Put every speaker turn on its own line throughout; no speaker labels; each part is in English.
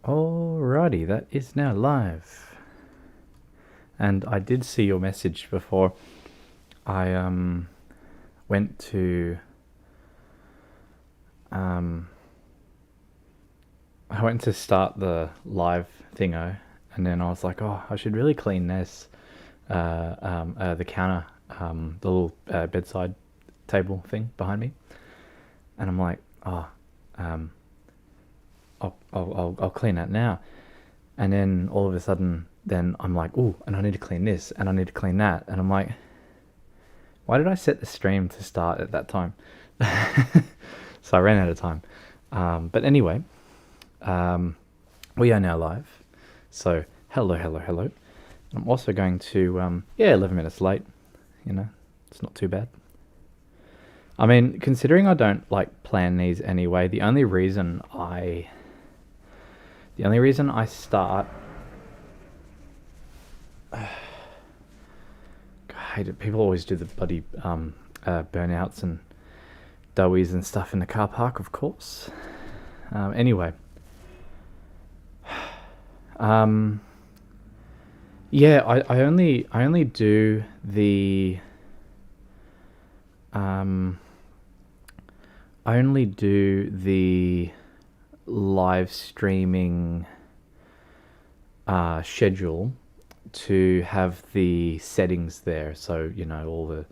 Alrighty, that is now live. And I did see your message before. I went to start the live thingo, and then I was like, oh, I should really clean this the counter, the little bedside table thing behind me. And I'm like, oh, I'll clean that now. And then all of a sudden, then I'm like, oh, and I need to clean this, and I need to clean that. And I'm like, why did I set the stream to start at that time? So I ran out of time. But anyway, we are now live. So hello. I'm also going to, 11 minutes late. You know, it's not too bad. I mean, considering I don't like plan these anyway, the only reason I start, I hate it. People always do the bloody burnouts and doughies and stuff in the car park, of course. Anyway, yeah, I only do the live streaming schedule to have the settings there, so you know, all the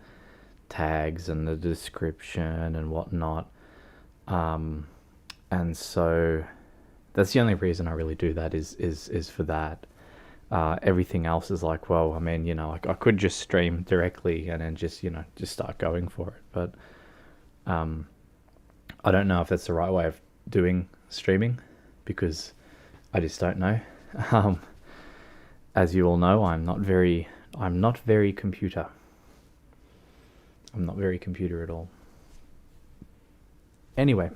tags and the description and whatnot, and so that's the only reason I really do that is for that. Everything else is like, well, I mean, you know, I could just stream directly and then just start going for it, but I don't know if that's the right way of doing streaming, because I just don't know. As you all know, I'm not very computer. I'm not very computer at all. Anyway,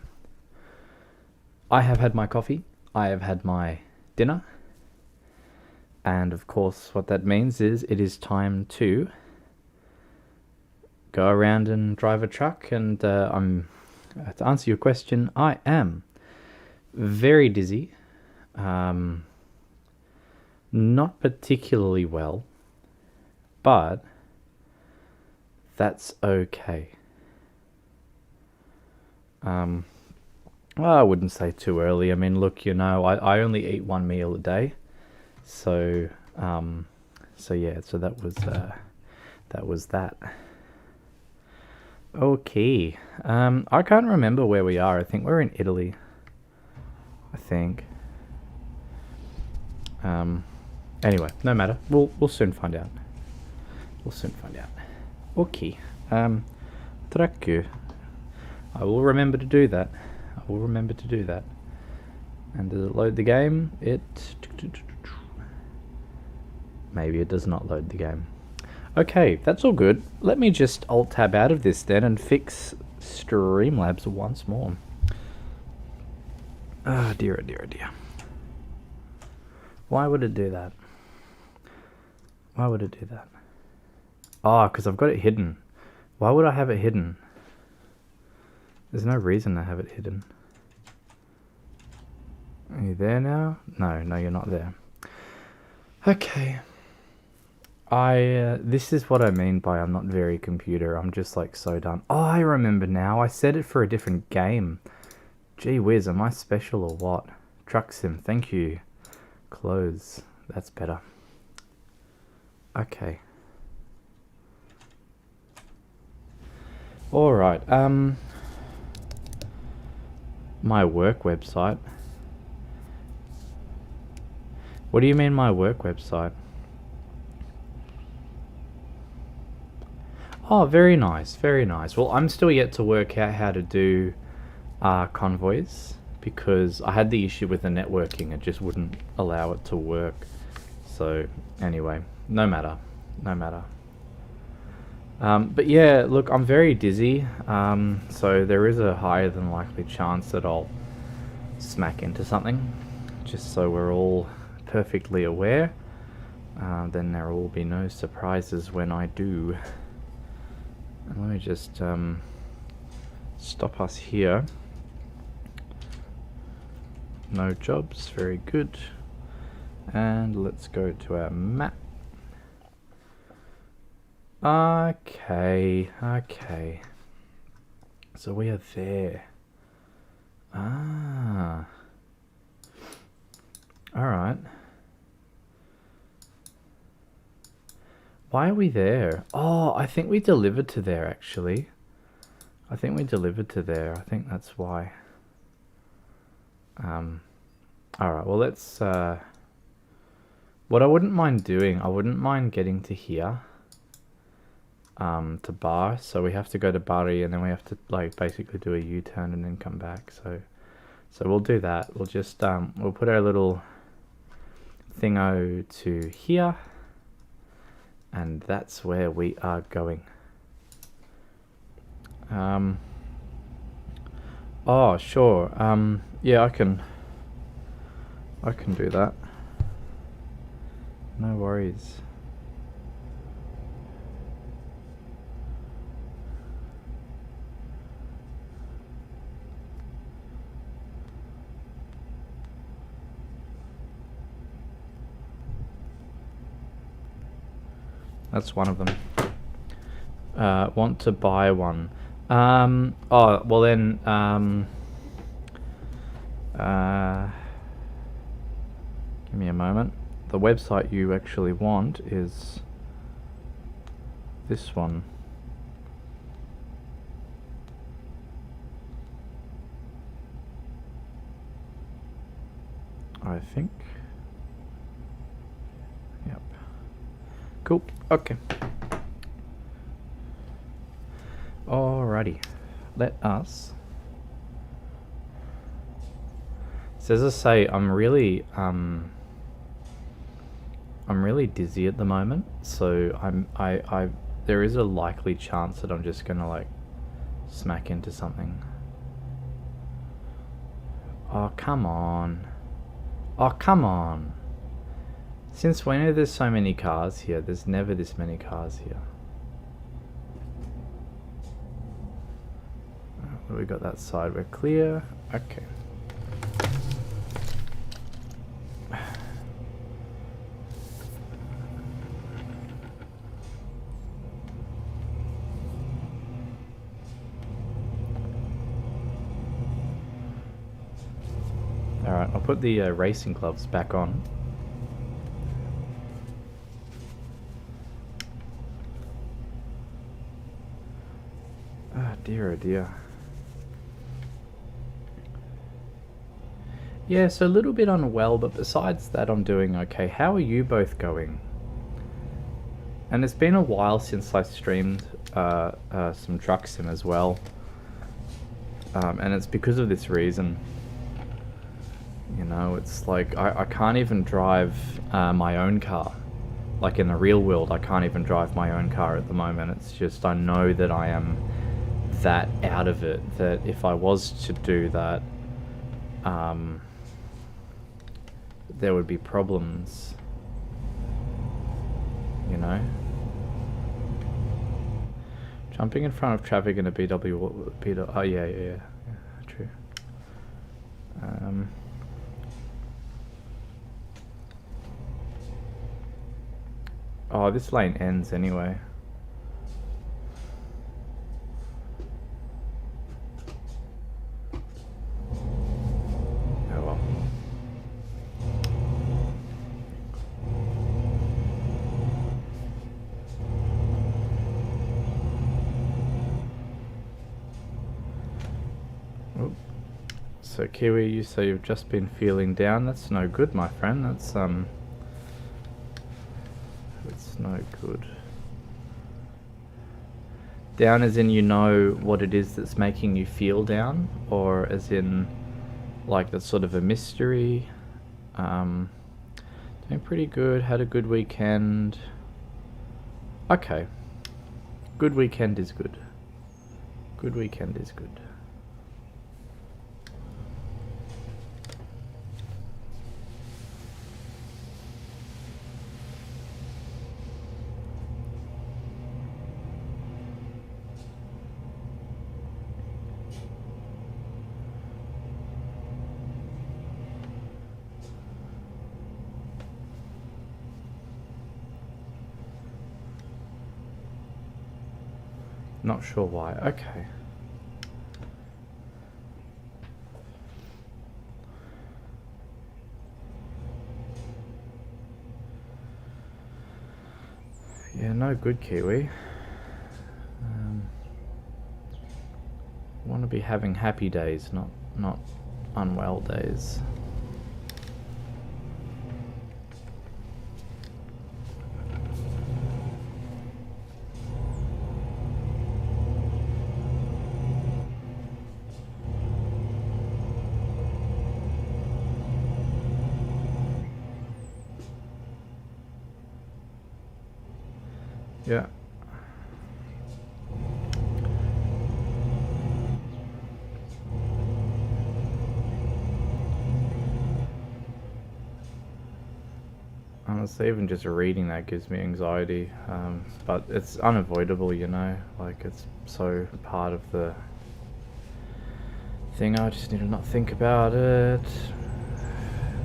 I have had my coffee, I have had my dinner, and of course what that means is it is time to go around and drive a truck, and to answer your question, I am very dizzy, not particularly well, but that's okay. Well, I wouldn't say too early. I mean, look, you know, I only eat one meal a day, so yeah, so that was that. Okay, I can't remember where we are. I think we're in Italy, I think. Anyway, no matter. We'll soon find out. Okay. Track. I will remember to do that. And does it load the game? Maybe it does not load the game. Okay, that's all good. Let me just alt-tab out of this then and fix Streamlabs once more. Oh dear. Why would it do that? Oh, because I've got it hidden. Why would I have it hidden? There's no reason to have it hidden. Are you there now? No, you're not there. Okay. This is what I mean by I'm not very computer. I'm just like so done. Oh, I remember now. I set it for a different game. Gee whiz, am I special or what? Truck Sim, thank you. Close. That's better. Okay. Alright, my work website. What do you mean my work website? Oh, very nice. Well, I'm still yet to work out how to do convoys, because I had the issue with the networking. It just wouldn't allow it to work. So anyway, no matter. But yeah, look, I'm very dizzy, so there is a higher than likely chance that I'll smack into something, just so we're all perfectly aware. Then there will be no surprises when I do. And let me just stop us here. no jobs, very good. And let's go to our map. Okay, okay. So we are there. Ah. Alright. Why are we there? Oh, I think we delivered to there, actually. I think we delivered to there. I think that's why. Alright, well let's... what I wouldn't mind doing, I wouldn't mind getting to here. To Bar. So we have to go to Bari and then we have to, like, basically do a U-turn and then come back. So we'll do that. We'll just, we'll put our little thingo to here. And that's where we are going. Oh, sure. Yeah, I can do that. No worries. That's one of them. Want to buy one. Oh, well then, give me a moment. The website you actually want is this one. I think. Yep. Cool. Okay. Alrighty. Let us. So as I say, I'm really dizzy at the moment, so there is a likely chance that I'm just gonna like smack into something. Oh, come on. Oh, come on. Since when are there so many cars here? There's never this many cars here. We got that side, we're clear. Okay. Alright, I'll put the racing gloves back on. Ah, dear, oh dear. Yeah, so a little bit unwell, but besides that I'm doing okay. How are you both going? And it's been a while since I streamed some truck sim as well. And it's because of this reason. You know, it's like I can't even drive my own car. Like in the real world, I can't even drive my own car at the moment. It's just, I know that I am that out of it, that if I was to do that, there would be problems, you know? Jumping in front of traffic in a BW, oh yeah, true. Oh, this lane ends anyway. Oh well. Oh. So Kiwi, you say you've just been feeling down. That's no good, my friend. That's it's no good. Down as in, you know what it is that's making you feel down, or as in like that's sort of a mystery? Doing pretty good, had a good weekend. Okay. Good weekend is good. Good weekend is good. Not sure why. Okay. Yeah, no good, Kiwi. Want to be having happy days, not unwell days. Yeah. Honestly, even just reading that gives me anxiety, but it's unavoidable, you know, like it's so part of the thing. I just need to not think about it.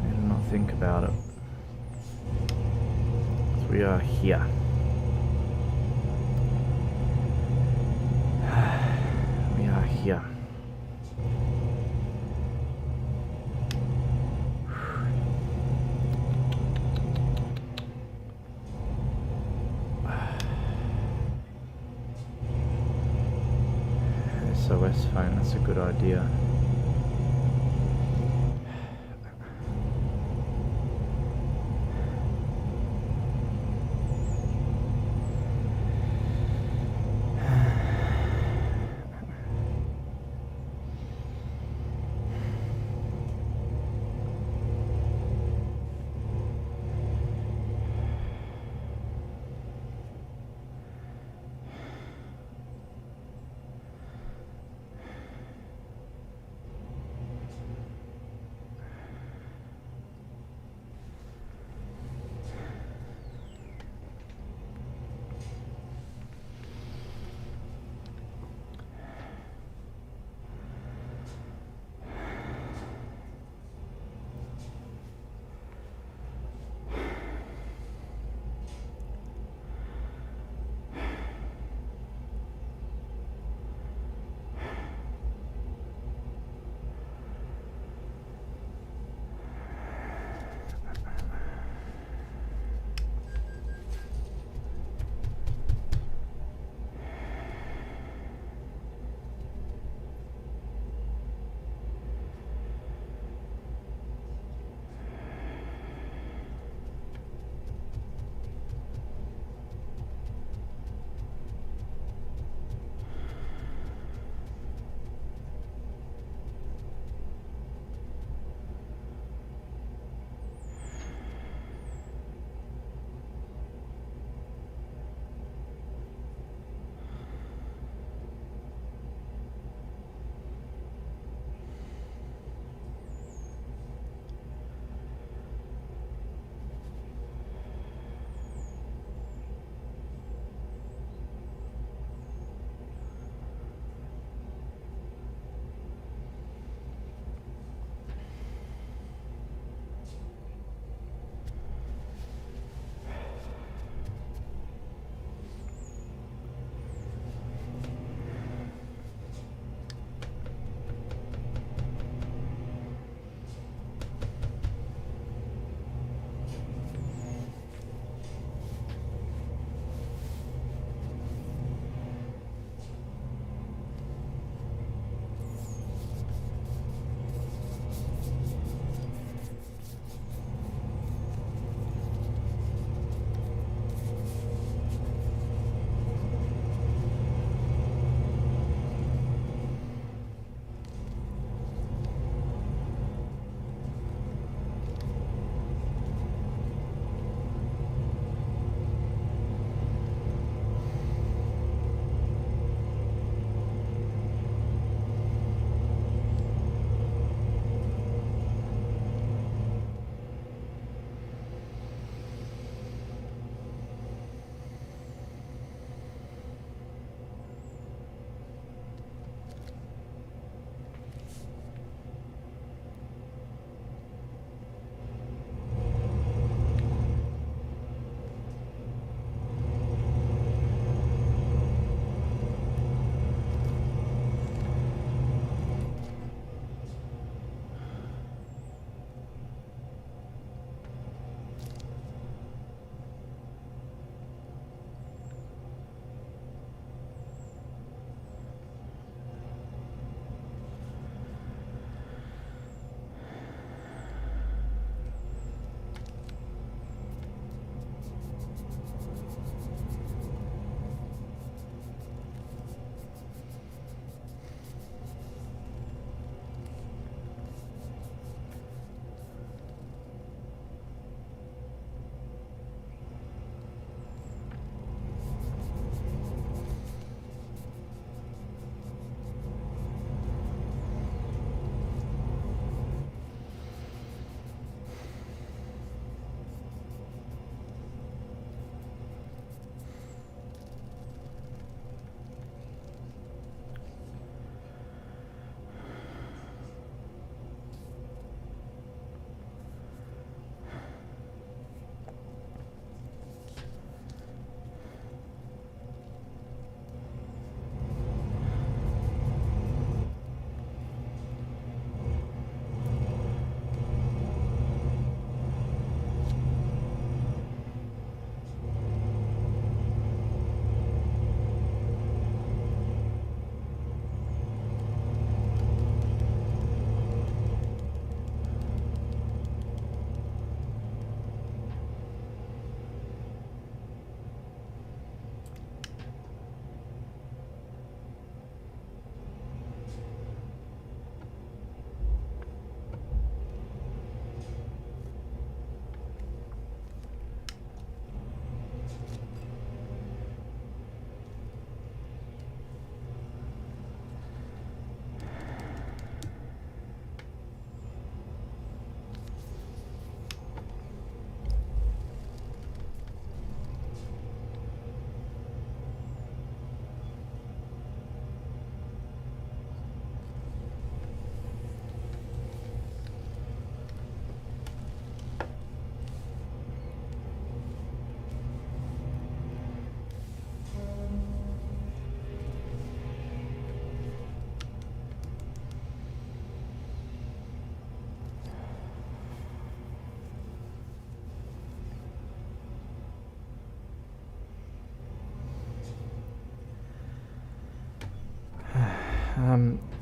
Need to not think about it. So we are here. We are here. SOS phone, that's a good idea.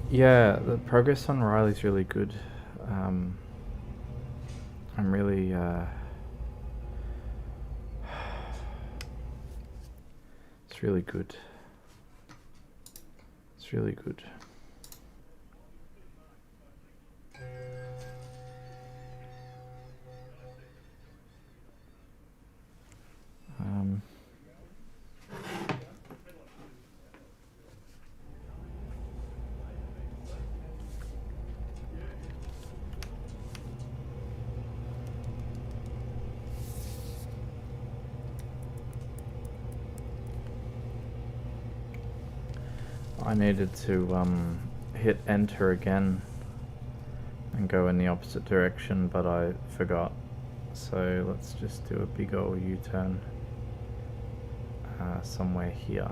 Yeah, the progress on Riley's really good. I'm really, it's really good. It's really good. I needed to hit enter again and go in the opposite direction, but I forgot. So let's just do a big old U-turn somewhere here.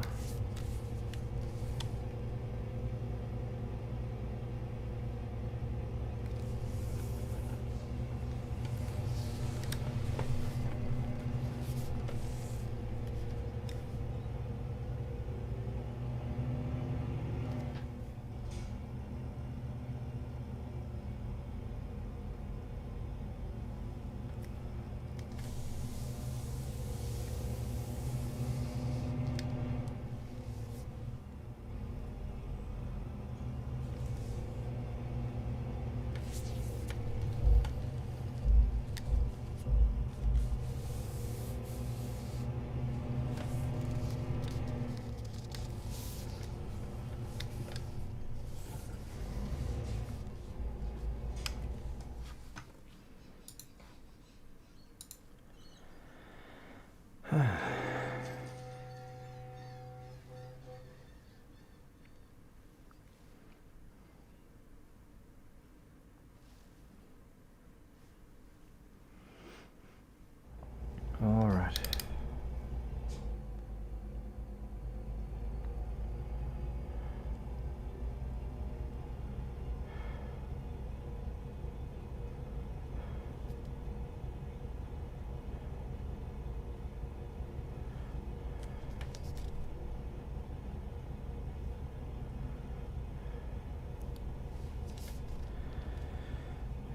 All right.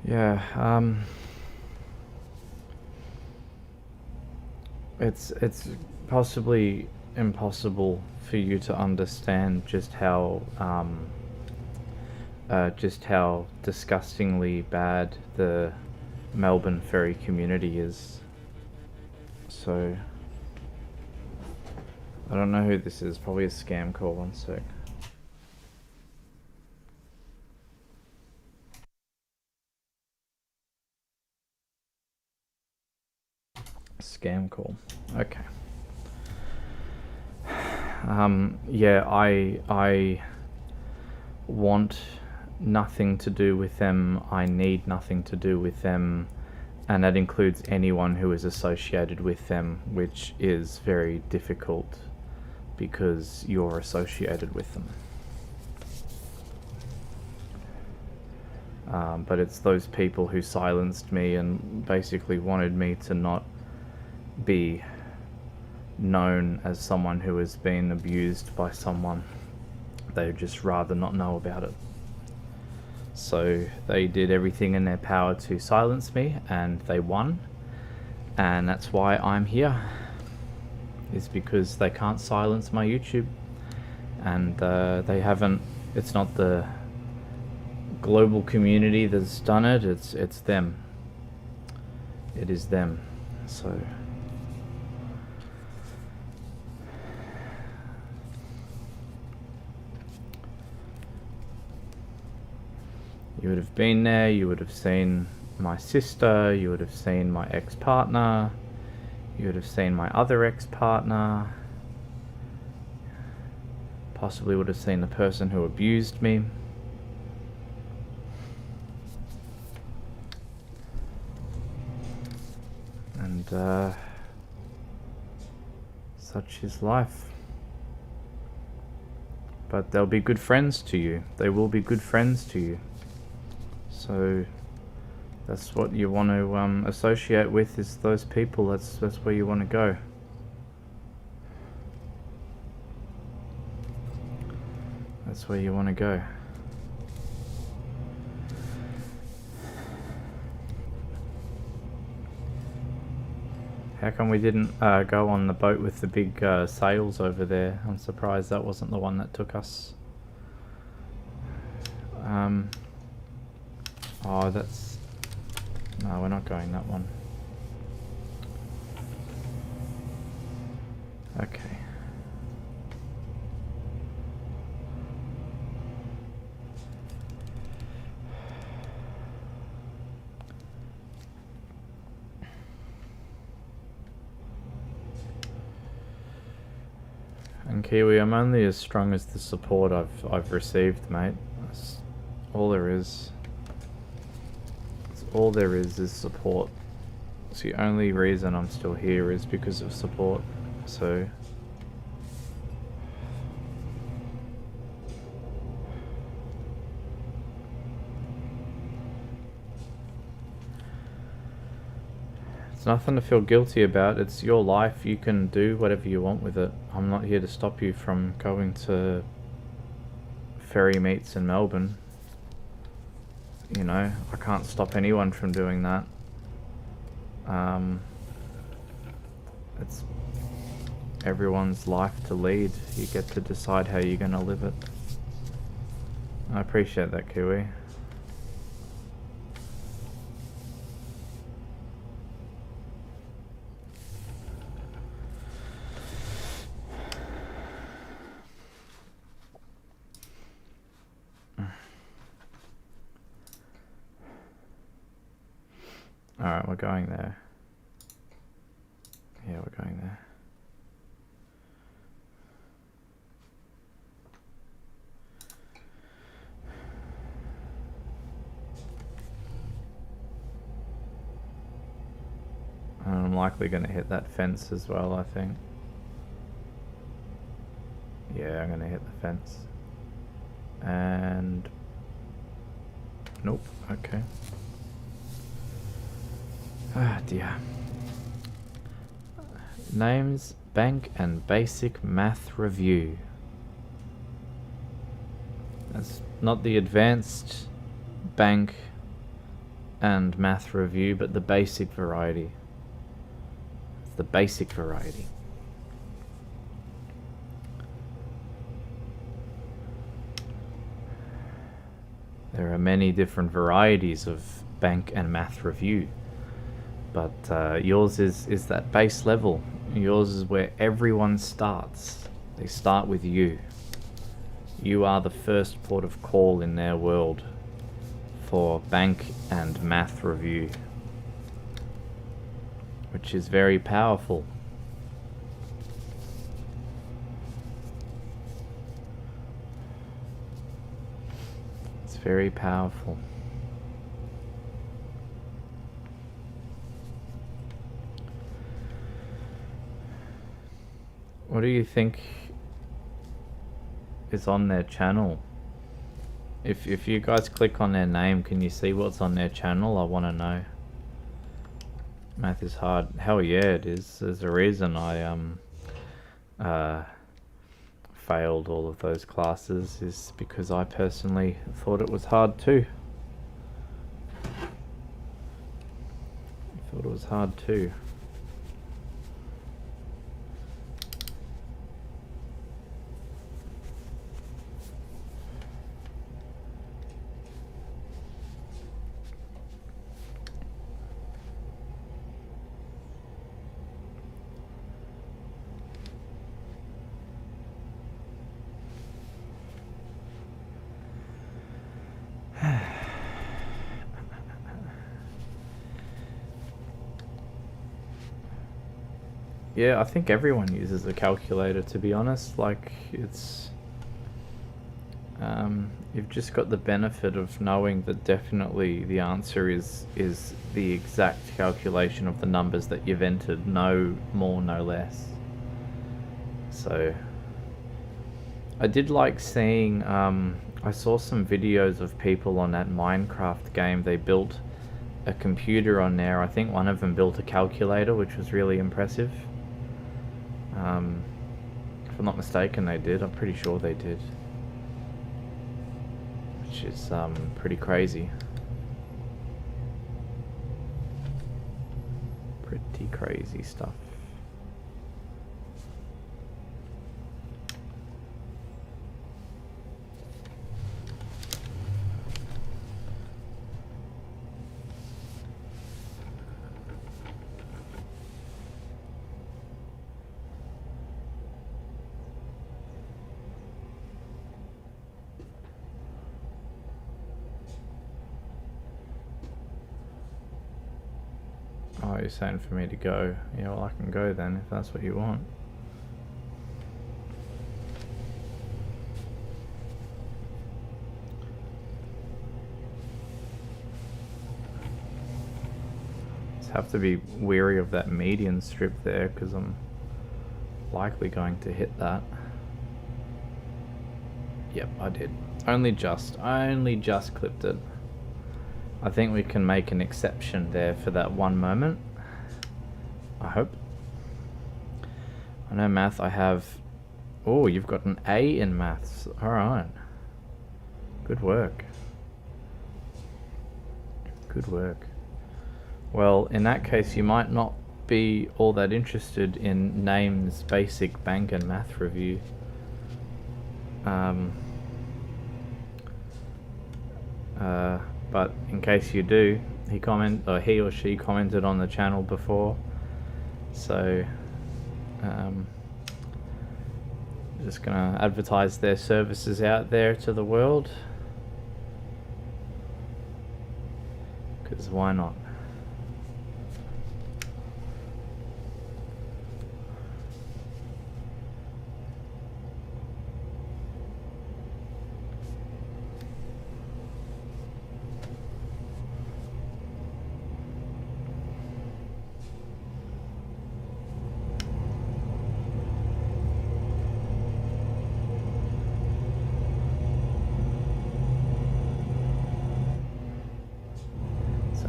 Yeah, it's possibly impossible for you to understand just how disgustingly bad the Melbourne furry community is. So I don't know who this is. Probably a scam call. One sec. Scam call. Okay. Yeah, I want nothing to do with them. I need nothing to do with them, and that includes anyone who is associated with them, which is very difficult because you're associated with them. But it's those people who silenced me and basically wanted me to not be known as someone who has been abused by someone. They'd just rather not know about it. So they did everything in their power to silence me, and they won. And that's why I'm here, is because they can't silence my YouTube. And they haven't, it's not the global community that's done it, it's them. It is them. So you would have been there, you would have seen my sister, you would have seen my ex-partner, you would have seen my other ex-partner, possibly would have seen the person who abused me. And such is life. But they'll be good friends to you. They will be good friends to you. So that's what you want to associate with, is those people. That's where you want to go. That's where you want to go. How come we didn't go on the boat with the big sails over there? I'm surprised that wasn't the one that took us. Oh, that's... No, we're not going that one. Okay. And Kiwi, I'm only as strong as the support I've received, mate. That's all there is. That's all there is support. It's the only reason I'm still here is because of support. So it's nothing to feel guilty about. It's your life. You can do whatever you want with it. I'm not here to stop you from going to Furry meets in Melbourne. You know, I can't stop anyone from doing that. It's everyone's life to lead. You get to decide how you're going to live it. I appreciate that, Kiwi. Alright, we're going there. Yeah, we're going there. And I'm likely going to hit that fence as well, I think. Yeah, I'm going to hit the fence. And... Nope, okay. Ah, dear. Names, Bank and Basic Math Review. That's not the advanced bank and math review, but the basic variety. It's the basic variety. There are many different varieties of bank and math review, but yours is that base level. Yours is where everyone starts. They start with you. You are the first port of call in their world for bank and math review, which is very powerful. It's very powerful. What do you think is on their channel? If you guys click on their name, can you see what's on their channel? I want to know. Math is hard. Hell yeah, it is. There's a reason I failed all of those classes, is because I personally thought it was hard too. I thought it was hard too. Yeah, I think everyone uses a calculator, to be honest. Like, it's... you've just got the benefit of knowing that definitely the answer is the exact calculation of the numbers that you've entered. No more, no less. So... I did like seeing... I saw some videos of people on that Minecraft game. They built a computer on there. I think one of them built a calculator, which was really impressive. If I'm not mistaken, they did. I'm pretty sure they did. which is pretty crazy. Pretty crazy stuff. Oh, you're saying for me to go. Yeah, well, I can go then, if that's what you want. Just have to be wary of that median strip there, because I'm likely going to hit that. Yep, I did. Only just clipped it. I think we can make an exception there for that one moment. I hope. I know math I have... Oh, you've got an A in maths. Alright. Good work. Good work. Well, in that case, you might not be all that interested in Name's basic bank math review. But in case you do, he or she commented on the channel before, so just gonna advertise their services out there to the world, because why not?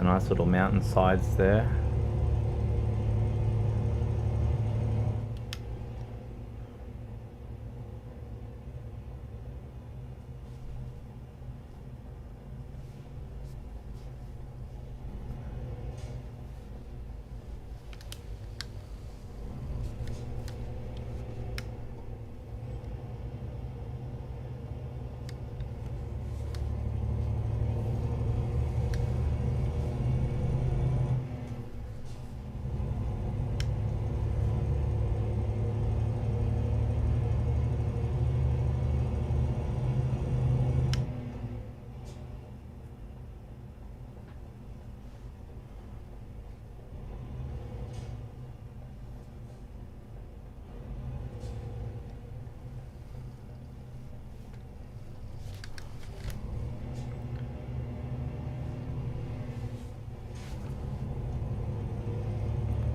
Nice little mountain sides there.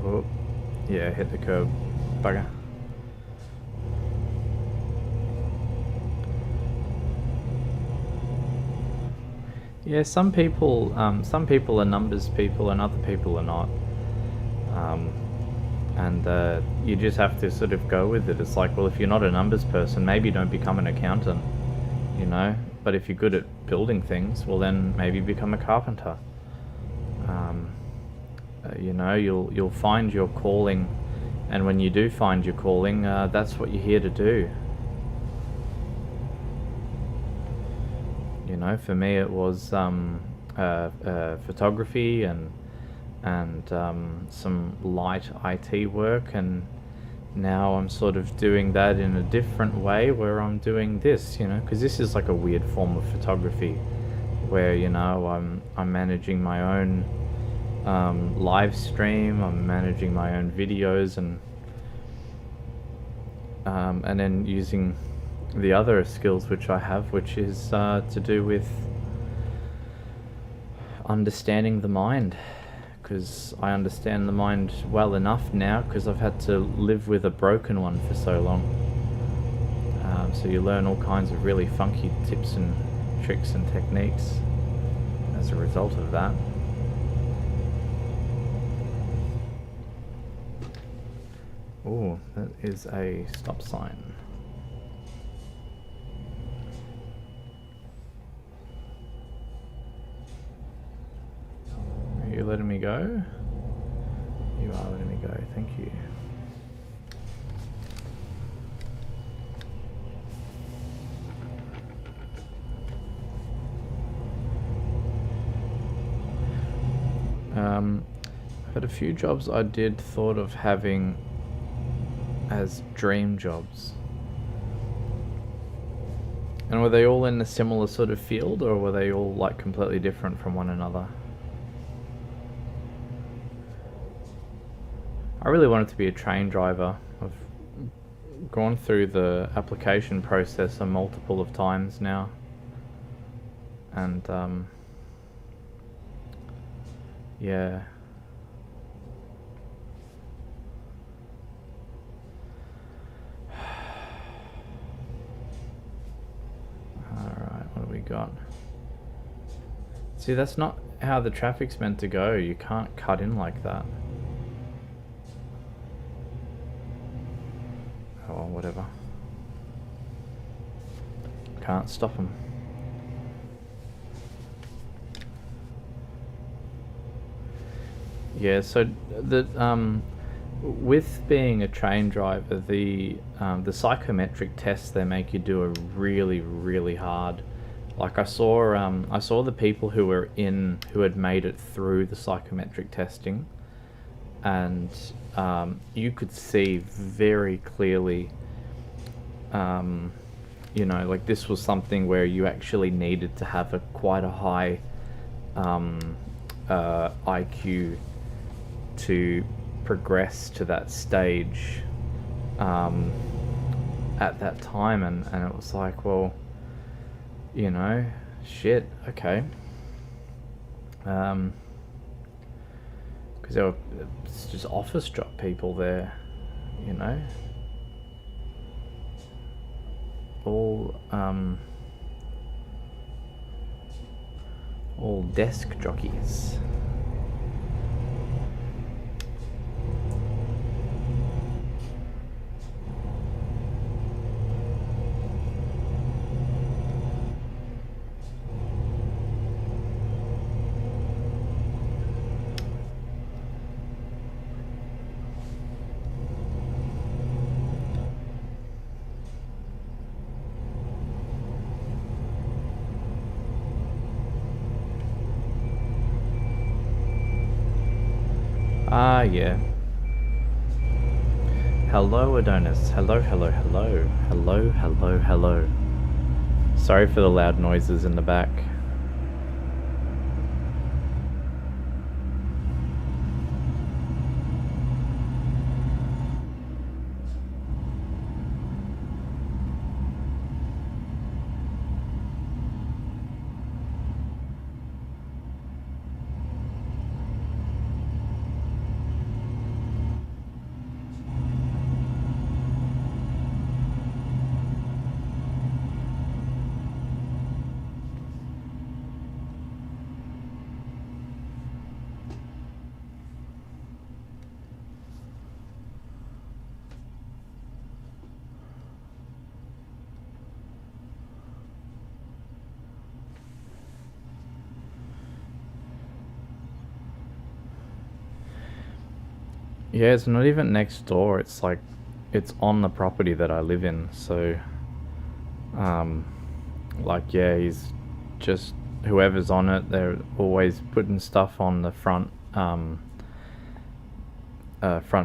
Oh, yeah, hit the curb. Bugger. Yeah, some people are numbers people and other people are not. You just have to sort of go with it. It's like, well, if you're not a numbers person, maybe don't become an accountant, you know? But if you're good at building things, well then maybe become a carpenter. You know, you'll find your calling, and when you do find your calling, that's what you're here to do. You know, for me it was photography and some light IT work, and now I'm sort of doing that in a different way, where I'm doing this, you know, because this is like a weird form of photography where, you know, I'm managing my own live stream, I'm managing my own videos, and then using the other skills which I have, which is to do with understanding the mind, because I understand the mind well enough now, because I've had to live with a broken one for so long. So you learn all kinds of really funky tips and tricks and techniques as a result of that. Oh, that is a stop sign. letting me go? You are letting me go, thank you. I've had a few jobs I did thought of having as dream jobs. And were they all in a similar sort of field, or were they all like completely different from one another? I really wanted to be a train driver. I've gone through the application process a multiple of times now. And yeah. Alright, what do we got? See, that's not how the traffic's meant to go. You can't cut in like that. Oh, well, whatever. Can't stop them. Yeah, so the with being a train driver, the psychometric tests they make you do are really, really hard. Like I saw the people who had made it through the psychometric testing, and you could see very clearly, you know, like this was something where you actually needed to have quite a high IQ to progress to that stage at that time, and it was like, well, you know, shit, okay, because there were just office job people there, you know, all desk jockeys. Ah, yeah. Hello, Adonis. Hello, hello, hello. Hello, hello, hello. Sorry for the loud noises in the back. Yeah, it's not even next door, it's like, it's on the property that I live in, so, like, yeah, he's just, whoever's on it, they're always putting stuff on the front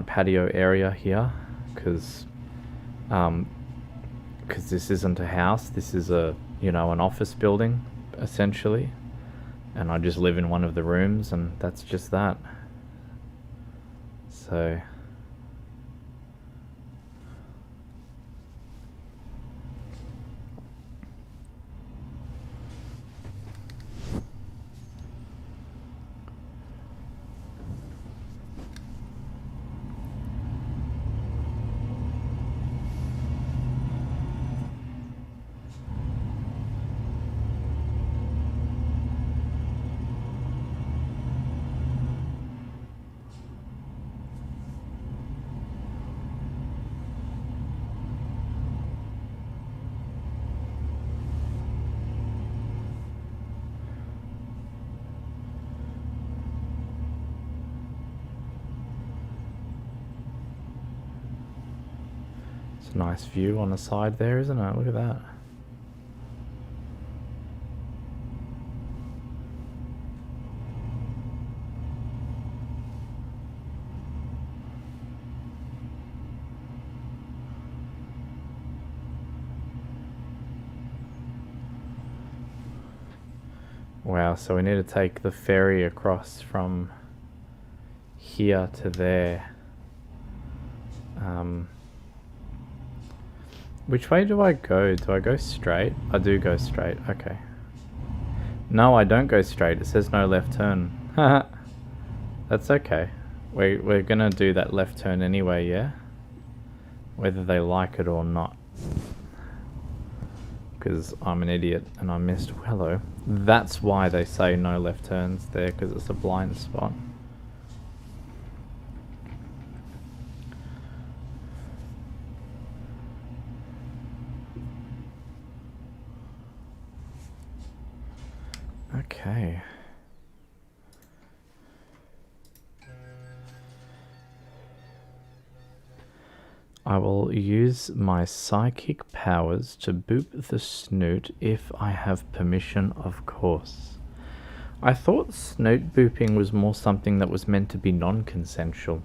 patio area here, because this isn't a house, this is a, you know, an office building, essentially, and I just live in one of the rooms, and that's just that. So It's a nice view on the side there, isn't it? Look at that. Wow, so we need to take the ferry across from here to there. Which way do I go? Do I go straight? I do go straight, okay. No, I don't go straight. It says no left turn. That's okay. We're gonna do that left turn anyway, yeah? Whether they like it or not. Because I'm an idiot and I missed, hello. That's why they say no left turns there, because it's a blind spot. Okay. I will use my psychic powers to boop the snoot if I have permission, of course. I thought snoot booping was more something that was meant to be non-consensual.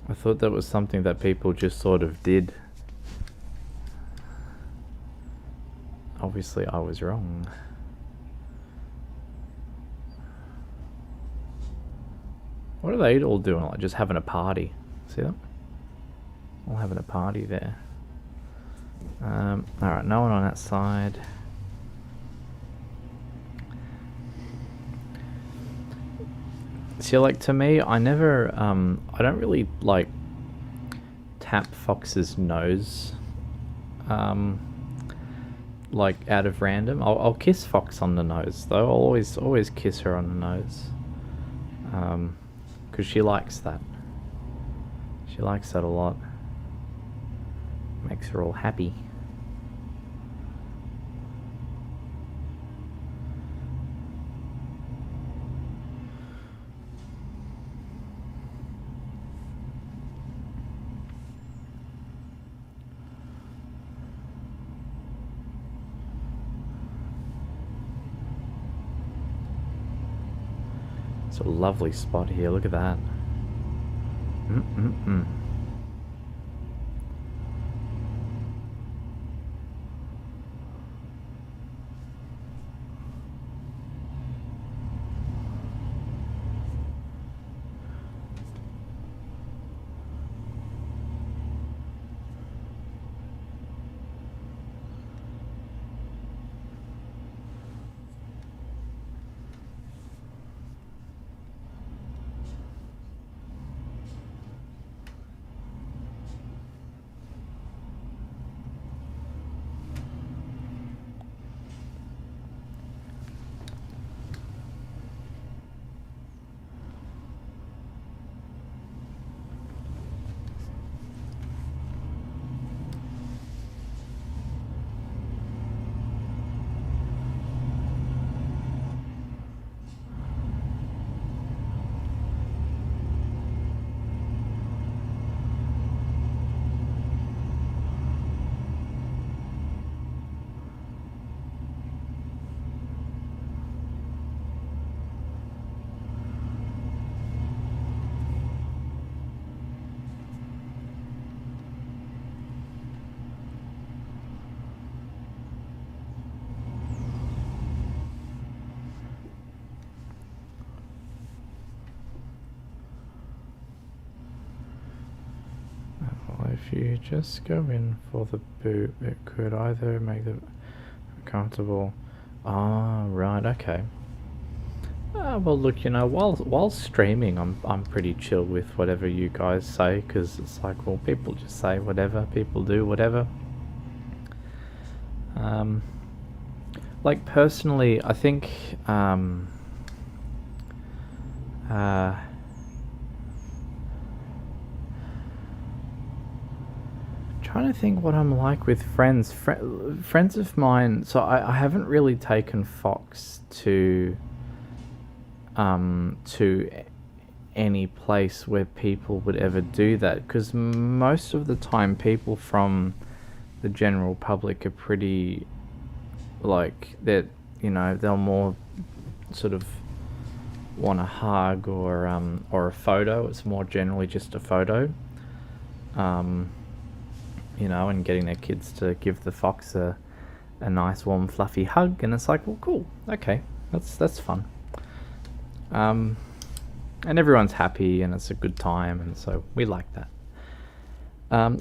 I thought that was something that people just sort of did. Obviously, I was wrong. What are they all doing? Like just having a party. See them? All having a party there. Alright, no one on that side. See, like, to me, I never, I don't really, like, tap Fox's nose, like, out of random. I'll kiss Fox on the nose, though. I'll always kiss her on the nose. Because she likes that. She likes that a lot. Makes her all happy. It's a lovely spot here, look at that. If you just go in for the boot, it could either make them comfortable. Ah, right, okay. Well, look, you know, while streaming, I'm pretty chill with whatever you guys say, because it's like, well, people just say whatever, people do whatever. Like personally, I think trying to think what I'm like with friends. Friends of mine. So I haven't really taken Fox to any place where people would ever do that, because most of the time people from the general public are pretty, like, they're, you know, they'll more sort of want a hug or a photo. It's more generally just a photo, you know, and getting their kids to give the fox a nice warm fluffy hug, and it's like, well, cool, okay, that's fun. And everyone's happy and it's a good time, and so we like that.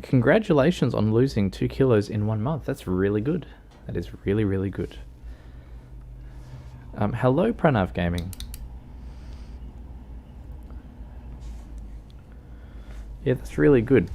Congratulations on losing 2 kilos in 1 month. That's really good. That is really, really good. Hello, Pranav Gaming. Yeah, that's really good.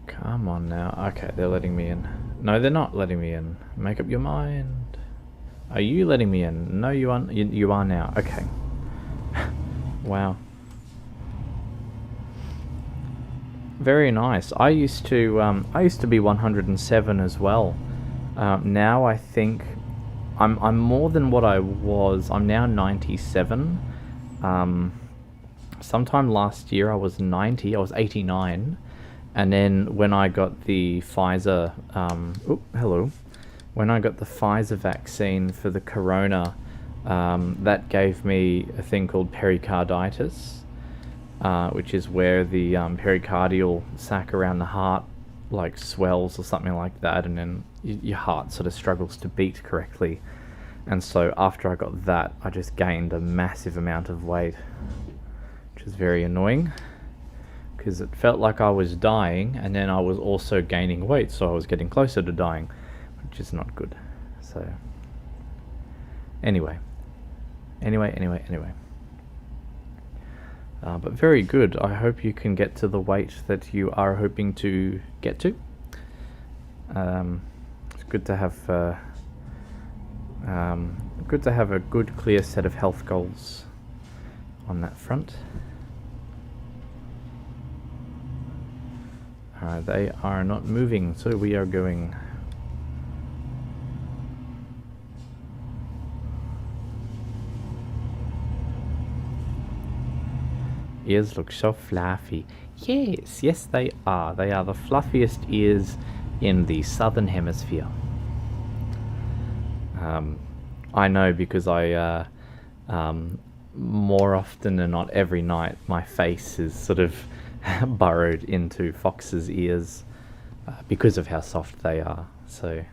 Come on now. Okay, they're letting me in. No, they're not letting me in. Make up your mind. Are you letting me in? No, you aren't. You are now. Okay. Wow. Very nice. I used to be 107 as well. Now I think I'm more than what I was. I'm now 97. Sometime last year I was 90. I was 89. And then when I got the Pfizer, when I got the Pfizer vaccine for the corona, that gave me a thing called pericarditis, which is where the pericardial sac around the heart like swells or something like that, and then your heart sort of struggles to beat correctly. And so after I got that, I just gained a massive amount of weight, which is very annoying, because it felt like I was dying, and then I was also gaining weight, so I was getting closer to dying, which is not good. So anyway. But very good. I hope you can get to the weight that you are hoping to get to. It's good to have a good, clear set of health goals on that front. They are not moving, so we are going. Ears look so fluffy. Yes, they are. They are the fluffiest ears in the southern hemisphere. I know, because I more often than not, every night, my face is sort of burrowed into Fox's ears because of how soft they are. So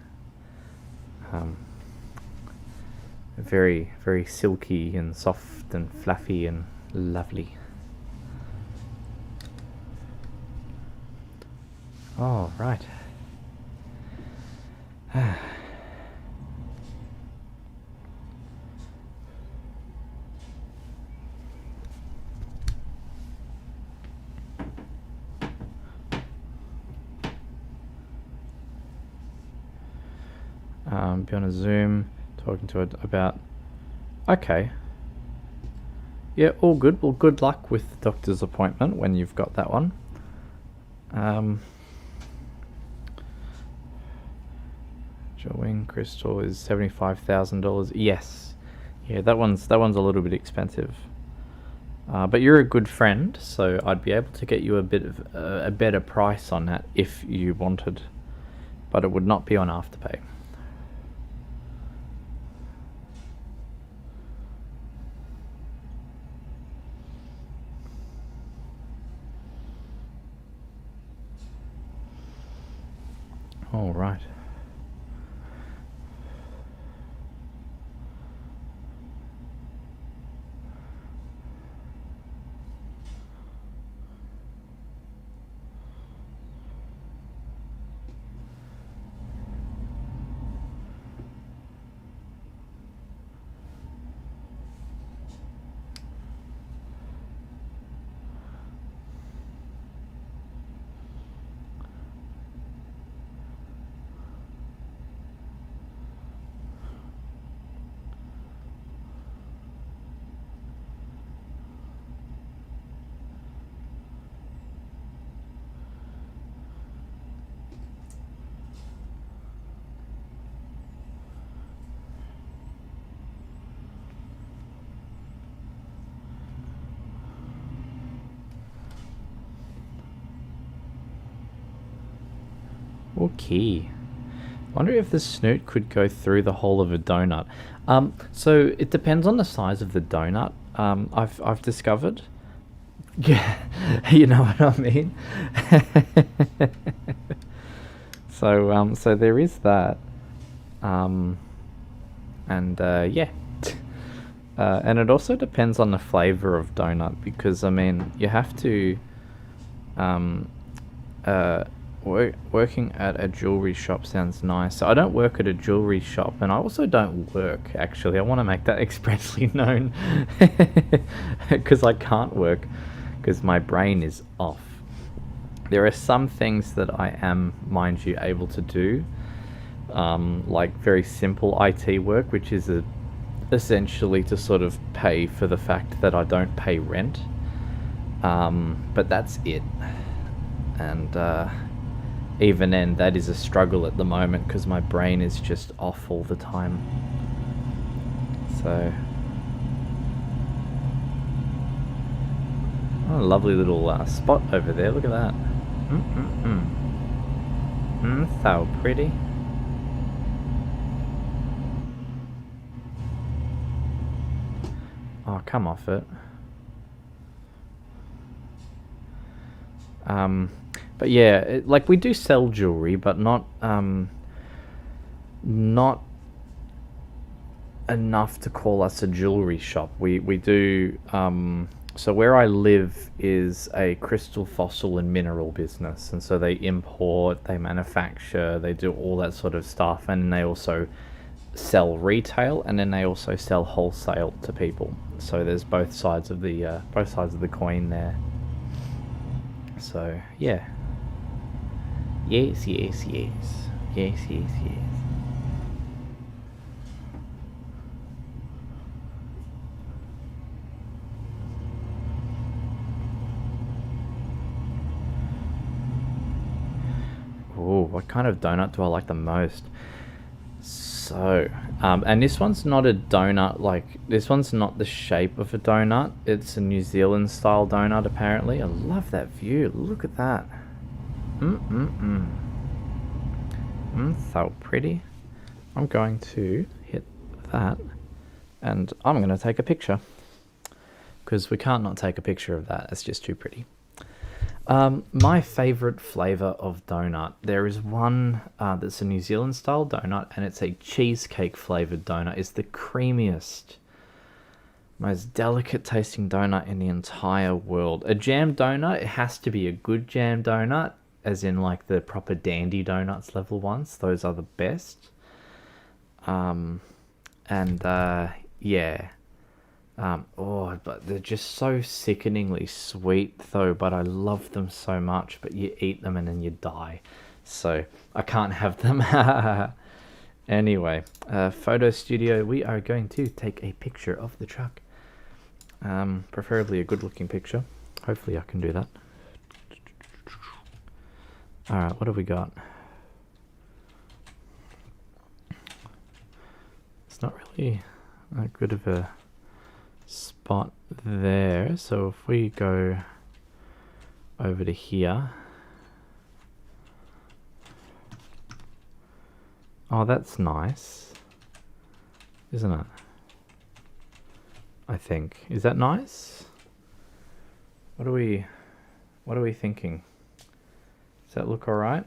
very, very silky and soft and fluffy and lovely. Oh, right. Be on a Zoom, talking to it about... Okay. Yeah, all good. Well, good luck with the doctor's appointment when you've got that one. Wing crystal is $75,000. Yes, yeah, that one's a little bit expensive. But you're a good friend, so I'd be able to get you a bit of a better price on that if you wanted, but it would not be on Afterpay. All right. Okay. Wonder if the snoot could go through the hole of a donut. So it depends on the size of the donut. I've discovered. Yeah, you know what I mean. So there is that. Yeah. And it also depends on the flavor of donut, because I mean you have to working at a jewelry shop sounds nice. So I don't work at a jewelry shop, and I also don't work, actually. I want to make that expressly known, because I can't work because my brain is off. There are some things that I am, mind you, able to do, like very simple IT work, which is essentially to sort of pay for the fact that I don't pay rent. But that's it. And even then, that is a struggle at the moment because my brain is just off all the time. So, oh, a lovely little spot over there. Look at that. So pretty. Oh, come off it. But yeah, like we do sell jewelry, but not enough to call us a jewelry shop. We do. So where I live is a crystal, fossil, and mineral business, and so they import, they manufacture, they do all that sort of stuff, and they also sell retail, and then they also sell wholesale to people. So there's both sides of the coin there. So yeah. Yes. Oh, what kind of donut do I like the most? So, and this one's not a donut, like, this one's not the shape of a donut. It's a New Zealand style donut, apparently. I love that view. Look at that. So pretty. I'm going to hit that, and I'm going to take a picture, because we can't not take a picture of that. It's just too pretty. My favorite flavor of donut, there is one that's a New Zealand style donut, and it's a cheesecake flavored donut. It's the creamiest, most delicate tasting donut in the entire world. A jam donut, it has to be a good jam donut, as in like the proper dandy donuts level ones. Those are the best. Yeah. But they're just so sickeningly sweet though, but I love them so much, but you eat them and then you die. So I can't have them. Anyway, photo studio, we are going to take a picture of the truck. Preferably a good looking picture. Hopefully I can do that. Alright, what have we got? It's not really that good of a spot there, so if we go over to here. Oh, that's nice, isn't it? I think. Is that nice? What are we thinking? Does that look alright?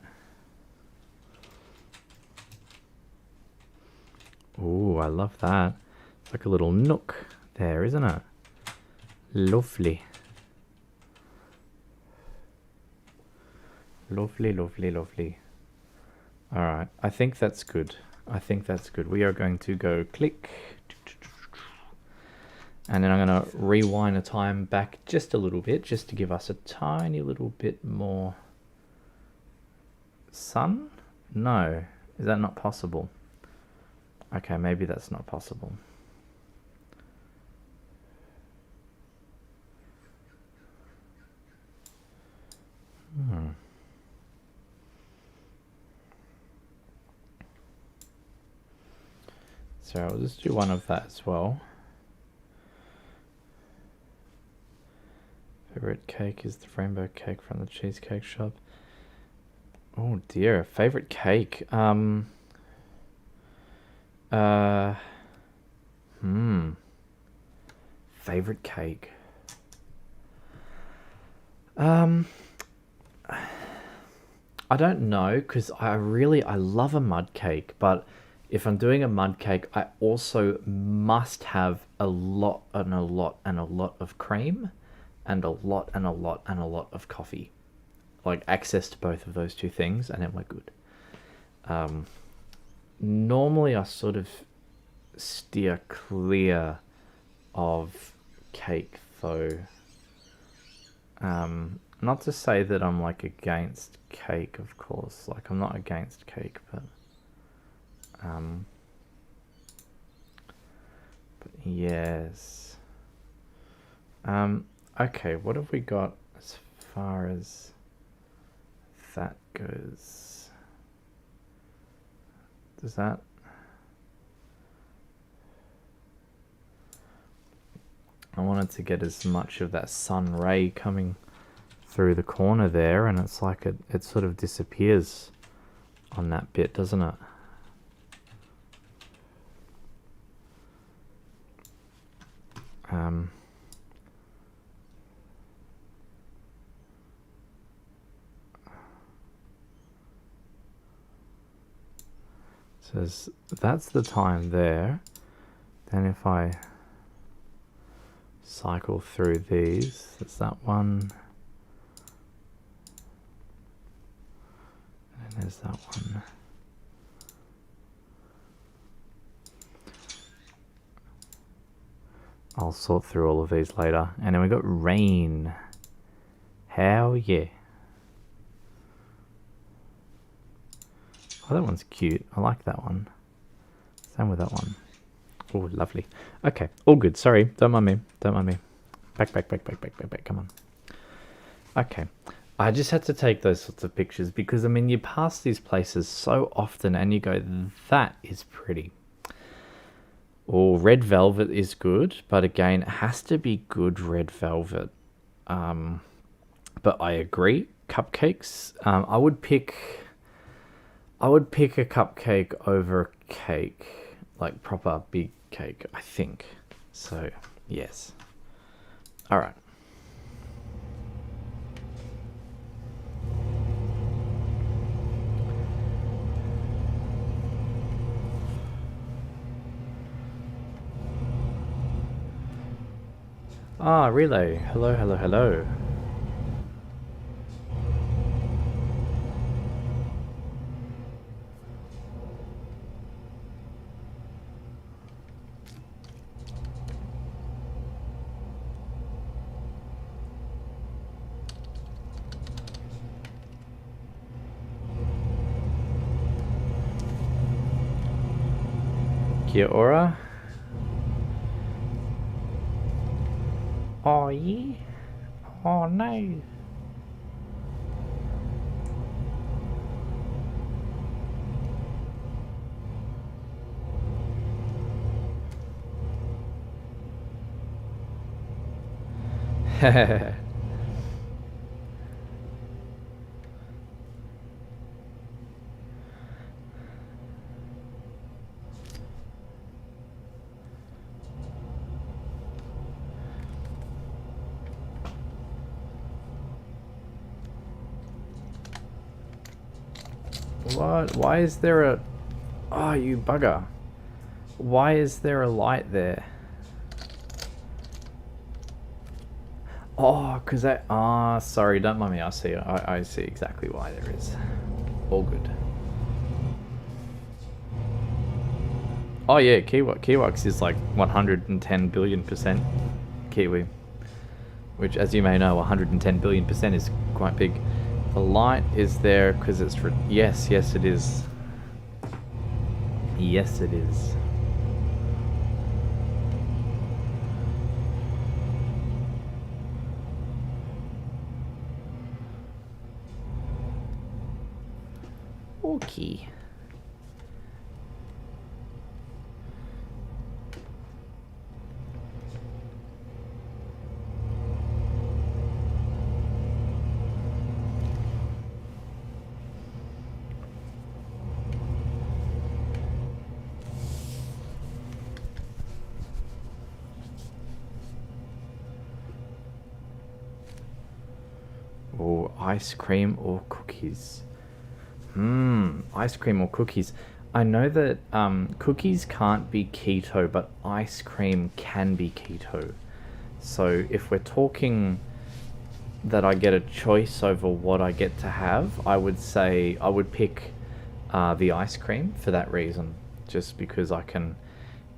Ooh, I love that. It's like a little nook there, isn't it? Lovely. Lovely. Alright, I think that's good. We are going to go click. And then I'm going to rewind the time back just a little bit, just to give us a tiny little bit more sun? No. Is that not possible? Okay, maybe that's not possible. So I'll just do one of that as well. Favorite cake is the rainbow cake from the cheesecake shop. Oh dear, favorite cake. Uh, Favorite cake. I don't know, because I love a mud cake, but if I'm doing a mud cake, I also must have a lot and a lot and a lot of cream and a lot and a lot and a lot of coffee. Like access to both of those two things, and then we're good. Normally I sort of steer clear of cake though. Not to say that I'm like against cake, of course. Like I'm not against cake, but yes. Okay, what have we got as far as that goes? Does that... I wanted to get as much of that sun ray coming through the corner there, and it's like it sort of disappears on that bit, doesn't it? Says that's the time there. Then if I cycle through these, that's that one, and there's that one. I'll sort through all of these later. And then we got rain. Hell yeah. Oh, that one's cute. I like that one. Same with that one. Oh, lovely. Okay, all good. Sorry, don't mind me. Don't mind me. Back. Come on. Okay. I just had to take those sorts of pictures because, I mean, you pass these places so often and you go, that is pretty. Oh, red velvet is good, but again, it has to be good red velvet. But I agree. Cupcakes. I would pick a cupcake over a cake, like proper big cake, I think. So, yes. All right. Ah, relay. Hello. Kia ora. Oh yeah. Oh no. What? Why is there a... Oh, you bugger. Why is there a light there? Oh, because that... Ah, sorry, don't mind me. I see exactly why there is. All good. Oh yeah, Kiwaks is like 110 billion% Kiwi. Which, as you may know, 110 billion% is quite big. The light is there because it's for... Yes, it is. Yes, it is. Okay. Ice cream or cookies? Ice cream or cookies? I know that cookies can't be keto, but ice cream can be keto. So if we're talking that I get a choice over what I get to have, I would say I would pick the ice cream for that reason, just because I can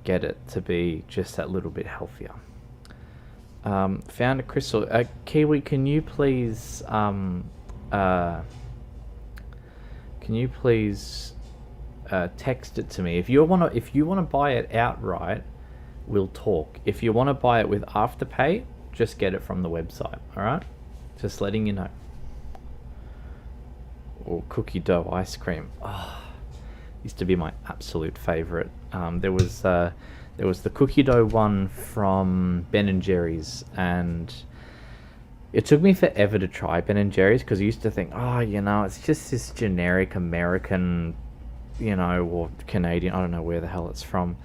get it to be just that little bit healthier. Found a crystal. Kiwi, can you please text it to me? If you wanna buy it outright, we'll talk. If you want to buy it with Afterpay, just get it from the website. All right, just letting you know. Or cookie dough ice cream. Used to be my absolute favorite. There was the cookie dough one from Ben and Jerry's, and it took me forever to try Ben and Jerry's because I used to think, it's just this generic American, or Canadian, I don't know where the hell it's from,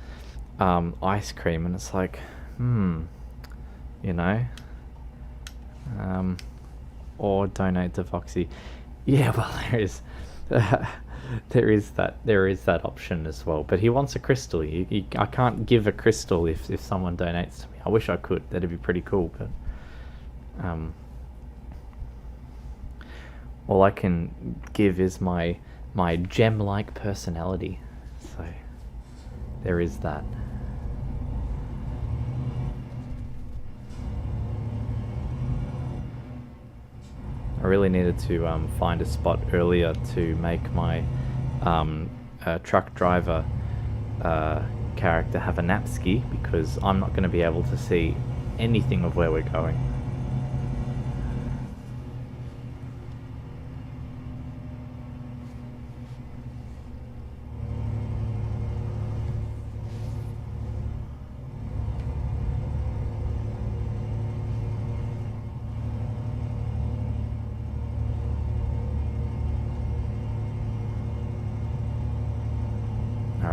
ice cream, and it's like, or donate to Voksy. Yeah, well, there is that option as well. But he wants a crystal. I can't give a crystal if someone donates to me. I wish I could. That'd be pretty cool. But all I can give is my gem-like personality. So there is that. I really needed to find a spot earlier to make my truck driver character have a nap ski, because I'm not going to be able to see anything of where we're going.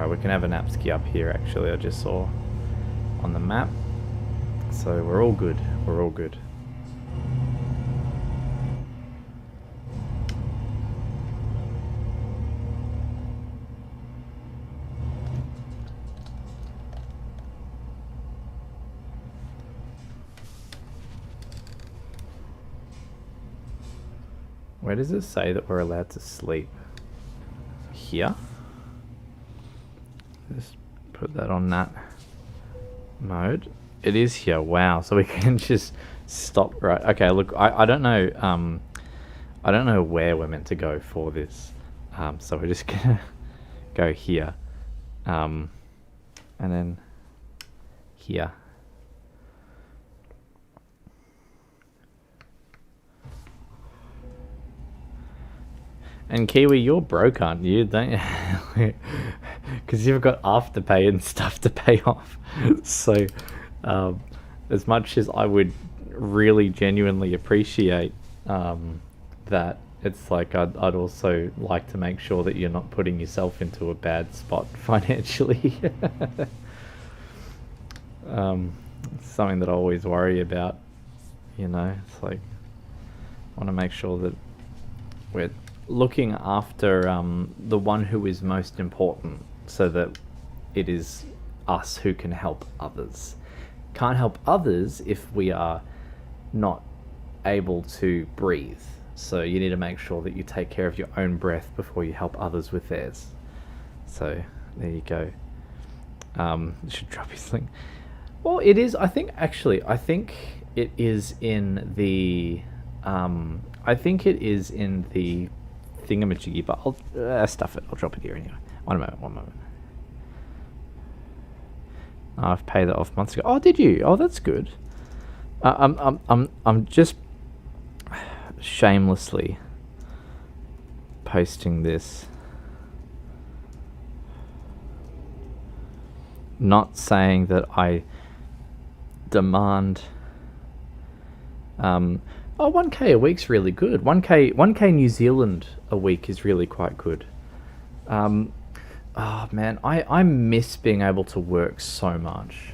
We can have a nap ski up here, actually. I just saw on the map. So we're all good. We're all good. Where does it say that we're allowed to sleep? Here? Just put that on that mode. It is here. Wow. So we can just stop right. Okay, look, I don't know I don't know where we're meant to go for this. So we're just gonna go here. And then here. And Kiwi, you're broke, aren't you? Don't you? Because you've got Afterpay and stuff to pay off. So, as much as I would really genuinely appreciate that, it's like I'd also like to make sure that you're not putting yourself into a bad spot financially. It's something that I always worry about. It's like I want to make sure that we're looking after the one who is most important, so that it is us who can help others. Can't help others if we are not able to breathe. So you need to make sure that you take care of your own breath before you help others with theirs. So there you go. You should drop his link. Well, it is, I think it is in the thingamajiggy, but I'll stuff it. I'll drop it here anyway. One moment. I've paid that off months ago. Oh, did you? Oh, that's good. I'm just shamelessly posting this. Not saying that I demand. 1K a week's really good. 1K New Zealand a week is really quite good. Oh man, I miss being able to work so much.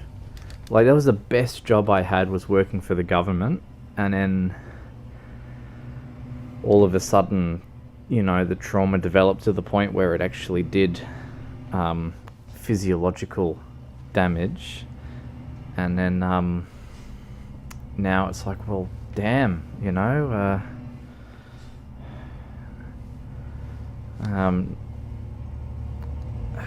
Like, that was the best job I had, was working for the government, and then all of a sudden, you know, the trauma developed to the point where it actually did physiological damage. And then now it's like, well, damn, you know,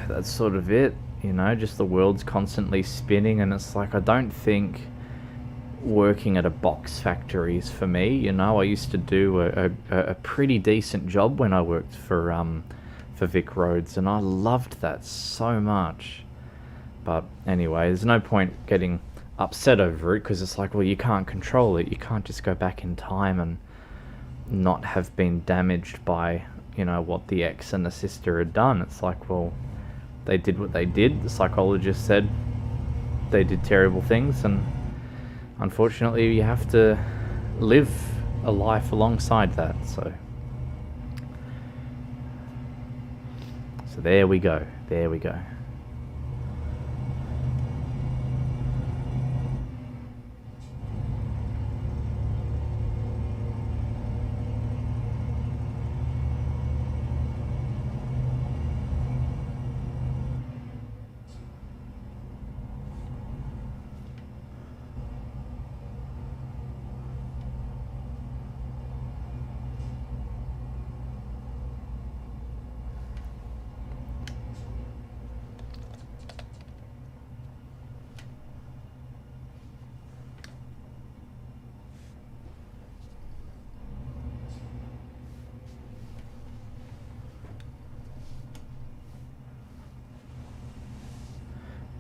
that's sort of it, you know, just the world's constantly spinning, and it's like, I don't think working at a box factory is for me, you know. I used to do a pretty decent job when I worked for Vic Roads, and I loved that so much. But anyway, there's no point getting upset over it, because it's like, well, you can't control it. You can't just go back in time and not have been damaged by, you know, what the ex and the sister had done. It's like, well, they did what they did. The psychologist said they did terrible things, and unfortunately you have to live a life alongside that. So there we go. There we go.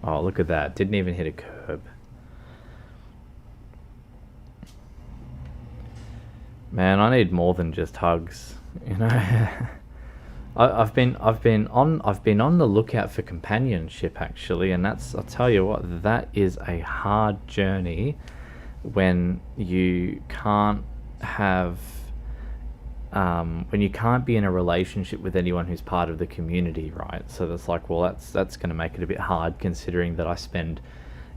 Oh, look at that. Didn't even hit a curb. Man, I need more than just hugs, you know. I've been on the lookout for companionship, actually, and that's, I'll tell you what, that is a hard journey when you can't have when you can't be in a relationship with anyone who's part of the community, right? So that's like, well, that's going to make it a bit hard, considering that I spend,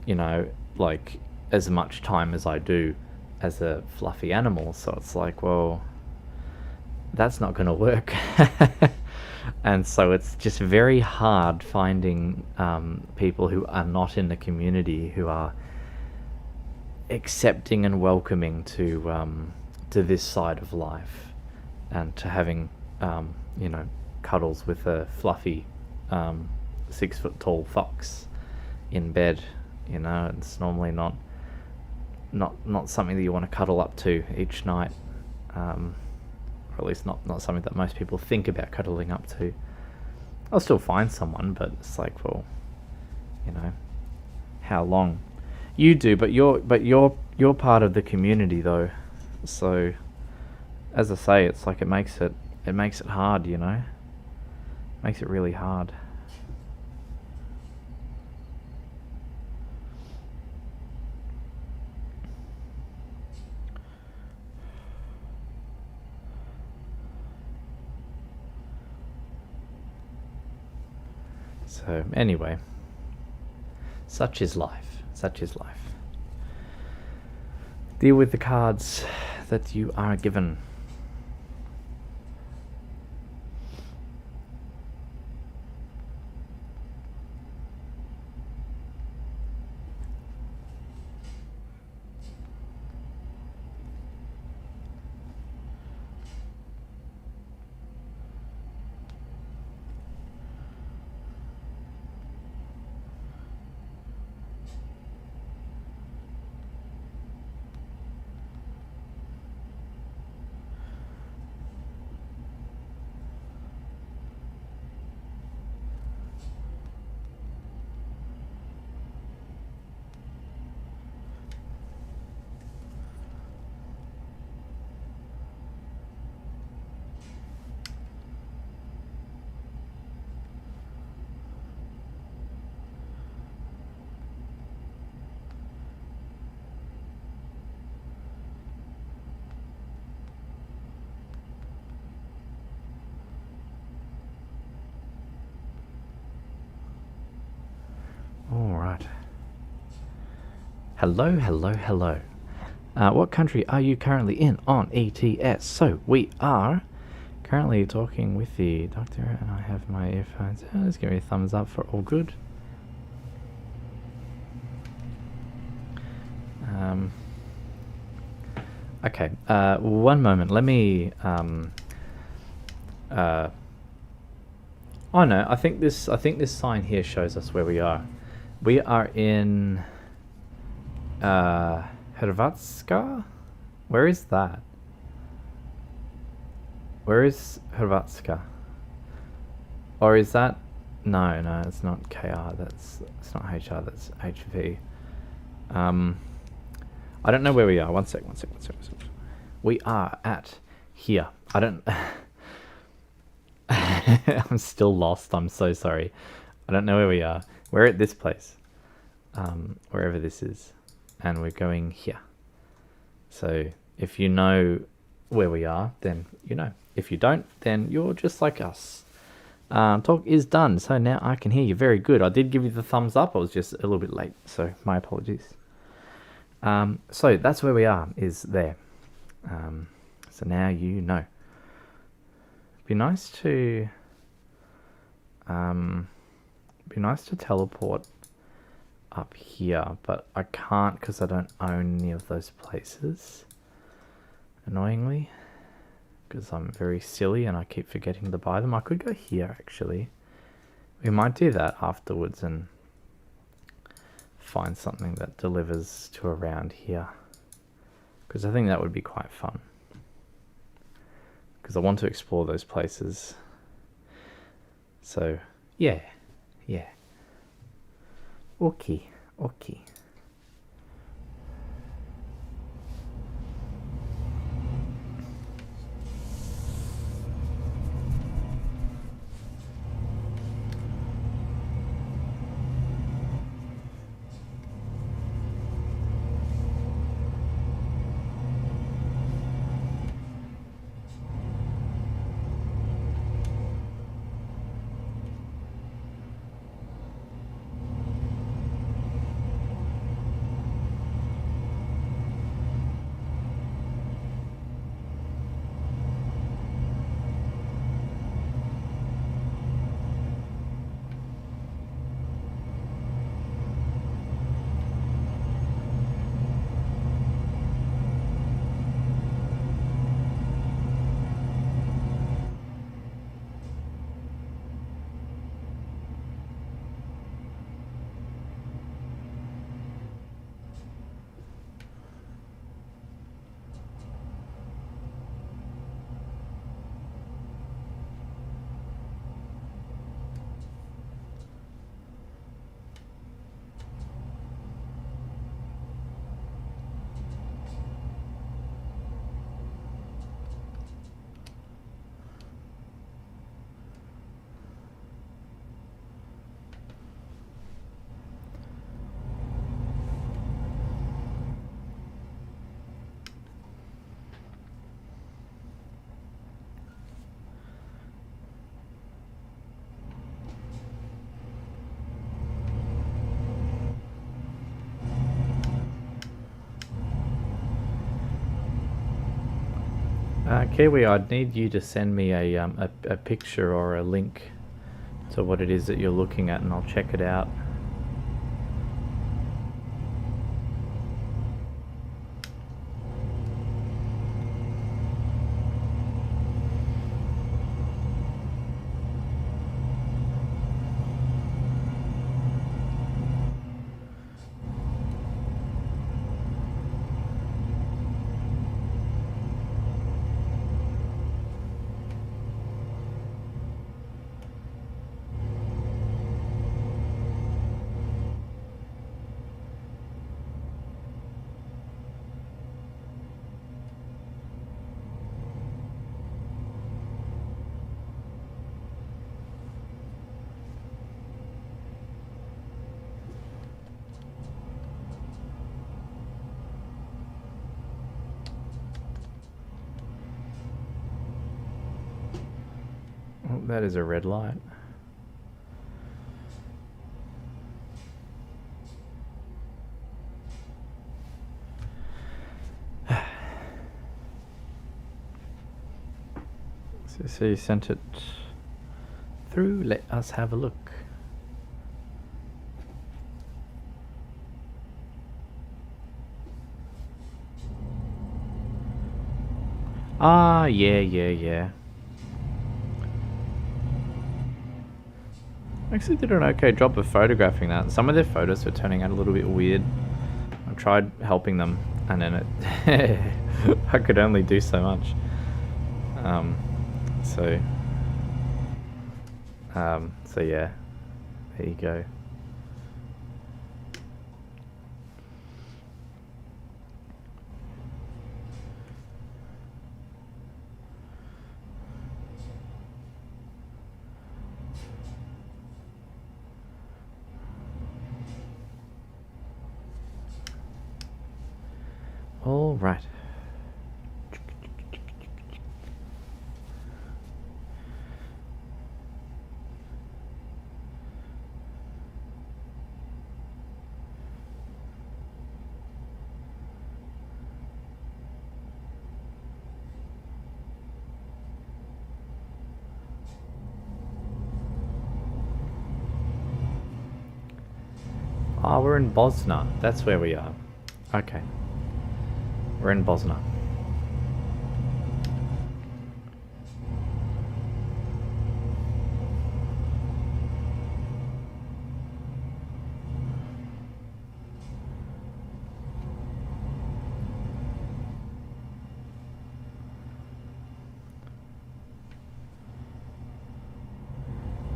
you know, like as much time as I do as a fluffy animal. So it's like, well, that's not going to work. And so it's just very hard finding people who are not in the community, who are accepting and welcoming to this side of life, and to having you know, cuddles with a fluffy 6 foot tall fox in bed. You know, it's normally not something that you want to cuddle up to each night, or at least not something that most people think about cuddling up to. I'll still find someone, but it's like, well, you know, how long? You do, but you're part of the community though, so as I say, it's like it makes it hard, you know. Makes it really hard. So anyway, such is life. Such is life. Deal with the cards that you are given. All right. Hello, hello, hello. What country are you currently in on ETS? So we are currently talking with the doctor, and I have my earphones. Let's give me a thumbs up for all good. Okay, one moment. Let me. Oh no, I think this sign here shows us where we are. We are in Hrvatska? Where is that? Where is Hrvatska? Or is that... No, it's not KR, it's not HR, that's HV. I don't know where we are. One sec. We are at here. I don't... I'm still lost. I'm so sorry. I don't know where we are. We're at this place. Wherever this is. And we're going here. So if you know where we are, then you know. If you don't, then you're just like us. Talk is done. So now I can hear you very good. I did give you the thumbs up. I was just a little bit late. So my apologies. So that's where we are, is there. So now you know. Be nice to teleport up here, but I can't because I don't own any of those places, annoyingly, because I'm very silly and I keep forgetting to buy them. I could go here, actually. We might do that afterwards and find something that delivers to around here, because I think that would be quite fun, because I want to explore those places. So yeah. Okay. Kiwi, I'd need you to send me a picture or a link to what it is that you're looking at, and I'll check it out. Oh, that is a red light. So you sent it through. Let us have a look. Ah, yeah. Actually did an okay job of photographing that. Some of their photos were turning out a little bit weird. I tried helping them, and then it I could only do so much. So yeah, there you go. All right. Ah, we're in Bosna. That's where we are. Okay. We're in Bosna.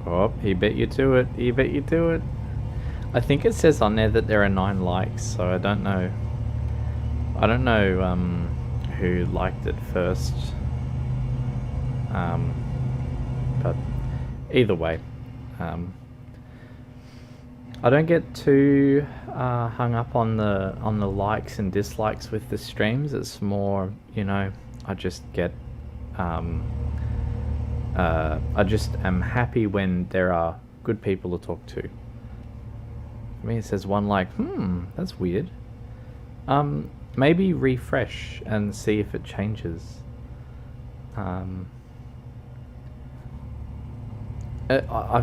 Oh, he bet you to it. He bet you to it. I think it says on there that there are 9 likes, so I don't know. I don't know who liked it first. But either way, I don't get too hung up on the likes and dislikes with the streams. It's more, you know, I just get I just am happy when there are good people to talk to. I mean, it says 1 like, that's weird. Maybe refresh and see if it changes. I've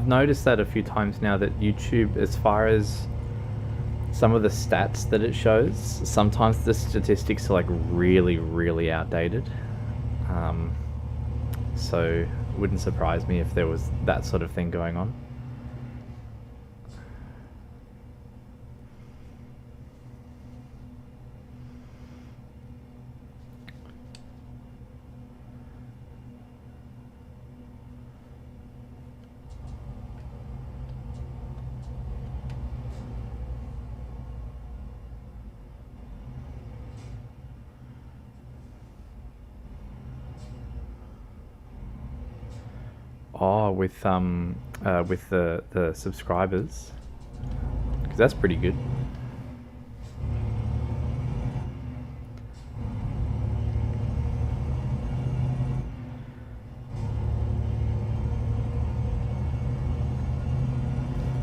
noticed that a few times now that YouTube, as far as some of the stats that it shows, sometimes the statistics are like really outdated. So it wouldn't surprise me if there was that sort of thing going on. Oh, with the subscribers, because that's pretty good.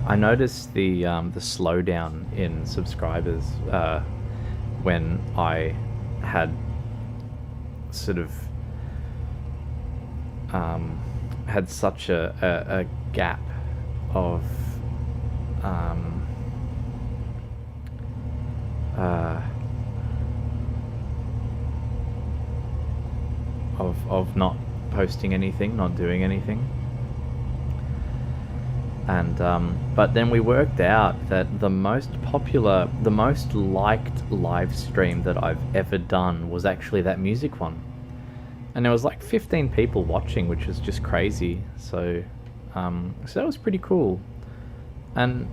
I noticed the slowdown in subscribers when I had sort of had such a gap of not posting anything, not doing anything. And but then we worked out that the most popular, the most liked live stream that I've ever done was actually that music one. And there was like 15 people watching, which is just crazy. So so that was pretty cool. And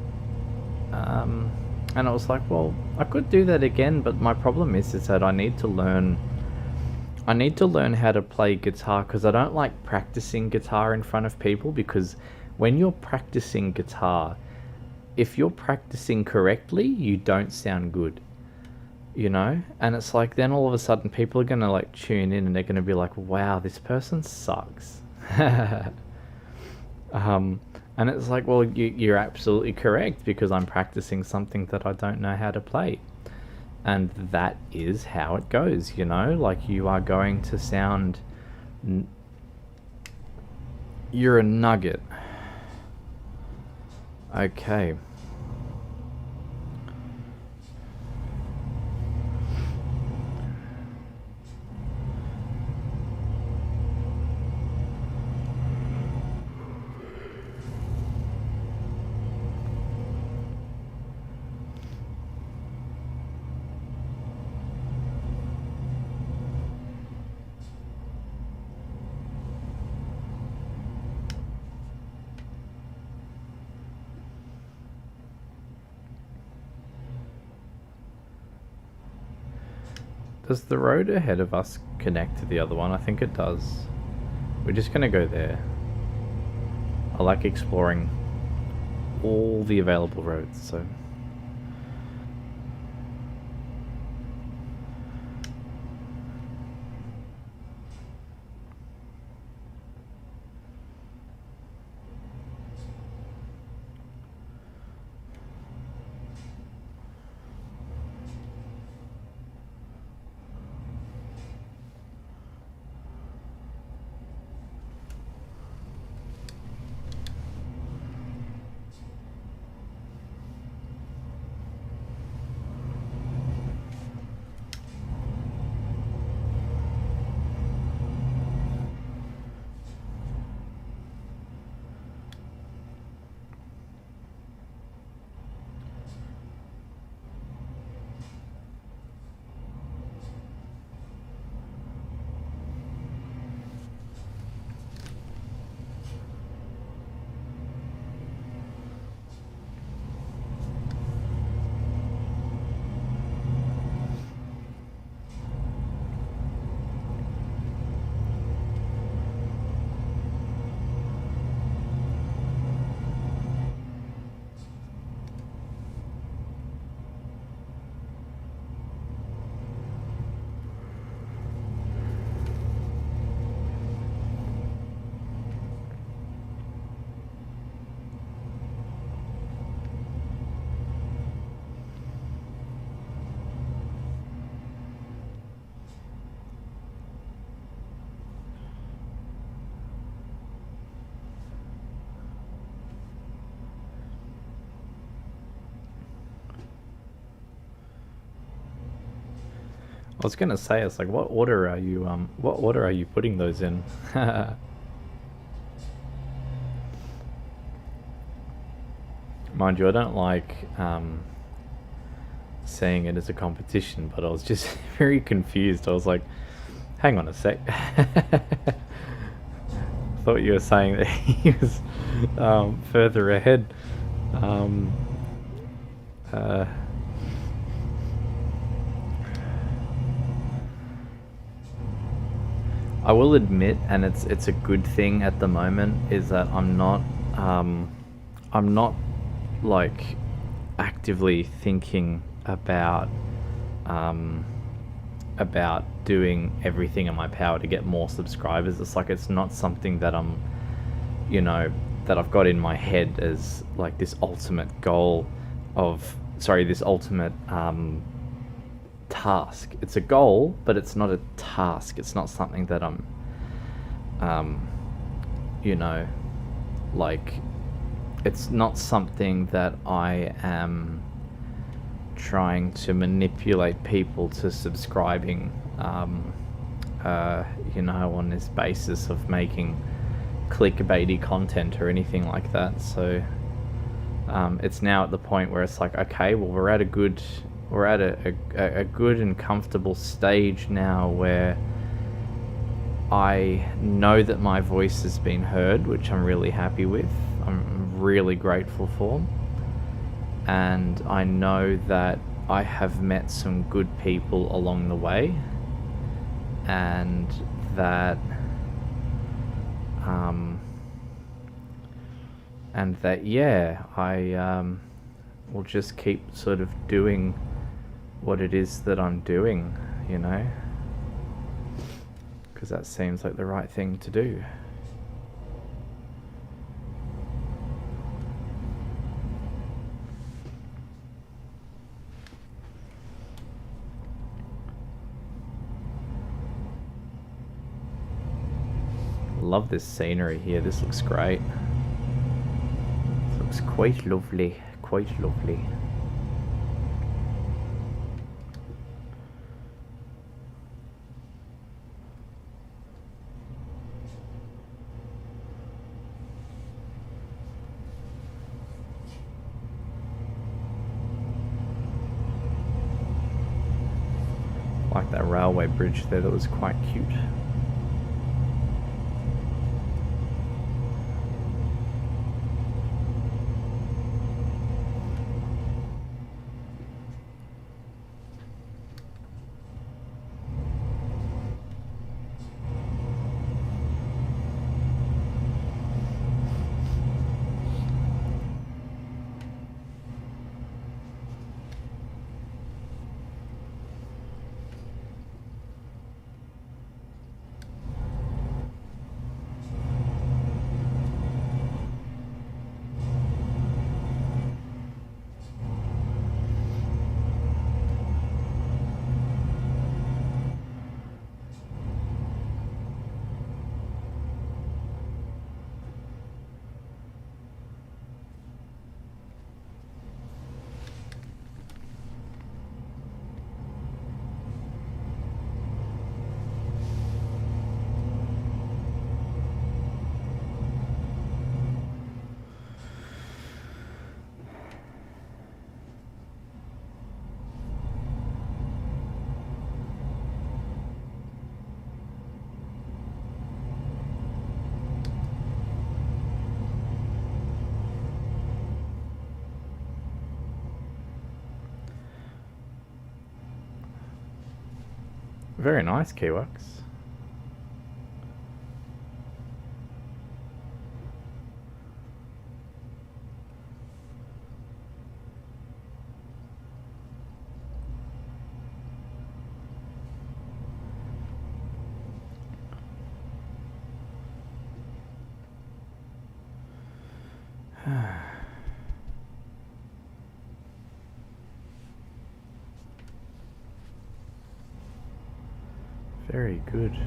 I was like, well, I could do that again, but my problem is that I need to learn how to play guitar, because I don't like practicing guitar in front of people, because when you're practicing guitar, if you're practicing correctly, you don't sound good, you know? And it's like, then all of a sudden people are going to like tune in and they're going to be like, wow, this person sucks. And it's like, well, you're absolutely correct, because I'm practicing something that I don't know how to play. And that is how it goes, you know? Like, you are going to sound You're a nugget. Okay. Does the road ahead of us connect to the other one? I think it does. We're just gonna go there. I like exploring all the available roads, so... I was gonna say, it's like, what order are you putting those in? Mind you, I don't like saying it as a competition, but I was just very confused. I was like, hang on a sec. Thought you were saying that he was further ahead. I will admit, and it's a good thing at the moment, is that I'm not like actively thinking about doing everything in my power to get more subscribers. It's like, it's not something that I'm, you know, that I've got in my head as like this ultimate goal of, sorry, this ultimate task. It's a goal, but it's not a task. It's not something that I'm you know, like, it's not something that I am trying to manipulate people to subscribing you know, on this basis of making clickbaity content or anything like that. So it's now at the point where it's like, okay, well, we're at a good and comfortable stage now where I know that my voice has been heard, which I'm really happy with. I'm really grateful for. And I know that I have met some good people along the way, and that yeah, I will just keep sort of doing what it is that I'm doing, you know, because that seems like the right thing to do. love this scenery here. This looks great. This looks quite lovely, quite lovely. Like that railway bridge there, that was quite cute. Very nice, Kiwax. Very good.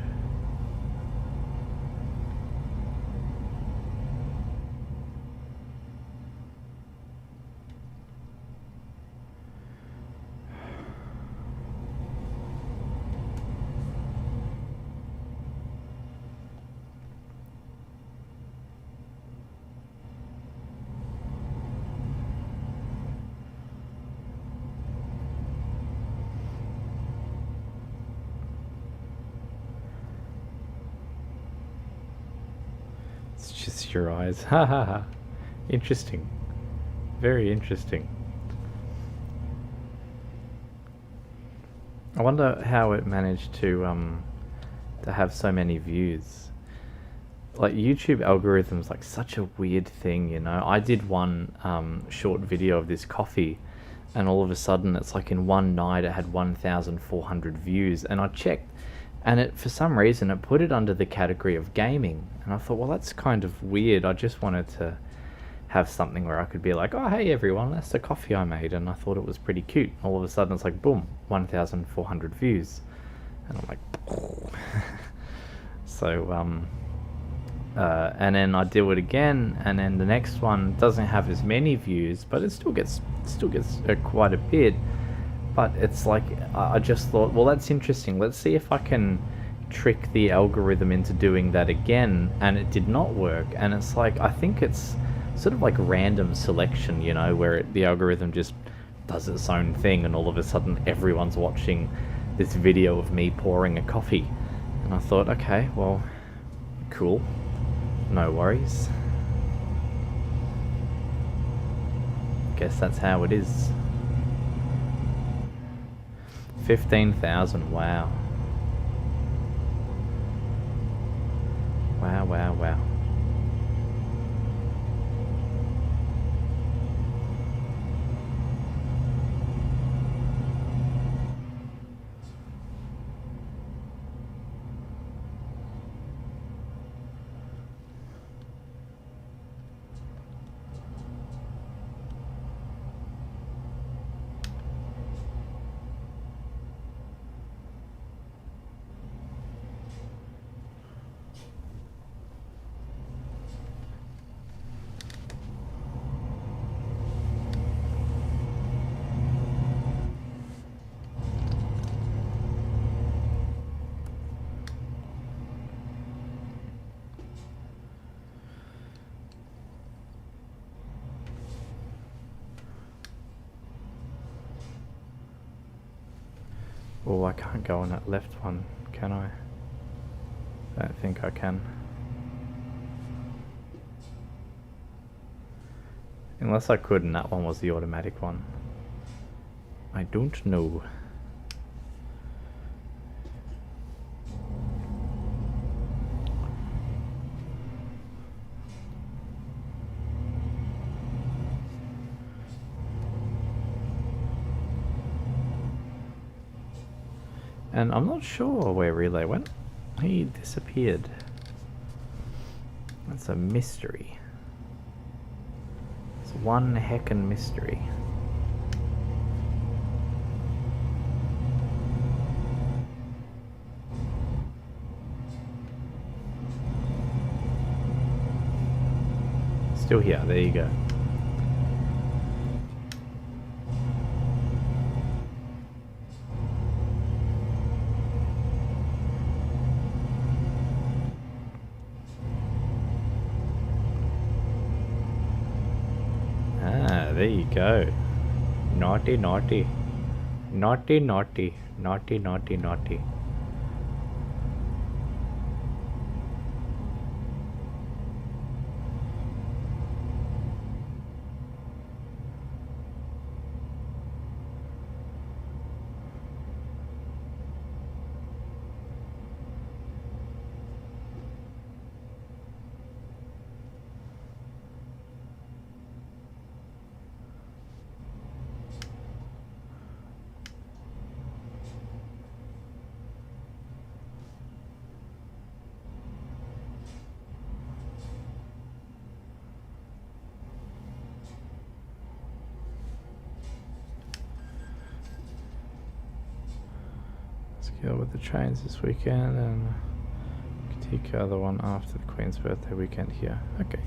It's just your eyes. Ha ha ha. Interesting. Very interesting. I wonder how it managed to have so many views. Like, YouTube algorithms, like, such a weird thing, you know. I did one short video of this coffee, and all of a sudden it's like in one night it had 1,400 views, and I checked, and it, for some reason, it put it under the category of gaming. And I thought, well, that's kind of weird. I just wanted to have something where I could be like, oh, hey, everyone, that's the coffee I made. And I thought it was pretty cute. All of a sudden, it's like, boom, 1,400 views. And I'm like, so, and then I do it again, and then the next one doesn't have as many views, but it still gets quite a bit. But it's like, I just thought, well, that's interesting. Let's see if I can trick the algorithm into doing that again. And it did not work. And it's like, I think it's sort of like random selection, you know, where the algorithm just does its own thing, and all of a sudden everyone's watching this video of me pouring a coffee. And I thought, okay, well, cool. No worries. Guess that's how it is. 15,000, wow. Wow, wow, wow. Oh, I can't go on that left one, can I? I don't think I can. Unless I could and that one was the automatic one. I don't know. And I'm not sure where Relay went. He disappeared. That's a mystery. It's one heckin' mystery. Still here, there you go. There you go. Naughty, naughty. Naughty, naughty. Naughty, naughty, naughty. Go with the trains this weekend and take the other one after the Queen's birthday weekend here. Okay.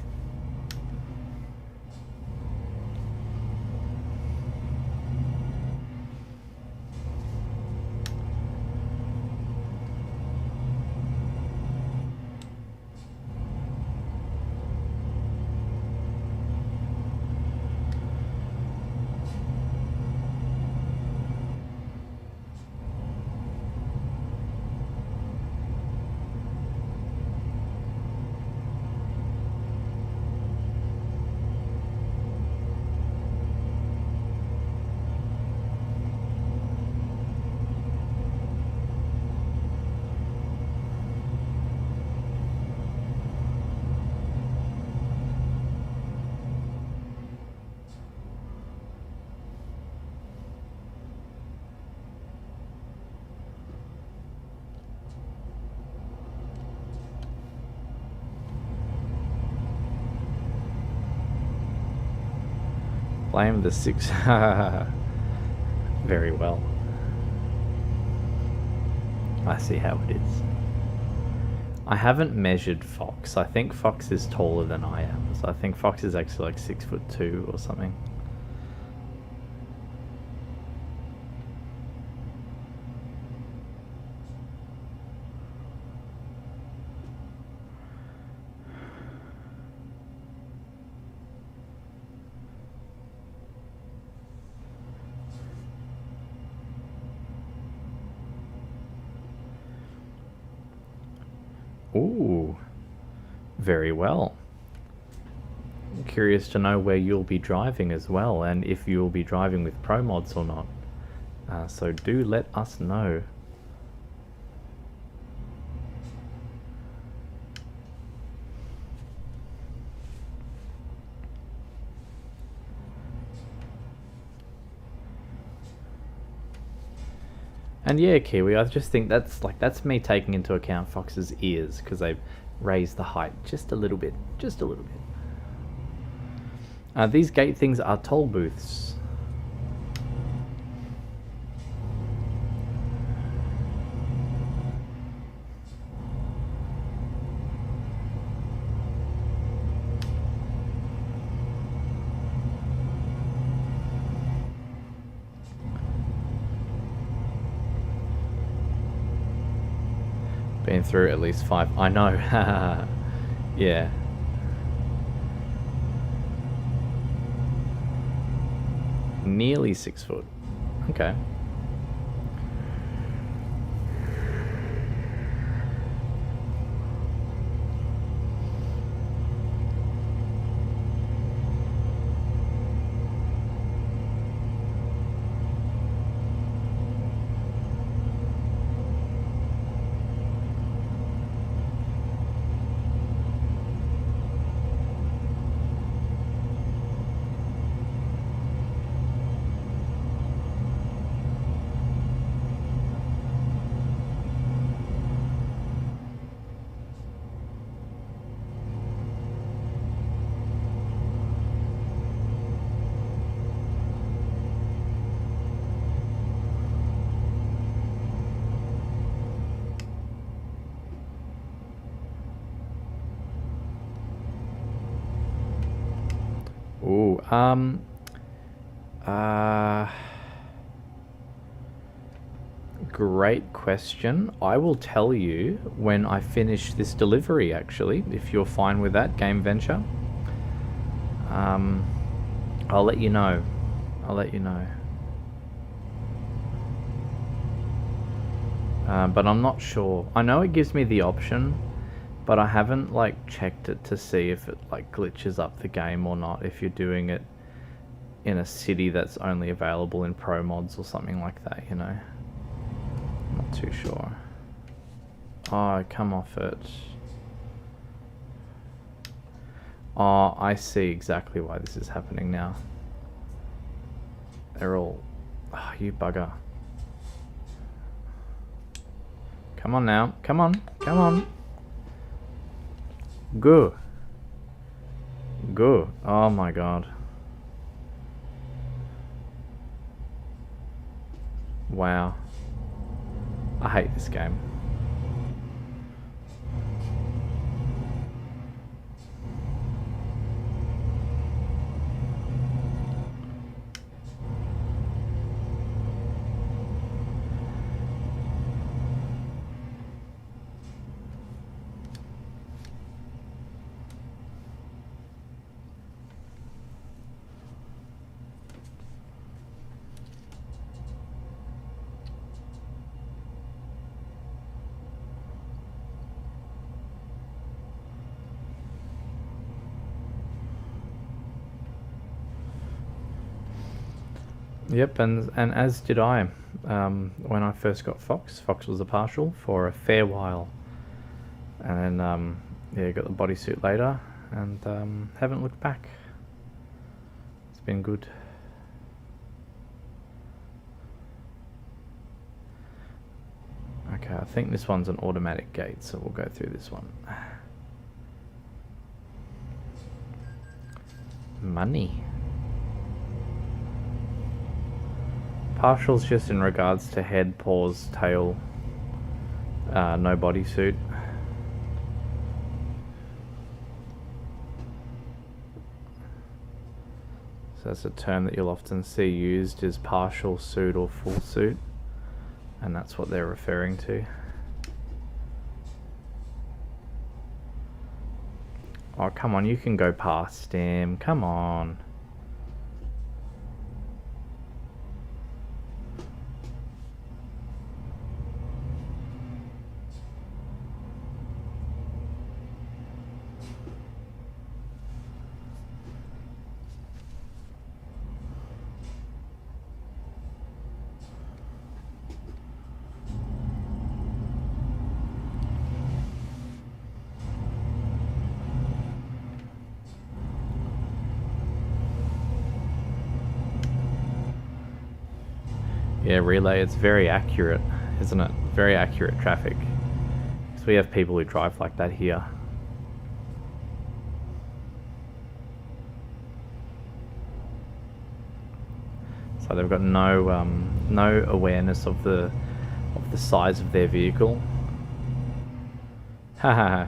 Blame the six. Very well. I see how it is. I haven't measured Fox. I think Fox is taller than I am. So I think Fox is actually like 6'2" or something. Ooh, very well. I'm curious to know where you'll be driving as well, and if you'll be driving with ProMods or not. So do let us know. And yeah, Kiwi, I just think that's me taking into account Fox's ears, because they've raised the height just a little bit, just a little bit. These gate things are toll booths. Been through at least 5. I know. Yeah. Nearly 6 foot. Okay. Great question. I will tell you when I finish this delivery, actually, if you're fine with that, Game Venture. I'll let you know. I'll let you know. But I'm not sure. I know it gives me the option, but I haven't like checked it to see if it like glitches up the game or not, if you're doing it in a city that's only available in ProMods or something like that, you know. Not too sure. Oh, come off it. Oh, I see exactly why this is happening now. They're all... Oh, you bugger. Come on now. Come on. Come on. Go. Go. Oh my god. Wow. I hate this game. Yep, and as did I. When I first got Fox was a partial for a fair while. And then, yeah, got the bodysuit later, and haven't looked back. It's been good. Okay, I think this one's an automatic gate, so we'll go through this one. Money. Partials just in regards to head, paws, tail, no bodysuit. So that's a term that you'll often see used is partial suit or full suit, and that's what they're referring to. Oh, come on, you can go past him, come on. Yeah, relay, it's very accurate, isn't it? Very accurate traffic. So we have people who drive like that here. So they've got no awareness of the size of their vehicle. Haha.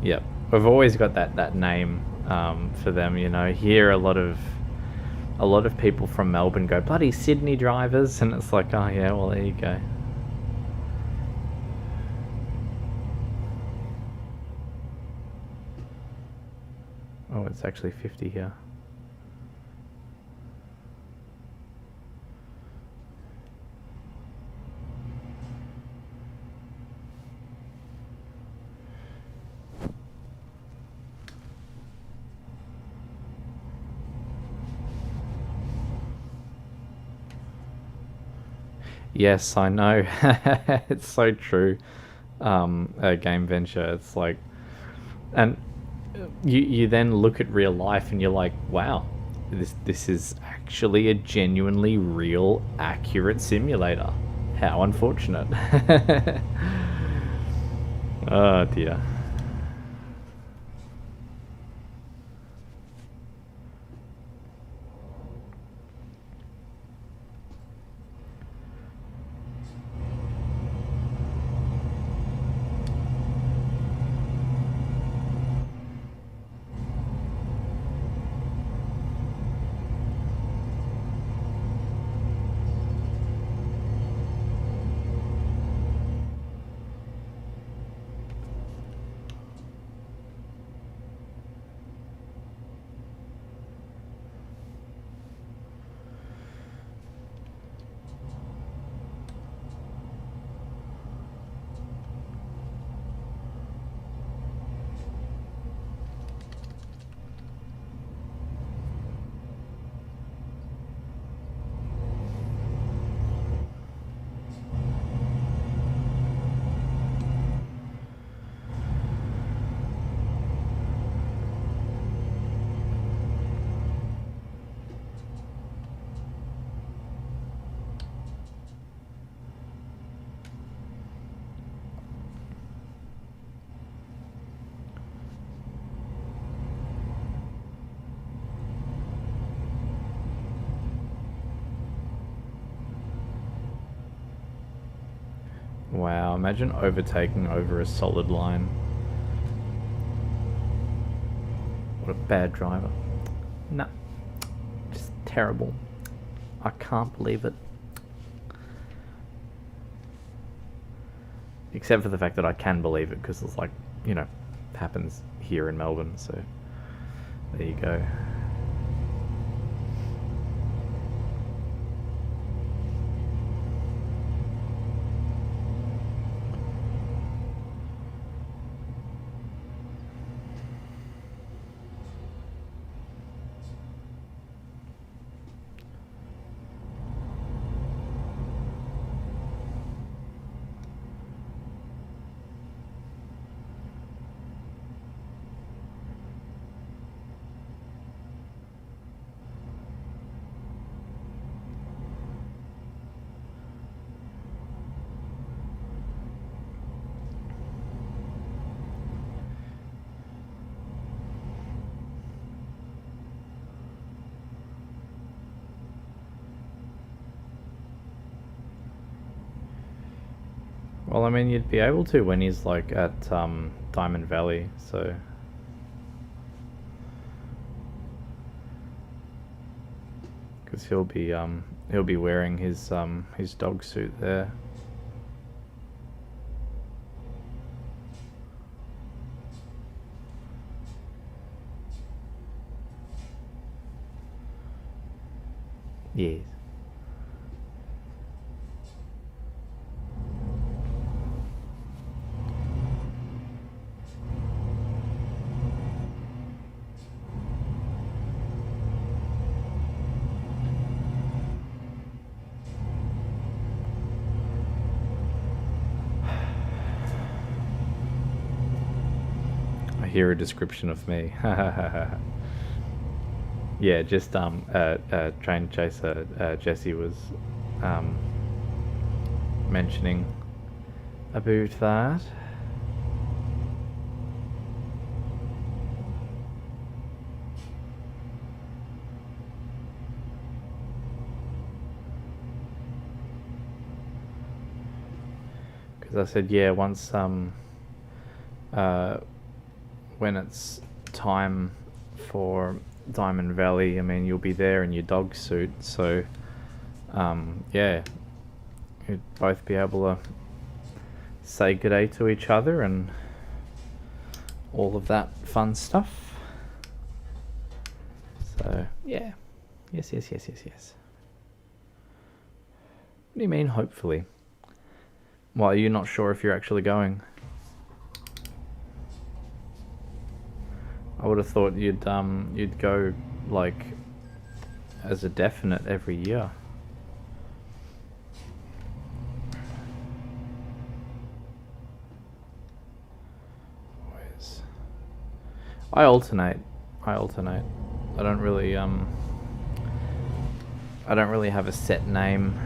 Yep, we've always got that name for them, you know. Here a lot of people from Melbourne go, bloody Sydney drivers, and it's like, oh yeah, well there you go. Oh, it's actually 50 here. Yes, I know. It's so true. Game Venture, it's like, and you then look at real life and you're like, wow, this is actually a genuinely real, accurate simulator. How unfortunate. Oh dear. Wow, imagine overtaking over a solid line. What a bad driver. Nah, just terrible. I can't believe it. Except for the fact that I can believe it, because it's like, you know, happens here in Melbourne, so there you go. Well, I mean, you'd be able to when he's like at Diamond Valley, so because he'll be wearing his dog suit there. Yes. Hear a description of me. Yeah, just train chaser Jesse was mentioning about that. Because I said, yeah, once when it's time for Diamond Valley, I mean, you'll be there in your dog suit, so yeah, you'd both be able to say good day to each other and all of that fun stuff. So yeah, yes. What do you mean, hopefully? Well, are you not sure if you're actually going? I would have thought you'd go like as a definite every year. I alternate. I don't really have a set name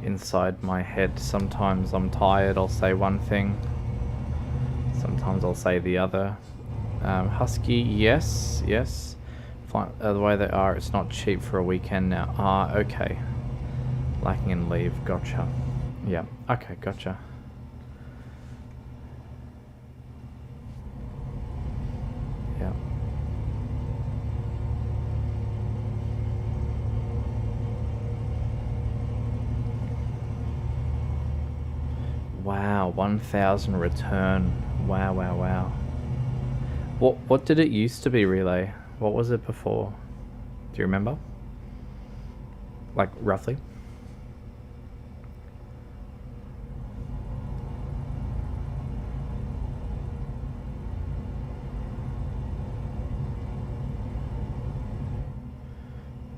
inside my head. Sometimes I'm tired, I'll say one thing. Sometimes I'll say the other. Husky, yes. The way they are, it's not cheap for a weekend now. Ah, okay. Lacking in leave, gotcha. Yeah, okay, gotcha. Yeah. Wow, 1,000 return. Wow. What did it used to be, Relay? What was it before? Do you remember? Like, roughly?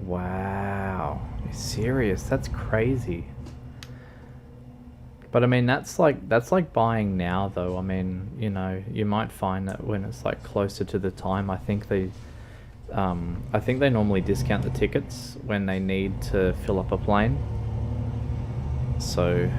Wow. You're serious? That's crazy. But I mean, that's like buying now, though. I mean, you know, you might find that when it's like closer to the time, I think they normally discount the tickets when they need to fill up a plane. So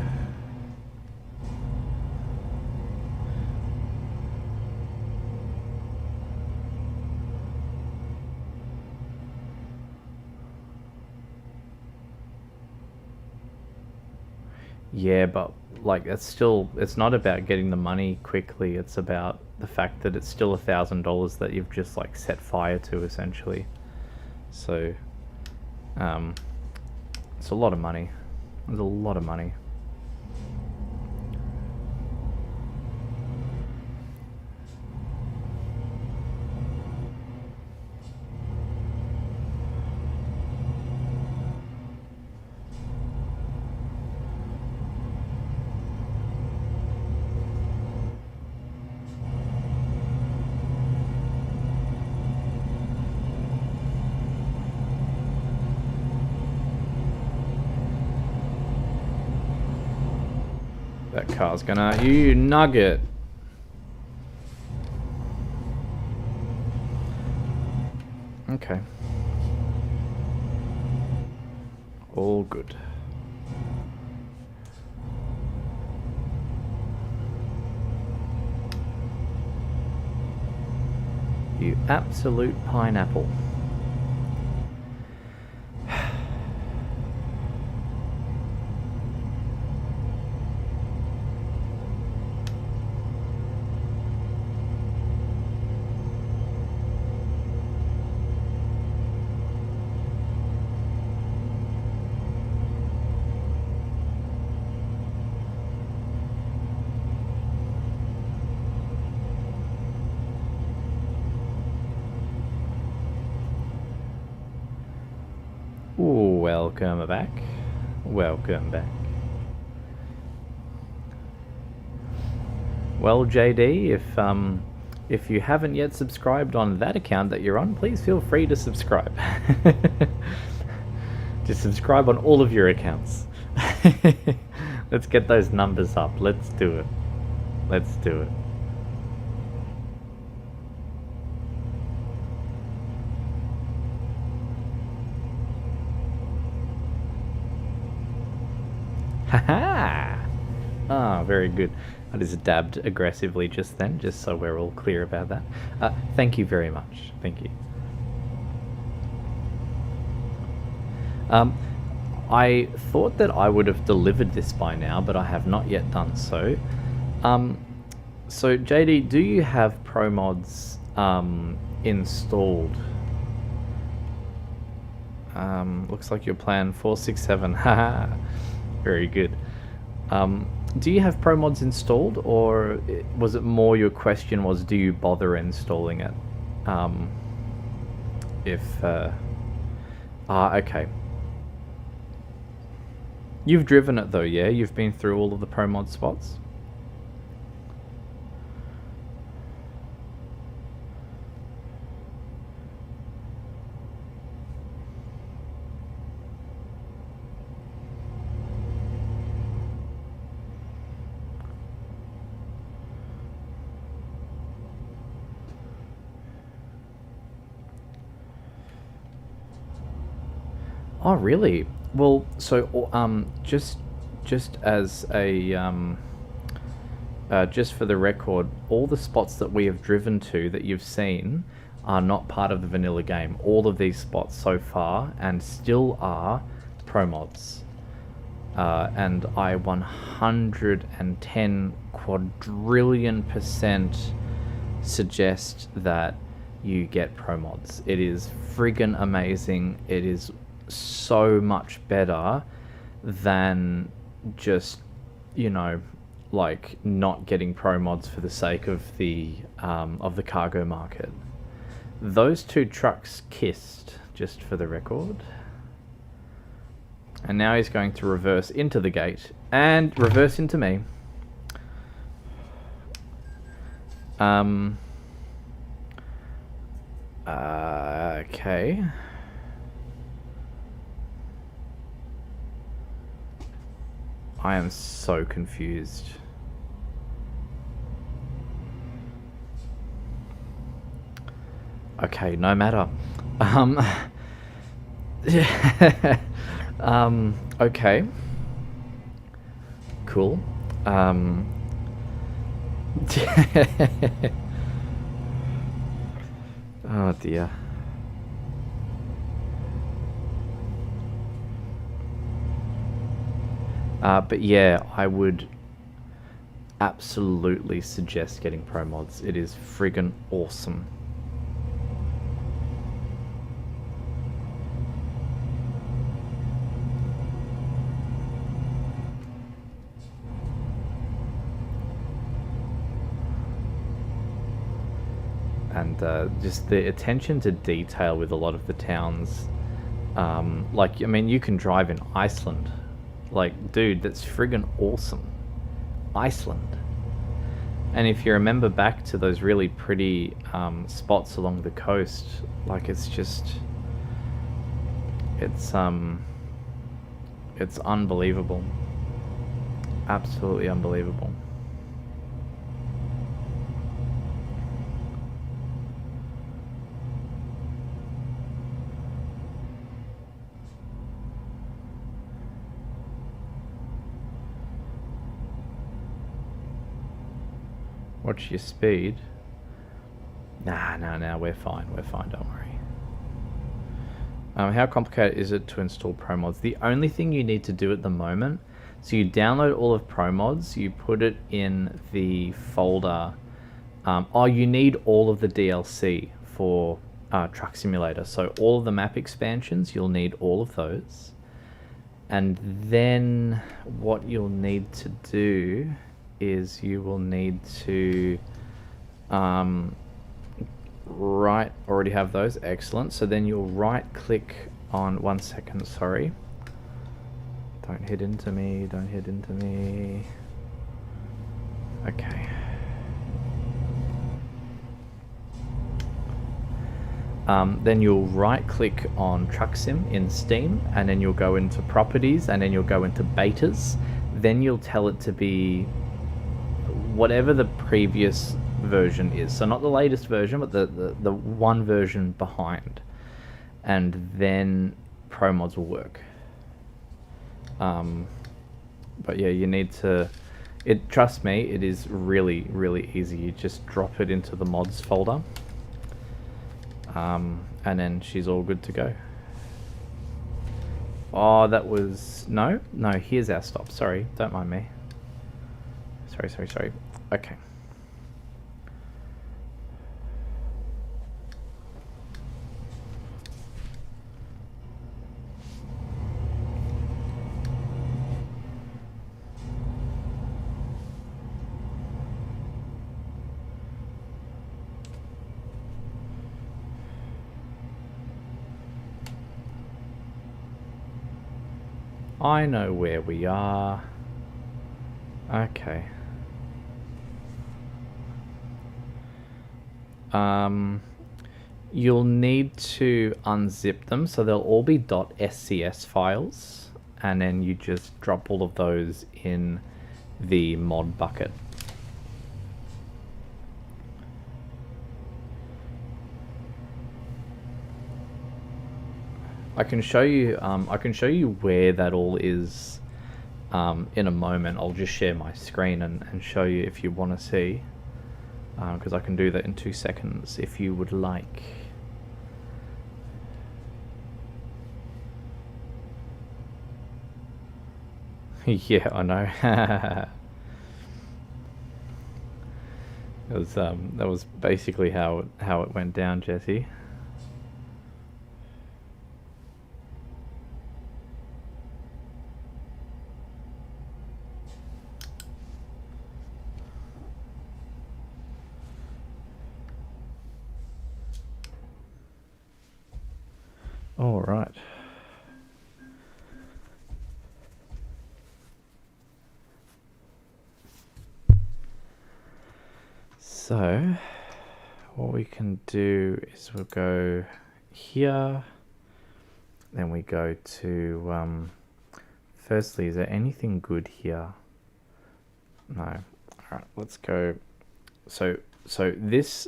yeah, but like, it's not about getting the money quickly. It's about the fact that it's still $1,000 that you've just like set fire to, essentially. So, it's a lot of money. It's a lot of money. That car's gonna... You nugget! Okay. All good. You absolute pineapple. Welcome back. Welcome back. Well, JD, if you haven't yet subscribed on that account that you're on, please feel free to subscribe. Just subscribe on all of your accounts. Let's get those numbers up. Let's do it. Let's do it. Haha! Ah, very good. I just dabbed aggressively just then, just so we're all clear about that. Thank you very much. Thank you. I thought that I would have delivered this by now, but I have not yet done so. So JD, do you have ProMods installed? Looks like you're playing 467. Haha. Very good. Do you have ProMods installed, or was it more your question was, do you bother installing it? Okay. You've driven it though, yeah? You've been through all of the ProMod spots? Oh, really? Well, so just as a just for the record, all the spots that we have driven to that you've seen are not part of the vanilla game. All of these spots so far and still are ProMods. And I 110 quadrillion% suggest that you get ProMods. It is friggin' amazing. It is so much better than just, you know, like not getting ProMods for the sake of the cargo market. Those two trucks kissed, just for the record. And now he's going to reverse into the gate and reverse into me. Okay. I am so confused. Okay, no matter. Okay. Cool. Oh dear. But yeah, I would absolutely suggest getting ProMods. It is friggin' awesome. And just the attention to detail with a lot of the towns. Like, I mean, you can drive in Iceland. Like, dude, that's friggin' awesome. Iceland. And if you remember back to those really pretty spots along the coast, like, it's just... It's unbelievable. Absolutely unbelievable. Watch your speed. Nah, we're fine, don't worry. How complicated is it to install ProMods? The only thing you need to do at the moment, so you download all of ProMods, you put it in the folder. You need all of the DLC for Truck Simulator. So all of the map expansions, you'll need all of those. And then what you'll need to do is you will need to already have those. Excellent. So then you'll right click on, 1 second, sorry, don't hit into me, okay. Then you'll right click on Truck Sim in Steam, and then you'll go into properties, and then you'll go into betas. Then you'll tell it to be whatever the previous version is. So not the latest version, but the one version behind. And then ProMods will work. But yeah, you need to... Trust me, it is really, really easy. You just drop it into the mods folder. And then she's all good to go. Oh, that was... No, here's our stop. Sorry, don't mind me. Sorry. Okay. I know where we are. Okay. You'll need to unzip them, so they'll all be .scs files, and then you just drop all of those in the mod bucket. I can show you where that all is in a moment. I'll just share my screen and show you if you want to see, because I can do that in 2 seconds if you would like. Yeah, I know. That was basically how it went down, Jesse. All right. So what we can do is we'll go here, then we go to firstly, is there anything good here? No. All right, let's go. So this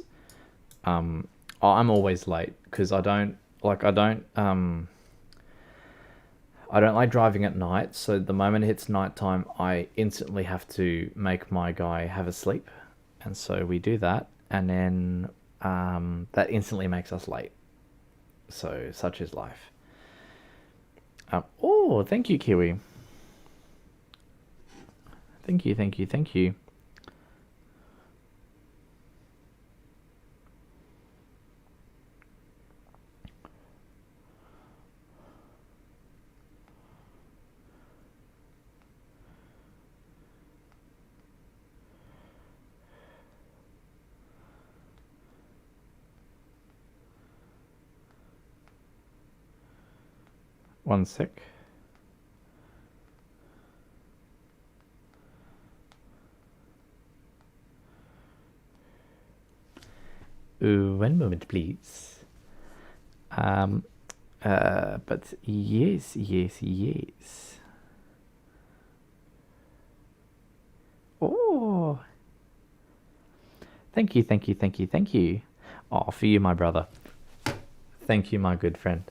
I'm always late because I don't like driving at night, so the moment it hits nighttime I instantly have to make my guy have a sleep. And so we do that, and then that instantly makes us late. So such is life. Oh, thank you, Kiwi. Thank you. 1 sec. One moment, please. But yes. Oh, thank you. Oh, for you, my brother. Thank you, my good friend.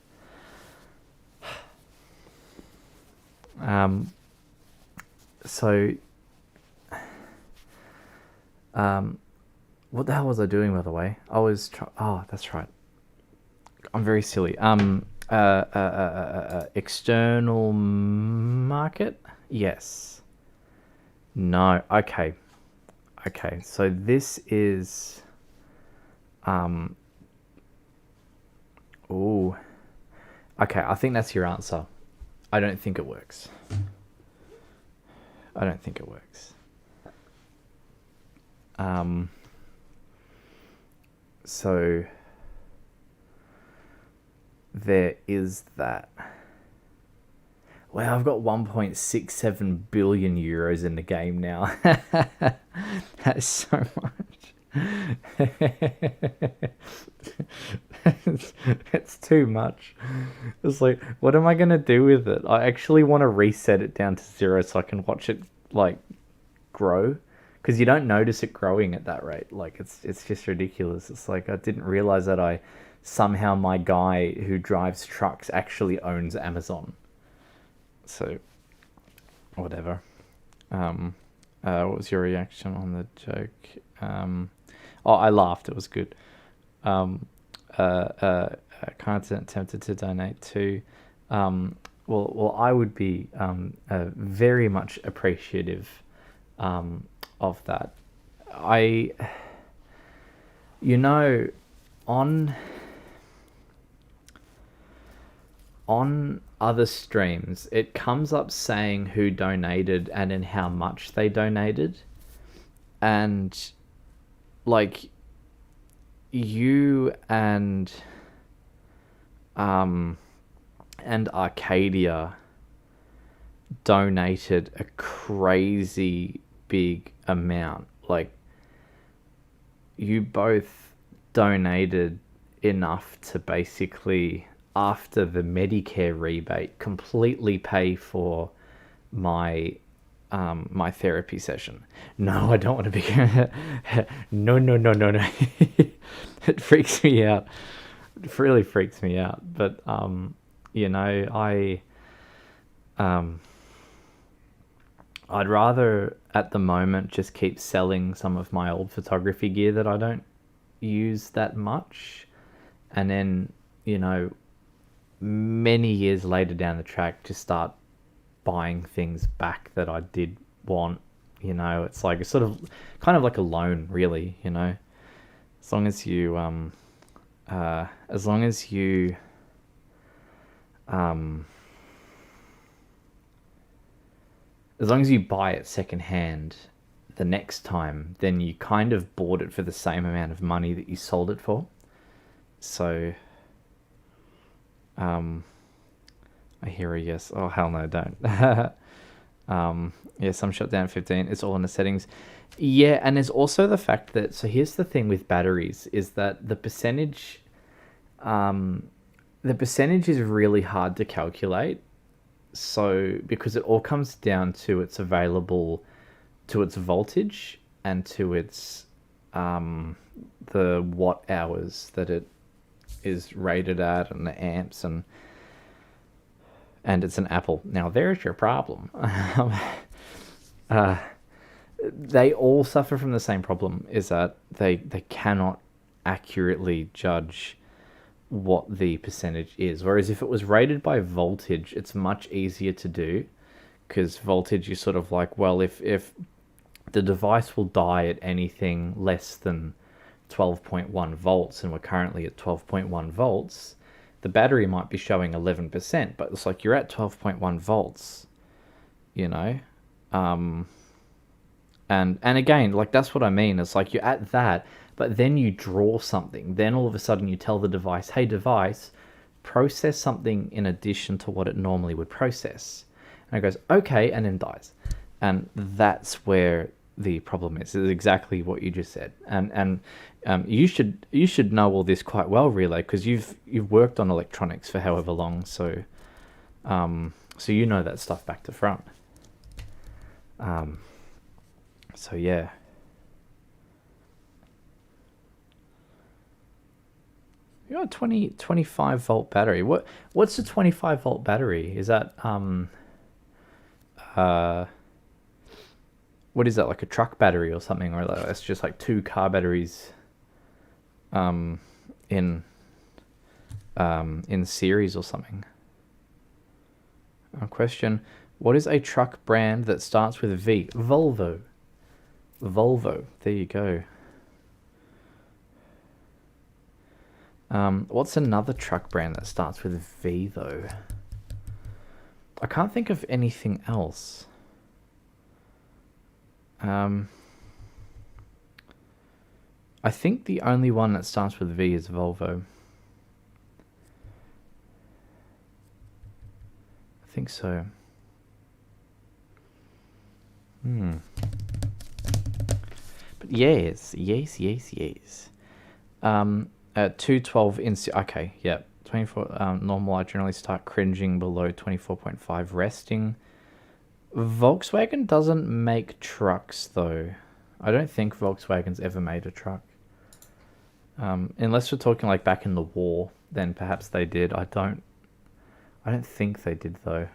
So, what the hell was I doing, by the way? I was oh, that's right. I'm very silly. External market? Yes. No. Okay. So this is, ooh. Okay, I think that's your answer. I don't think it works. So there is that. Wow, I've got 1.67 billion euros in the game now. That's so much. It's too much. It's like, what am I gonna do with it? I actually want to reset it down to 0 so I can watch it like grow, because you don't notice it growing at that rate. Like it's just ridiculous. It's like I didn't realize that somehow my guy who drives trucks actually owns Amazon. So whatever. What was your reaction on the joke? I laughed. It was good. Content tempted to donate to. Well, I would be very much appreciative of that. On other streams, it comes up saying who donated and in how much they donated, and like you and Arcadia donated a crazy big amount. Like, you both donated enough to basically, after the Medicare rebate, completely pay for my my therapy session. No, I don't want to be. No. It freaks me out. It really freaks me out. But I'd rather at the moment just keep selling some of my old photography gear that I don't use that much, and then many years later down the track just start buying things back that I did want. It's like a sort of kind of like a loan, really. As long as you buy it secondhand the next time, then you kind of bought it for the same amount of money that you sold it for. So I hear a yes. Oh, hell no, don't. Yeah, some shut down 15. It's all in the settings. Yeah, and there's also the fact that, so here's the thing with batteries, is that the percentage is really hard to calculate. So, because it all comes down to its voltage and to its the watt hours that it is rated at, and the amps, and it's an Apple. Now there's your problem. They all suffer from the same problem, is that they cannot accurately judge what the percentage is. Whereas if it was rated by voltage, it's much easier to do, because voltage, you sort of like, well, if the device will die at anything less than 12.1 volts, and we're currently at 12.1 volts, the battery might be showing 11%, but it's like you're at 12.1 volts, and again, like, that's what I mean. It's like you're at that, but then you draw something. Then all of a sudden you tell the device, hey, device, process something in addition to what it normally would process. And it goes, okay, and then dies. And that's where the problem is exactly what you just said. And you should know all this quite well, Relay, because you've worked on electronics for however long, so so you know that stuff back to front. So yeah. You got a 25 volt battery. What's a 25 volt battery? Is that what is that, like a truck battery or something, or that's just like two car batteries in series or something? Question: what is a truck brand that starts with a V? Volvo. Volvo. There you go. What's another truck brand that starts with a V though? I can't think of anything else. I think the only one that starts with V is Volvo. I think so. But yes. 212 in... Okay, yeah. 24 normal, I generally start cringing below 24.5 resting. Volkswagen doesn't make trucks, though. I don't think Volkswagen's ever made a truck. Unless we're talking like back in the war, then perhaps they did. I don't think they did, though.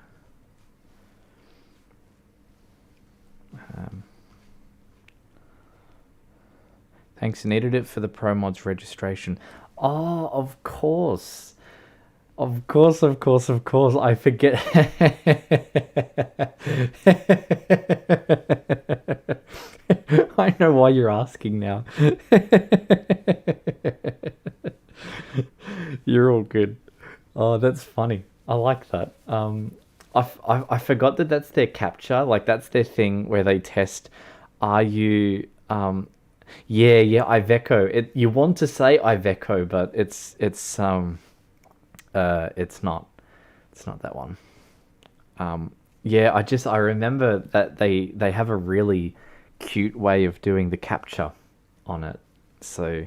Thanks, needed it for the ProMods registration. Oh, of course. Of course. I forget. I know why you're asking now. You're all good. Oh, that's funny. I like that. I forgot that that's their capture. Like, that's their thing where they test, are you... Yeah, Iveco. You want to say Iveco, but it's not. It's not that one. Yeah, I remember that they have a really cute way of doing the capture on it. So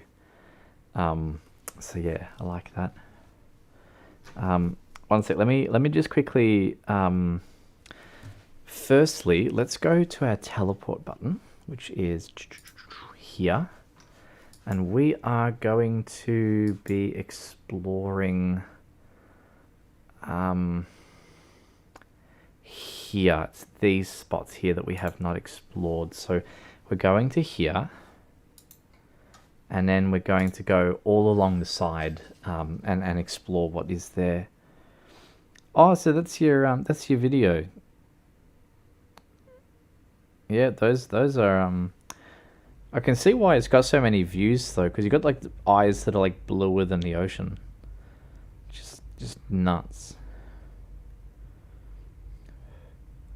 yeah, I like that. One sec. Let me just quickly. Firstly, let's go to our teleport button, which is here, and we are going to be exploring here. It's these spots here that we have not explored. So we're going to here, and then we're going to go all along the side and explore what is there. Oh, so that's your video. Yeah, those are I can see why it's got so many views though, because you got like the eyes that are like bluer than the ocean. Just nuts.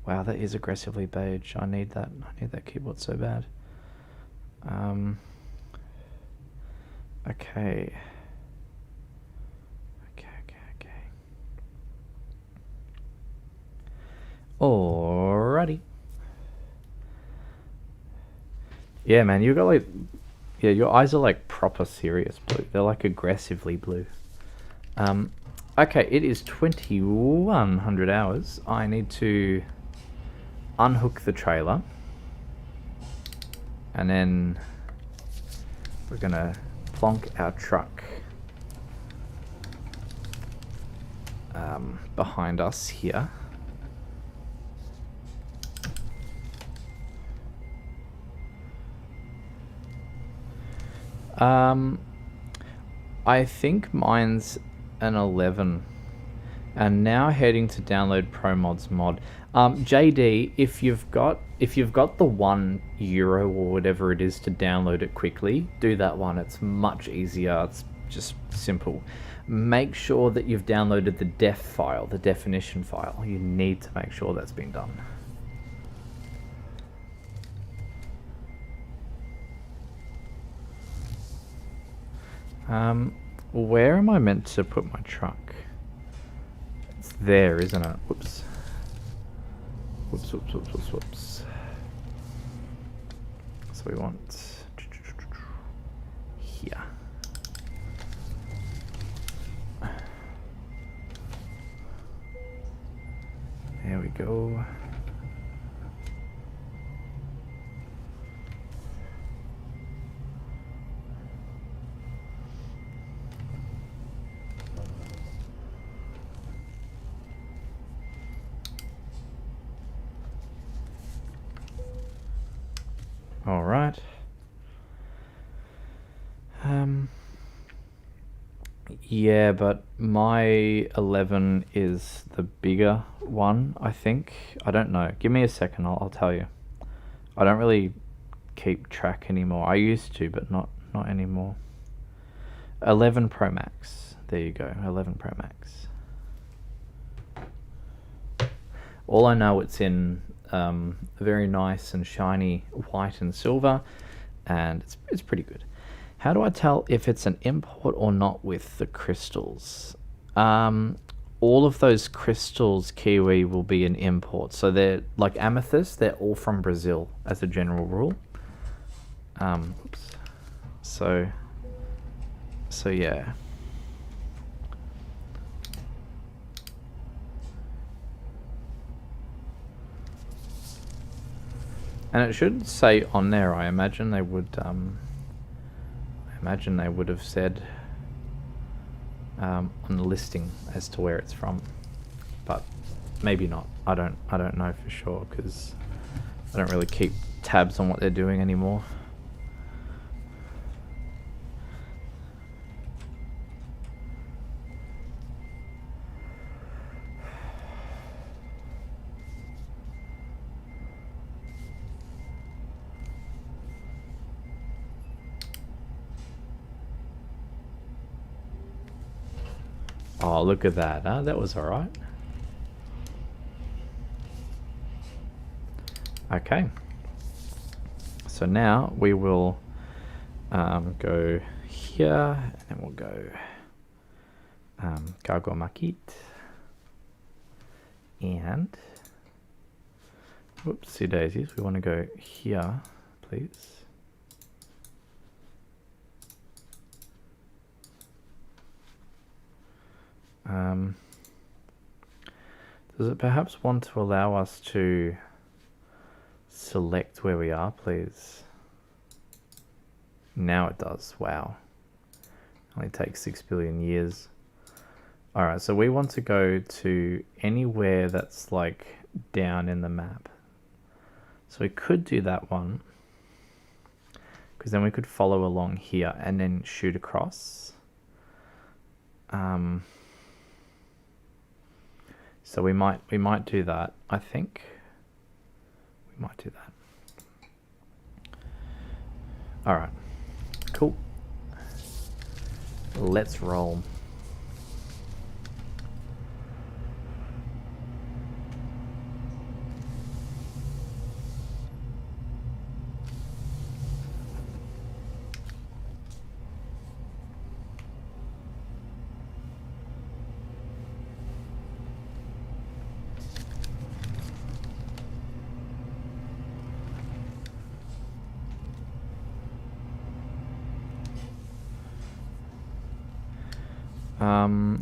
Wow, that is aggressively beige. I need that. I need that keyboard so bad. Okay. Alrighty. Yeah, man, you got like... Yeah, your eyes are like proper serious blue. They're like aggressively blue. Okay, it is 2100 hours. I need to unhook the trailer. And then we're gonna plonk our truck behind us here. I think mine's an 11, and now heading to download ProMods mod. JD, if you've got the €1 or whatever it is to download it quickly, do that one. It's much easier. It's just simple. Make sure that you've downloaded the def file, the definition file. You need to make sure that's been done. Where am I meant to put my truck? there, isn't it? Whoops. Whoops, whoops, whoops, whoops, whoops. So we want here. There we go. All right. Yeah, but my 11 is the bigger one, I think. I don't know. Give me a second, I'll tell you. I don't really keep track anymore. I used to, but not anymore. 11 Pro Max. There you go, 11 Pro Max. All I know, it's in very nice and shiny white and silver, and it's pretty good. How do I tell if it's an import or not with the crystals? All of those crystals, Kiwi, will be an import. So they're like amethyst, they're all from Brazil as a general rule. Oops. So yeah. And it should say on there, I imagine they would have said on the listing as to where it's from, but maybe not. I don't know for sure, because I don't really keep tabs on what they're doing anymore. Oh, look at that, huh? That was alright. Okay. So now we will go here, and then we'll go Gargo Makit. And, whoopsie daisies, we want to go here, please. Does it perhaps want to allow us to select where we are, please? Now it does. Wow. Only takes 6 billion years. Alright, so we want to go to anywhere that's like down in the map. So we could do that one, because then we could follow along here and then shoot across. So we might do that, I think. We might do that. Alright. Cool. Let's roll.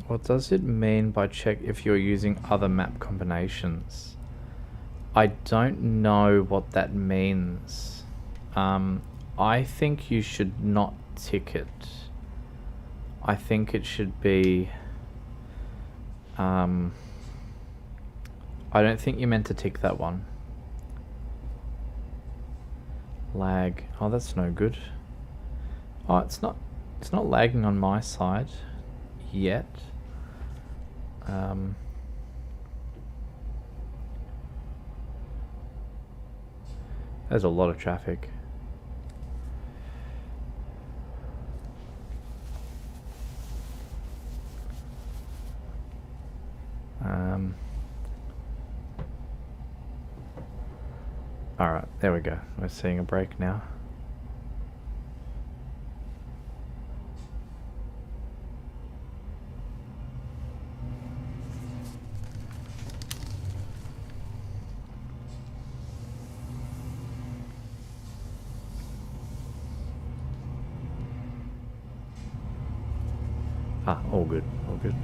What does it mean by check if you're using other map combinations? I don't know what that means. I think you should not tick it. I think it should be... I don't think you're meant to tick that one. Lag. Oh, that's no good. Oh, it's not lagging on my side yet. There's a lot of traffic. Alright, there we go. We're seeing a break now. Ah, all good, all good.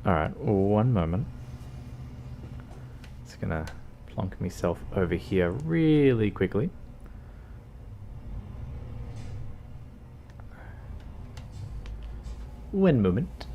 Alright, one moment. Just gonna plonk myself over here really quickly. One moment.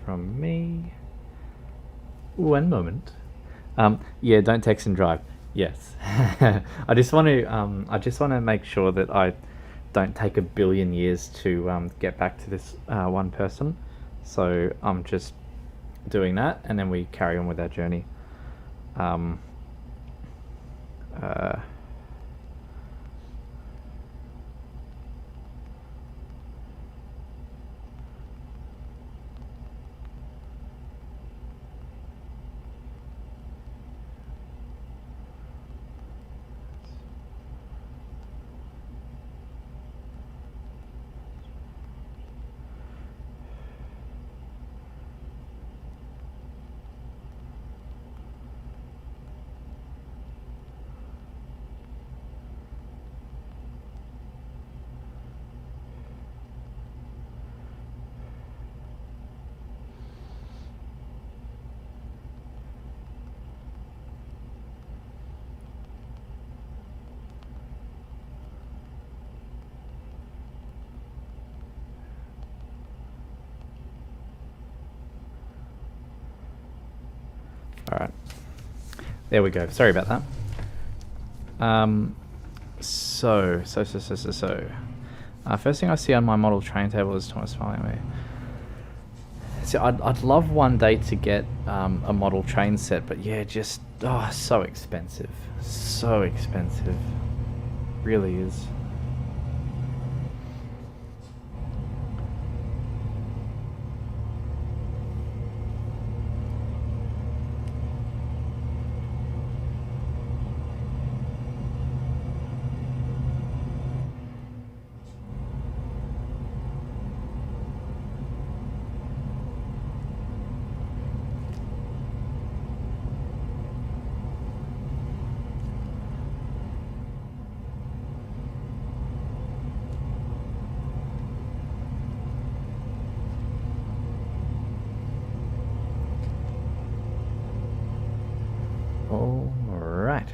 From me. One moment. Yeah, don't text and drive. Yes. I just want to make sure that I don't take a billion years to get back to this one person. So I'm just doing that, and then we carry on with our journey. Alright, there we go. Sorry about that. First thing I see on my model train table is Thomas smiling at me. So I'd love one day to get a model train set, but yeah, just so expensive. So expensive. Really is. All right.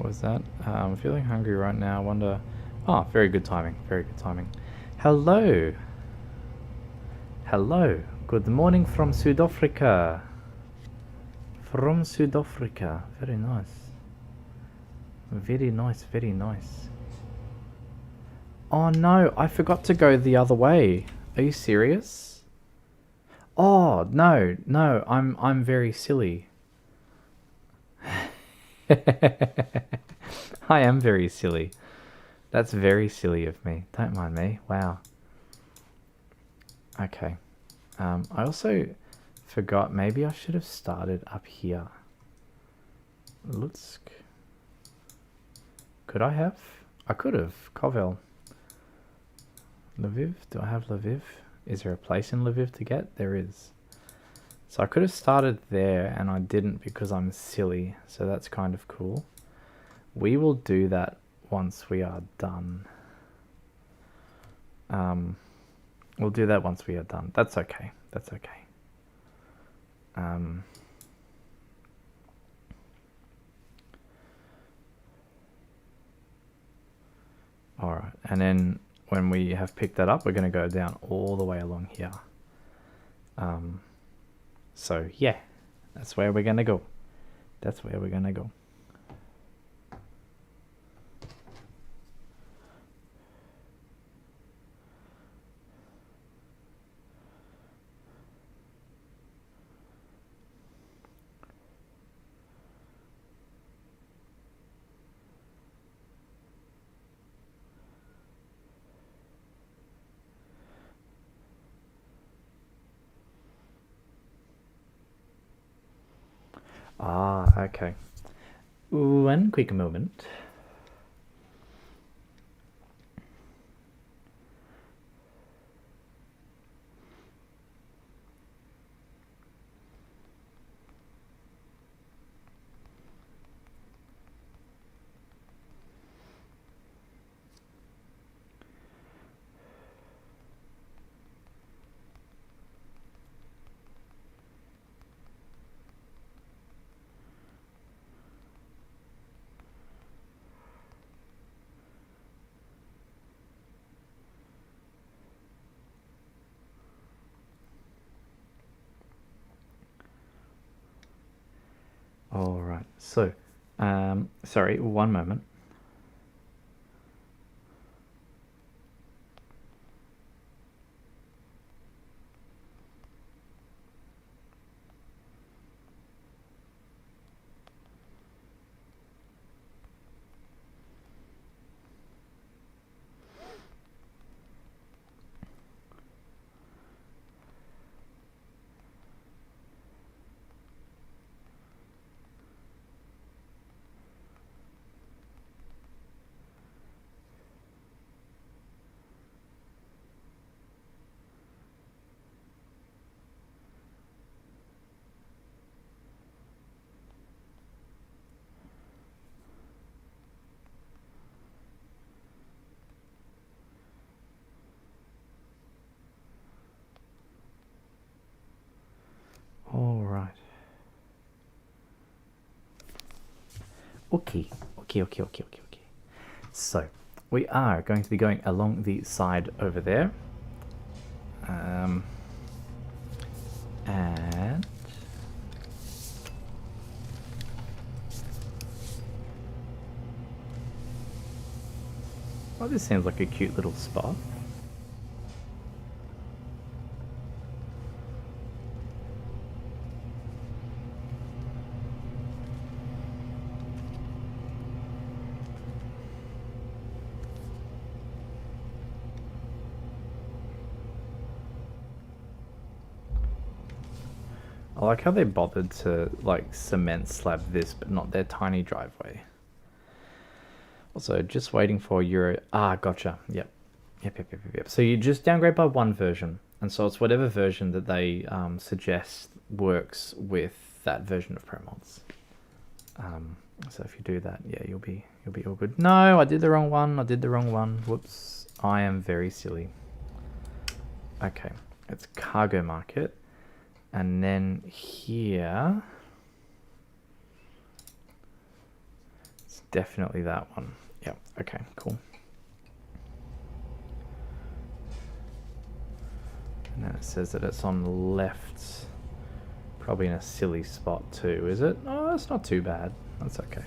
Was that? I'm feeling hungry right now. I wonder. Oh, very good timing. Very good timing. Hello. Hello. Good morning from South Africa. From South Africa. Very nice. Very nice. Very nice. Oh no, I forgot to go the other way. Are you serious? Oh no, no. I'm very silly. I am very silly. That's very silly of me. Don't mind me. Wow. Okay. I also forgot, maybe I should have started up here. Lutsk. Could I have? I could have. Kovel. Lviv? Do I have Lviv? Is there a place in Lviv to get? There is. So I could have started there and I didn't because I'm silly. So that's kind of cool. We will do that once we are done. We'll do that once we are done. That's okay. That's okay. Alright, and then when we have picked that up, we're going to go down all the way along here. So yeah, that's where we're going to go. That's where we're going to go. Ah, okay. One quick moment. All right, so, sorry, one moment. All right. Okay. So, we are going to be going along the side over there. And... oh, this seems like a cute little spot. I like how they bothered to like cement slab this, but not their tiny driveway. Also, just waiting for Euro. Ah, gotcha. Yep. So you just downgrade by one version, and so it's whatever version that they suggest works with that version of ProMods. So if you do that, yeah, you'll be all good. No, I did the wrong one. Whoops. I am very silly. Okay, it's cargo market. And then here, it's definitely that one. Yeah, okay, cool. And then it says that it's on the left, probably in a silly spot too, is it? Oh, that's not too bad. That's okay.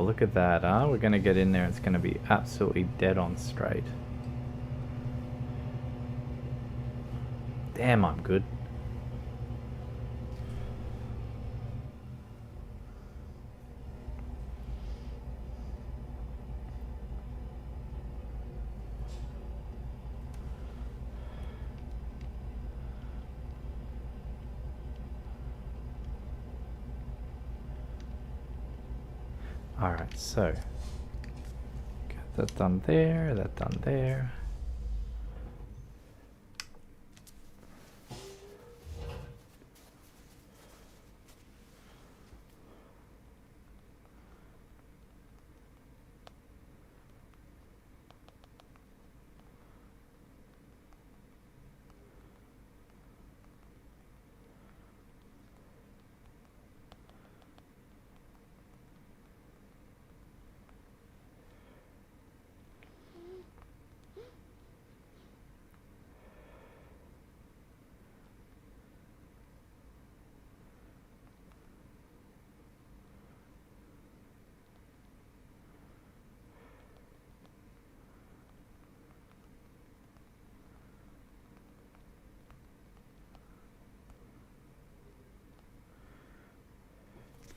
look at that, huh? We're gonna get in there, it's gonna be absolutely dead on straight. Damn, I'm good. Alright, so get that done there, that done there.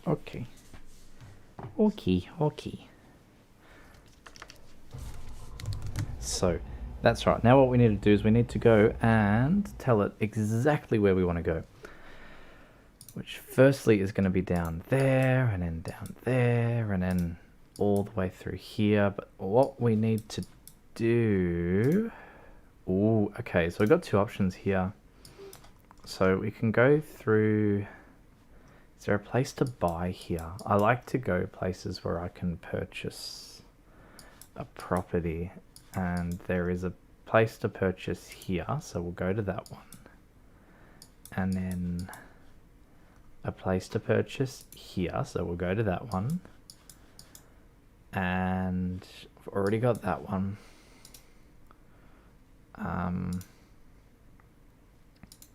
Okay. Okay. So, that's right. Now what we need to do is we need to go and tell it exactly where we want to go. Which firstly is going to be down there, and then down there, and then all the way through here. But what we need to do... Ooh, okay, so we've got two options here. So we can go through... Is there a place to buy here? I like to go places where I can purchase a property, and there is a place to purchase here, so we'll go to that one. And then a place to purchase here, so we'll go to that one. And I've already got that one.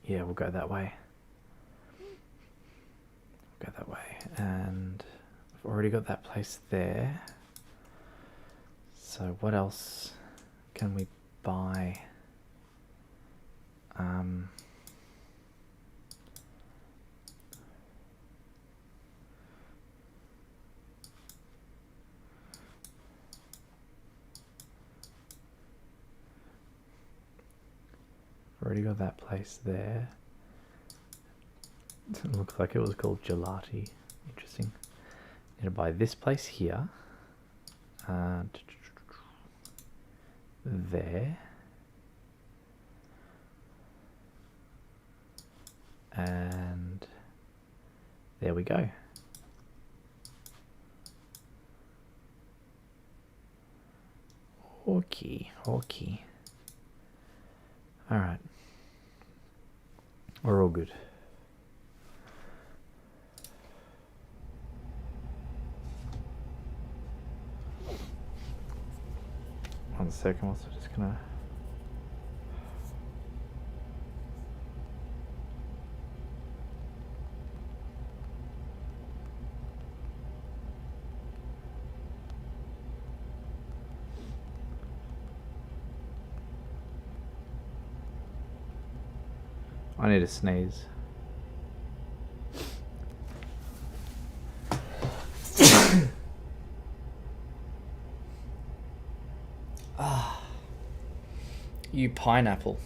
Yeah, we'll go that way. Go that way, and I've already got that place there. So what else can we buy? Already got that place there. It looks like it was called Gelati. Interesting. Need to buy this place here. There. And there we go. Okay. Alright. We're all good. One second, also just gonna... I need to sneeze. You pineapple.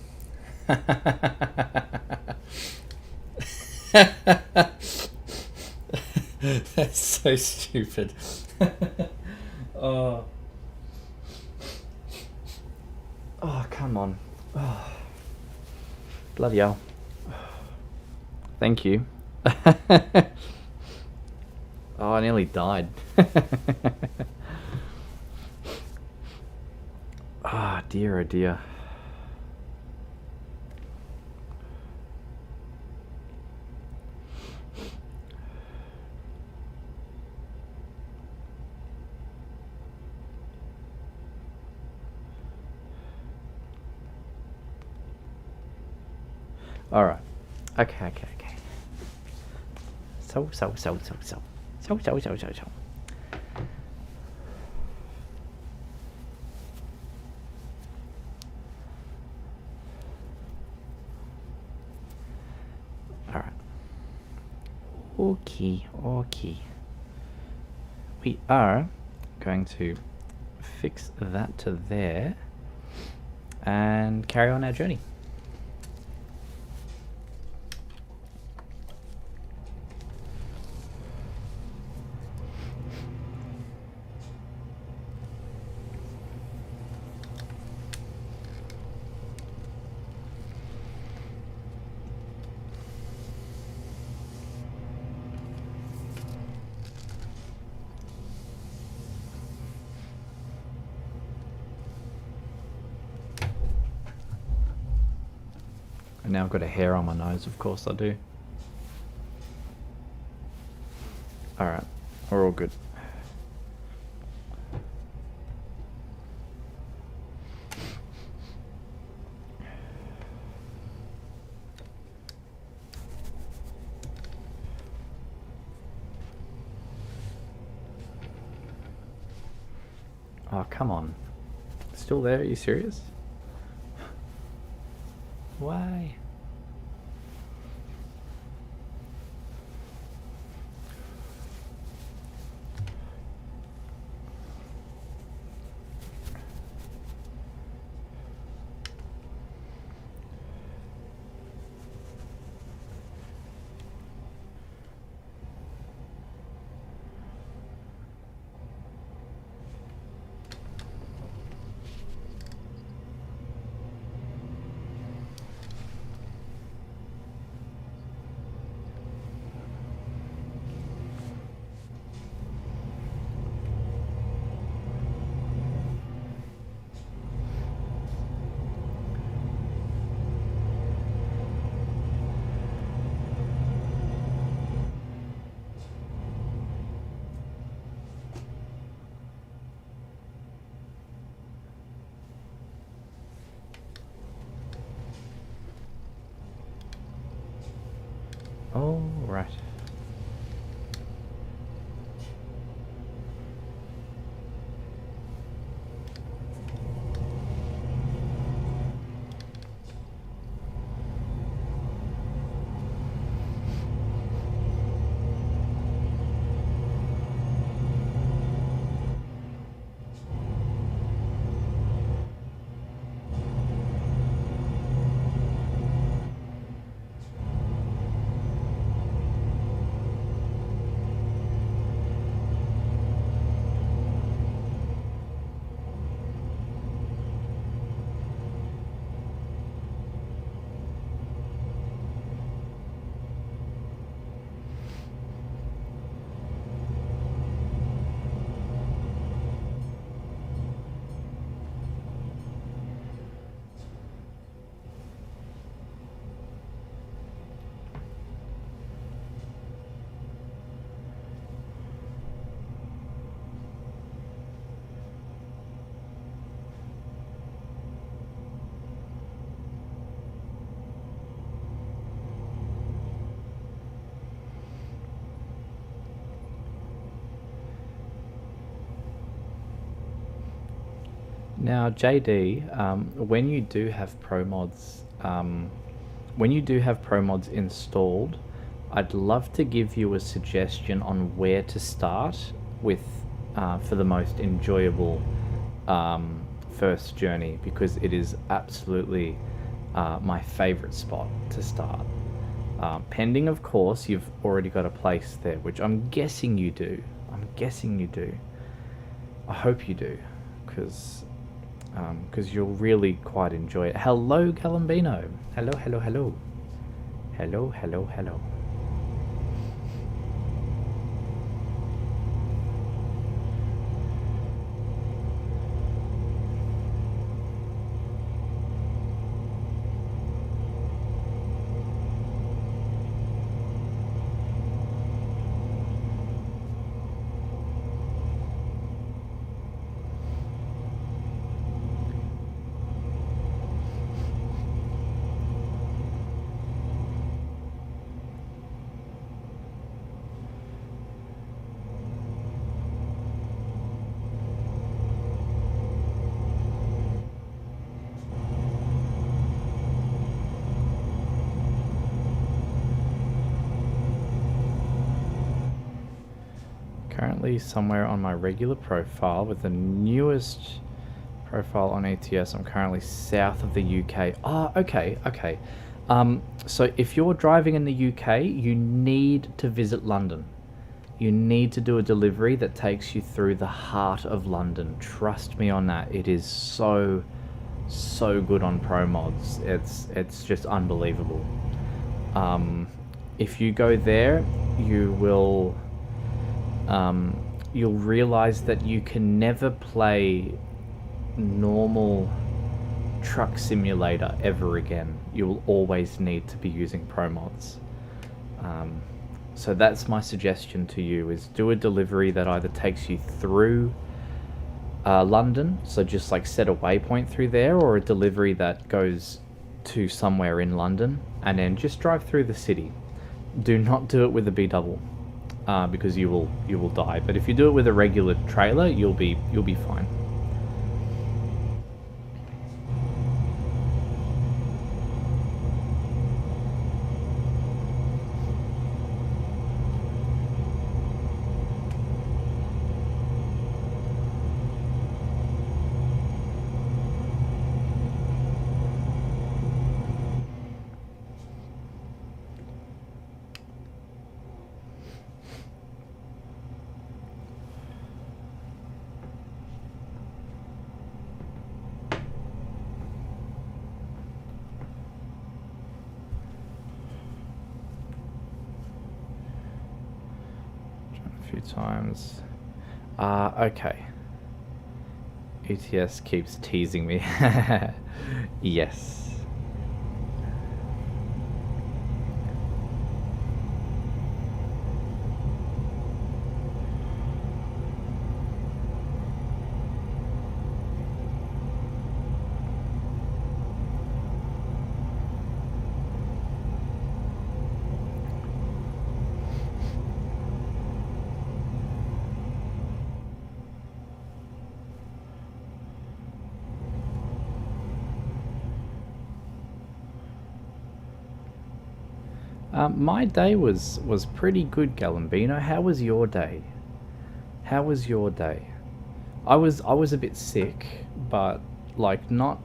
That's so stupid. Oh, come on. Oh. Bloody hell. Thank you. Oh, I nearly died. Ah, dear, oh dear. Alright. Okay. So. Okay, okay. We are going to fix that to there and carry on our journey. And now I've got a hair on my nose, of course I do. Alright, we're all good. Oh, come on. Still there? Are you serious? Why? Oh, right. Now, JD, when you do have ProMods, installed, I'd love to give you a suggestion on where to start with for the most enjoyable first journey, because it is absolutely my favorite spot to start. Pending, of course, you've already got a place there, which I'm guessing you do. I hope you do, because you'll really quite enjoy it. Hello, Galambino. Hello, hello, hello. Hello, hello, hello. currently somewhere on my regular profile with the newest profile on ETS. I'm currently south of the UK. Ah, okay. So if you're driving in the UK, you need to visit London. You need to do a delivery that takes you through the heart of London. Trust me on that. It is so good on ProMods. It's just unbelievable. If you go there, you'll realize that you can never play normal truck simulator ever again. You will always need to be using ProMods. So that's my suggestion to you, is do a delivery that either takes you through London, so just like set a waypoint through there, or a delivery that goes to somewhere in London and then just drive through the city. Do not do it with a B-double, because you will die. But if you do it with a regular trailer, you'll be fine. Times. Okay. ETS keeps teasing me. Yes. My day was pretty good, Galambino. How was your day? How was your day? I was a bit sick, but like not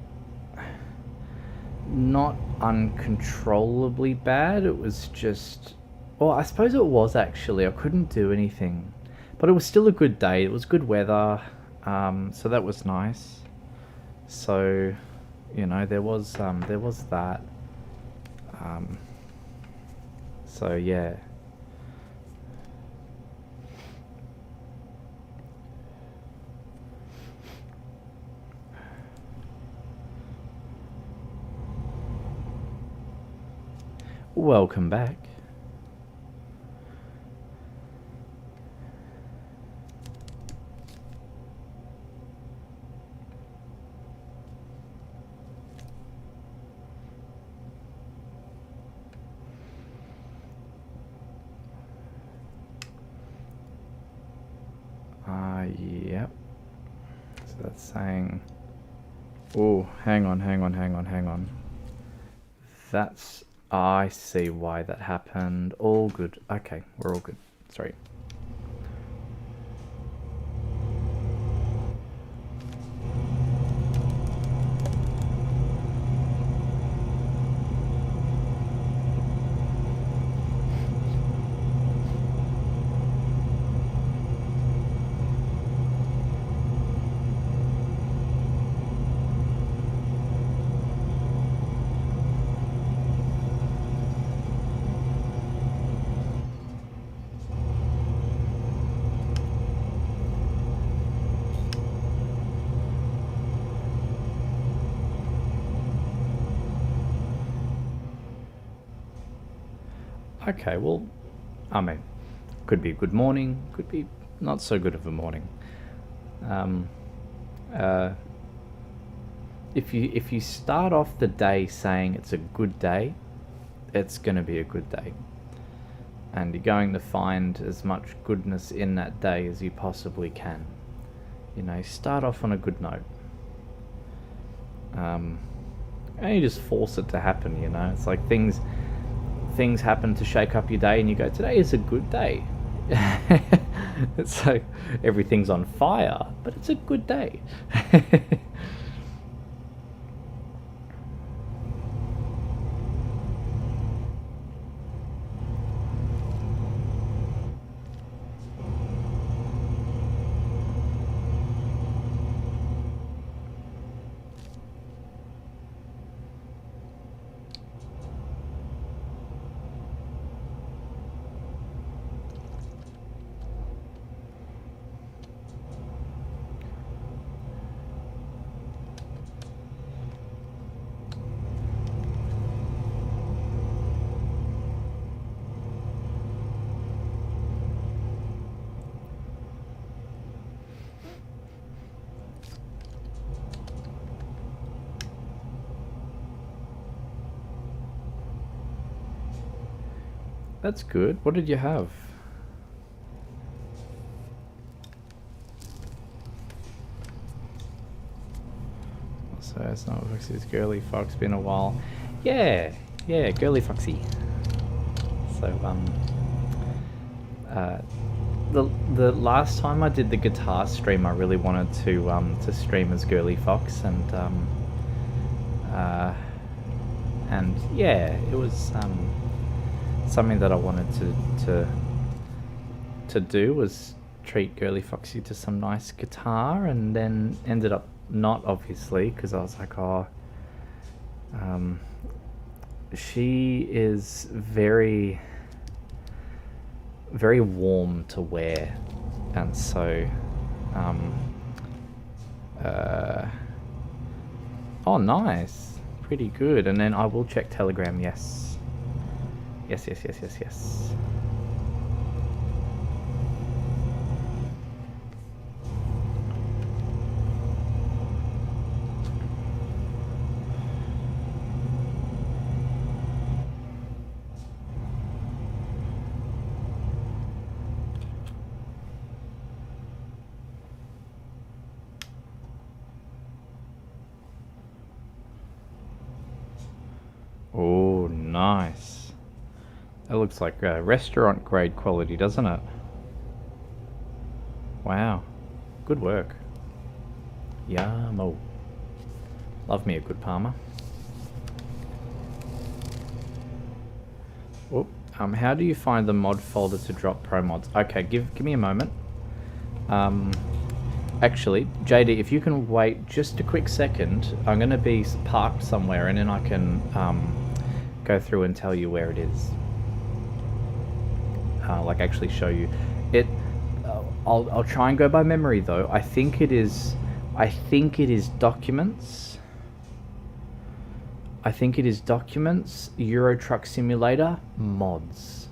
uncontrollably bad. It was just, well, I suppose it was actually. I couldn't do anything, but it was still a good day. It was good weather, so that was nice. So, you know, there was that. So yeah. Welcome back. Yep. So that's saying, oh, hang on. That's, I see why that happened. All good. Okay, we're all good. Sorry. Okay, well, I mean, could be a good morning, could be not so good of a morning. If you start off the day saying it's a good day, it's going to be a good day. And you're going to find as much goodness in that day as you possibly can. You know, start off on a good note. And you just force it to happen, you know. It's like things happen to shake up your day and you go, today is a good day. It's like everything's on fire, but it's a good day. That's good. What did you have? So it's not Voksy, it's Girly Fox. Been a while. Yeah, yeah, Girly Foxy. So the last time I did the guitar stream, I really wanted to stream as Girly Fox, and yeah, it was something that I wanted to do, was treat Girly Foxy to some nice guitar, and then ended up not, obviously, because I was like, oh, she is very, very warm to wear, and so oh, nice, pretty good. And then I will check Telegram. Yes. Yes. Oh, nice. That looks like restaurant grade quality, doesn't it? Wow. Good work. Yamo. Love me a good Palmer. Oh, how do you find the mod folder to drop ProMods? Okay, give me a moment. Actually, JD, if you can wait just a quick second, I'm going to be parked somewhere, and then I can go through and tell you where it is. Like actually show you it. I'll try and go by memory though. I think it is documents. I think it is documents, Euro Truck Simulator, mods.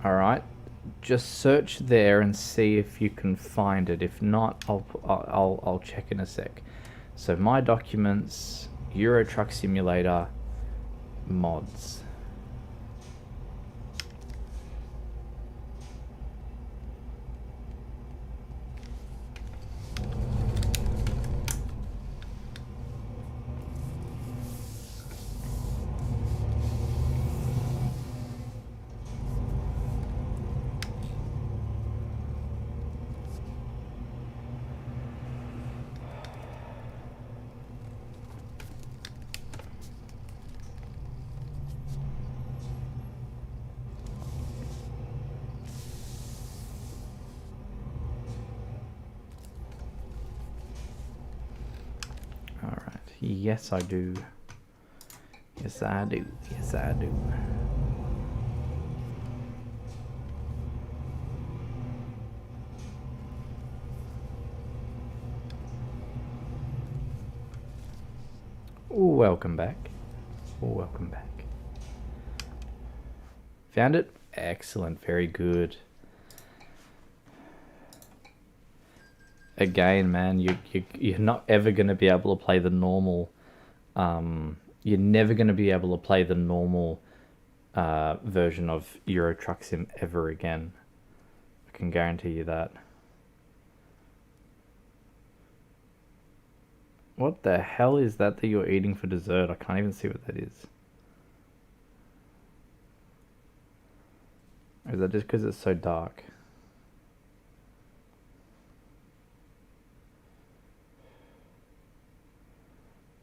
Alright, just search there and see if you can find it. If not, I'll check in a sec. So my documents, Euro Truck Simulator, mods. Yes, I do. Yes, I do. Yes, I do. Welcome back. Welcome back. Found it? Excellent. Very good. Again, man, you're not ever going to be able to play the normal. You're never going to be able to play the normal version of Euro Truck Sim ever again. I can guarantee you that. What the hell is that you're eating for dessert? I can't even see what that is. Or is that just because it's so dark?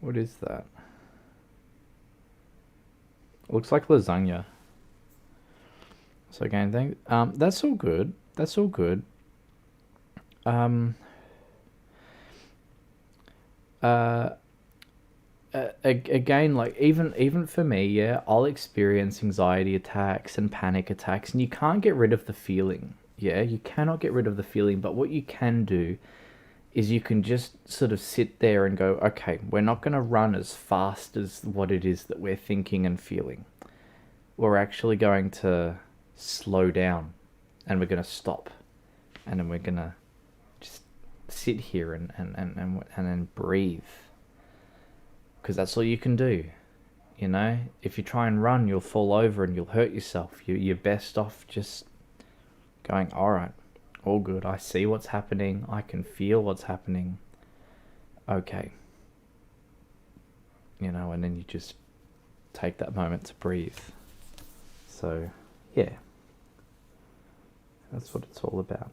What is that? Looks like lasagna. So again, that's all good. That's all good. Again, like even for me, yeah, I'll experience anxiety attacks and panic attacks, and you can't get rid of the feeling. Yeah, you cannot get rid of the feeling, but what you can do is you can just sort of sit there and go, okay, we're not going to run as fast as what it is that we're thinking and feeling. We're actually going to slow down, and we're going to stop, and then we're going to just sit here and then breathe. Because that's all you can do, you know? If you try and run, you'll fall over and you'll hurt yourself. You're best off just going, all right, all good. I see what's happening. I can feel what's happening. Okay. You know, and then you just take that moment to breathe. So, yeah. That's what it's all about.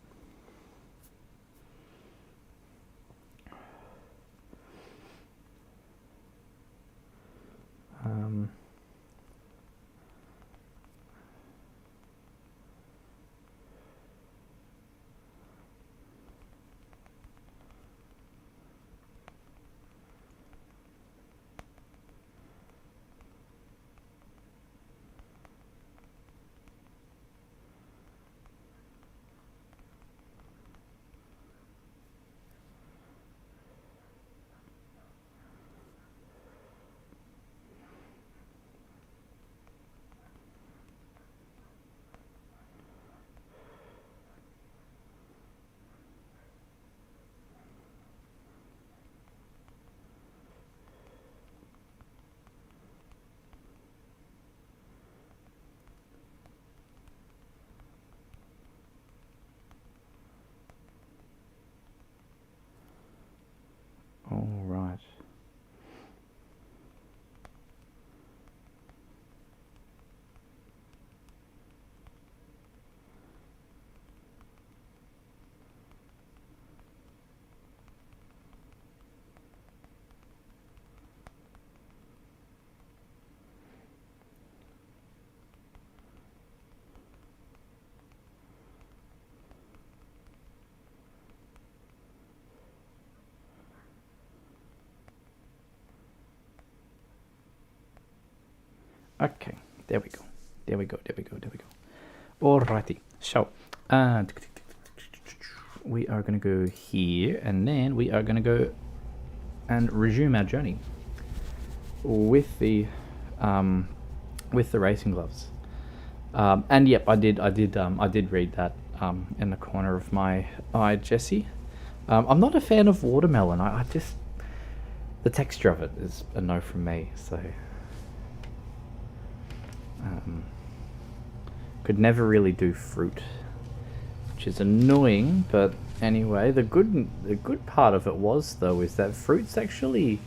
All right. Okay, there we go. There we go. Alrighty, so we are going to go here, and then we are going to go and resume our journey with the racing gloves. And yep, I did read that in the corner of my eye, Jesse. I'm not a fan of watermelon. I just, the texture of it is a no from me. So. Could never really do fruit, which is annoying, but anyway, the good part of it was, though, is that fruit's actually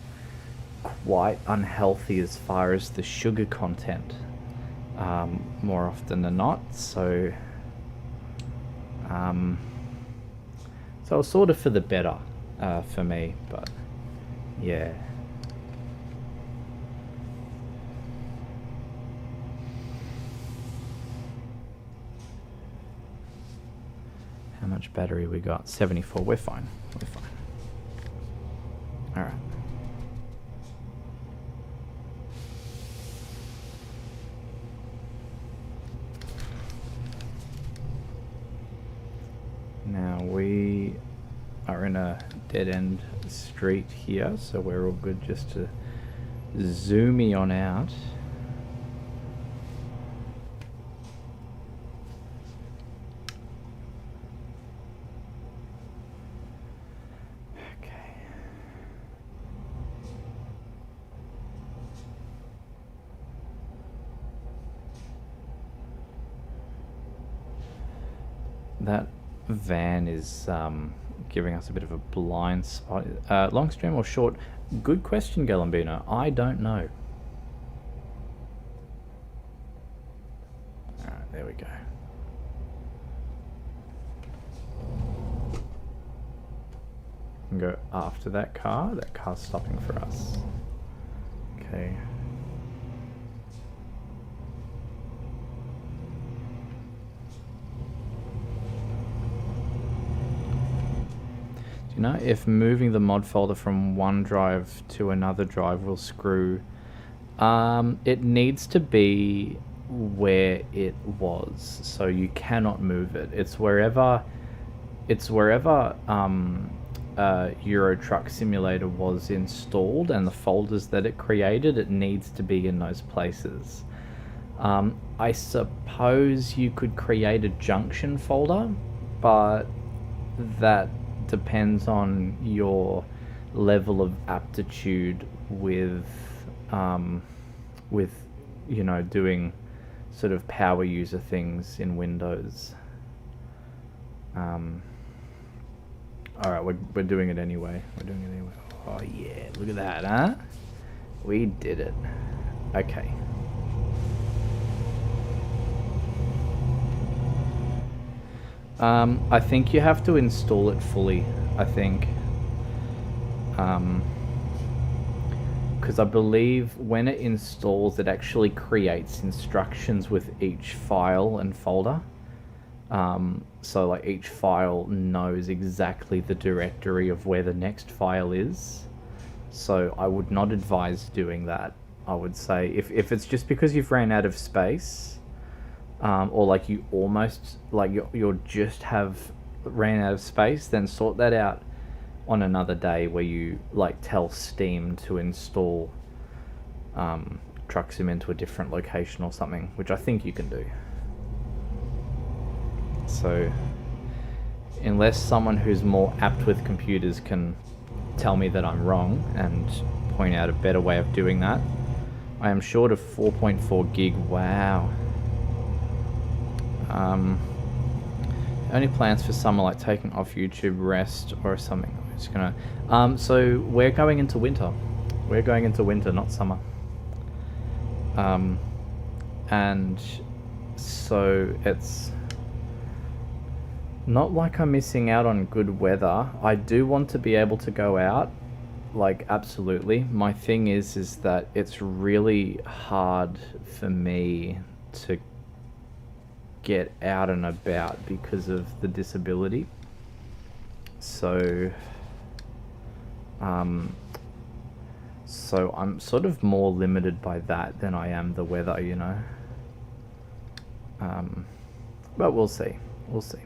quite unhealthy as far as the sugar content, more often than not, so it's sort of for the better for me, but yeah. How much battery we got? 74. We're fine. We're fine. All right. Now we are in a dead-end street here, so we're all good just to zoom on out. That van is giving us a bit of a blind spot. Long stream or short? Good question, Galambino. I don't know. Alright, there we go. can go after that car. That car's stopping for us. Okay. Do you know if moving the mod folder from one drive to another drive will screw? It needs to be where it was, so you cannot move it. It's wherever Euro Truck Simulator was installed and the folders that it created, it needs to be in those places. I suppose you could create a junction folder, but that depends on your level of aptitude with you know, doing sort of power user things in Windows. Alright, we're doing it anyway. We're doing it anyway. Oh yeah, look at that, huh? We did it. Okay. I think you have to install it fully, I think. Because I believe when it installs, it actually creates instructions with each file and folder. So like each file knows exactly the directory of where the next file is. So I would not advise doing that. I would say if it's just because you've ran out of space, or like you almost, like you'll just have ran out of space, then sort that out on another day where you like tell Steam to install Truck Sim into a different location or something, which I think you can do. So unless someone who's more apt with computers can tell me that I'm wrong and point out a better way of doing that, I am short of 4.4 gig. Wow. Only plans for summer, like taking off YouTube, rest or something. I'm just gonna so we're going into winter. We're going into winter, not summer. And so it's not like I'm missing out on good weather. I do want to be able to go out, like absolutely. My thing is that it's really hard for me to get out and about because of the disability. So so I'm sort of more limited by that than I am the weather, you know. But we'll see. We'll see.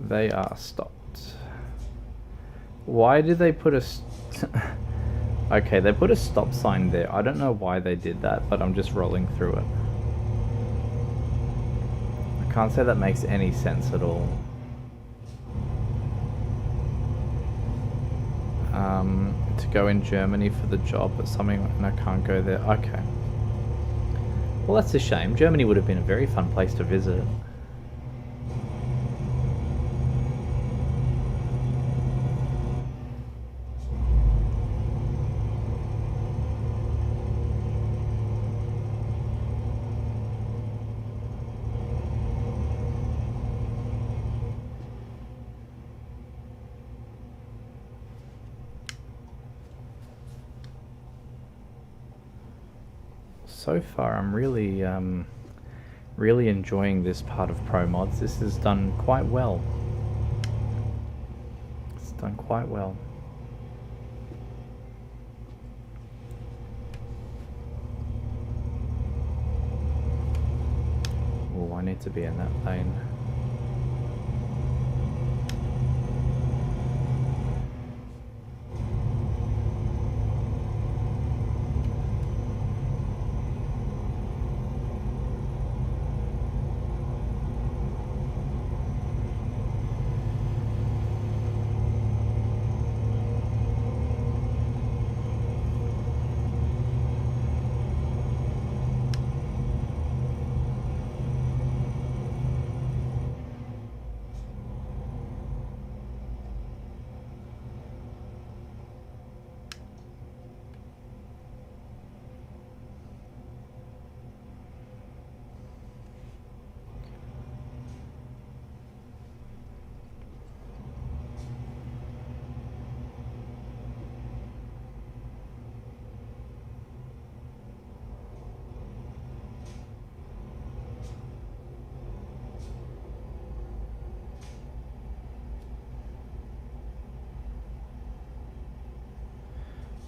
They are stopped. Why did they put a okay, they put a stop sign there. I don't know why they did that, but I'm just rolling through it. I can't say that makes any sense at all. To go in Germany for the job, but something, and I can't go there. Okay. Well, that's a shame. Germany would have been a very fun place to visit. So far, I'm really, really enjoying this part of ProMods. This is done quite well. It's done quite well. I need to be in that lane.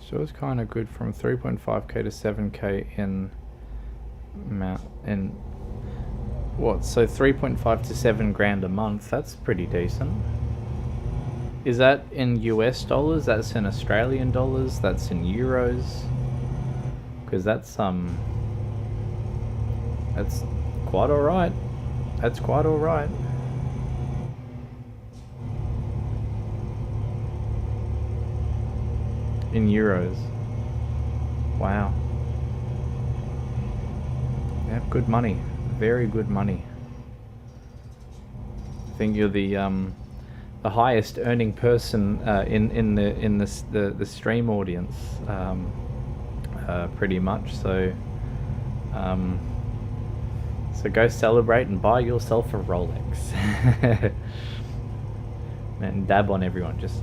So it's kind of good from 3.5k to 7k in what? So 3.5 to 7 grand a month. That's pretty decent. Is that in US dollars? That's in Australian dollars? That's in euros? Because that's quite all right. That's quite all right. In euros. Wow. Yeah, good money. Very good money. I think you're the highest earning person in the stream audience, pretty much. So so go celebrate and buy yourself a Rolex. And dab on everyone. Just.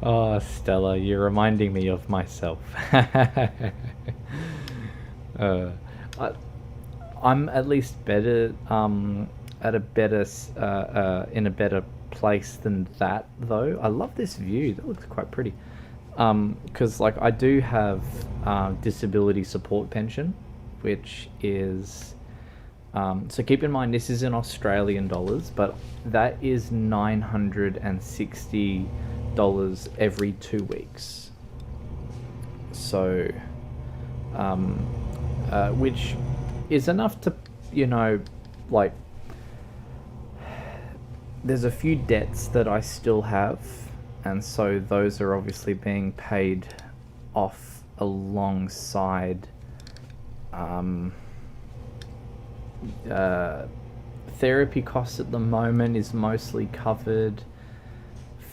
Oh, Stella, you're reminding me of myself. I'm at least better, at a better, in a better place than that, though. I love this view. That looks quite pretty. Because, like, I do have disability support pension, which is... so keep in mind this is in Australian dollars, but that is $960 every 2 weeks. So, which is enough to, you know, like, there's a few debts that I still have, and so those are obviously being paid off alongside therapy costs at the moment is mostly covered.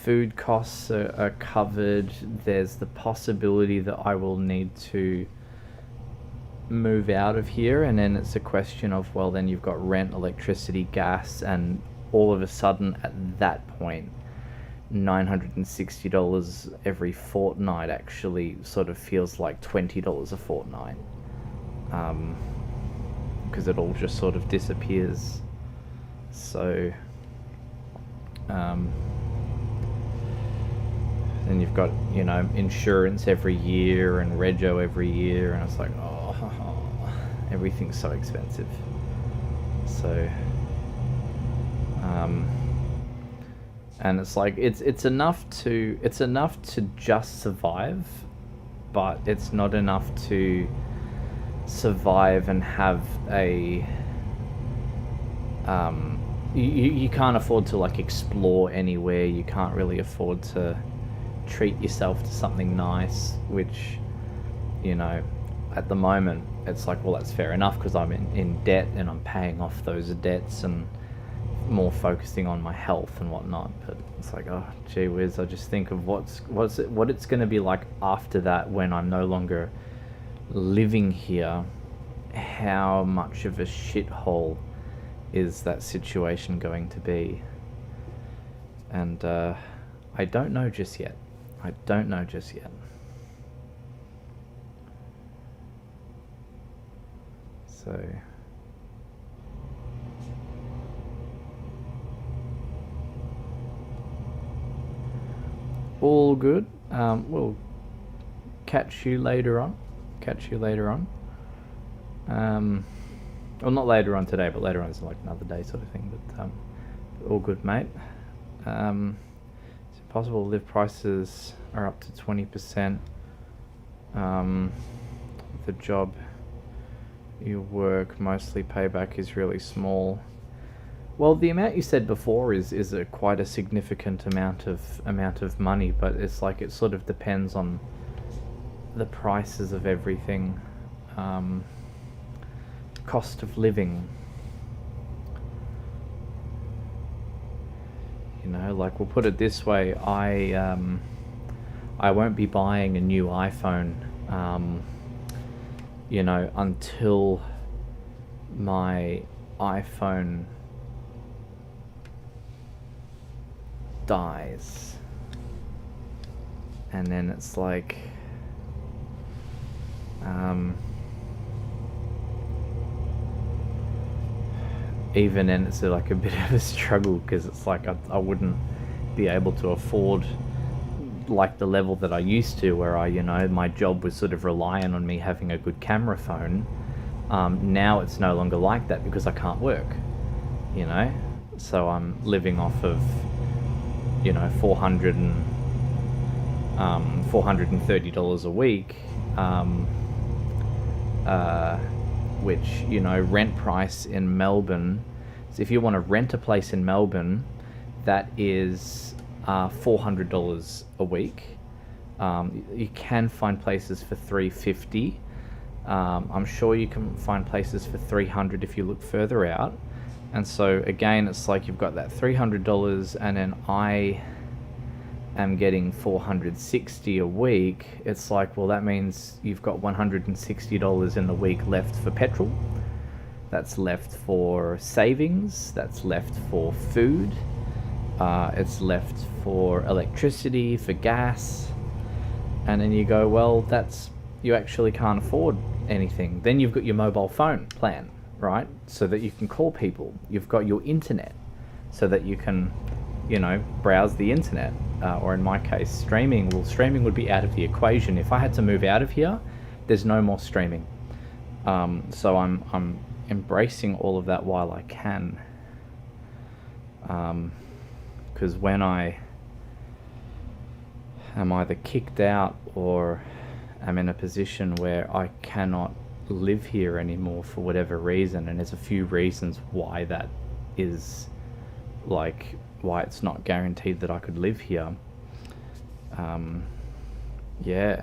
Food costs are covered. There's the possibility that I will need to move out of here, and then it's a question of, well, then you've got rent, electricity, gas, and all of a sudden at that point $960 every fortnight actually sort of feels like $20 a fortnight, because it all just sort of disappears. So then you've got, you know, insurance every year and rego every year, and it's like, oh, everything's so expensive. So and it's like it's enough to just survive, but it's not enough to survive and have a you can't afford to like explore anywhere. You can't really afford to treat yourself to something nice, which, you know, at the moment it's like, well, that's fair enough because I'm in debt and I'm paying off those debts and more focusing on my health and whatnot. But it's like, oh gee whiz, I just think of what it's going to be like after that, when I'm no longer living here. How much of a shithole is that situation going to be? And I don't know just yet. I don't know just yet. So all good. We'll catch you later on. Well, not later on today, but later on is like another day sort of thing. But all good, mate. Is it possible live prices are up to 20%? The job you work, mostly payback is really small. Well, the amount you said before is quite a significant amount of money, but it's like it sort of depends on the prices of everything. Cost of living, you know, like, we'll put it this way, I won't be buying a new iPhone, you know, until my iPhone dies. And then it's like, even then it's like a bit of a struggle, because it's like I wouldn't be able to afford like the level that I used to, where I, you know, my job was sort of relying on me having a good camera phone. Now it's no longer like that because I can't work, you know, so I'm living off of, you know, $430 a week, which, you know, rent price in Melbourne, so if you want to rent a place in Melbourne, that is $400 a week. You can find places for $350. I'm sure you can find places for $300 if you look further out. And so again, it's like you've got that $300, and then I am getting $460 a week. It's like, well, that means you've got $160 in the week left for petrol. That's left for savings. That's left for food. It's left for electricity, for gas. And then you go, well, you actually can't afford anything. Then you've got your mobile phone plan, right? So that you can call people. You've got your internet so that you can, you know, browse the internet. Or in my case, streaming. Well, streaming would be out of the equation. If I had to move out of here, there's no more streaming. So I'm embracing all of that while I can. Because when I am either kicked out or am in a position where I cannot live here anymore for whatever reason, and there's a few reasons why that is, like, why it's not guaranteed that I could live here. Yeah,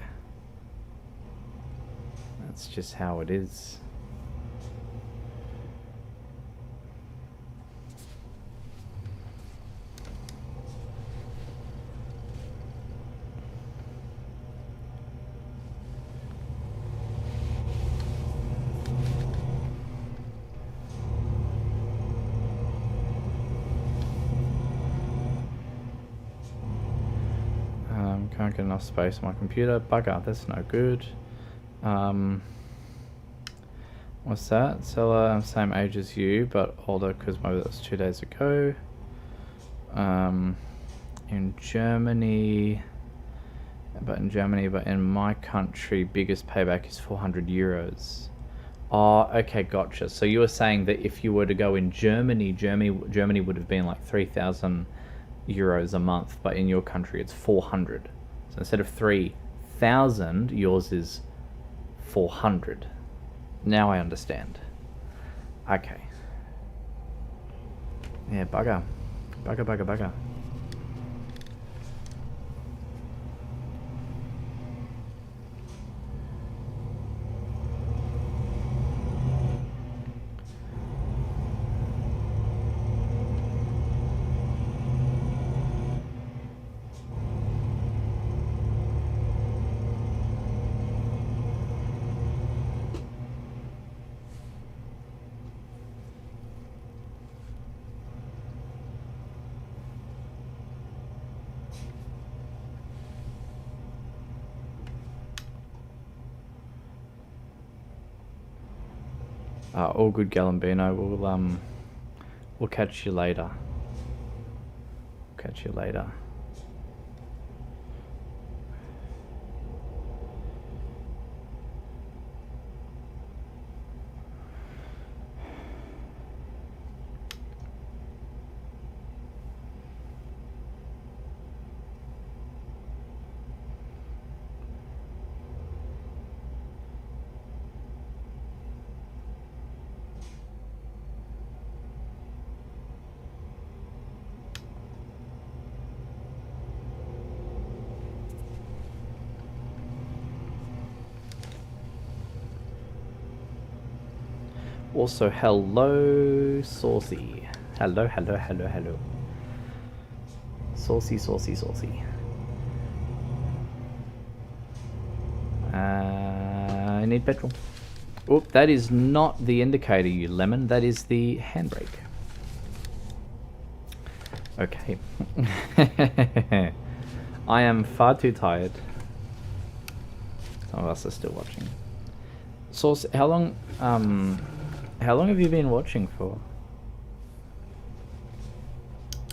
that's just how it is. Can't get enough space on my computer. Bugger, that's no good. What's that? Seller, same age as you, but older because maybe that was 2 days ago. In Germany, but in my country, biggest payback is 400 euros. Oh, okay, gotcha. So you were saying that if you were to go in Germany would have been like 3,000 euros a month, but in your country it's 400. So instead of 3,000, yours is 400. Now I understand. Okay. Yeah, bugger. Bugger. All good, Galambino. We'll catch you later. Also, hello, Saucy. Hello. Saucy. I need petrol. Oop, that is not the indicator, you lemon. That is the handbrake. Okay. I am far too tired. Some of us are still watching. Sauce, how long have you been watching for?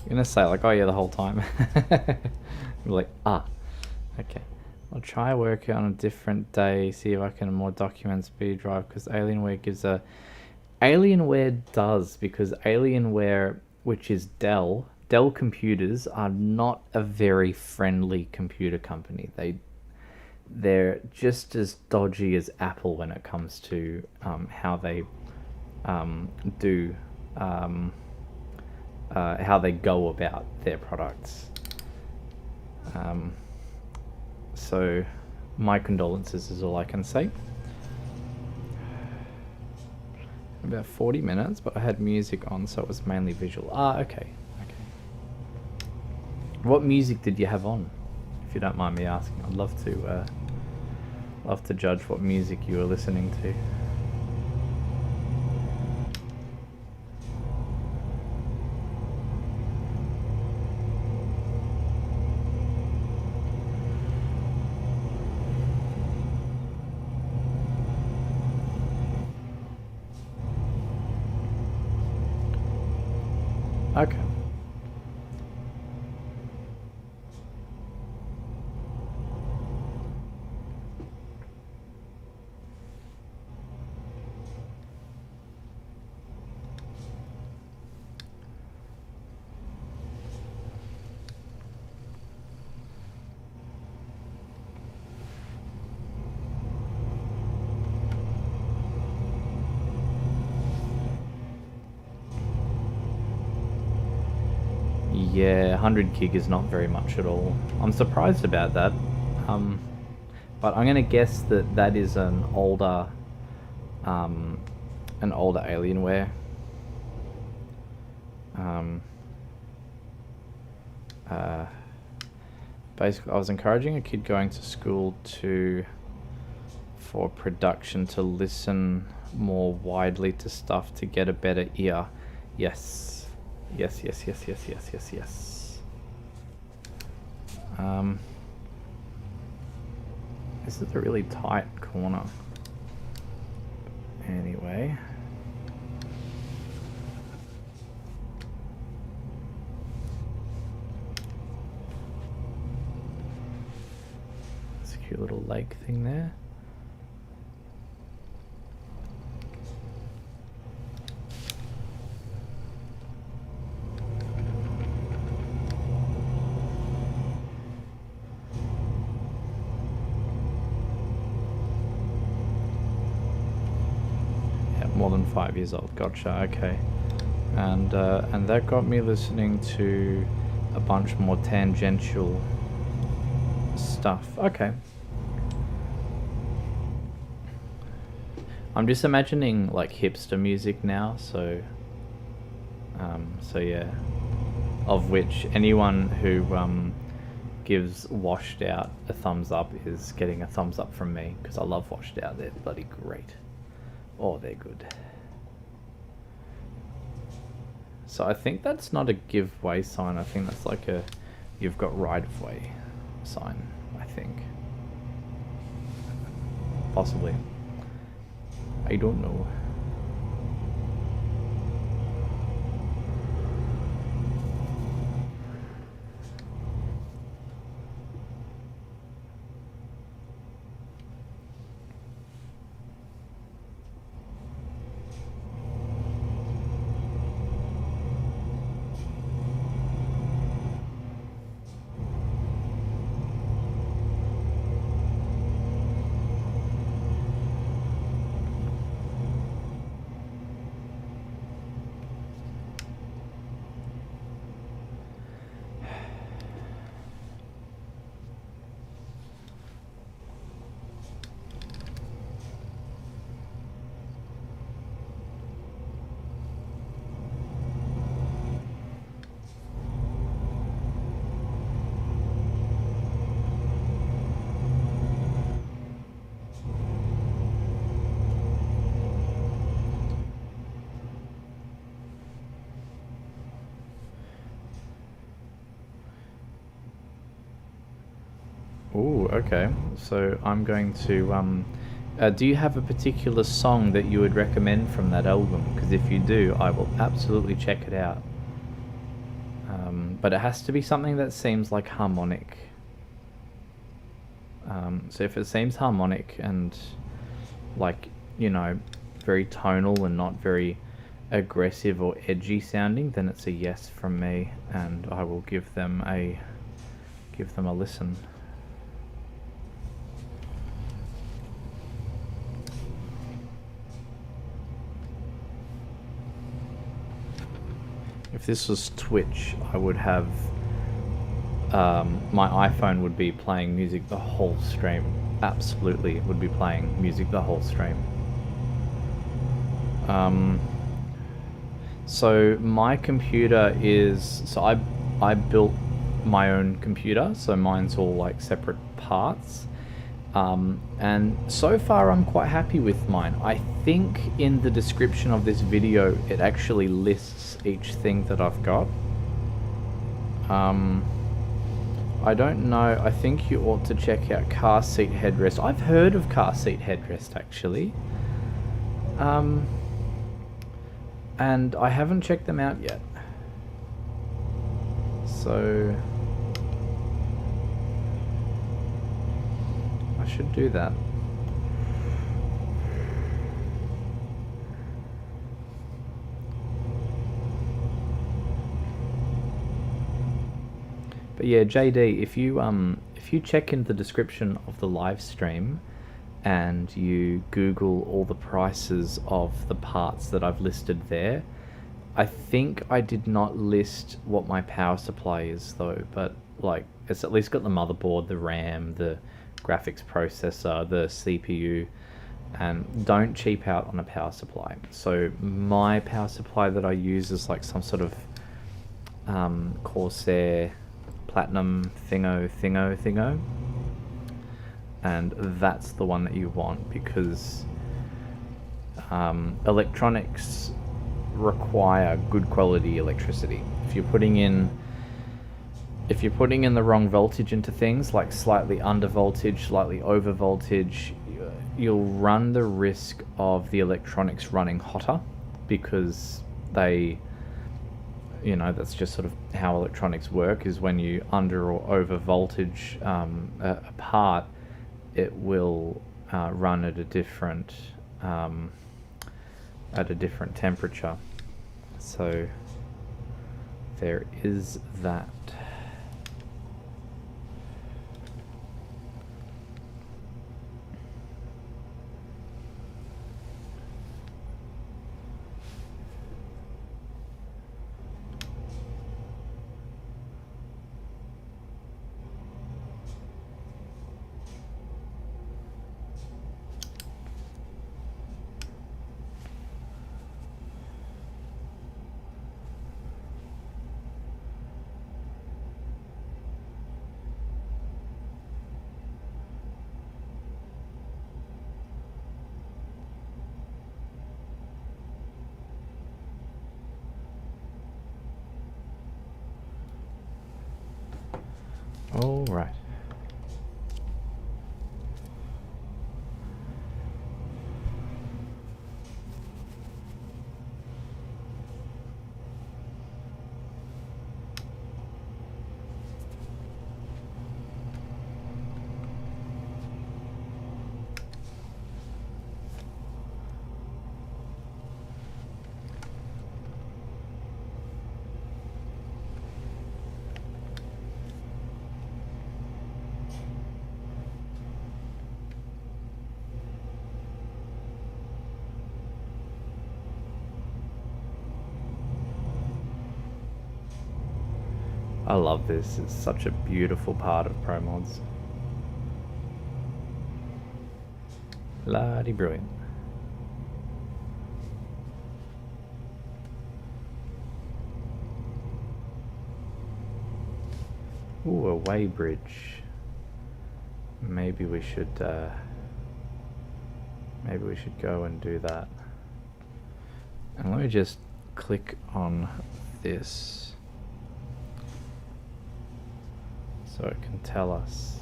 You're gonna say like, oh yeah, the whole time. You're like, okay. I'll try working on a different day, see if I can more document speed drive, because Alienware gives a... Alienware does, because Alienware, which is Dell computers are not a very friendly computer company. They're just as dodgy as Apple when it comes to how they how they go about their products. So my condolences is all I can say. About 40 minutes, but I had music on, so it was mainly visual. Okay. What music did you have on, if you don't mind me asking? I'd love to judge what music you were listening to. Okay. Yeah, 100 gig is not very much at all. I'm surprised about that. But I'm gonna guess that that is an older Alienware. Basically, I was encouraging a kid going to school for production to listen more widely to stuff to get a better ear. Yes. This is a really tight corner. Anyway. It's a cute little lake thing there. More than 5 years old. Gotcha. Okay, and that got me listening to a bunch more tangential stuff. Okay, I'm just imagining like hipster music now. So yeah, of which anyone who gives Washed Out a thumbs up is getting a thumbs up from me, because I love Washed Out. They're bloody great. Oh, they're good. So I think that's not a giveaway sign. I think that's like a you've got right of way sign, I think. Possibly. I don't know. Ooh, okay. So I'm going to, do you have a particular song that you would recommend from that album? Because if you do, I will absolutely check it out. But it has to be something that seems like harmonic. So if it seems harmonic and like, you know, very tonal and not very aggressive or edgy sounding, then it's a yes from me, and I will give them a listen. If this was Twitch, I would have my iPhone would be playing music the whole stream. Absolutely, it would be playing music the whole stream. So my computer is, so I built my own computer, so mine's all like separate parts. And so far I'm quite happy with mine. I think in the description of this video it actually lists each thing that I've got. I don't know, I think you ought to check out car seat headrest. I've heard of car seat headrest actually. And I haven't checked them out yet. So I should do that. But yeah, JD, if you check in the description of the live stream and you Google all the prices of the parts that I've listed there, I think I did not list what my power supply is though, but like it's at least got the motherboard, the RAM, the graphics processor, the CPU, and don't cheap out on a power supply. So my power supply that I use is like some sort of Corsair Platinum thingo, and that's the one that you want, because electronics require good quality electricity. If you're putting in if you're putting in the wrong voltage into things, like slightly under voltage, slightly over voltage, you'll run the risk of the electronics running hotter, because they, you know, that's just sort of how electronics work, is when you under or over voltage a part, it will run at a different temperature. So there is that. All right. I love this. It's such a beautiful part of ProMods. Bloody brilliant. Ooh, a way bridge. Maybe we should go and do that. And let me just click on this so it can tell us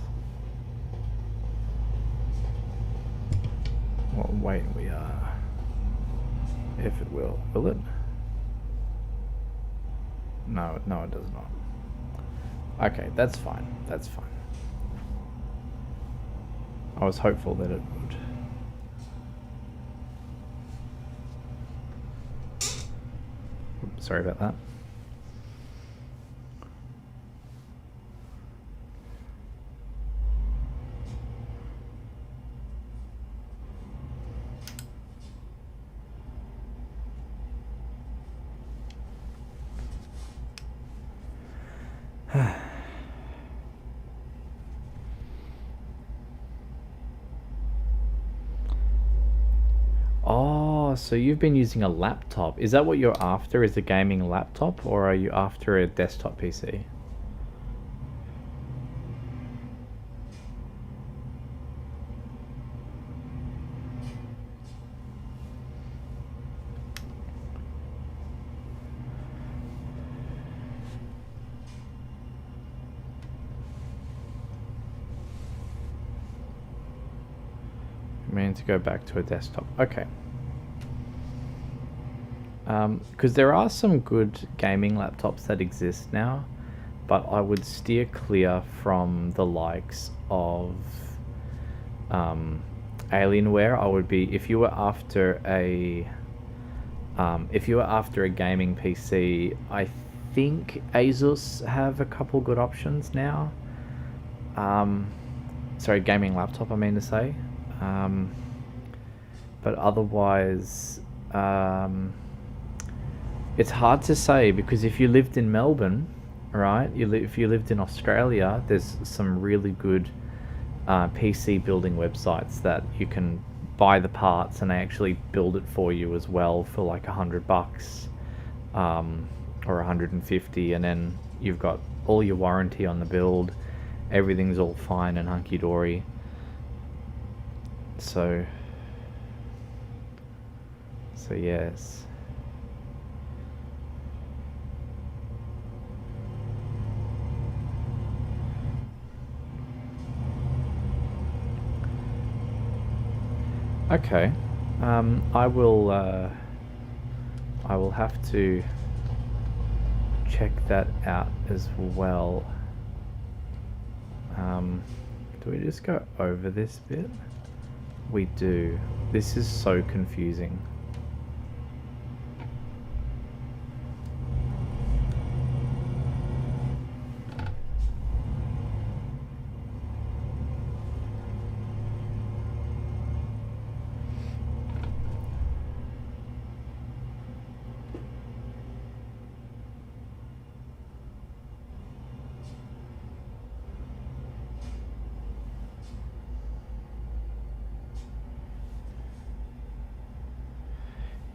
what weight we are. If it will. Will it? No, it does not. Okay, that's fine. That's fine. I was hopeful that it would. Oops, sorry about that. Oh, so you've been using a laptop. Is that what you're after, is a gaming laptop, or are you after a desktop PC? Meaning to go back to a desktop. Okay. Because there are some good gaming laptops that exist now, but I would steer clear from the likes of Alienware. I would be, if you were after a gaming PC, I think ASUS have a couple good options now. Sorry, gaming laptop, I mean to say. But otherwise, it's hard to say, because if you lived in Melbourne, right, if you lived in Australia, there's some really good PC building websites that you can buy the parts and they actually build it for you as well for like $100 or 150, and then you've got all your warranty on the build, everything's all fine and hunky-dory. So yes. Okay. I will have to check that out as well. Do we just go over this bit? We do. This is so confusing.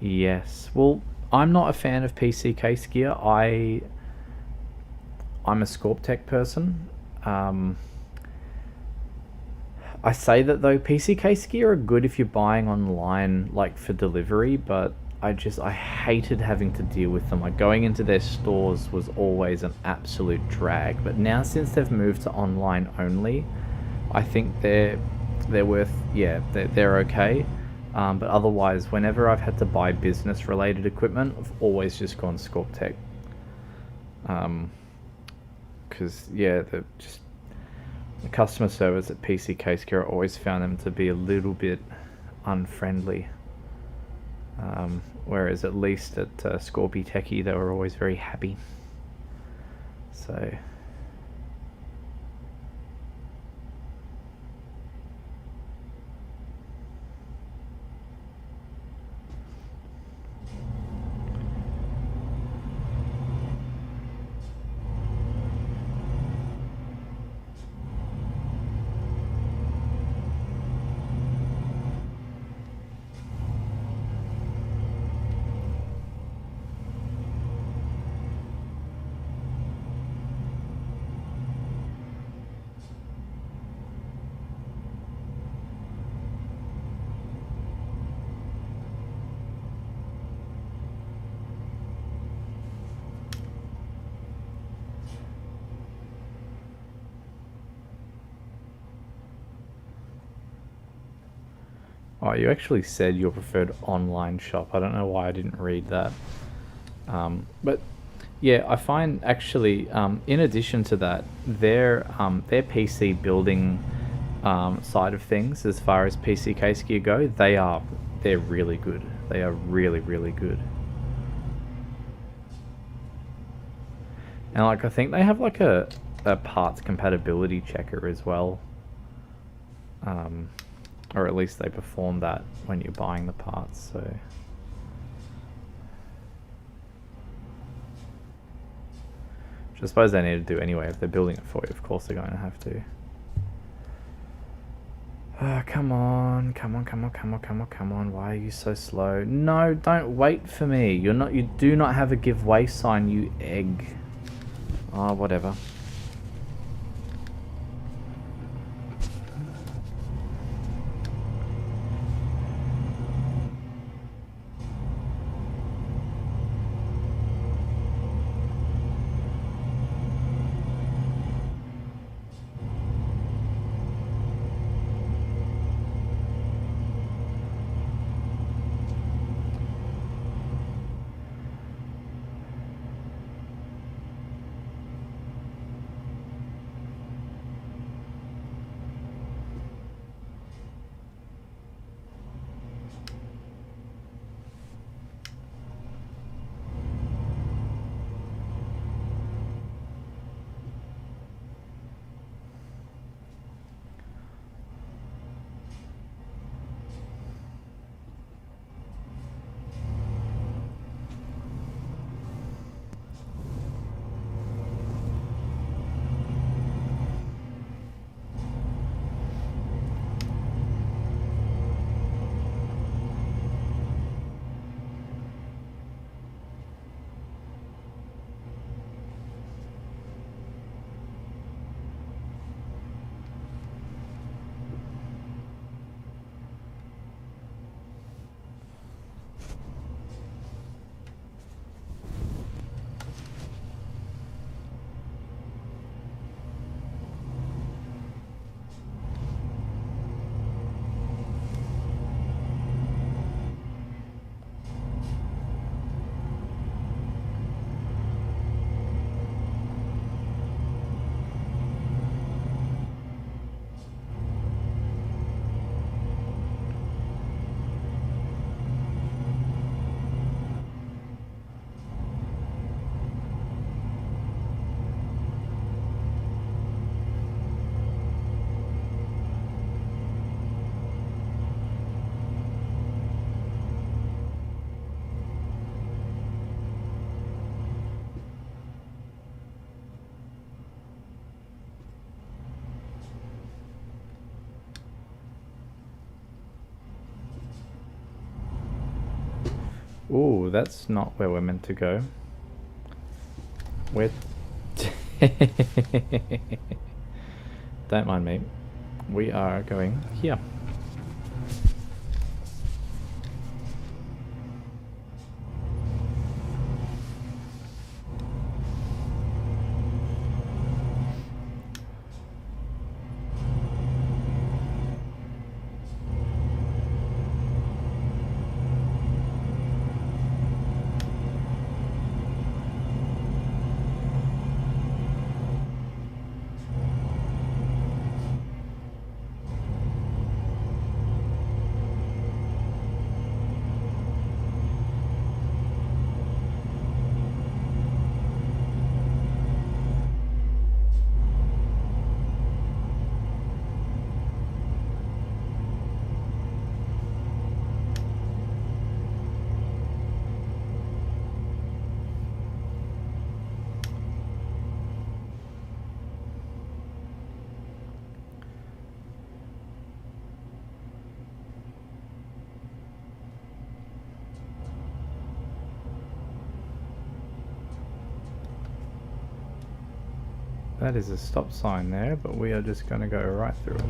Yes. Well, I'm not a fan of PC case gear. I'm a Scorptech person. I say that though, PC case gear are good if you're buying online, like for delivery, but I hated having to deal with them. Like going into their stores was always an absolute drag. But now since they've moved to online only, I think they're worth, yeah, they're okay. But otherwise, whenever I've had to buy business related equipment, I've always just gone Scorptech. Because yeah, the customer service at PC Case Gear, I always found them to be a little bit unfriendly. Whereas at least at Scorpy Techie, they were always very happy. So. Oh, you actually said your preferred online shop. I don't know why I didn't read that. But yeah, I find actually, in addition to that, their PC building side of things, as far as PC case gear go, they're really good. They are really, really good. And like I think they have like a parts compatibility checker as well. Or at least they perform that when you're buying the parts, so. Which I suppose they need to do anyway. If they're building it for you, of course they're going to have to. Oh, come on, come on, come on, come on, come on, come on. Why are you so slow? No, don't wait for me. You do not have a give way sign, you egg. Oh, whatever. Ooh, that's not where we're meant to go. We're... Don't mind me. We are going here. That is a stop sign there, but we are just going to go right through it.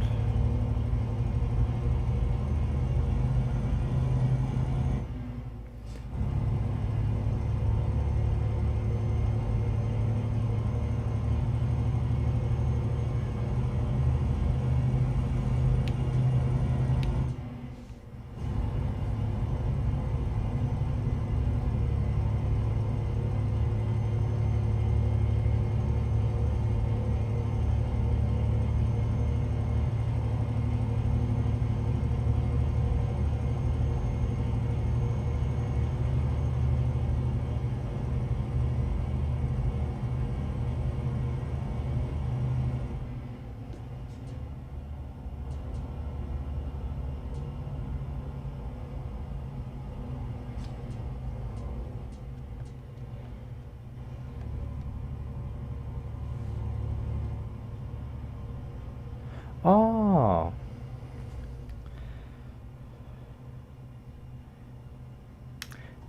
Oh.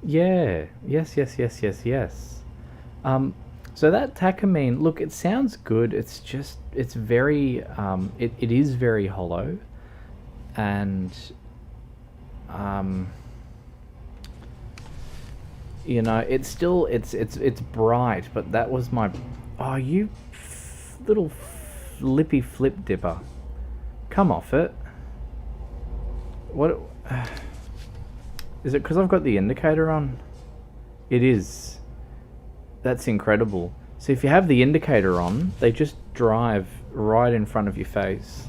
Yeah. Yes. So that Takamine, look, it sounds good. It's just, it's very, it is very hollow, and, you know, it's still, it's bright, but that was my, oh, you little flippy flip dipper. Come off it. What? Is it because I've got the indicator on? It is. That's incredible. So if you have the indicator on, they just drive right in front of your face.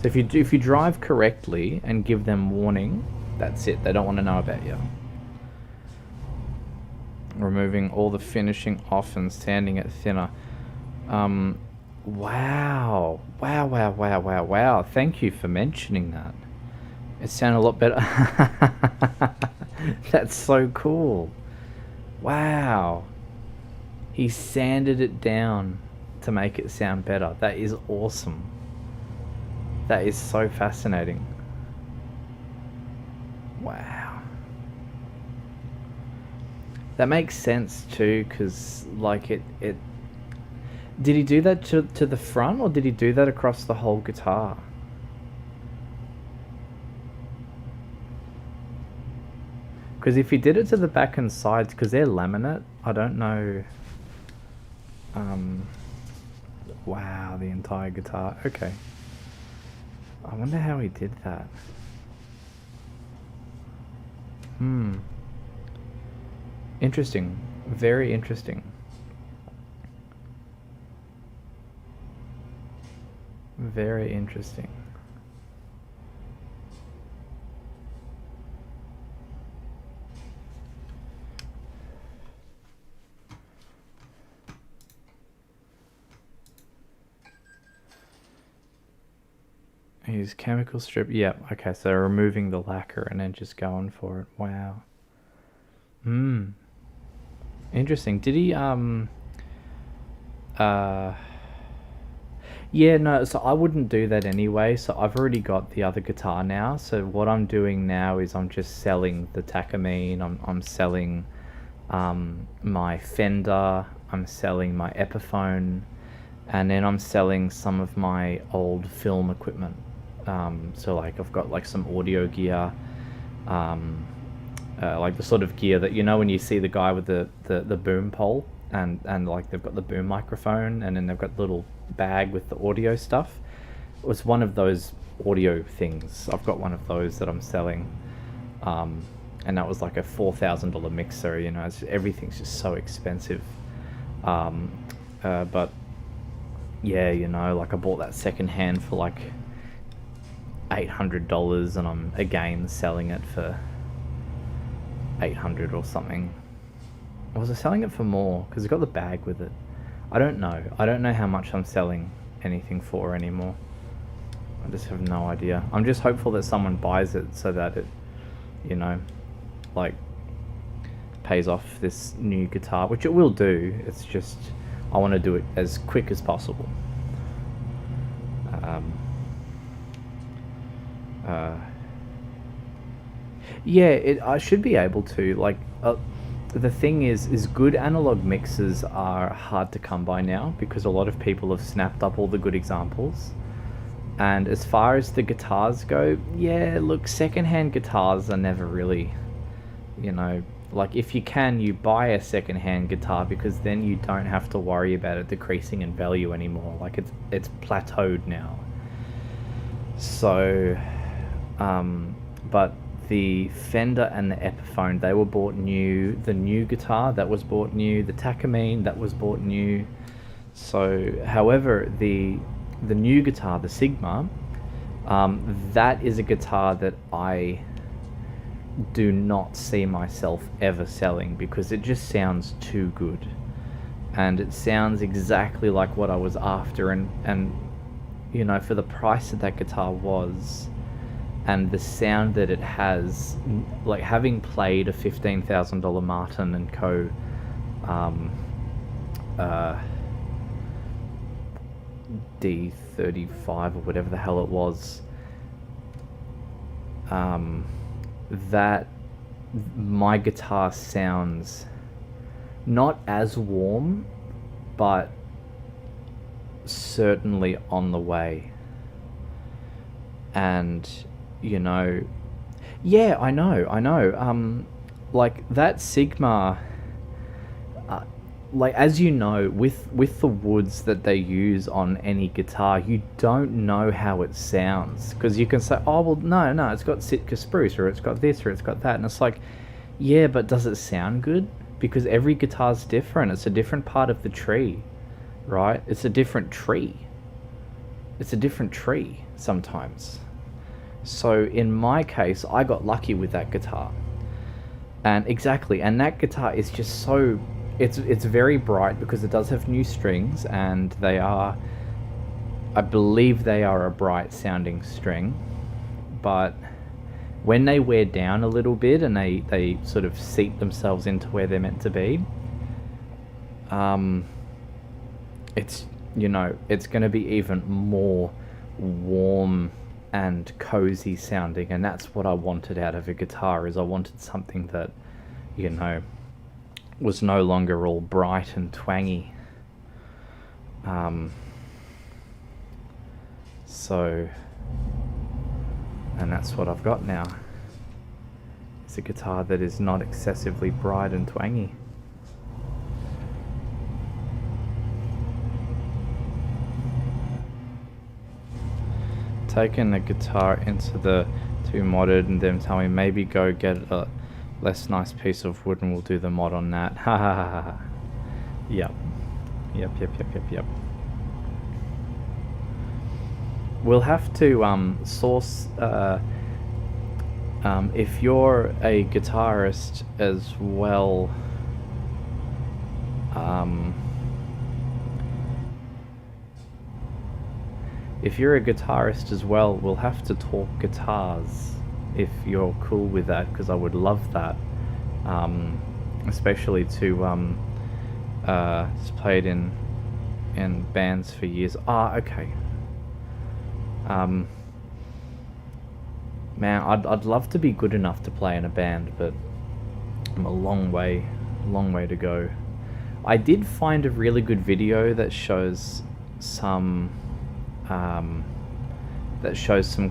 So if you drive correctly and give them warning, that's it. They don't want to know about you. Removing all the finishing off and sanding it thinner. Wow. Thank you for mentioning that. It sounded a lot better. That's so cool. Wow. He sanded it down to make it sound better. That is awesome. That is so fascinating. Wow. That makes sense too, because like it did he do that to the front, or did he do that across the whole guitar? Because if he did it to the back and sides, because they're laminate, I don't know. Wow, the entire guitar. Okay. I wonder how he did that. Interesting. Very interesting. Very interesting. Use chemical strip. Yep. Okay, so removing the lacquer and then just going for it. Wow. Interesting. Did he Yeah, no, so I wouldn't do that anyway. So I've already got the other guitar now. So what I'm doing now is I'm just selling the Takamine. I'm selling my Fender. I'm selling my Epiphone, and then I'm selling some of my old film equipment. So like I've got like some audio gear, like the sort of gear that, you know, when you see the guy with the boom pole, and like they've got the boom microphone, and then they've got the little bag with the audio stuff. It was one of those audio things. I've got one of those that I'm selling, and that was like a $4,000 mixer. You know, everything's just so expensive. But yeah, you know, like I bought that second hand for like $800, and I'm again selling it for 800 or something. Or was I selling it for more? Because it's got the bag with it. I don't know. I don't know how much I'm selling anything for anymore. I just have no idea. I'm just hopeful that someone buys it so that it, you know, like pays off this new guitar, which it will do. It's just I want to do it as quick as possible. Yeah, I should be able to. Like, the thing is good analog mixers are hard to come by now because a lot of people have snapped up all the good examples. And as far as the guitars go, yeah, look, secondhand guitars are never really, you know, like if you can, you buy a secondhand guitar because then you don't have to worry about it decreasing in value anymore. Like it's plateaued now. So, but the Fender and the Epiphone, they were bought new. The new guitar, that was bought new. The Takamine, that was bought new. So, however, the new guitar, the Sigma, that is a guitar that I do not see myself ever selling because it just sounds too good. And it sounds exactly like what I was after, and you know, for the price that that guitar was, and the sound that it has, like having played a $15,000 Martin and Co. D35 or whatever the hell it was, that my guitar sounds not as warm, but certainly on the way. And you know, yeah, I know. Like that Sigma, like as you know, with the woods that they use on any guitar, you don't know how it sounds because you can say, oh well, no, it's got Sitka spruce, or it's got this, or it's got that, and it's like, yeah, but does it sound good? Because every guitar's different. It's a different part of the tree, right? It's a different tree. It's a different tree sometimes. So in my case, I got lucky with that guitar. And exactly, and that guitar is just so, it's very bright because it does have new strings, and they are, I believe they are a bright sounding string, but when they wear down a little bit and they sort of seat themselves into where they're meant to be, it's, you know, it's going to be even more warm and cozy sounding, and that's what I wanted out of a guitar. Is I wanted something that, you know, was no longer all bright and twangy. So, and that's what I've got now. It's a guitar that is not excessively bright and twangy. Taking the guitar into the to modded and them tell me maybe go get a less nice piece of wood and we'll do the mod on that. Ha ha ha ha. Yep. We'll have to source if you're a guitarist as well, if you're a guitarist as well, we'll have to talk guitars if you're cool with that, because I would love that. Especially to just played in bands for years. Okay. Um, man, I'd love to be good enough to play in a band, but I'm a long way to go. I did find a really good video that shows some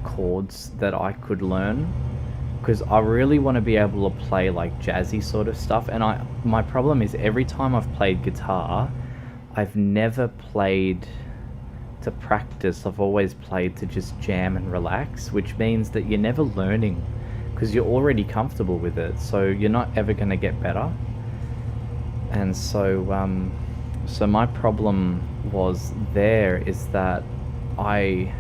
chords that I could learn, because I really want to be able to play like jazzy sort of stuff. And my problem is every time I've played guitar, I've never played to practice. I've always played to just jam and relax, which means that you're never learning because you're already comfortable with it, so you're not ever going to get better. And so so my problem is that I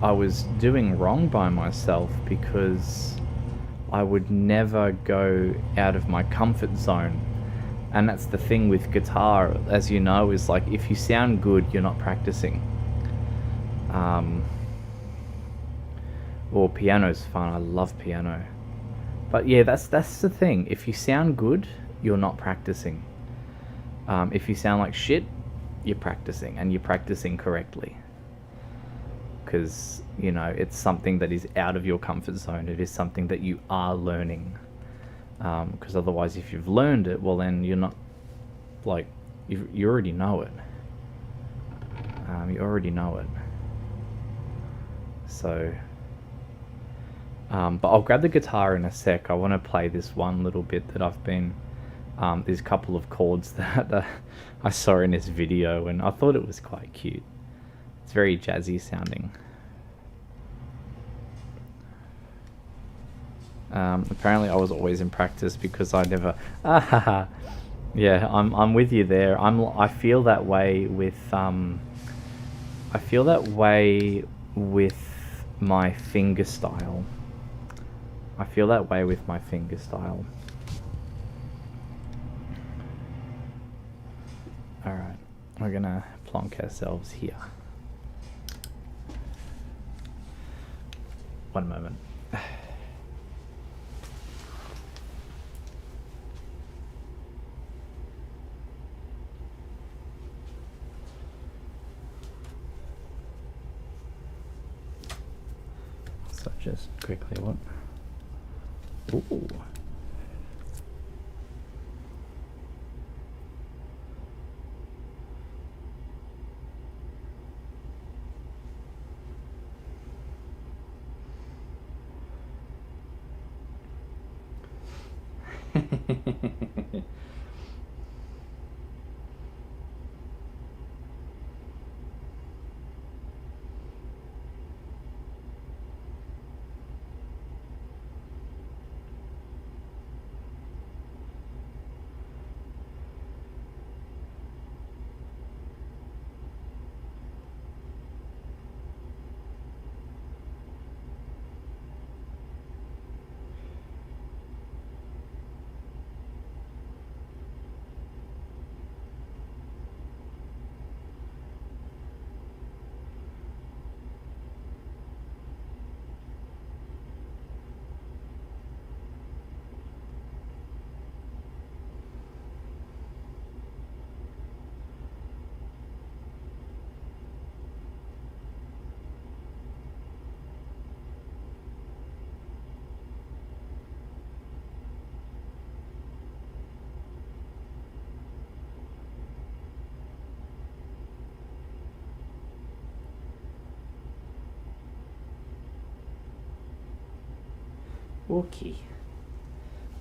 was doing wrong by myself, because I would never go out of my comfort zone. And that's the thing with guitar, as you know, is like, if you sound good, you're not practicing. Or piano's fun. I love piano. But yeah, that's the thing. If you sound good, you're not practicing. If you sound like shit, you're practicing, and you're practicing correctly. Because, you know, it's something that is out of your comfort zone. It is something that you are learning. Because otherwise, if you've learned it, well, then you're not, like, you already know it. You already know it. So, but I'll grab the guitar in a sec. I want to play this one little bit that I've been, these couple of chords that I saw in this video, and I thought it was quite cute. It's very jazzy sounding. Apparently I was always in practice because I never... Yeah, I'm with you there. I feel that way with my finger style. I feel that way with my finger style. Alright, we're gonna plonk ourselves here. One moment. So just quickly, what? Ooh.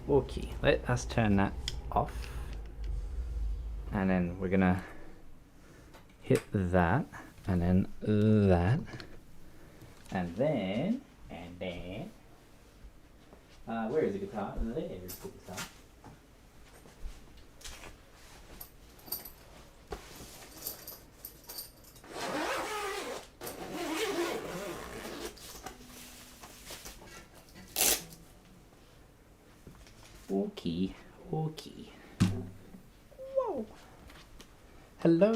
Okay, let us turn that off, and then we're gonna hit that, and then that, and then where is the guitar? There is the guitar. Okay. Whoa. Hello.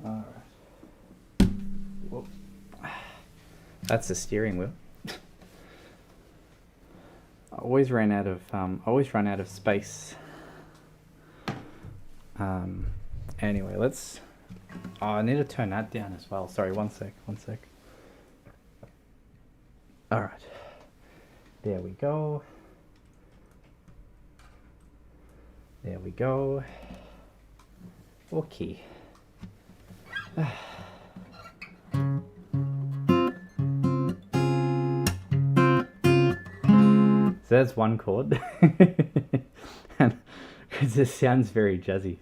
Alright. Whoop. That's the steering wheel. I always run out of space. Anyway, let's. Oh, I need to turn that down as well. Sorry, one sec. All right, there we go. Okay. So that's one chord, and because this sounds very jazzy.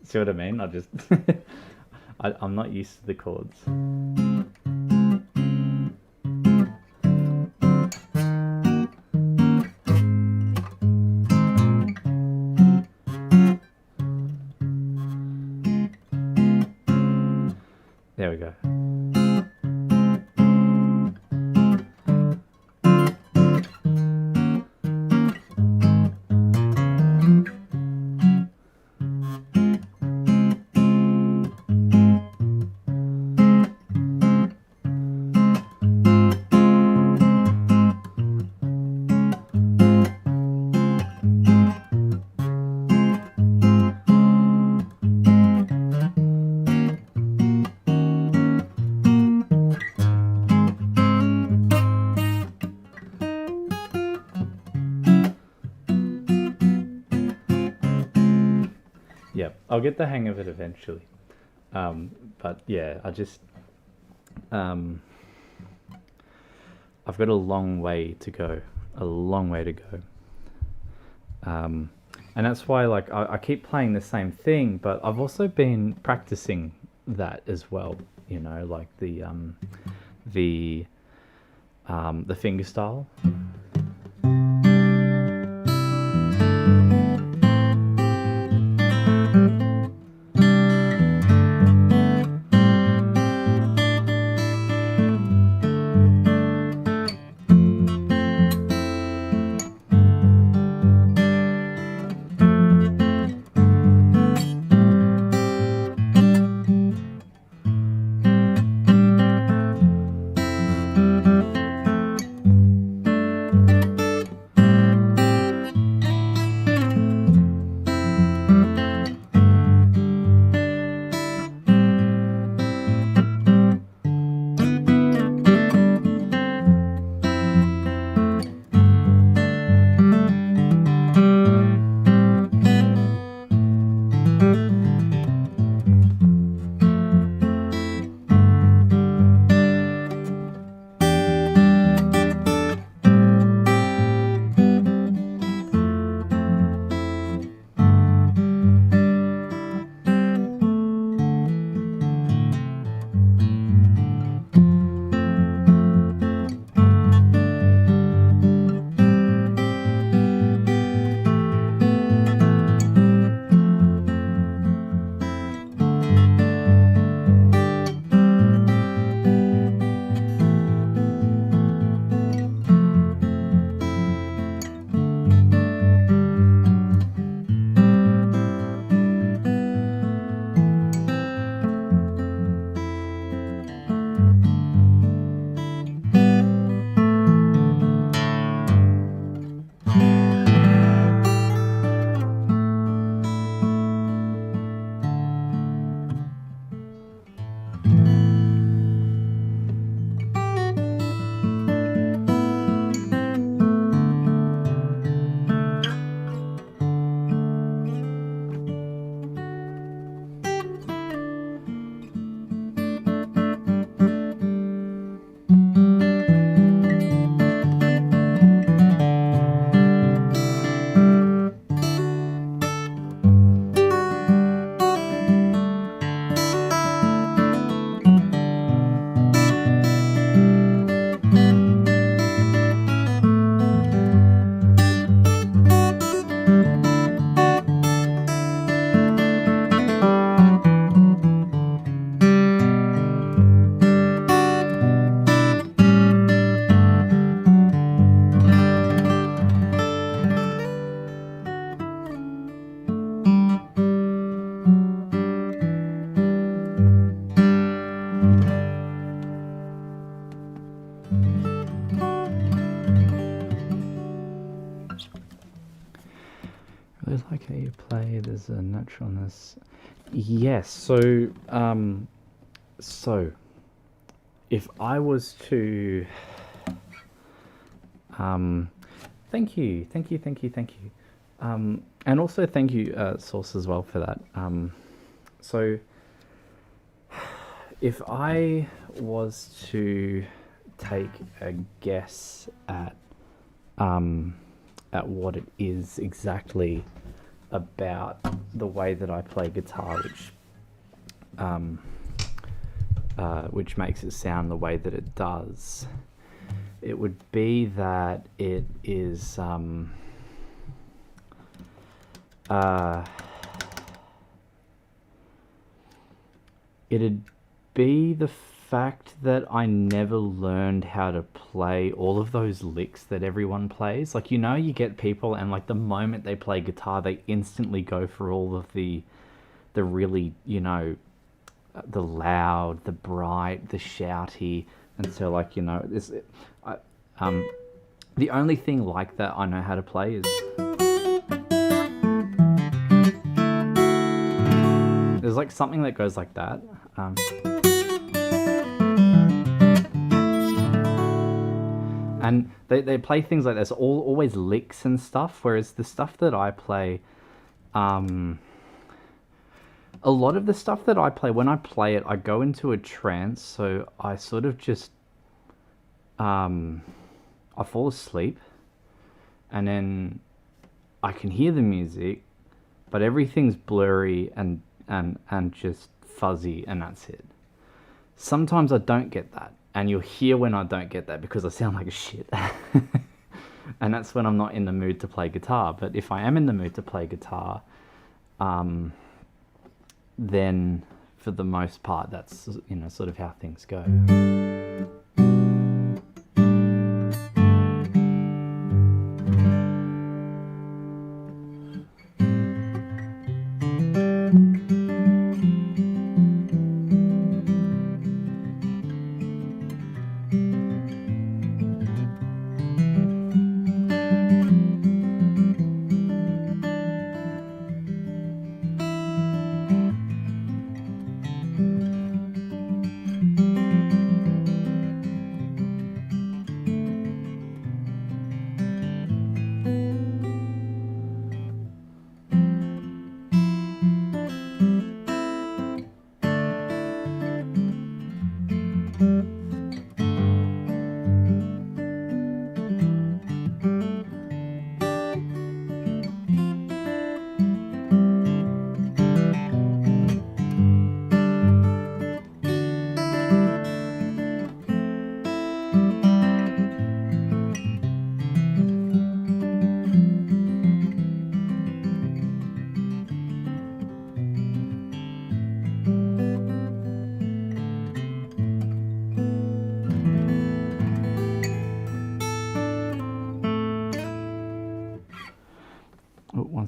See what I mean? I'm not used to the chords. There we go. Yep, I'll get the hang of it eventually. But yeah, I've got a long way to go. And that's why, like, I keep playing the same thing, but I've also been practicing that as well. You know, like the finger style. Okay, you play, there's a naturalness. Yes, so, so, if I was to, thank you, thank you, thank you, thank you. And also thank you, Source, as well for that. So, if I was to take a guess at what it is exactly about the way that I play guitar, which makes it sound the way that it does, it would be that it is it'd be the fact that I never learned how to play all of those licks that everyone plays. Like, you know, you get people and like the moment they play guitar, they instantly go for all of the really, you know, the loud, the bright, the shouty. And so, like, you know, the only thing like that I know how to play is, there's like something that goes like that. And they play things like this, always licks and stuff, whereas the stuff that I play, a lot of the stuff that I play, when I play it, I go into a trance, so I sort of just, I fall asleep, and then I can hear the music, but everything's blurry and just fuzzy, and that's it. Sometimes I don't get that, and you'll hear when I don't get that because I sound like a shit. And that's when I'm not in the mood to play guitar. But if I am in the mood to play guitar, then for the most part, that's, you know, sort of how things go.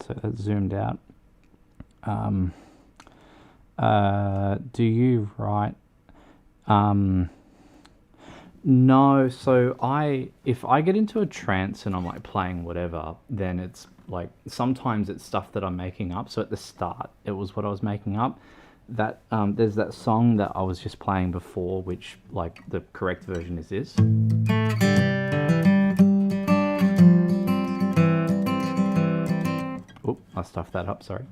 So that's zoomed out. Do you write? No, so if I get into a trance and I'm like playing whatever, then it's like, sometimes it's stuff that I'm making up. So at the start, it was what I was making up. That there's that song that I was just playing before, which, like, the correct version is this. Oh, I stuffed that up, sorry.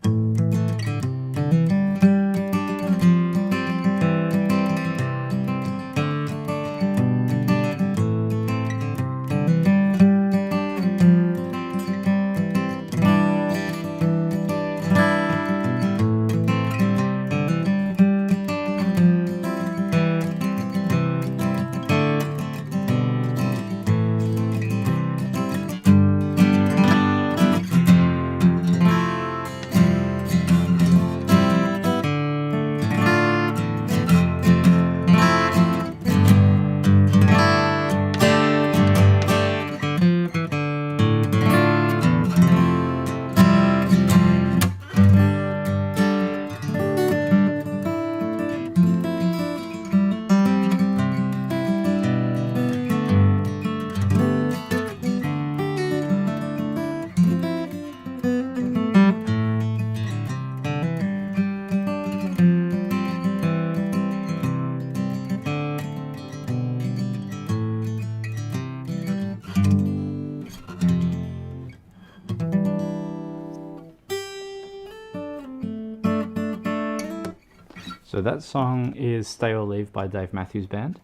So that song is Stay or Leave by Dave Matthews Band.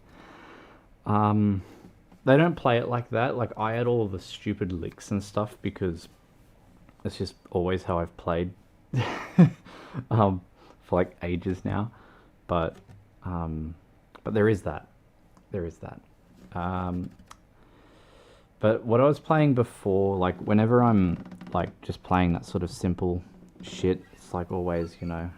They don't play it like that. Like, I add all the stupid licks and stuff because it's just always how I've played for like ages now. But there is that. There is that. But what I was playing before, like whenever I'm like just playing that sort of simple shit, it's like always, you know.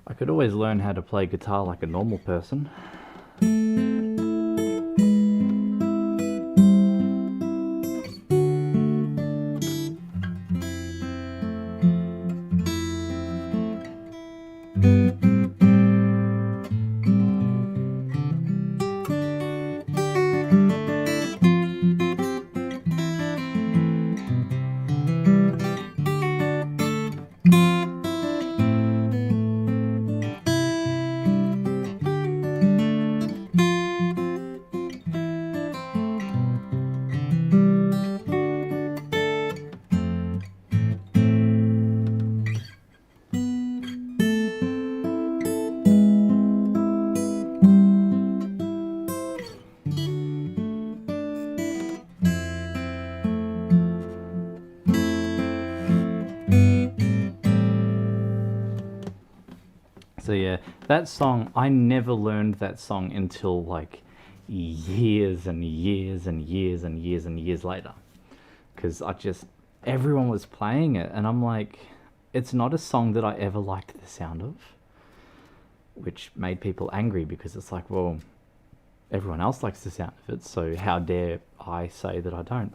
I could always learn how to play guitar like a normal person. So yeah, that song, I never learned that song until like years and years and years and years and years later. Because everyone was playing it, and I'm like, it's not a song that I ever liked the sound of. Which made people angry, because it's like, well, everyone else likes the sound of it, so how dare I say that I don't?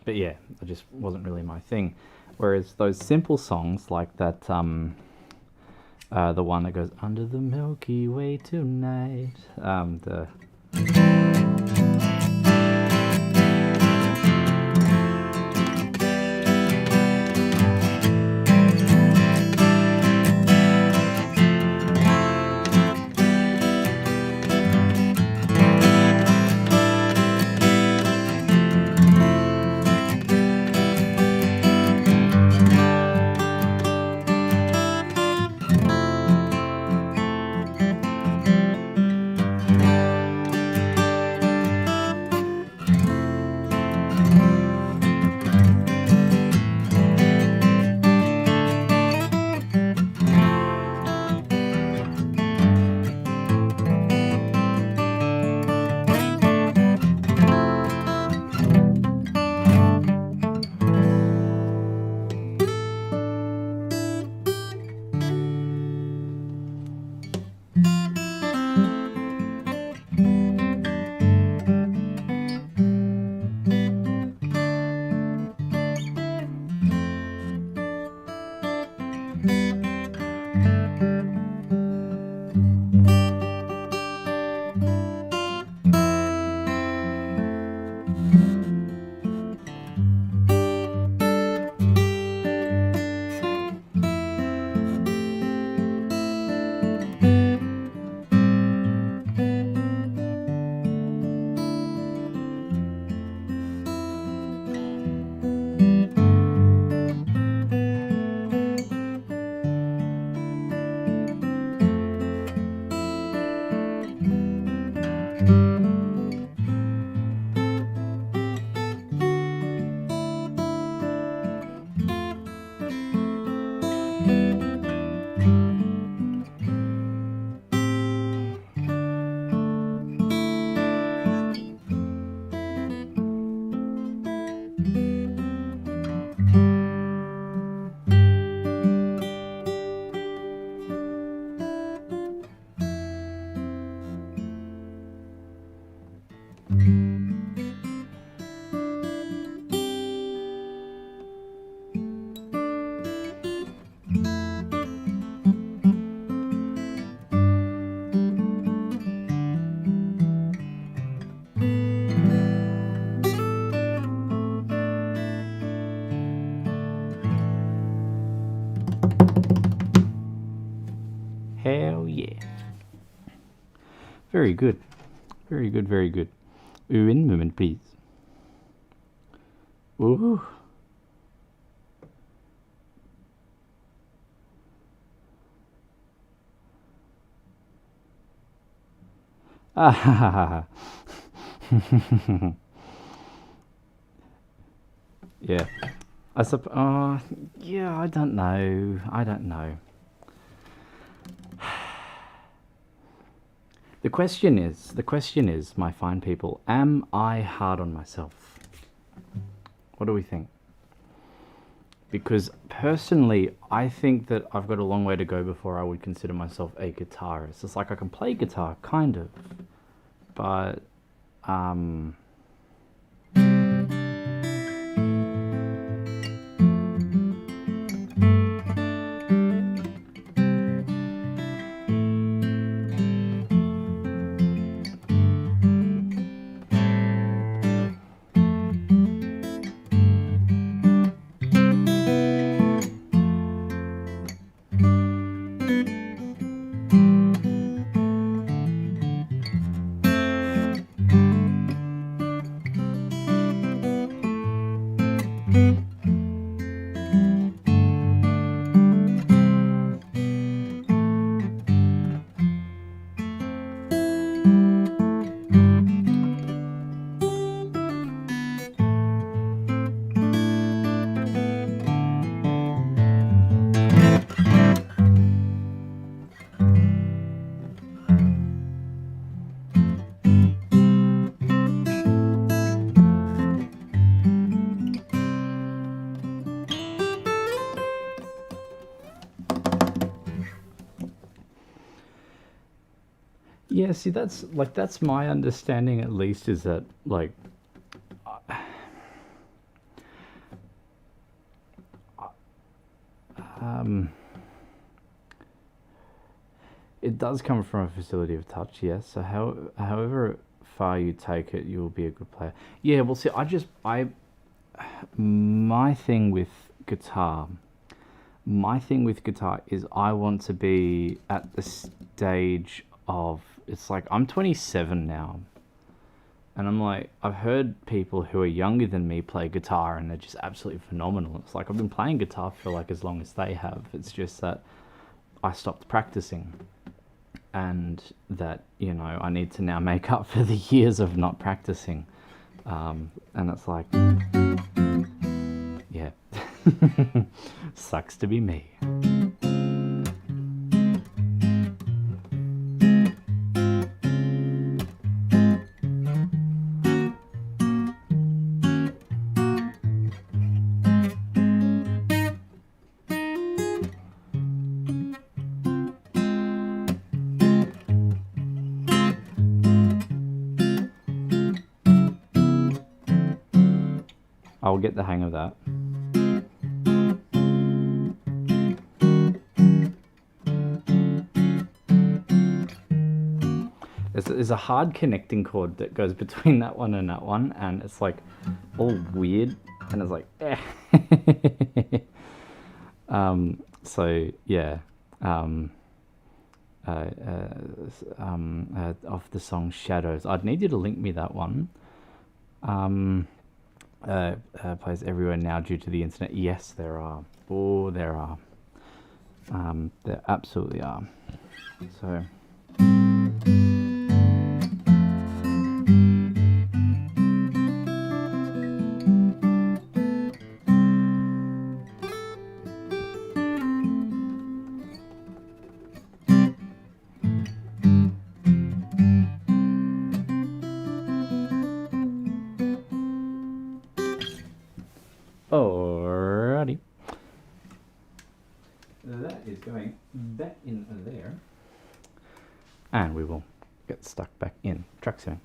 But yeah, it just wasn't really my thing. Whereas those simple songs like that, the one that goes under the Milky Way tonight, hell yeah. Very good. Very good, very good. One moment, please. Ooh. Ah ha ha ha. Yeah. Yeah, I don't know. I don't know. The question is, my fine people, am I hard on myself? What do we think? because personally, I think that I've got a long way to go before I would consider myself a guitarist. It's like I can play guitar, kind of, but yeah, see, that's my understanding at least, is that like it does come from a facility of touch, yes. So however far you take it, you will be a good player. Yeah, well, see, my thing with guitar, is I want to be at the stage of, it's like I'm 27 now, and I'm like, I've heard people who are younger than me play guitar and they're just absolutely phenomenal. It's like I've been playing guitar for like as long as they have. It's just that I stopped practicing, and that, you know, I need to now make up for the years of not practicing. And it's like, yeah, sucks to be me. I'll get the hang of that. There's a hard connecting cord that goes between that one and that one, and it's like all weird, and it's like, eh. So yeah, off the song Shadows. I'd need you to link me that one. Plays everywhere now due to the internet. Yes, there are. Oh, there are. There absolutely are. So. Alrighty. That is going back in there. And we will get stuck back in track soon.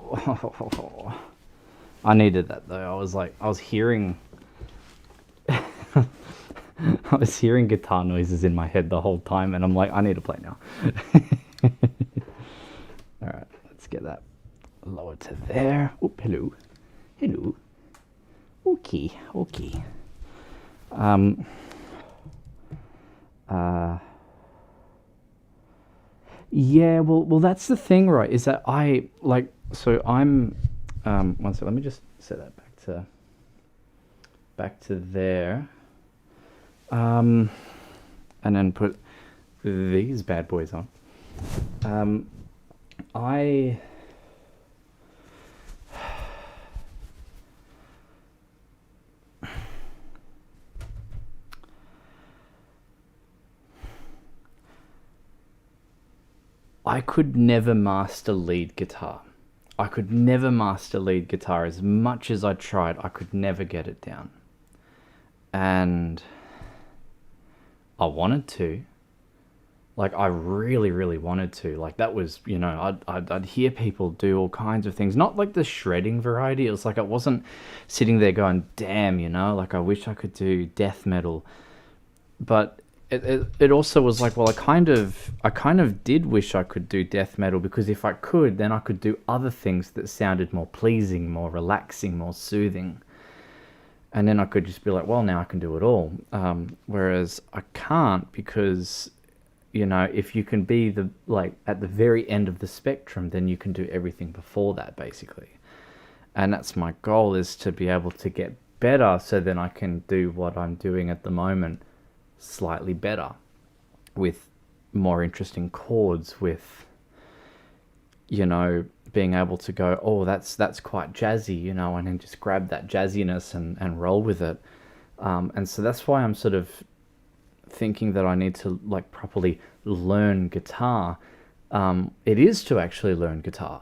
Oh, I needed that though. I was hearing I was hearing guitar noises in my head the whole time, and I'm like, I need to play now. Alright, let's get that lower to there. Oop, hello. Hello. Okay, okay. Yeah, well, that's the thing, right? Is that I like, so I'm, one second, let me just set that back to there. And then put these bad boys on. I could never master lead guitar. I could never master lead guitar. As much as I tried, I could never get it down. And I wanted to. Like, I really, really wanted to. Like, that was, you know, I'd hear people do all kinds of things. Not like the shredding variety. It was like I wasn't sitting there going, damn, you know, like I wish I could do death metal. But it also was like, well, I kind of did wish I could do death metal, because if I could, then I could do other things that sounded more pleasing, more relaxing, more soothing. And then I could just be like, well, now I can do it all. Whereas I can't, because, you know, if you can be the, like, at the very end of the spectrum, then you can do everything before that, basically. And that's my goal, is to be able to get better, so then I can do what I'm doing at the moment slightly better, with more interesting chords, with, you know, being able to go, oh, that's quite jazzy, you know, and then just grab that jazziness and roll with it. And so that's why I'm sort of thinking that I need to, like, properly learn guitar. It is to actually learn guitar,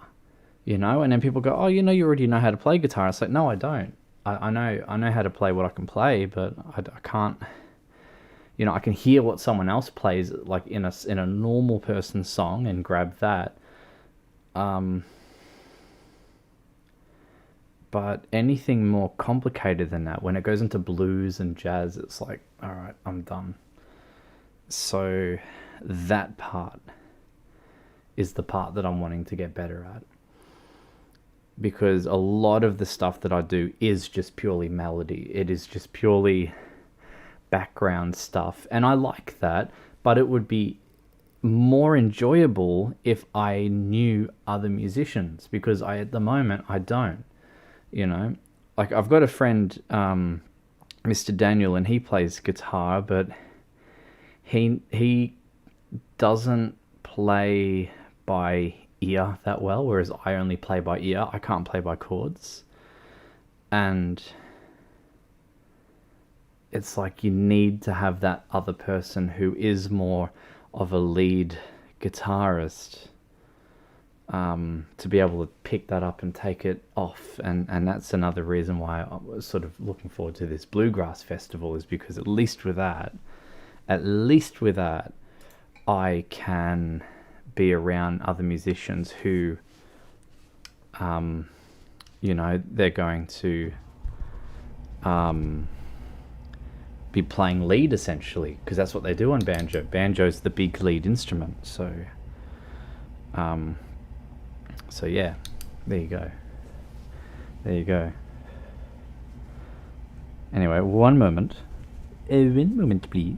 you know. And then people go, oh, you know, you already know how to play guitar. It's like, no, I don't. I know how to play what I can play, but I can't, you know. I can hear what someone else plays, like in a normal person's song, and grab that. But anything more complicated than that, when it goes into blues and jazz, it's like, all right, I'm done. So that part is the part that I'm wanting to get better at. Because a lot of the stuff that I do is just purely melody. It is just purely background stuff. And I like that, but it would be more enjoyable if I knew other musicians, because at the moment I don't. You know, like, I've got a friend, Mr. Daniel, and he plays guitar, but he doesn't play by ear that well, whereas I only play by ear. I can't play by chords. And it's like, you need to have that other person who is more of a lead guitarist, to be able to pick that up and take it off. And that's another reason why I was sort of looking forward to this Bluegrass Festival, is because at least with that, I can be around other musicians who, you know, they're going to be playing lead, essentially, because that's what they do on banjo. Banjo's the big lead instrument. So so yeah, there you go. Anyway, one moment, please.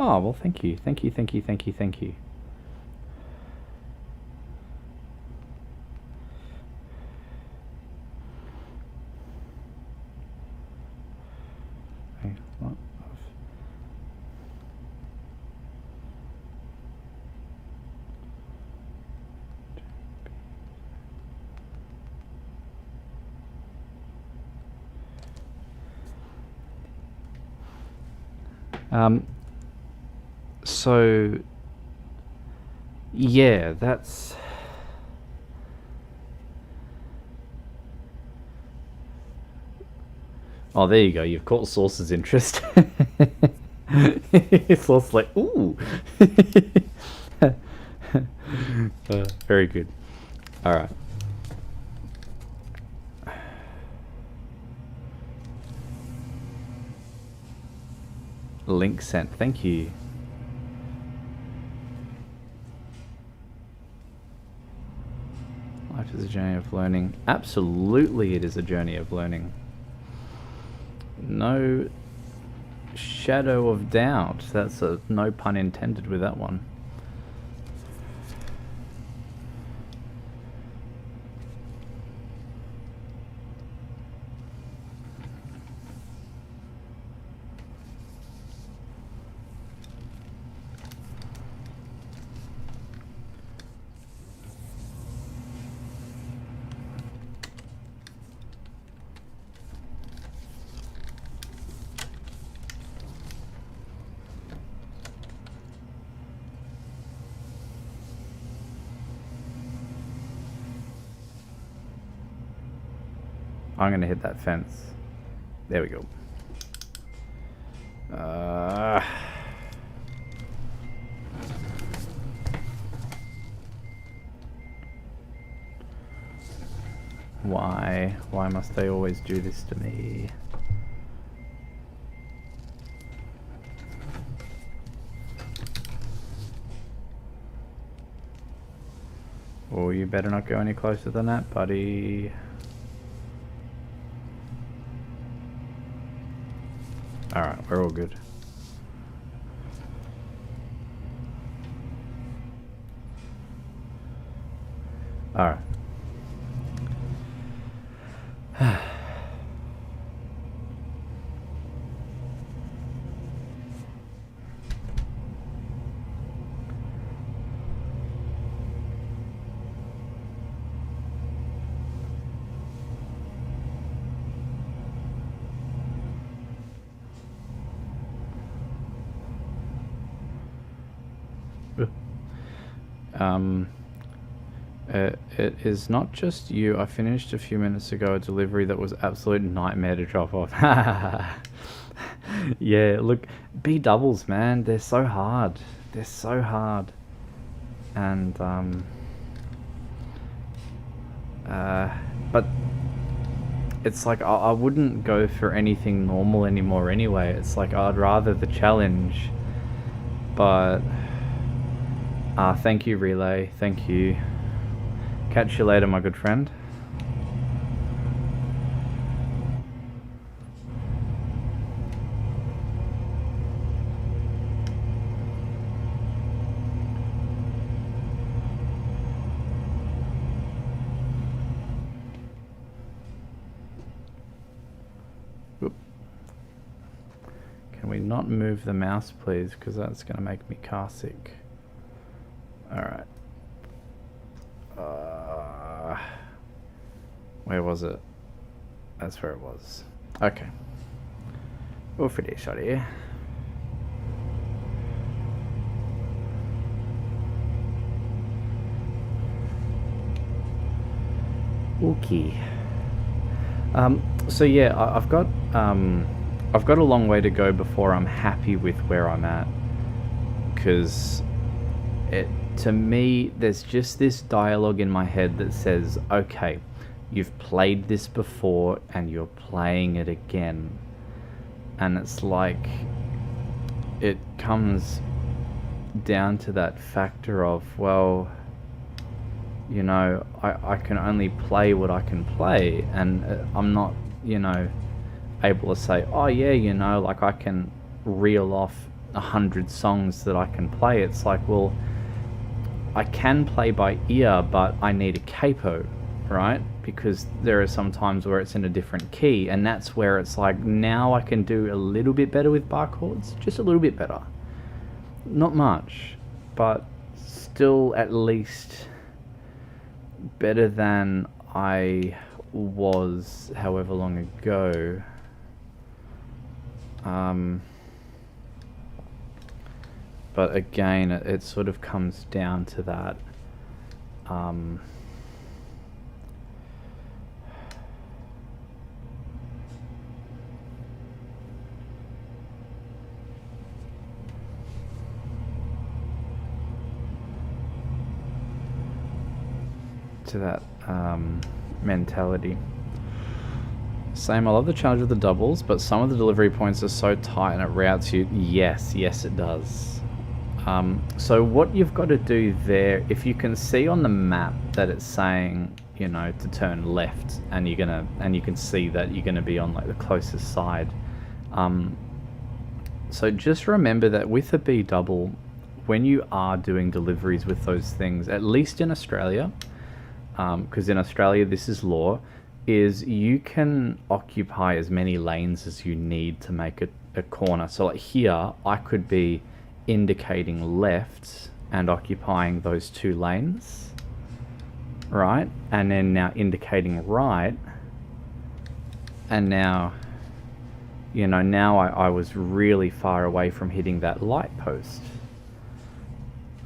Oh, well, thank you. So yeah, that's, oh, there you go. You've caught Source's interest. Source's like, ooh. Very good. All right. Link sent. Thank you. Life is a journey of learning. Absolutely, it is a journey of learning. No shadow of doubt. That's a no pun intended with that one. I'm gonna hit that fence. There we go. Why? Why must they always do this to me? Oh, you better not go any closer than that, buddy. Alright, we're all good. Alright. It is not just you. I finished a few minutes ago a delivery that was absolute nightmare to drop off. Yeah, look, B doubles, man, they're so hard. They're so hard. And but it's like I wouldn't go for anything normal anymore anyway. It's like I'd rather the challenge. But thank you, Relay. Thank you. Catch you later, my good friend. Oop. Can we not move the mouse, please? Because that's going to make me car sick. Alright. Where was it? That's where it was. Okay. We'll for this shot here. Okay. So yeah, I've got a long way to go before I'm happy with where I'm at, because to me, there's just this dialogue in my head that says, okay, you've played this before and you're playing it again. And it's like, it comes down to that factor of, well, you know, I can only play what I can play, and I'm not, you know, able to say, oh yeah, you know, like I can reel off 100 songs that I can play. It's like, well, I can play by ear, but I need a capo, right? Because there are some times where it's in a different key, and that's where it's like, now I can do a little bit better with bar chords, just a little bit better. Not much, but still at least better than I was however long ago. But again, it sort of comes down to that. To that mentality. Same, I love the challenge of the doubles, but some of the delivery points are so tight and it routes you. Yes, it does. So what you've got to do there, if you can see on the map that it's saying, you know, to turn left, and you can see that you're gonna be on like the closest side. So just remember that with a B double, when you are doing deliveries with those things, at least in Australia, because in Australia this is law, is you can occupy as many lanes as you need to make a corner. So like here, I could be indicating left and occupying those 2 lanes, right? And then now indicating right, and now, you know, now I was really far away from hitting that light post.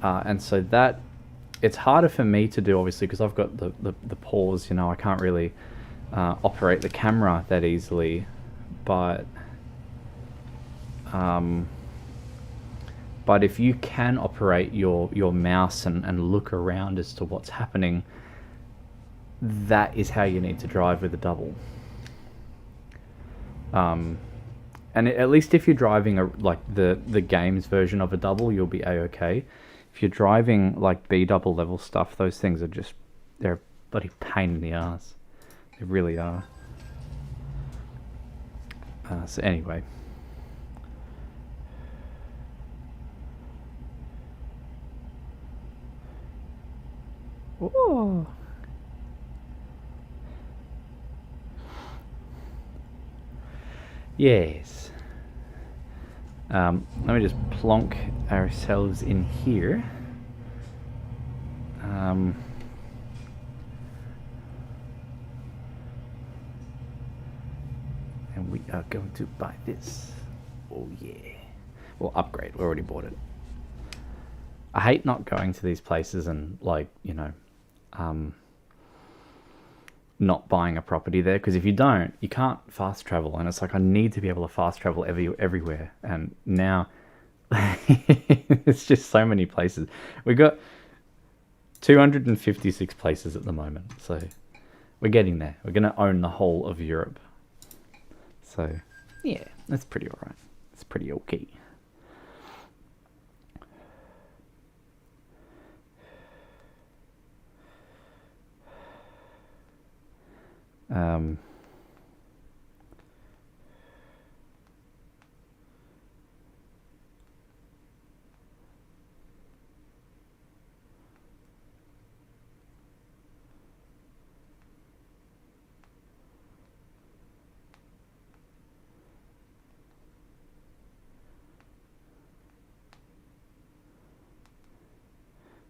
And so that, it's harder for me to do, obviously, because I've got the pause, you know, I can't really operate the camera that easily, but if you can operate your mouse and look around as to what's happening, that is how you need to drive with a double. And at least if you're driving like the games version of a double, you'll be a-okay. If you're driving like B double level stuff, those things are just, they're a bloody pain in the ass. They really are. So anyway. Whoa. Yes. Let me just plonk ourselves in here. And we are going to buy this. Oh yeah. Well, upgrade. We already bought it. I hate not going to these places and, like, you know, not buying a property there, because if you don't, you can't fast travel, and it's like I need to be able to fast travel everywhere, and now it's just so many places. We've got 256 places at the moment, so we're getting there. We're gonna own the whole of Europe, so yeah, that's pretty alright. It's pretty okay.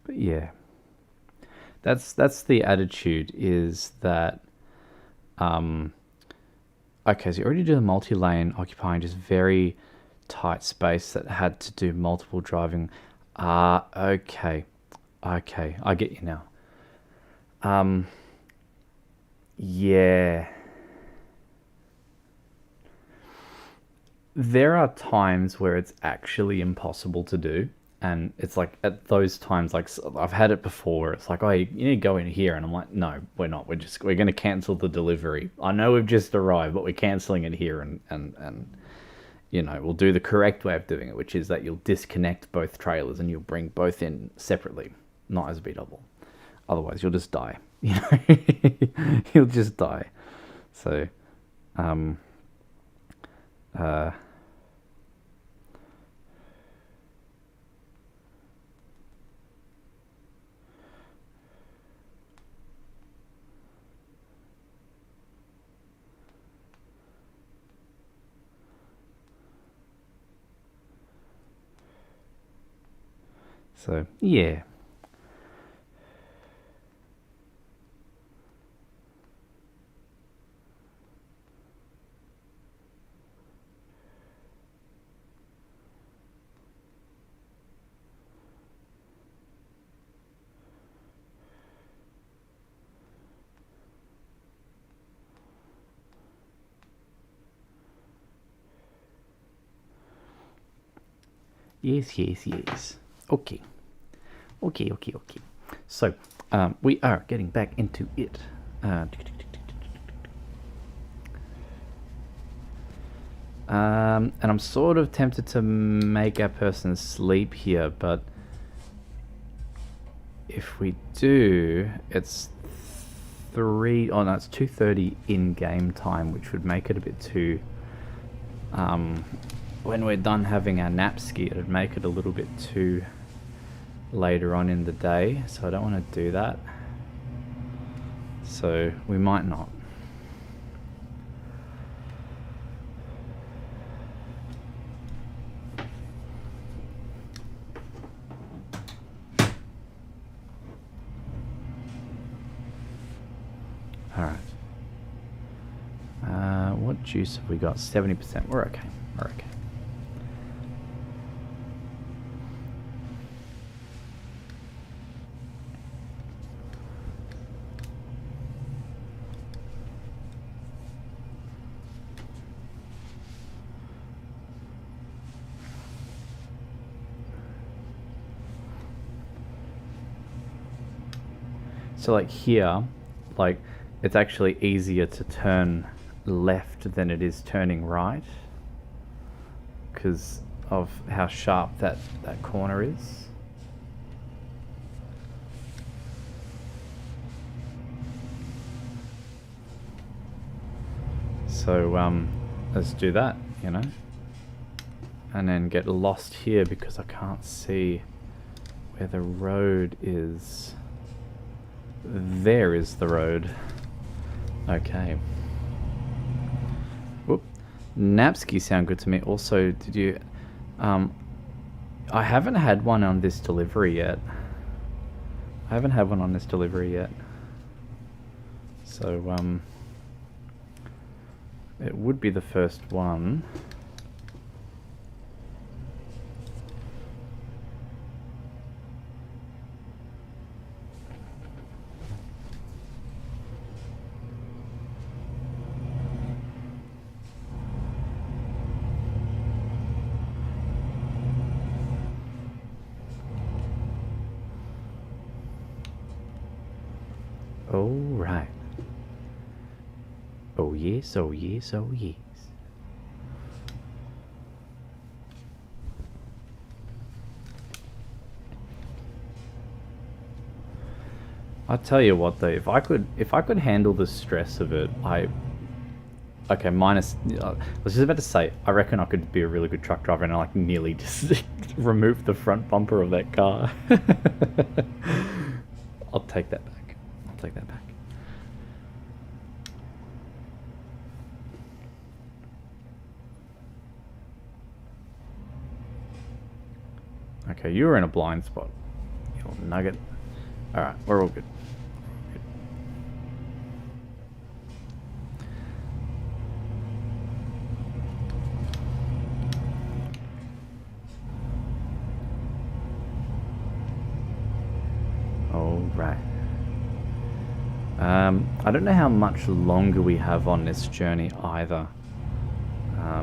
But yeah, that's the attitude, is that okay, so you already do the multi-lane occupying just very tight space that had to do multiple driving. Okay, I get you now. Yeah, there are times where it's actually impossible to do, and it's like at those times, like I've had it before. It's like, oh, you need to go in here, and I'm like, no, we're not. We're going to cancel the delivery. I know we've just arrived, but we're canceling it here, and you know, we'll do the correct way of doing it, which is that you'll disconnect both trailers and you'll bring both in separately, not as a B double. Otherwise, you'll just die. You know, you'll just die. So, So, yeah. Yes. Okay. So, we are getting back into it. And I'm sort of tempted to make our person sleep here, but if we do, it's 2:30 in game time, which would make it a bit too, when we're done having our nap ski, it'd make it a little bit too later on in the day, so I don't want to do that. So we might not. All right. What juice have we got? 70%. We're okay. So like here, like it's actually easier to turn left than it is turning right because of how sharp that corner is. So let's do that, you know, and then get lost here because I can't see where the road is. There is the road. Okay. Whoop. Napski sound good to me. Also, did you... I haven't had one on this delivery yet. So, it would be the first one. All right. Oh yes, oh yes, oh yes. I'll tell you what though, if I could handle the stress of it, okay, minus, I was just about to say, I reckon I could be a really good truck driver and I like nearly just remove the front bumper of that car. I'll take that back. Okay, you were in a blind spot, you little nugget. Alright, we're all good. Alright. I don't know how much longer we have on this journey either. I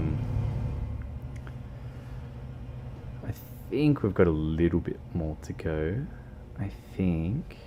think we've got a little bit more to go. I think.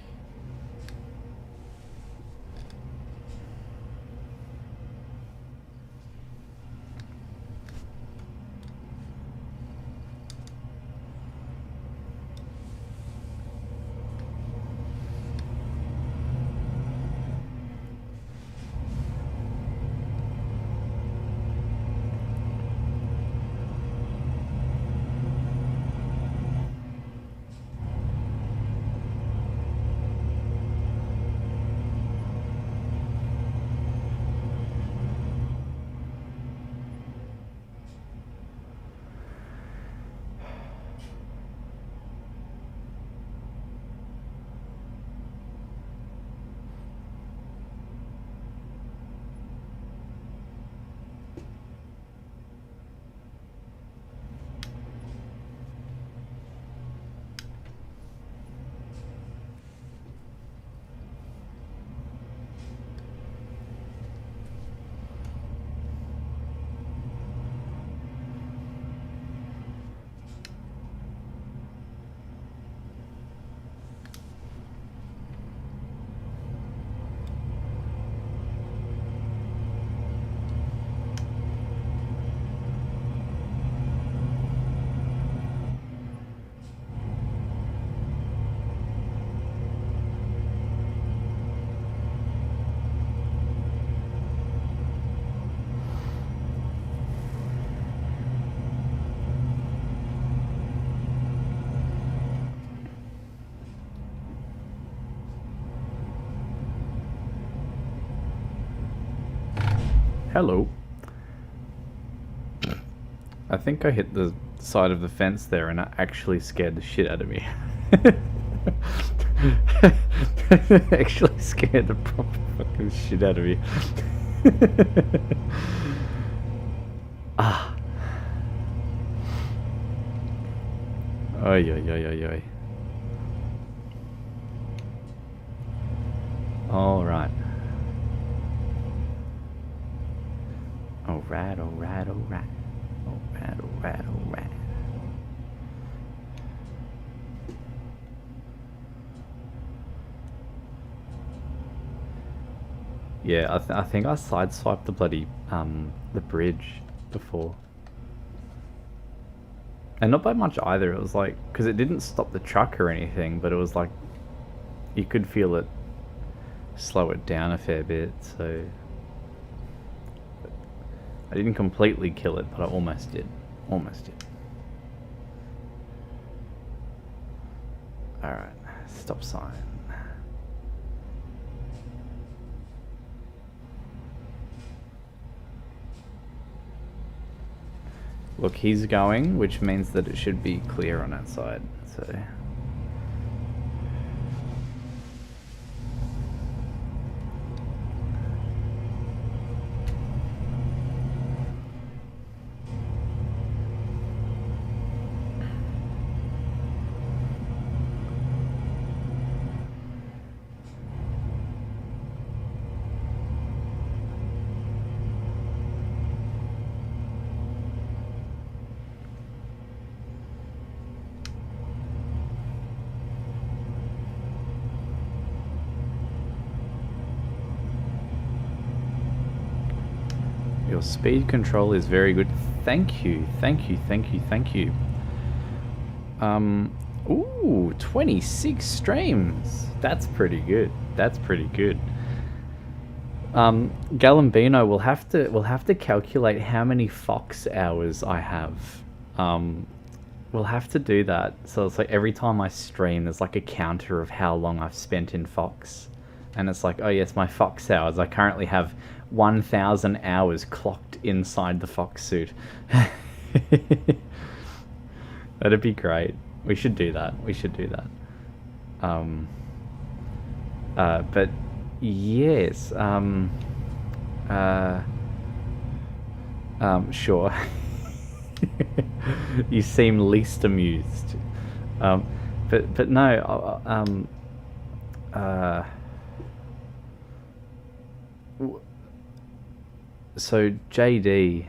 Hello. I think I hit the side of the fence there and it actually scared the shit out of me. Actually scared the proper fucking shit out of me. Ah. Oi, oi, oi, oi, oi. All right. Alright, alright, alright. Alright, alright, alright. Yeah, I think I sideswiped the bloody the bridge before, and not by much either. It was like, because it didn't stop the truck or anything, but it was like you could feel it slow it down a fair bit. So I didn't completely kill it, but I almost did. Almost did. All right, stop sign. Look, he's going, which means that it should be clear on that side, so... Your speed control is very good. Thank you, thank you, thank you, thank you. Ooh, 26 streams. That's pretty good. That's pretty good. Galambino, we'll have to calculate how many Fox hours I have. We'll have to do that. So it's like every time I stream, there's like a counter of how long I've spent in Fox. And it's like, oh yes, my Fox hours. I currently have 1,000 hours clocked inside the Foxsuit. That'd be great. We should do that. We should do that. But yes, sure. You seem least amused. But no. So JD,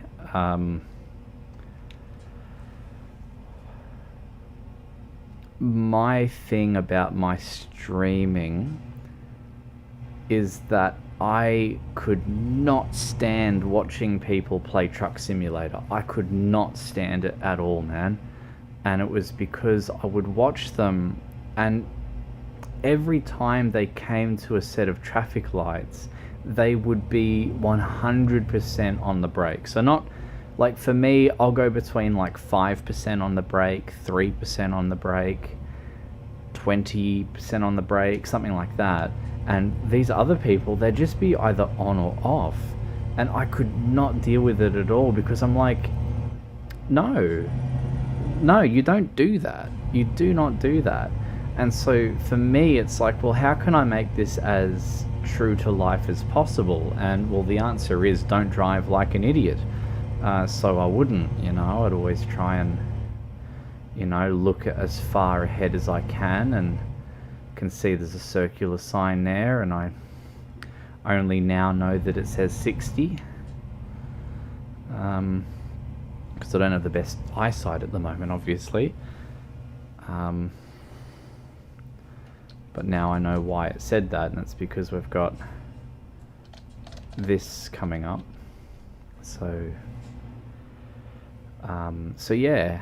my thing about my streaming is that I could not stand watching people play Truck Simulator. I could not stand it at all, man. And it was because I would watch them, and every time they came to a set of traffic lights, they would be 100% on the brake. So not, like for me, I'll go between like 5% on the brake, 3% on the brake, 20% on the brake, something like that. And these other people, they'd just be either on or off. And I could not deal with it at all, because I'm like, no, you don't do that. You do not do that. And so for me, it's like, well, how can I make this as true to life as possible? And well, the answer is don't drive like an idiot. So I wouldn't, I'd always try and, look as far ahead as I can see there's a circular sign there, and I only now know that it says 60. Because I don't have the best eyesight at the moment, obviously. But now I know why it said that, and it's because we've got this coming up. So, yeah.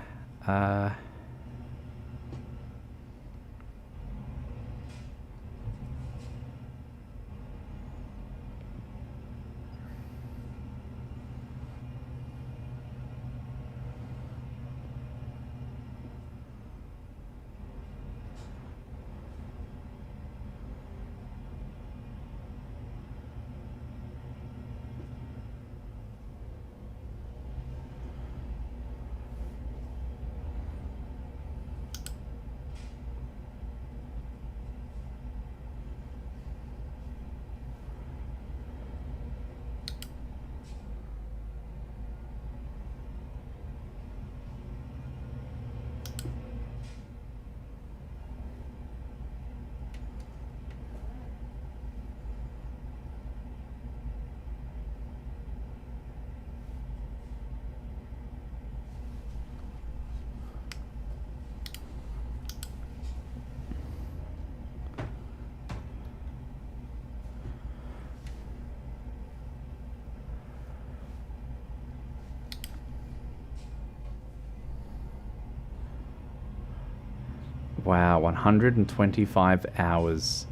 Wow, 125 hours.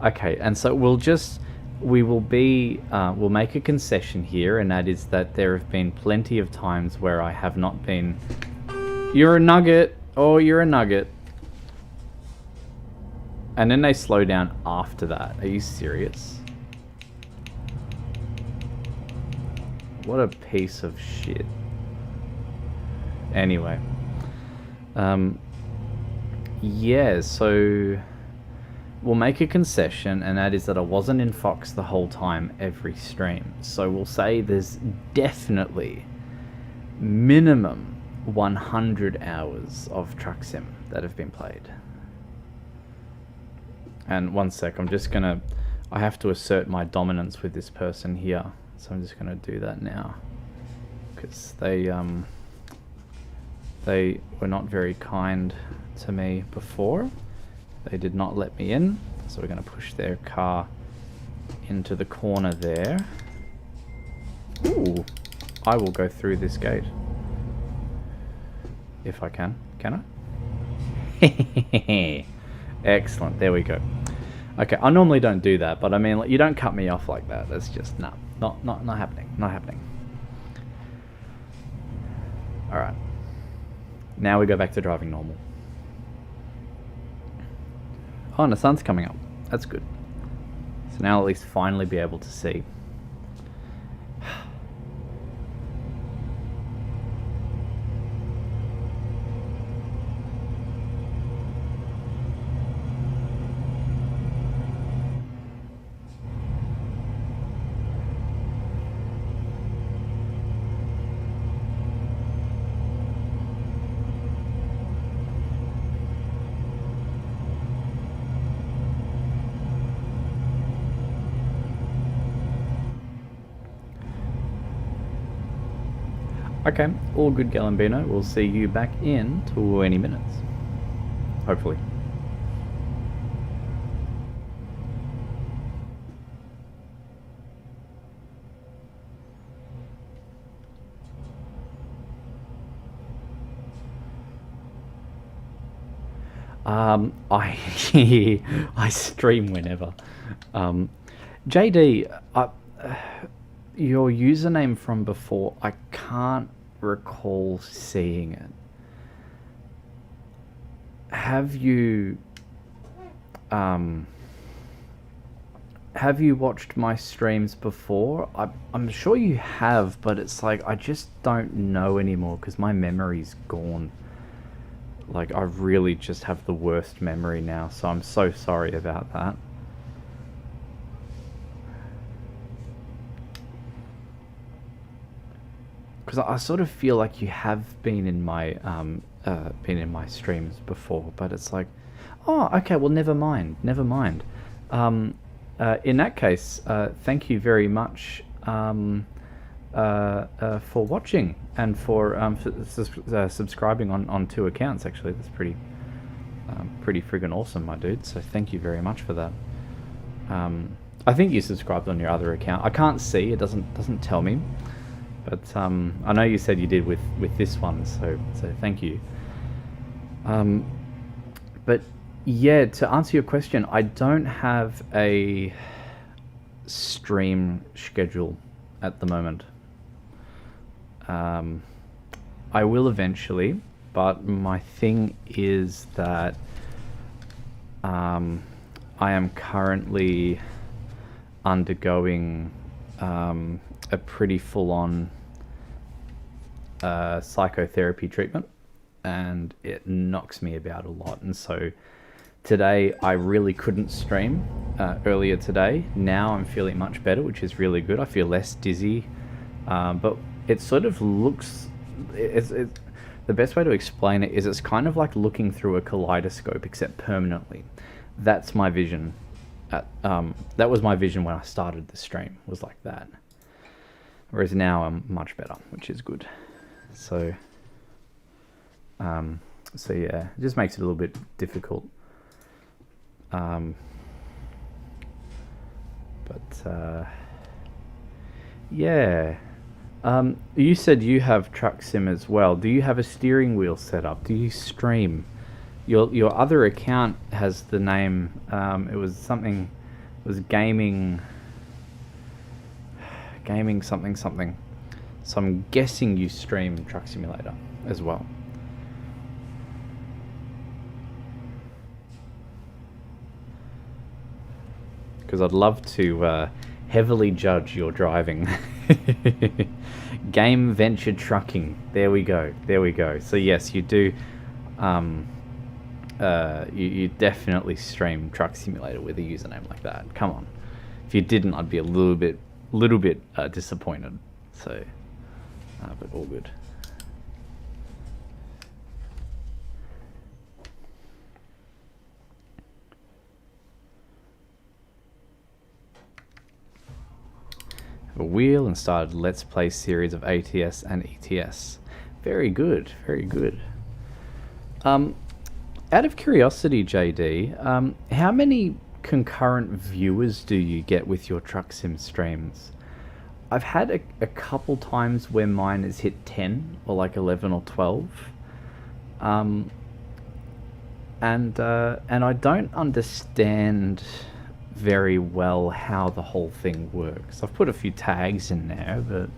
Okay, and so we'll make a concession here, and that is that there have been plenty of times where I have not been... You're a nugget! Oh, you're a nugget. And then they slow down after that. Are you serious? What a piece of shit. Anyway. Yeah, so we'll make a concession, and that is that I wasn't in Fox the whole time every stream. So we'll say there's definitely minimum 100 hours of Truck Sim that have been played. And one sec, I have to assert my dominance with this person here. So I'm just gonna do that now. Because they were not very kind to me before. They did not let me in. So we're gonna push their car into the corner there. Ooh, I will go through this gate. If I can. Can I? Excellent, there we go. Okay, I normally don't do that, but I mean, like, you don't cut me off like that. That's just, not happening, not happening. Alright. Now we go back to driving normal. Oh, and the sun's coming up. That's good. So now I'll at least finally be able to see. Okay, all good, Galambino. We'll see you back in 20 minutes. Hopefully. I stream whenever. JD, your username from before, I can't recall seeing it. Have you watched my streams before? I'm sure you have, but it's like I just don't know anymore because my memory's gone. Like, I really just have the worst memory now, so I'm so sorry about that. Because I sort of feel like you have been in my streams before, but it's like, oh, okay, well, never mind. In that case, thank you very much for watching and for subscribing on 2 accounts. Actually, that's pretty friggin' awesome, my dude. So thank you very much for that. I think you subscribed on your other account. I can't see; it doesn't tell me. But I know you said you did with this one, so thank you. But yeah, to answer your question, I don't have a stream schedule at the moment. I will eventually, but my thing is that I am currently undergoing a pretty full-on psychotherapy treatment, and it knocks me about a lot. And so today I really couldn't stream earlier today. Now I'm feeling much better, which is really good. I feel less dizzy, but it sort of looks, the best way to explain it is it's kind of like looking through a kaleidoscope, except permanently. That's my vision. That was my vision when I started the stream, was like that. Whereas now I'm much better, which is good. So yeah, it just makes it a little bit difficult. But yeah, You said you have truck sim as well. Do you have a steering wheel set up? Do you stream? Your other account has the name. It was something. It was gaming something something. So I'm guessing you stream Truck Simulator as well. Because I'd love to heavily judge your driving. Game Venture Trucking. There we go. There we go. So yes, you do. You definitely stream Truck Simulator with a username like that. Come on. If you didn't, I'd be a little bit disappointed. So, but all good. A wheel and started Let's Play series of ATS and ETS. Very good, very good. Out of curiosity, JD, how many concurrent viewers do you get with your truck sim streams? I've had a couple times where mine has hit 10 or like 11 or 12. And I don't understand very well how the whole thing works. I've put a few tags in there, but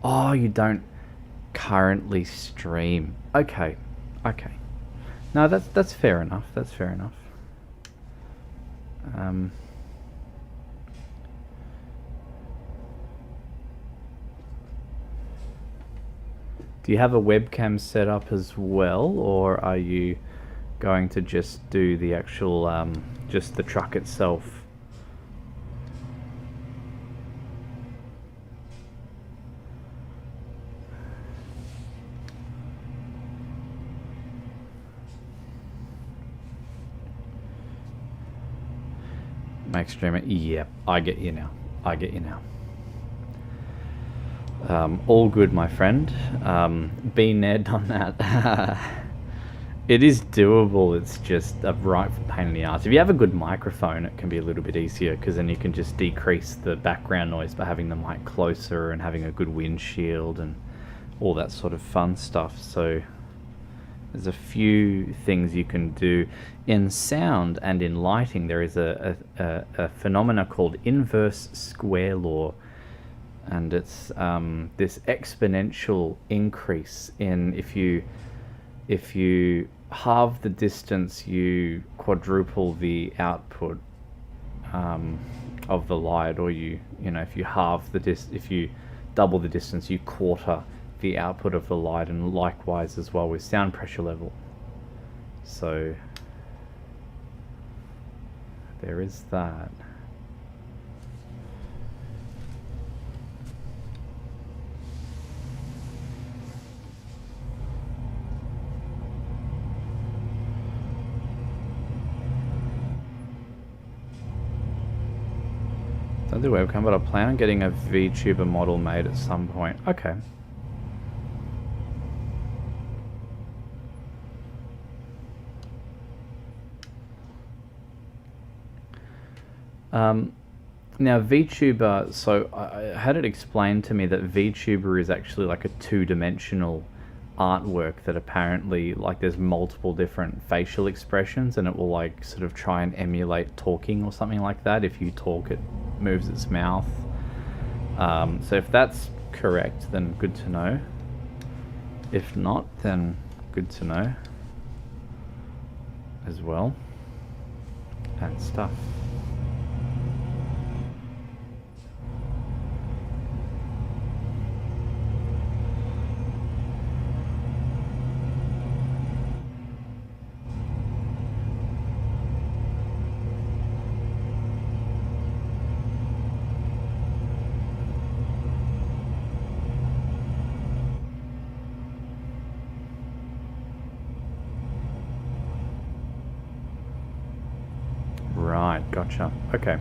oh, you don't currently stream. Okay. No, that's fair enough. That's fair enough. Do you have a webcam set up as well, or are you going to just do the actual, just the truck itself? Make streamer, yep, I get you now. I get you now. All good, my friend. Be Ned on that. It is doable, it's just a right pain in the ass. If you have a good microphone, it can be a little bit easier, because then you can just decrease the background noise by having the mic closer and having a good windshield and all that sort of fun stuff. So there's a few things you can do. In sound and in lighting, there is a phenomena called inverse square law, and it's this exponential increase in if you halve the distance, you quadruple the output of the light, or if you halve the if you double the distance, you quarter the output of the light, and likewise as well with sound pressure level. So there is that. Don't do webcam, but I plan on getting a VTuber model made at some point. Okay. Now VTuber, so I had it explained to me that VTuber is actually like a two-dimensional artwork that apparently, like, there's multiple different facial expressions, and it will like sort of try and emulate talking or something like that. If you talk, it moves its mouth. So if that's correct, then good to know. If not, then good to know as well, and stuff. Right, gotcha. Okay.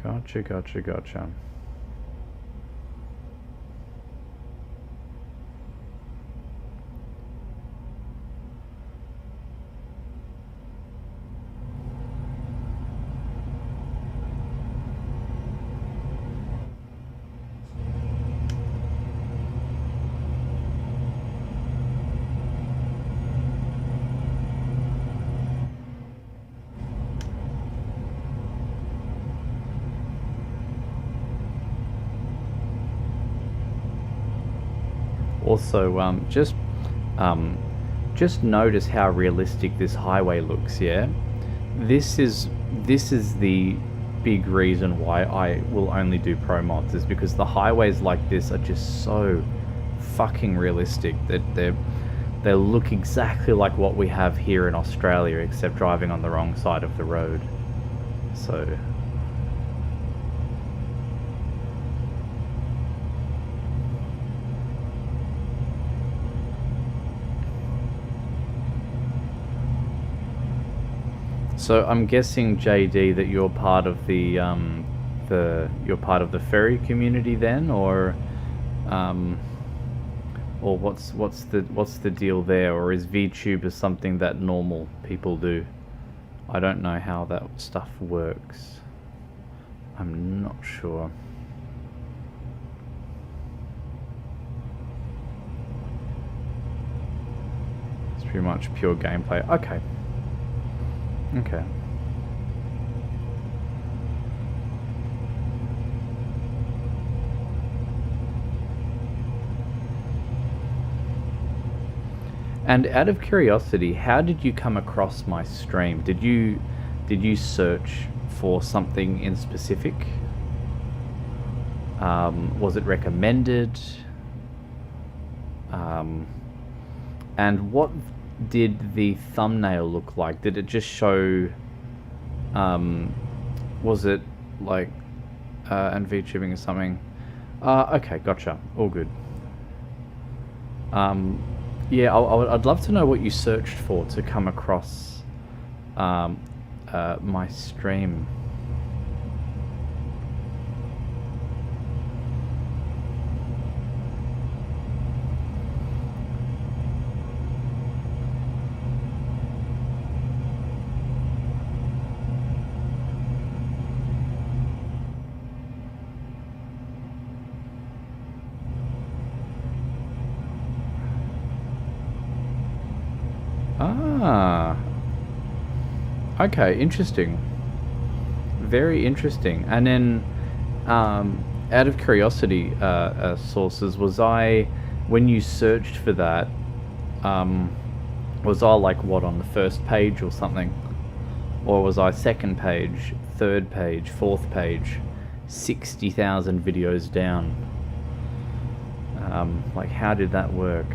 Gotcha. Also, just notice how realistic this highway looks. Yeah, this is the big reason why I will only do ProMods, is because the highways like this are just so fucking realistic that they look exactly like what we have here in Australia, except driving on the wrong side of the road. So I'm guessing, JD, that you're part of the Furry community then, or what's the deal there, or is VTuber something that normal people do? I don't know how that stuff works. I'm not sure. It's pretty much pure gameplay. Okay. Okay. And out of curiosity, how did you come across my stream? Did you search for something in specific? Was it recommended? And what did the thumbnail look like? Did it just show, was it like, and VTubing is something? Okay, gotcha, all good. Yeah, I'd love to know what you searched for to come across my stream. Ah, okay, interesting. Very interesting. And then, out of curiosity, sources, when you searched for that, was I like what, on the first page or something? Or was I second page, third page, fourth page, 60,000 videos down? Like, how did that work?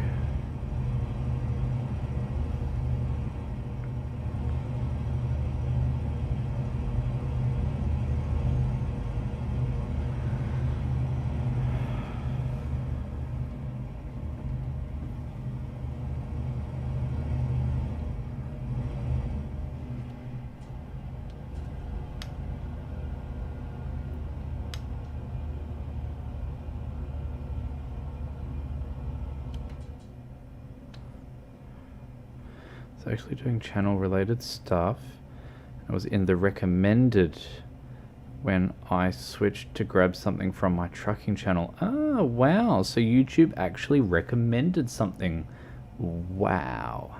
Actually doing channel related stuff. I was in the recommended when I switched to grab something from my trucking channel. Ah, wow, so YouTube actually recommended something. Wow.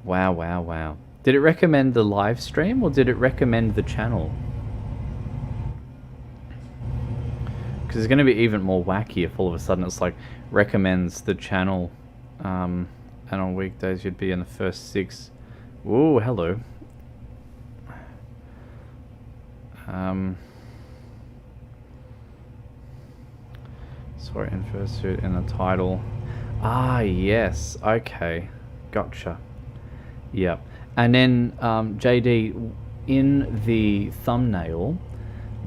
Wow. Did it recommend the live stream, or did it recommend the channel? Because it's going to be even more wacky if all of a sudden it's like recommends the channel, and on weekdays you'd be in the first 6. Whoa, hello. Sorry, in Fursuit in the title. Ah, yes. Okay. Gotcha. Yep. And then, JD, in the thumbnail,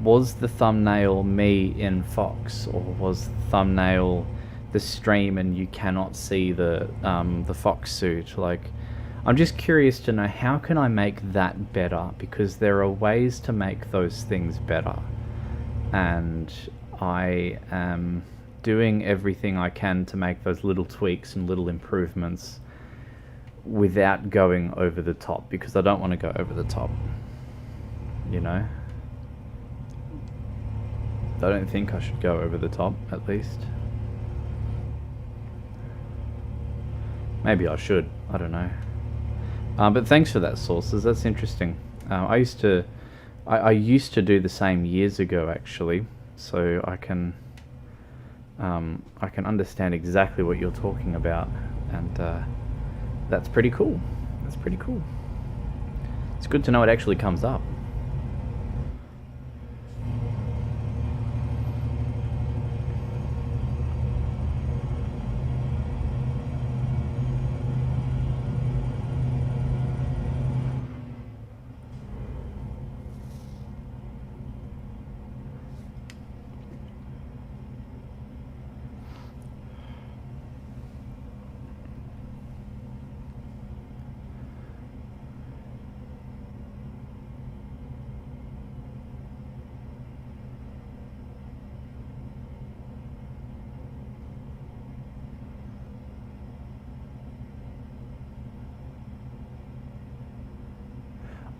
was the thumbnail me in Fox, or was the thumbnail the stream and you cannot see the Foxsuit? Like, I'm just curious to know, how can I make that better? Because there are ways to make those things better, and I am doing everything I can to make those little tweaks and little improvements without going over the top, because I don't want to go over the top, you know? I don't think I should go over the top, at least. Maybe I should, I don't know. But thanks for that, sources, that's interesting. I used to do the same years ago, actually, so I can I can understand exactly what you're talking about, and that's pretty cool. That's pretty cool. It's good to know it actually comes up.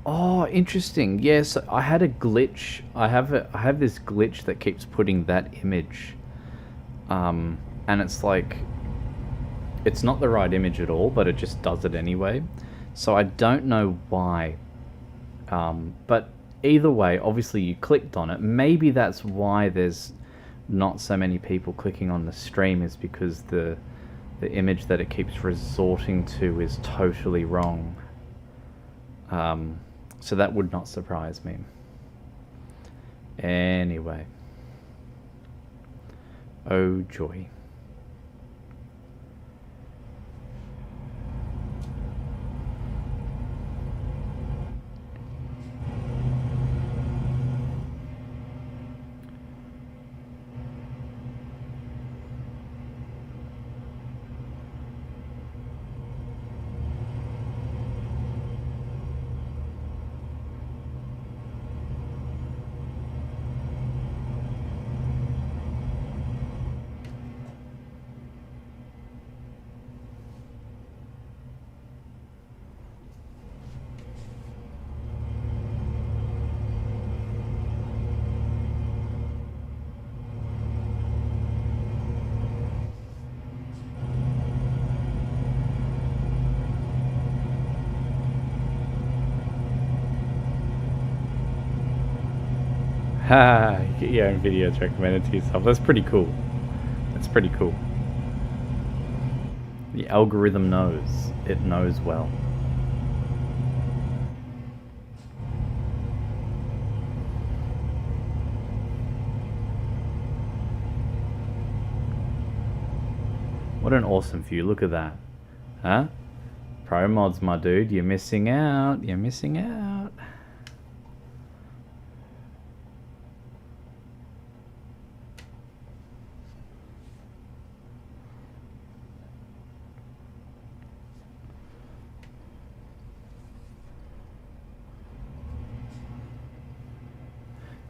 Oh, interesting. Yes, I had a glitch. I have this glitch that keeps putting that image, and it's like it's not the right image at all, but it just does it anyway. So I don't know why. But either way, obviously you clicked on it. Maybe that's why there's not so many people clicking on the stream, is because the image that it keeps resorting to is totally wrong. So that would not surprise me. Anyway. Oh joy. Ha! You get your own videos recommended to yourself. That's pretty cool. That's pretty cool. The algorithm knows. It knows well. What an awesome view. Look at that. Huh? ProMods, my dude. You're missing out. You're missing out.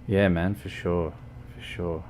Yeah, man, for sure. For sure.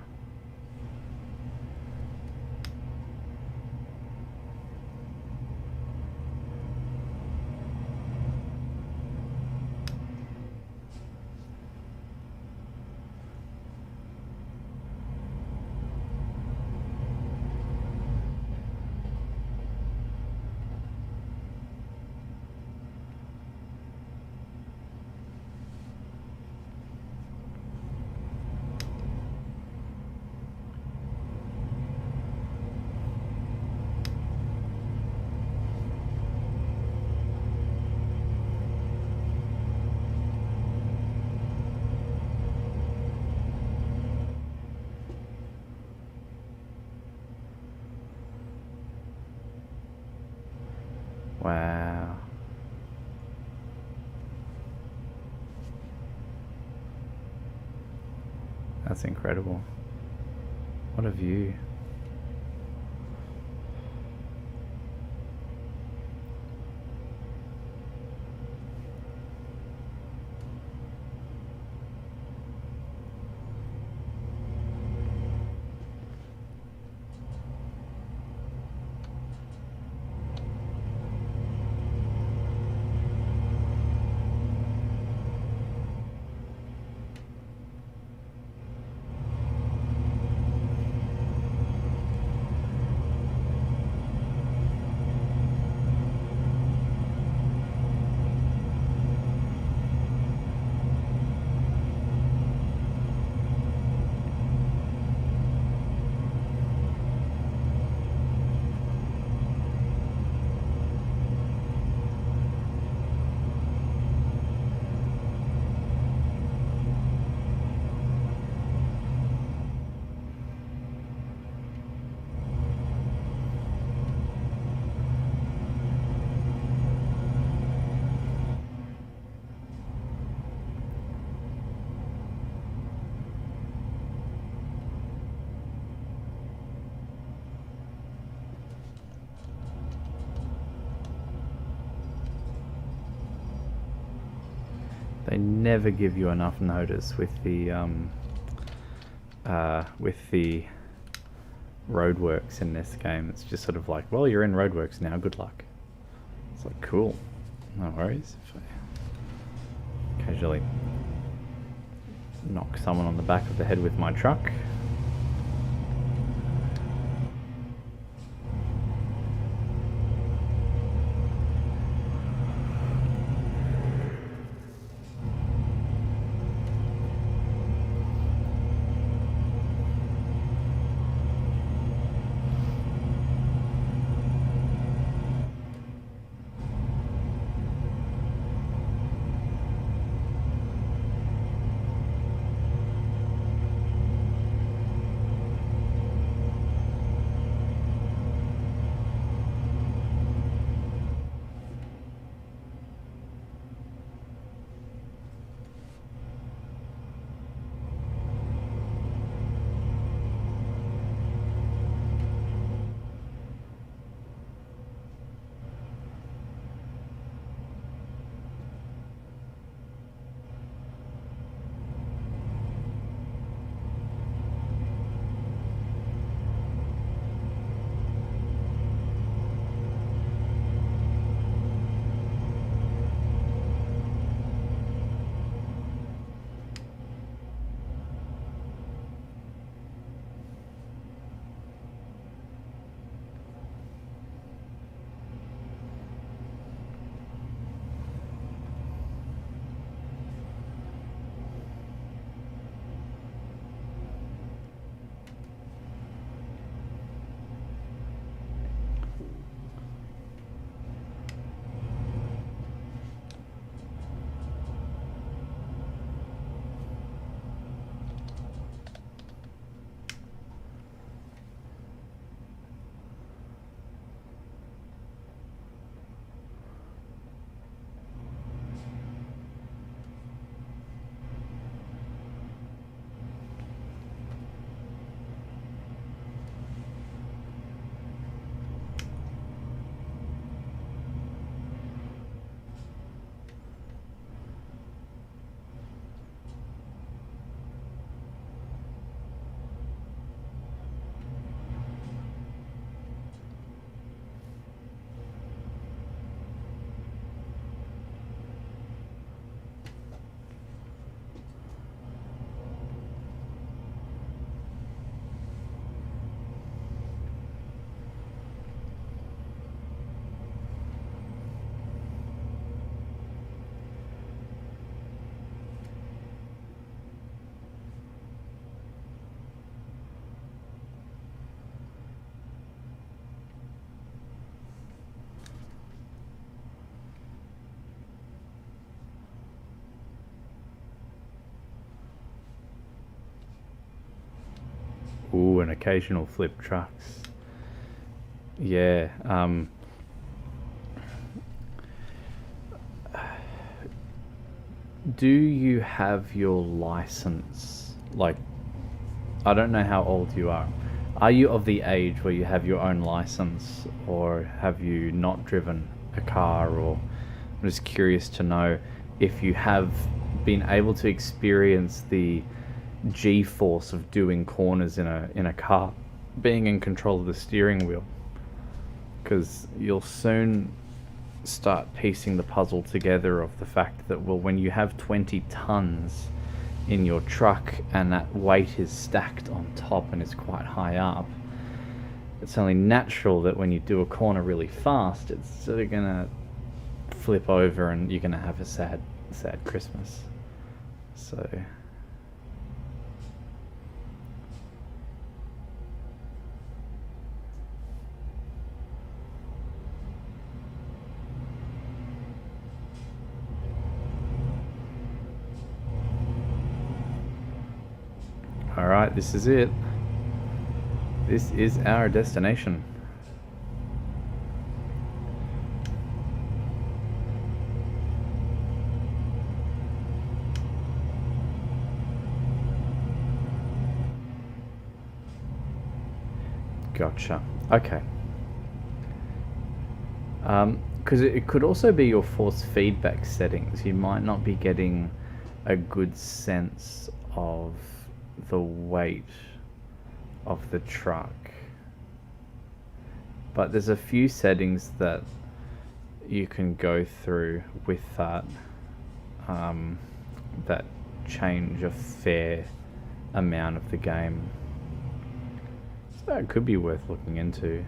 Wow. That's incredible. What a view. They never give you enough notice with the roadworks in this game. It's just sort of like, well, you're in roadworks now, good luck. It's like, cool, no worries. If I casually knock someone on the back of the head with my truck. Ooh, and occasional flip trucks. Yeah. Do you have your license? Like, I don't know how old you are. Are you of the age where you have your own license, or have you not driven a car? Or I'm just curious to know if you have been able to experience the G-force of doing corners in a car, being in control of the steering wheel, because you'll soon start piecing the puzzle together of the fact that, well, when you have 20 tons in your truck and that weight is stacked on top and it's quite high up, it's only natural that when you do a corner really fast, it's sort of gonna flip over and you're gonna have a sad Christmas. So alright, this is it. This is our destination. Gotcha. Okay. because it could also be your force feedback settings. You might not be getting a good sense of the weight of the truck. But there's a few settings that you can go through with that that change a fair amount of the game. So it could be worth looking into.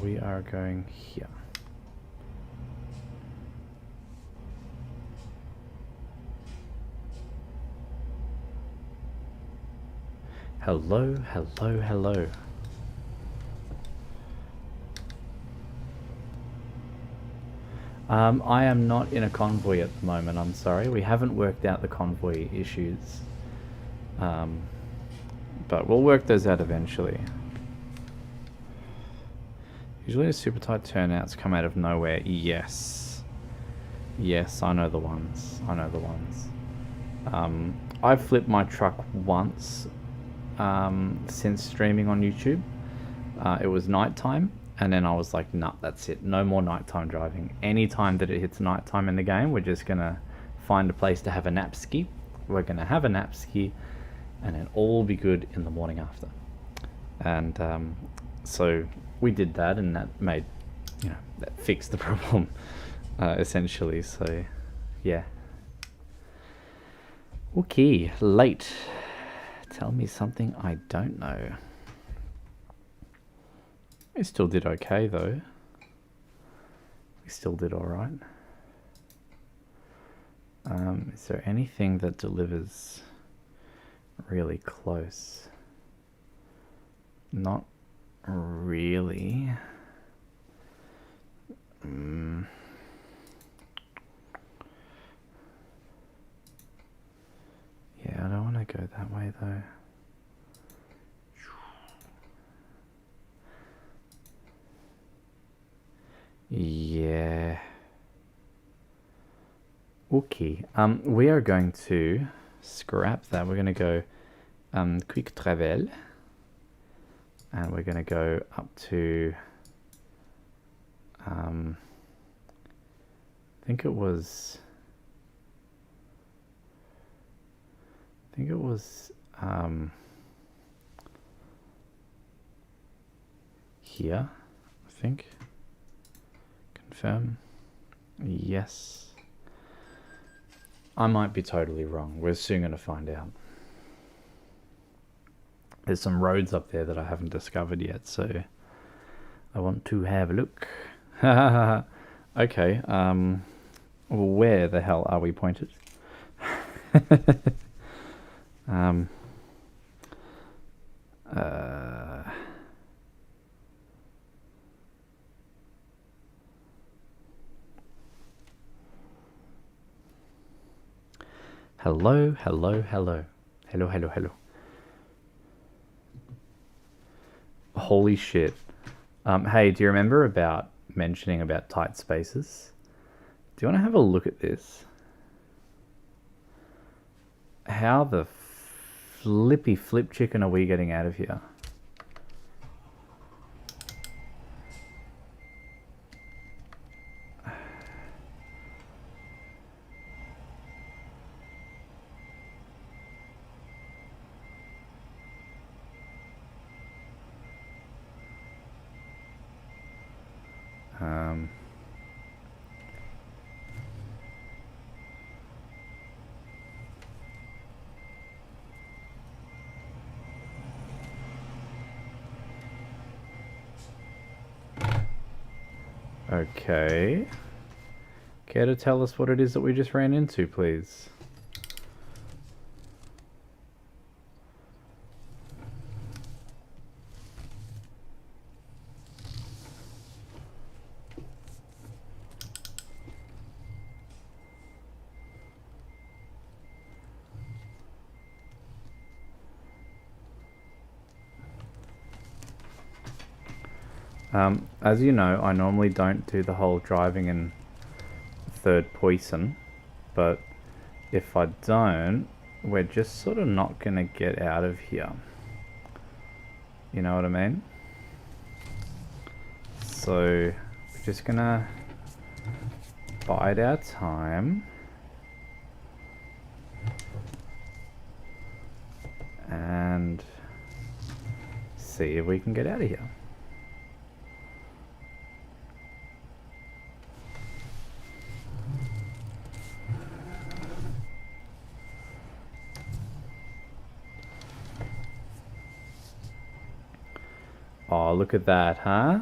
We are going here. Hello, hello, hello. I am not in a convoy at the moment, I'm sorry. We haven't worked out the convoy issues. But we'll work those out eventually. Usually the super tight turnouts come out of nowhere. Yes. Yes, I know the ones. I know the ones. I've flipped my truck once since streaming on YouTube. It was nighttime, and then I was like, nah, that's it. No more nighttime driving. Anytime that it hits nighttime in the game, we're just going to find a place to have a nap ski. We're going to have a nap ski, and then all will be good in the morning after. And so we did that, and that made, that fixed the problem, essentially. So, yeah. Okay, late. Tell me something I don't know. We still did okay, though. We still did all right. Is there anything that delivers really close? Not really. Yeah, I don't want to go that way though. Yeah. Okay. We are going to scrap that. We're going to go quick travel. And we're going to go up to, I think it was here, I think. Confirm. Yes. I might be totally wrong. We're soon going to find out. There's some roads up there that I haven't discovered yet, so I want to have a look. Okay, where the hell are we pointed? Hello, hello, hello. Hello, hello, hello. Holy shit. Hey, do you remember about mentioning about tight spaces? Do you want to have a look at this? How the flippy flip chicken are we getting out of here? Okay. Care to tell us what it is that we just ran into, please? As you know, I normally don't do the whole driving in third person, but if I don't, we're just sort of not gonna get out of here. You know what I mean? So we're just gonna bide our time and see if we can get out of here. Oh, look at that, huh?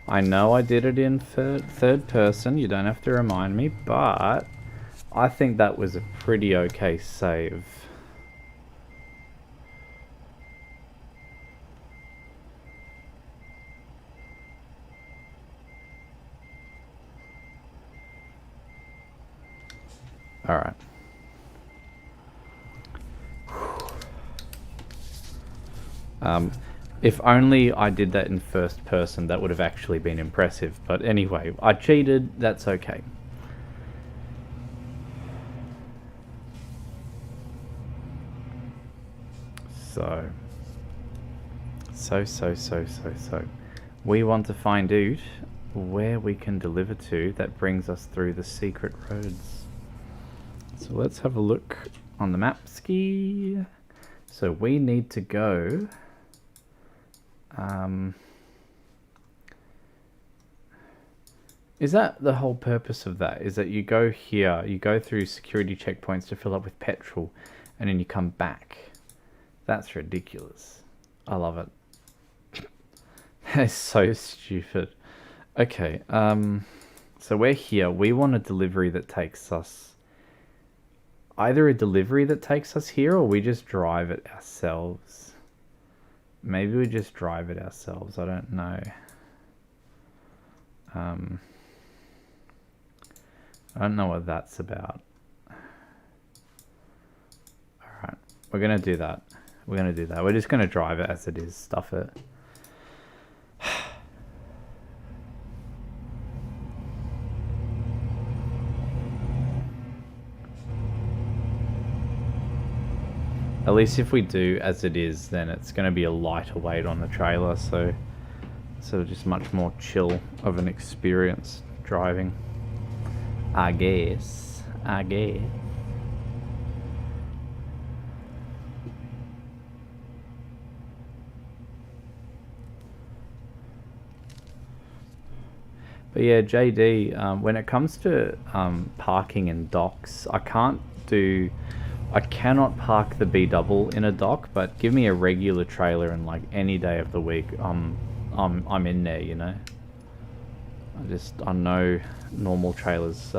I know I did it in third person, you don't have to remind me, but I think that was a pretty okay save. Alright. If only I did that in first person, that would have actually been impressive. But anyway, I cheated, that's okay. So. We want to find out where we can deliver to that brings us through the secret roads. So let's have a look on the map ski. So we need to go... is that the whole purpose of that? Is that you go here, you go through security checkpoints to fill up with petrol, and then you come back? That's ridiculous. I love it. That's so stupid. Okay, so we're here. We want a delivery that takes us... either a delivery that takes us here, or we just drive it ourselves. Maybe we just drive it ourselves. I don't know. I don't know what that's about. Alright, we're going to do that. We're going to do that. We're just going to drive it as it is. Stuff it. At least if we do as it is, then it's going to be a lighter weight on the trailer, so sort of just much more chill of an experience driving. I guess. But yeah, JD, when it comes to parking in docks, I cannot park the B double in a dock, but give me a regular trailer and like any day of the week, I'm in there, you know. I know normal trailers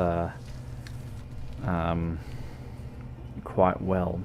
quite well.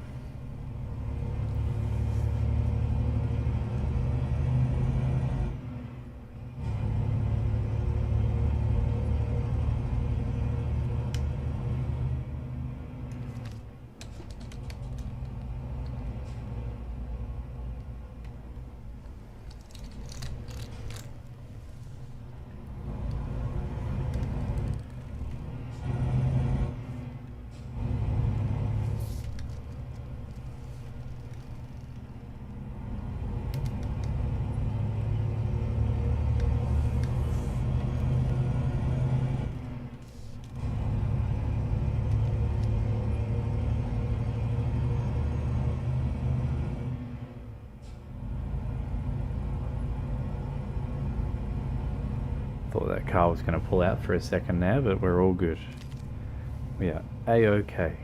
Thought that car was going to pull out for a second there, but we're all good. We are A-OK.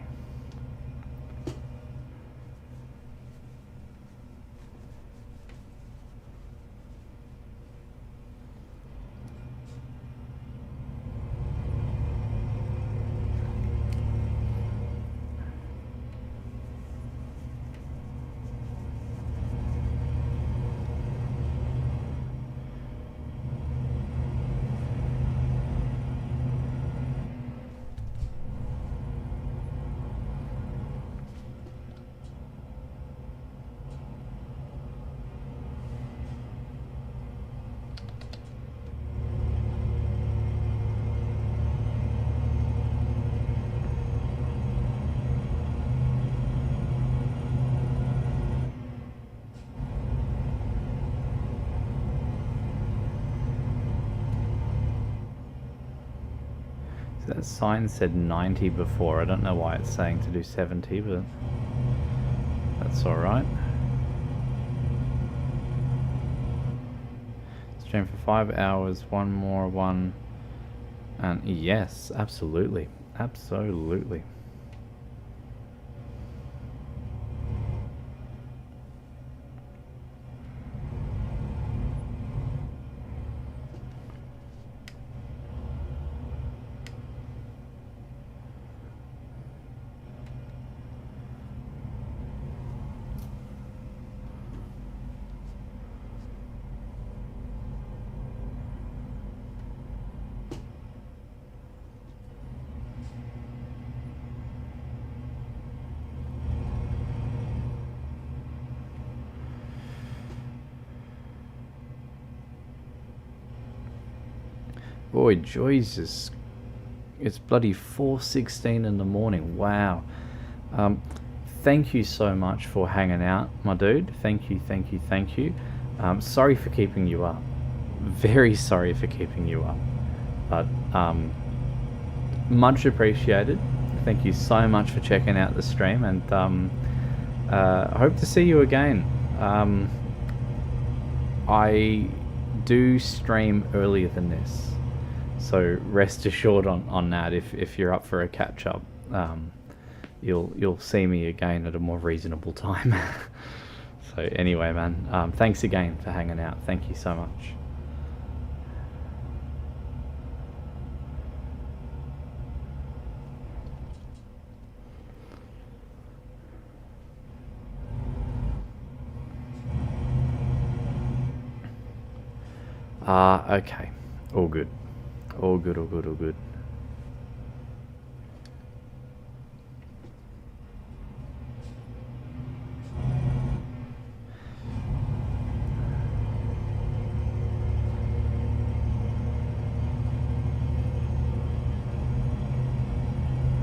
That sign said 90 before. I don't know why it's saying to do 70, but that's alright. Stream for 5 hours, one more one. And yes, absolutely. Absolutely. Boy, Jesus. It's bloody 4:16 in the morning. Wow. Thank you so much for hanging out, my dude. Thank you, thank you, thank you. Sorry for keeping you up. Very sorry for keeping you up. But much appreciated. Thank you so much for checking out the stream, and I hope to see you again. I do stream earlier than this, so rest assured on that. If you're up for a catch up, you'll see me again at a more reasonable time. So anyway, man, thanks again for hanging out. Thank you so much. Okay. All good. All good, all good, all good.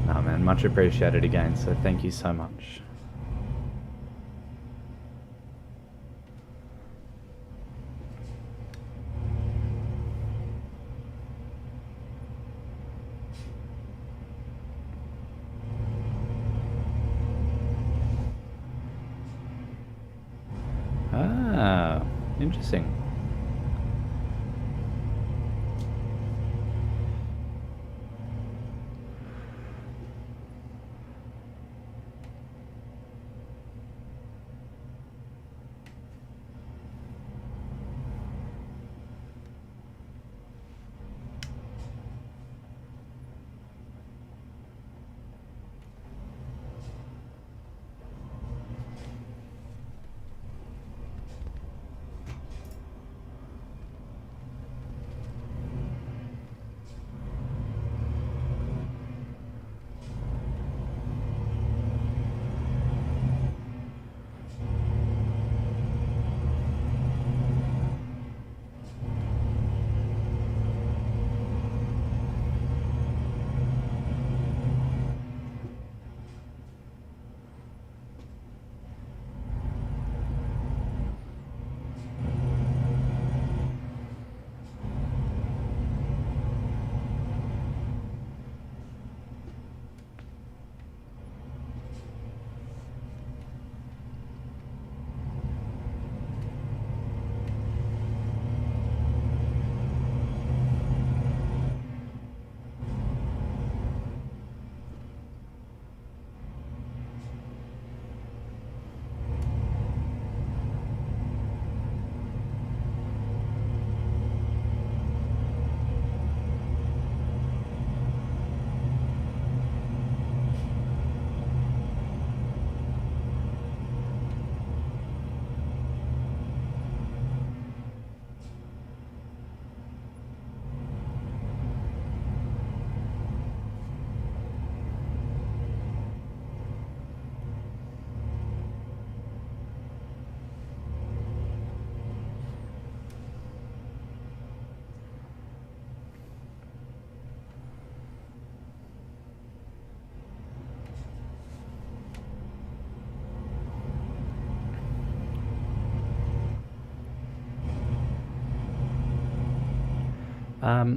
Nah, man, much appreciated again, so thank you so much. Interesting.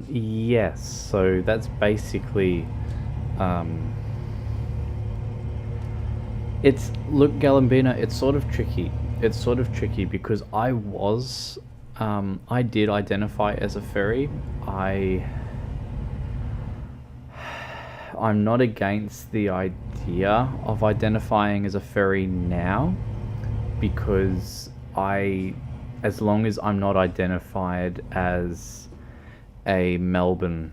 Yes, so that's basically, look, Galambina, it's sort of tricky. It's sort of tricky because I did identify as a furry. I'm not against the idea of identifying as a furry now, because as long as I'm not identified as a Melbourne,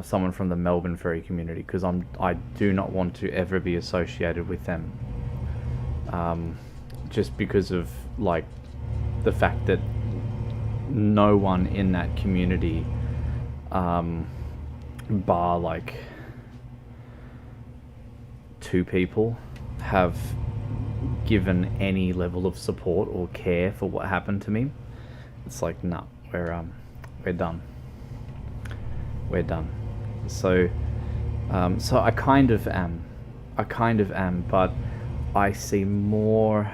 someone from the Melbourne furry community, because I do not want to ever be associated with them, just because of like the fact that no one in that community, bar like 2 people, have given any level of support or care for what happened to me. It's like, nah, we're done. We're done. So I kind of am, but I see more.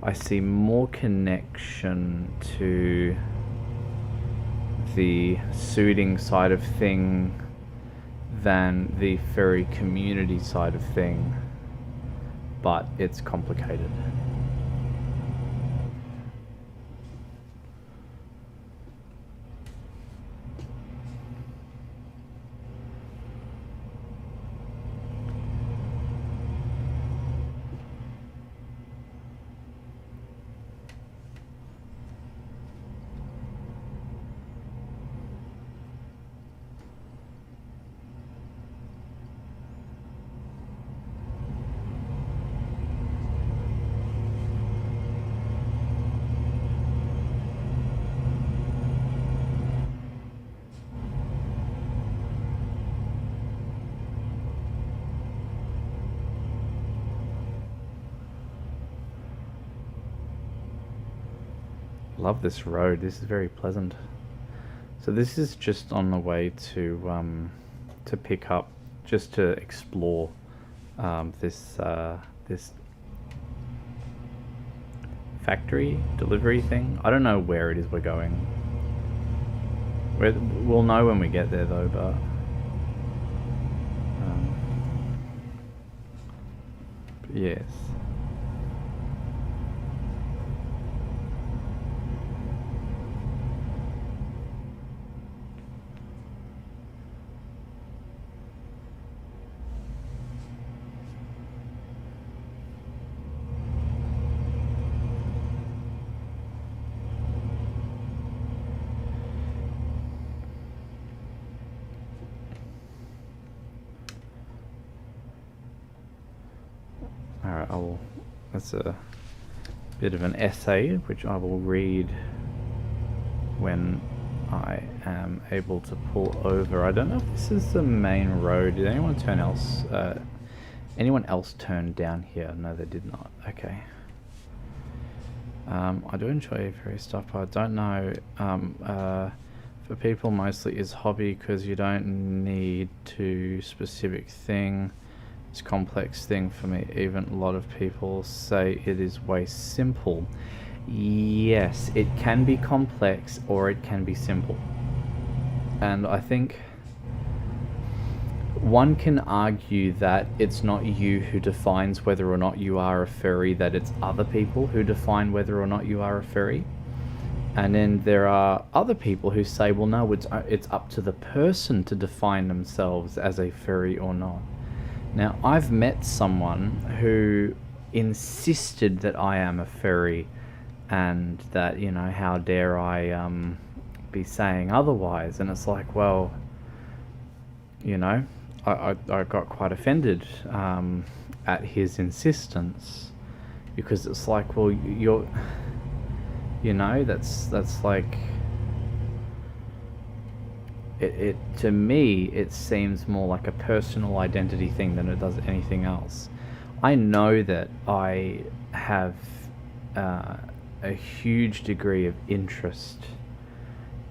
I see more connection to the suiting side of thing than the furry community side of thing, but it's complicated. Love this road. This is very pleasant. So this is just on the way to pick up, just to explore this factory delivery thing. I don't know where it is we're going. We'll know when we get there though, but yes. Alright, that's a bit of an essay which I will read when I am able to pull over. I don't know if this is the main road. Did anyone else turn down here? No, they did not. Okay. I do enjoy furry stuff, but I don't know. For people mostly is hobby, because you don't need to specific thing. It's a complex thing for me. Even a lot of people say it is way simple. Yes, it can be complex or it can be simple. And I think one can argue that it's not you who defines whether or not you are a furry, that it's other people who define whether or not you are a furry. And then there are other people who say, well, no, it's up to the person to define themselves as a furry or not. Now, I've met someone who insisted that I am a furry, and that, you know, how dare I be saying otherwise. And it's like, well, you know, I got quite offended at his insistence, because it's like, well, you know, that's like, it to me, it seems more like a personal identity thing than it does anything else. I know that I have a huge degree of interest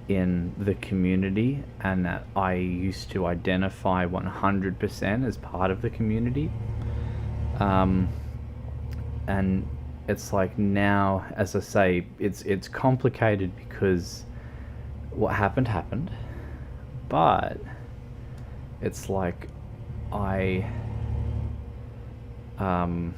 in the community, and that I used to identify 100% as part of the community. And it's like now, as I say, it's complicated because what happened, but it's like I I've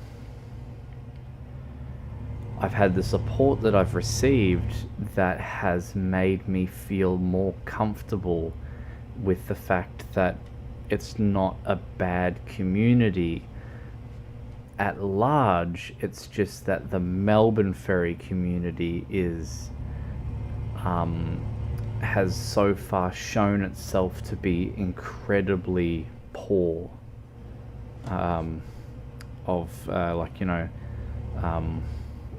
had the support that I've received that has made me feel more comfortable with the fact that it's not a bad community at large. It's just that the Melbourne Furry community is has so far shown itself to be incredibly poor like, you know,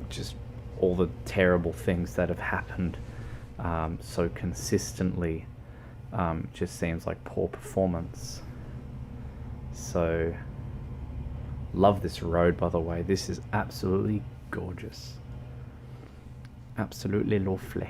just all the terrible things that have happened so consistently. Just seems like poor performance. So love this road, by the way. This is absolutely gorgeous, absolutely lovely.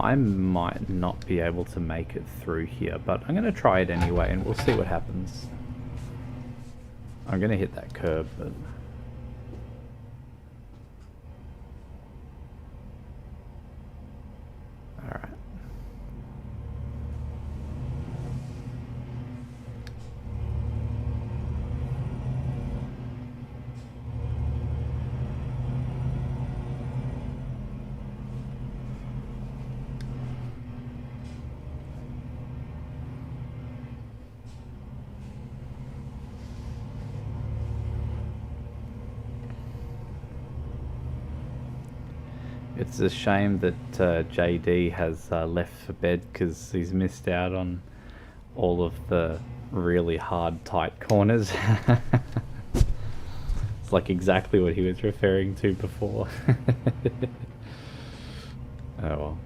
I might not be able to make it through here, but I'm going to try it anyway, and we'll see what happens. I'm going to hit that curb, but... Alright. It's a shame that JD has left for bed because he's missed out on all of the really hard, tight corners. It's like exactly what he was referring to before. Oh well,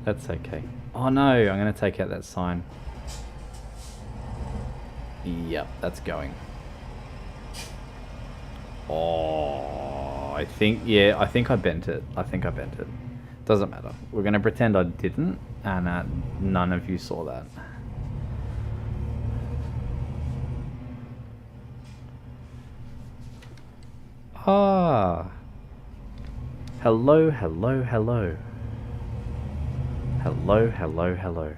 that's okay. Oh no, I'm going to take out that sign. Yep, that's going. Oh, I think I bent it. Doesn't matter. We're going to pretend I didn't, and none of you saw that. Ah. Hello, hello, hello. Hello, hello, hello.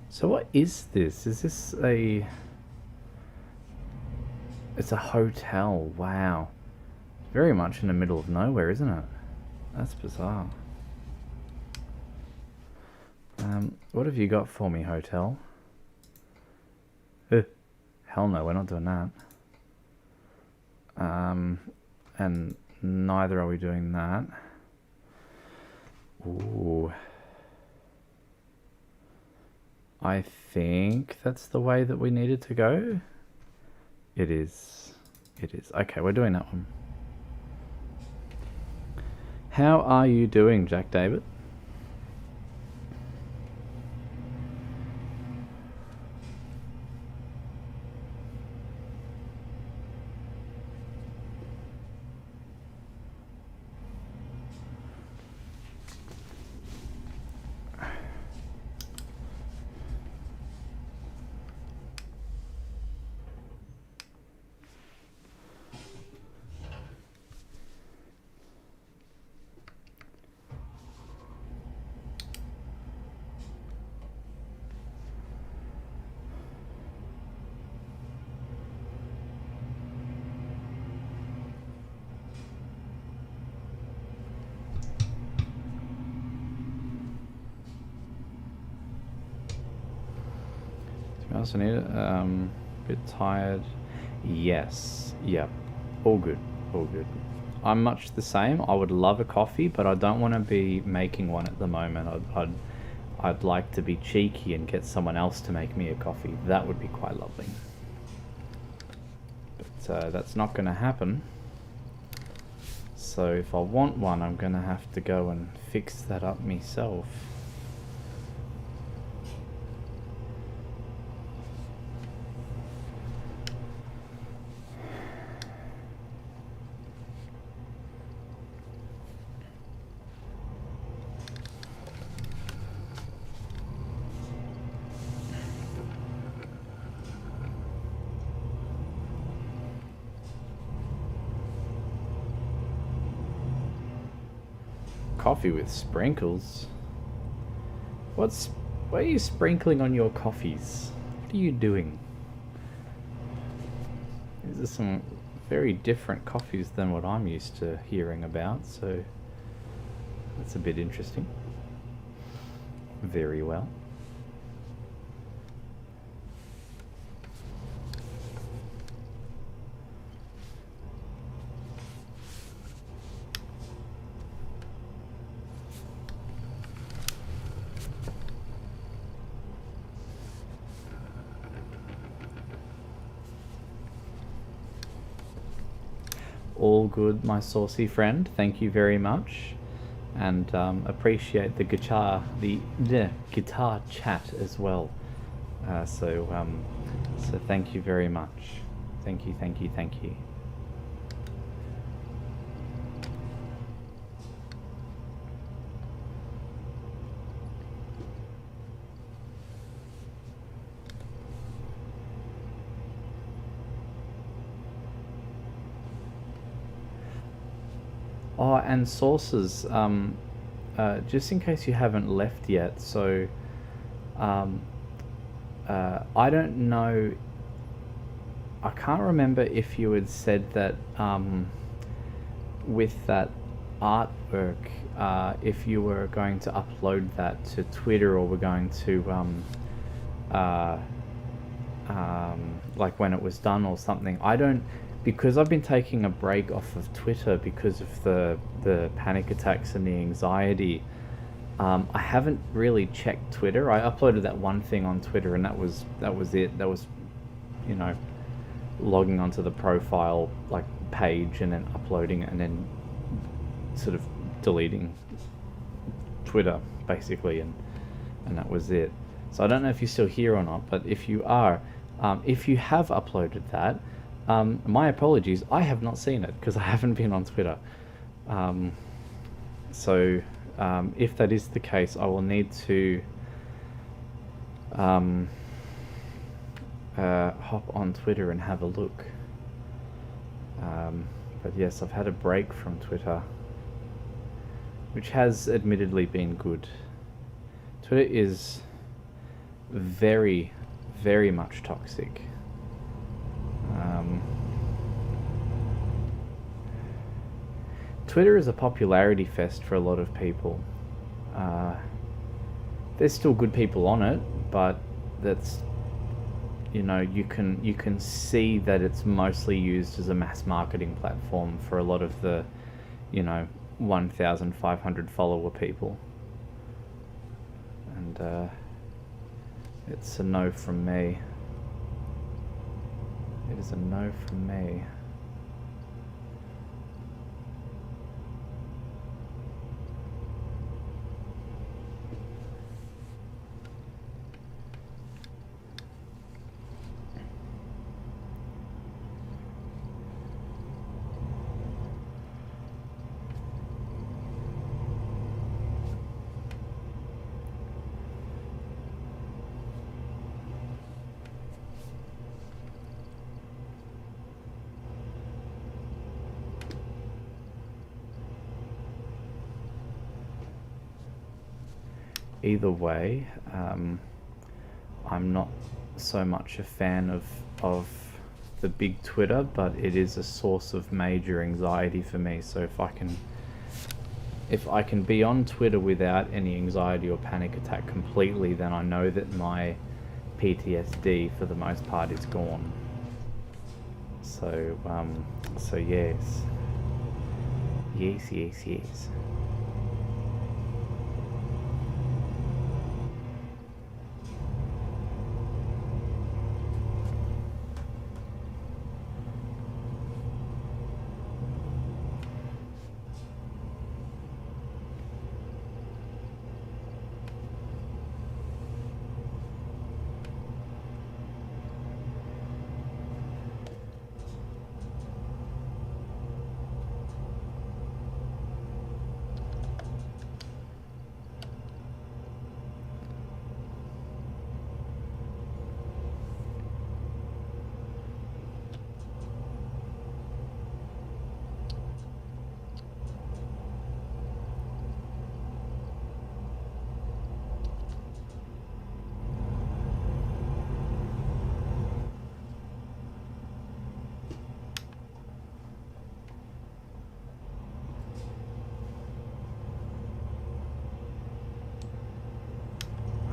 So what is this? Is this a... It's a hotel. Wow. Very much in the middle of nowhere, isn't it? That's bizarre. What have you got for me, hotel? Hell no, we're not doing that. And neither are we doing that. Ooh. I think that's the way that we needed to go. It is. It is. Okay, we're doing that one. How are you doing, Jack David? I need it. Bit tired. Yes. Yep. All good. All good. I'm much the same. I would love a coffee, but I don't want to be making one at the moment. I'd like to be cheeky and get someone else to make me a coffee. That would be quite lovely. But that's not going to happen. So if I want one, I'm going to have to go and fix that up myself. Coffee with sprinkles? What are you sprinkling on your coffees? What are you doing? These are some very different coffees than what I'm used to hearing about, so that's a bit interesting. Very well. All good, my saucy friend. Thank you very much, and appreciate the guitar chat as well. So thank you very much. Thank you. Oh, and sources, just in case you haven't left yet, so I don't know, I can't remember if you had said that with that artwork, if you were going to upload that to Twitter or were going to like when it was done or something. I don't, because I've been taking a break off of Twitter because of the panic attacks and the anxiety. I haven't really checked Twitter. I uploaded that one thing on Twitter, and that was it. That was, you know, logging onto the profile like page and then uploading it and then sort of deleting Twitter basically, and that was it. So I don't know if you're still here or not, but if you are, if you have uploaded that, my apologies, I have not seen it because I haven't been on Twitter. So if that is the case, I will need to hop on Twitter and have a look. But yes, I've had a break from Twitter, which has admittedly been good. Twitter is very, very much toxic. Twitter is a popularity fest for a lot of people. There's still good people on it, but that's, you know, you can see that it's mostly used as a mass marketing platform for a lot of the, you know, 1,500 follower people. And it's a no from me. It is a no from me. Either way, I'm not so much a fan of the big Twitter, but it is a source of major anxiety for me. So if I can be on Twitter without any anxiety or panic attack completely, then I know that my PTSD for the most part is gone. So yes. Yes, yes, yes.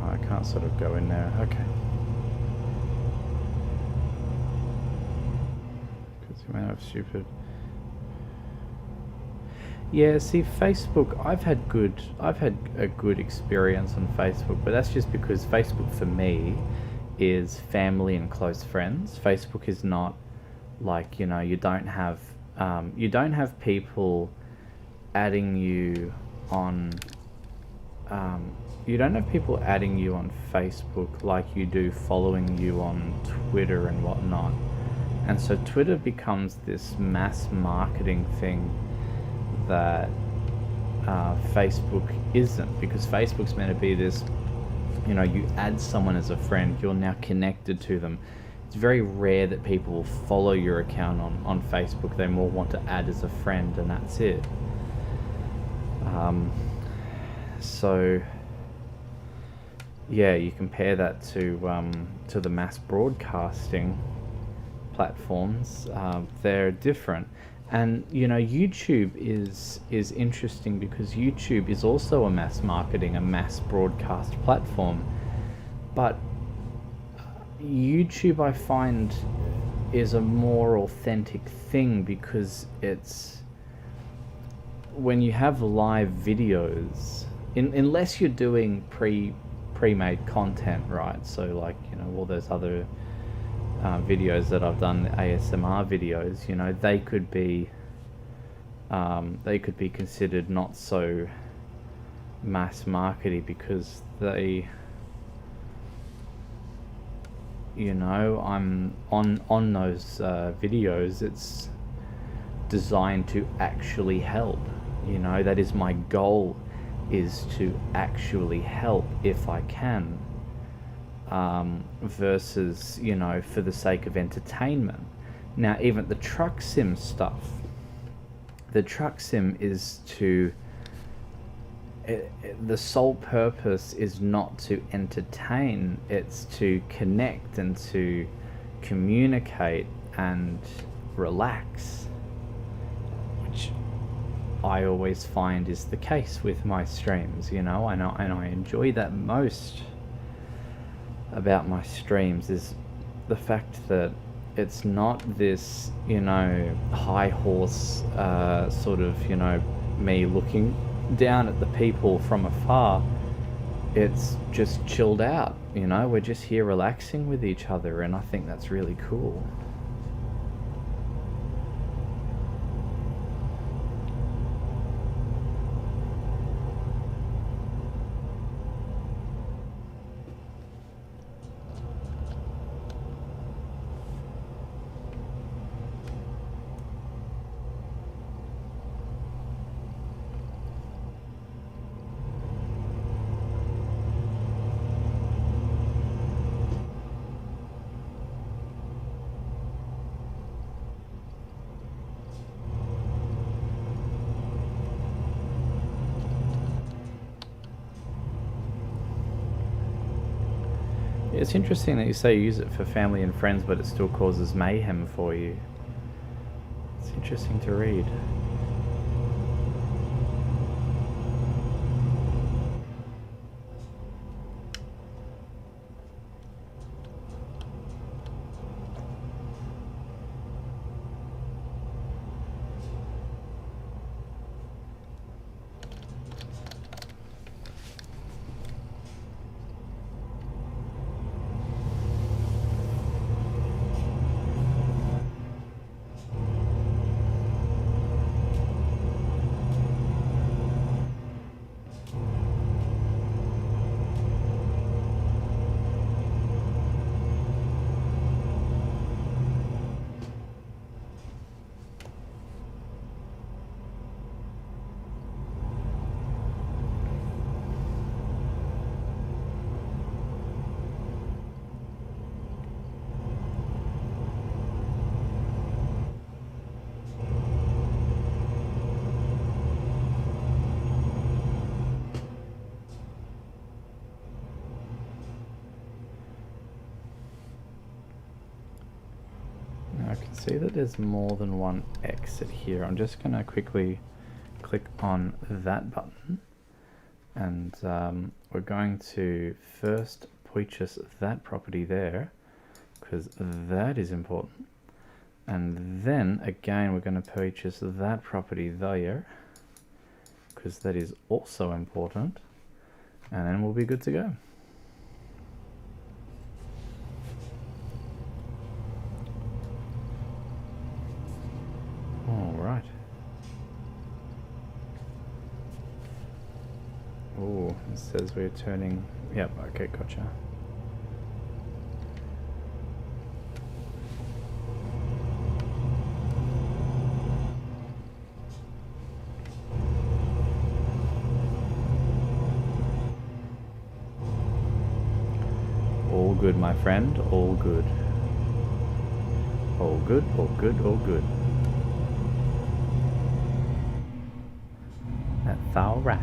I can't sort of go in there. Okay. Because you may have stupid. Yeah, see, Facebook, I've had a good experience on Facebook, but that's just because Facebook for me is family and close friends. Facebook is not like, you know, you don't have people adding you on you don't have people adding you on Facebook like you do following you on Twitter and whatnot. And so Twitter becomes this mass marketing thing that Facebook isn't, because Facebook's meant to be this, you know, you add someone as a friend, you're now connected to them. It's very rare that people will follow your account on Facebook. They more want to add as a friend, and that's it. So yeah, you compare that to the mass broadcasting platforms. They're different. And you know, YouTube is interesting because YouTube is also a mass marketing, a mass broadcast platform. But YouTube, I find, is a more authentic thing because it's when you have live videos, unless you're doing pre-made content, right? So like, you know, all those other videos that I've done, the ASMR videos, you know, they could be considered not so mass marketing because they, you know, I'm on those videos, it's designed to actually help. You know, that is my goal, is to actually help if I can, versus, you know, for the sake of entertainment. Now, even the truck sim stuff, the truck sim is to, the sole purpose is not to entertain, it's to connect and to communicate and relax, which I always find is the case with my streams, you know, and I enjoy that most about my streams, is the fact that it's not this, you know, high horse sort of, you know, me looking down at the people from afar. It's just chilled out, you know, we're just here relaxing with each other, and I think that's really cool. It's interesting that you say you use it for family and friends, but it still causes mayhem for you. It's interesting to read. see that there's more than one exit here. I'm just going to quickly click on that button, and we're going to first purchase that property there because that is important, and then again we're going to purchase that property there because that is also important, and then we'll be good to go. All right. Oh, it says we're turning. Yep, okay, gotcha. All good, my friend, all good. All good, all good, all good. That's all right.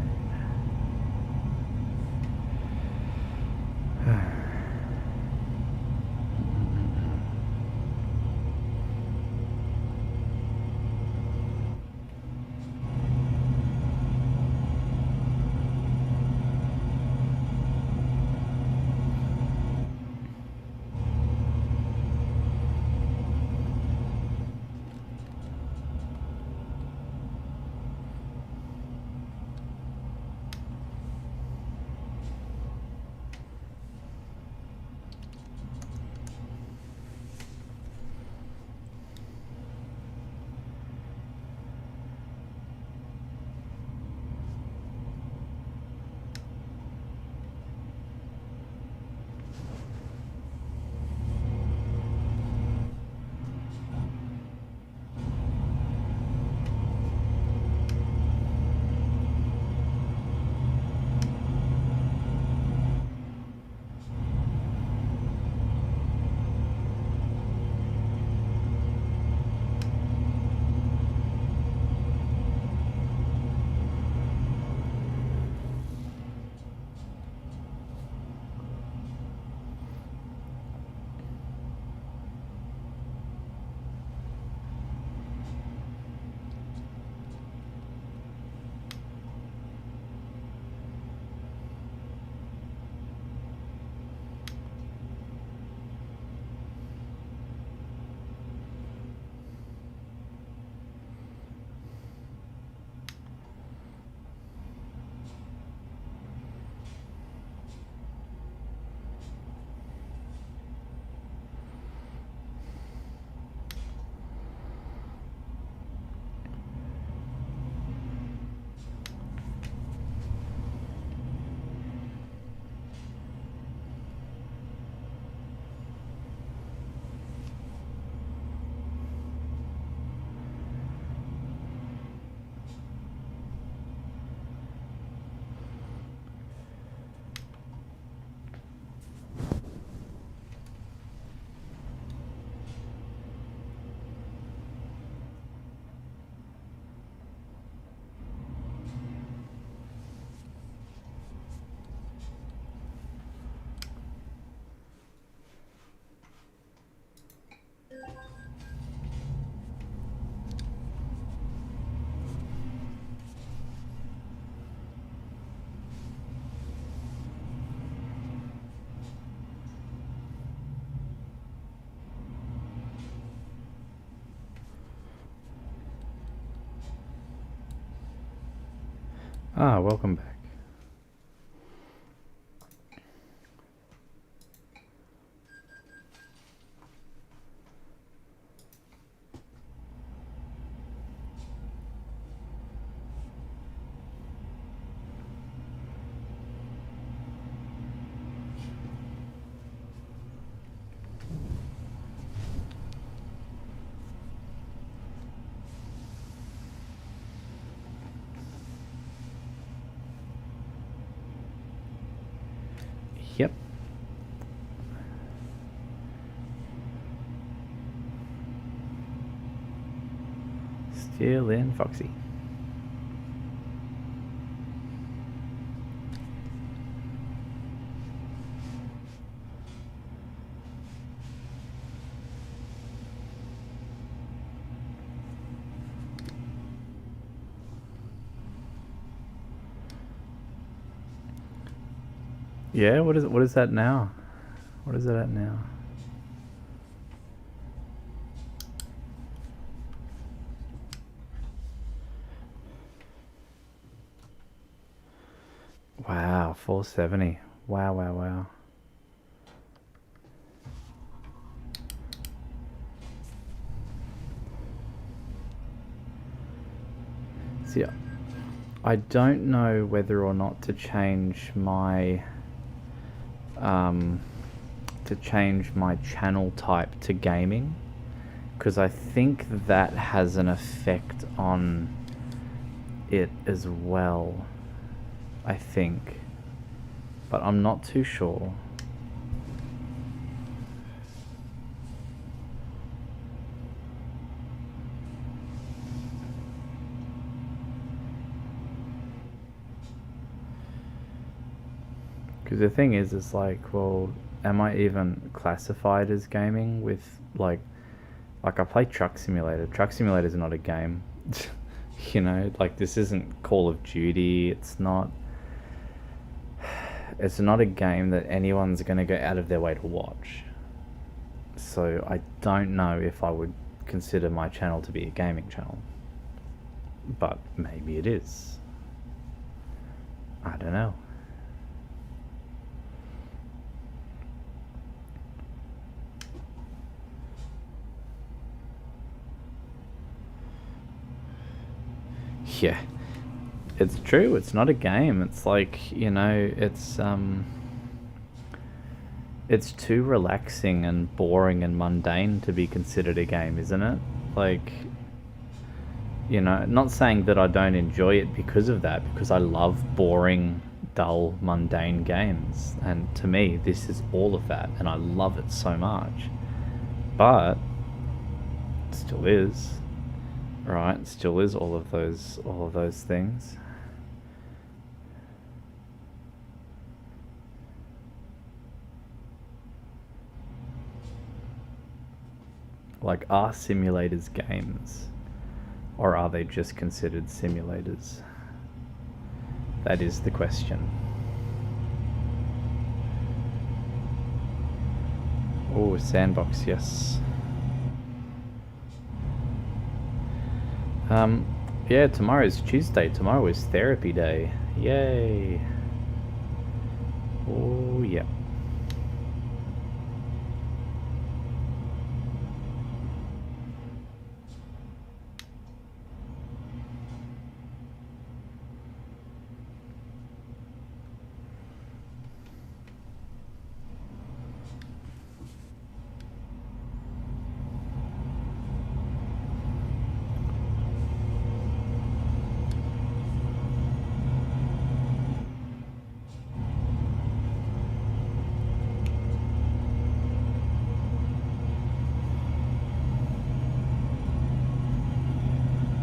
Ah, welcome back. Yep. Still in Voksy. Yeah, what is that now? What is it at now? Wow, 470. Wow, wow, wow. See, I don't know whether or not to change my channel type to gaming, because I think that has an effect on it as well. I think, but I'm not too sure. Because the thing is like, well, am I even classified as gaming with like I play Truck Simulator. Truck Simulator is not a game. You know, like this isn't Call of Duty. It's not a game that anyone's going to go out of their way to watch. So I don't know if I would consider my channel to be a gaming channel. But maybe it is. I don't know. Yeah, it's true. It's not a game. It's like, you know, it's too relaxing and boring and mundane to be considered a game, isn't it? Like, you know, not saying that I don't enjoy it because of that, because I love boring, dull, mundane games. And to me, this is all of that, and I love it so much. But it still is. Right, still is all of those things. Like, are simulators games? Or are they just considered simulators? That is the question. Oh, sandbox, yes. Yeah, tomorrow's Tuesday. Tomorrow is therapy day. Yay. Oh, yeah.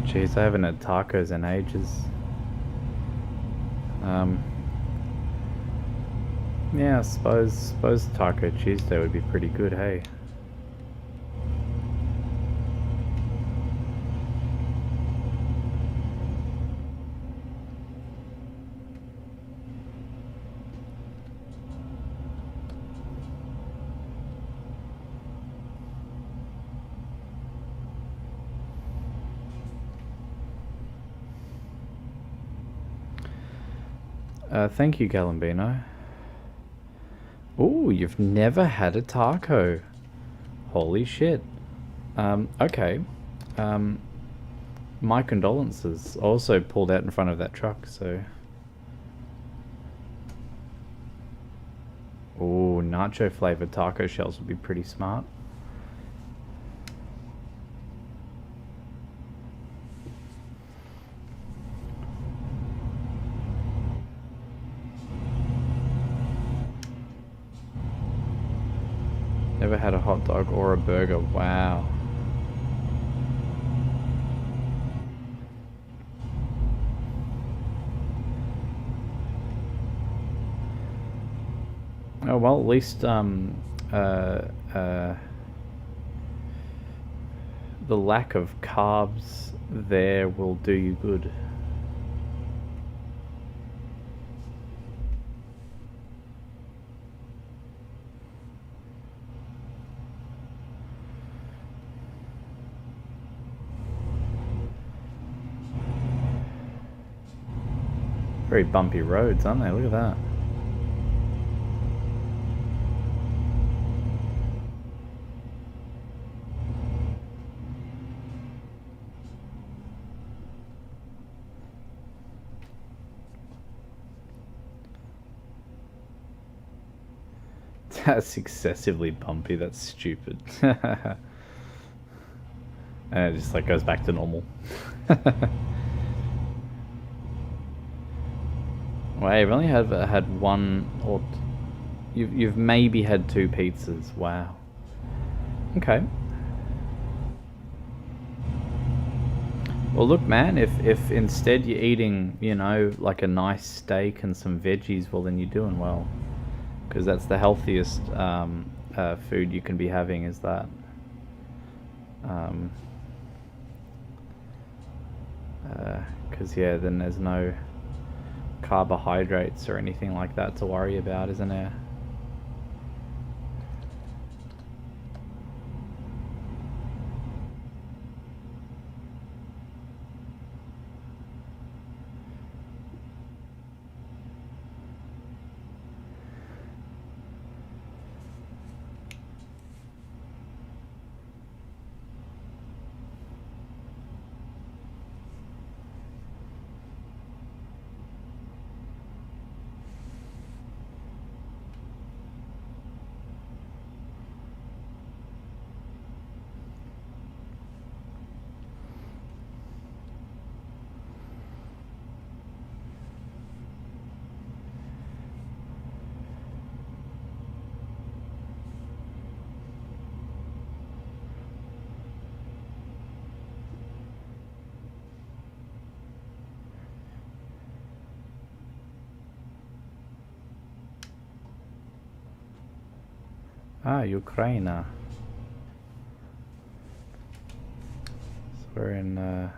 Jeez, I haven't had tacos in ages. Yeah, I suppose Taco Tuesday would be pretty good, hey? Thank you, Galambino. Ooh, you've never had a taco. Holy shit. Okay. My condolences. Also pulled out in front of that truck, so... Ooh, nacho flavored taco shells would be pretty smart. Never had a hot dog or a burger. Wow. Oh, well, at least the lack of carbs there will do you good. very bumpy roads, aren't they? Look at that. That's excessively bumpy. That's stupid. And it just like goes back to normal. Well, you've only had one, or you've maybe had 2 pizzas. Wow. Okay. Well, look, man. If instead you're eating, you know, like a nice steak and some veggies, well, then you're doing well. Because that's the healthiest food you can be having, is that. Because yeah, then there's no carbohydrates or anything like that to worry about, isn't there? Ah, Ukraine. So we're in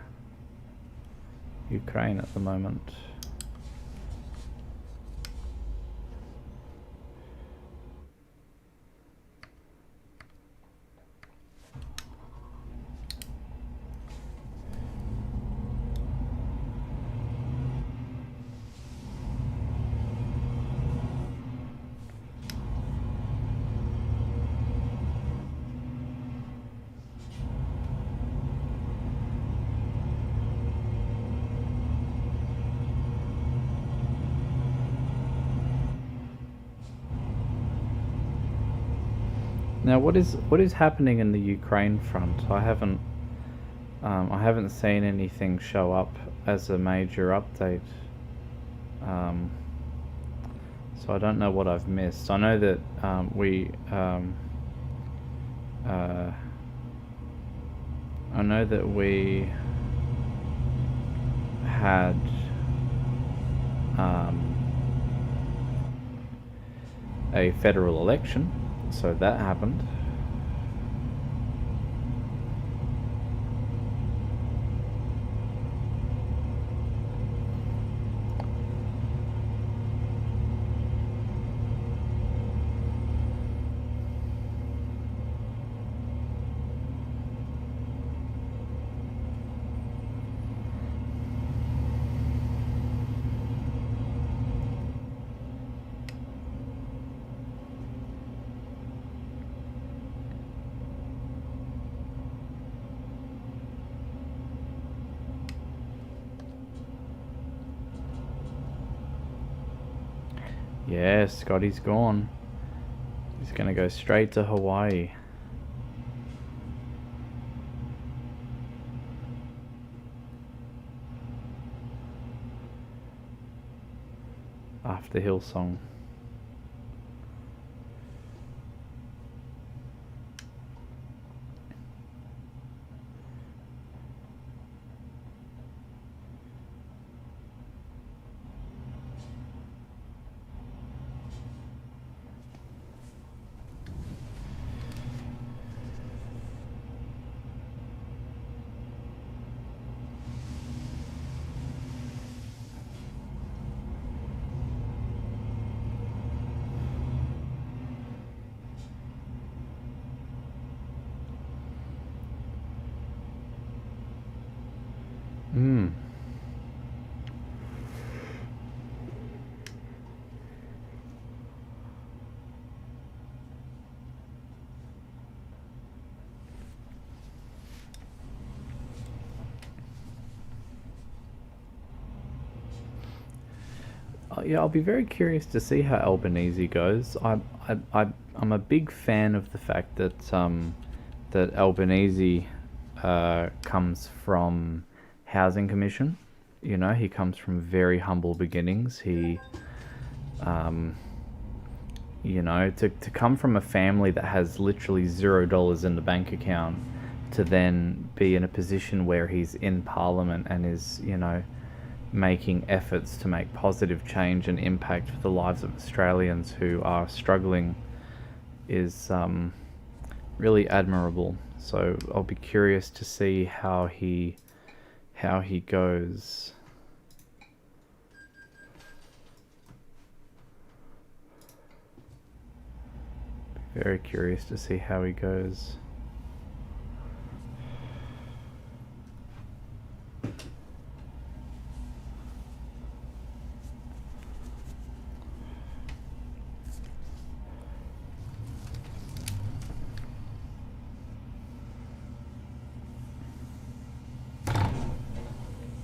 Ukraine at the moment. Now, what is happening in the Ukraine front? I haven't seen anything show up as a major update. So I don't know what I've missed. I know that I know that we had a federal election. So that happened. Yeah, Scotty's gone. He's gonna go straight to Hawaii. After Hillsong. Yeah, I'll be very curious to see how Albanese goes. I'm a big fan of the fact that that Albanese comes from Housing Commission. You know, he comes from very humble beginnings. You know, to come from a family that has literally $0 in the bank account to then be in a position where he's in Parliament and is, you know, making efforts to make positive change and impact for the lives of Australians who are struggling is really admirable. So I'll be curious to see how he goes. Very curious to see how he goes.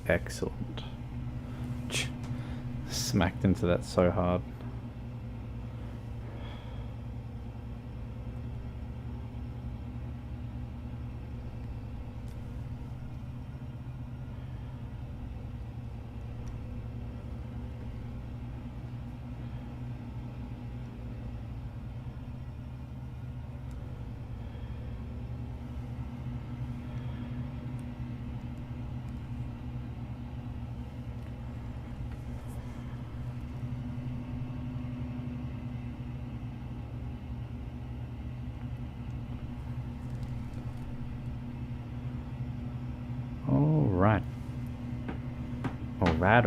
Excellent. Smacked into that so hard. Alright. Alright.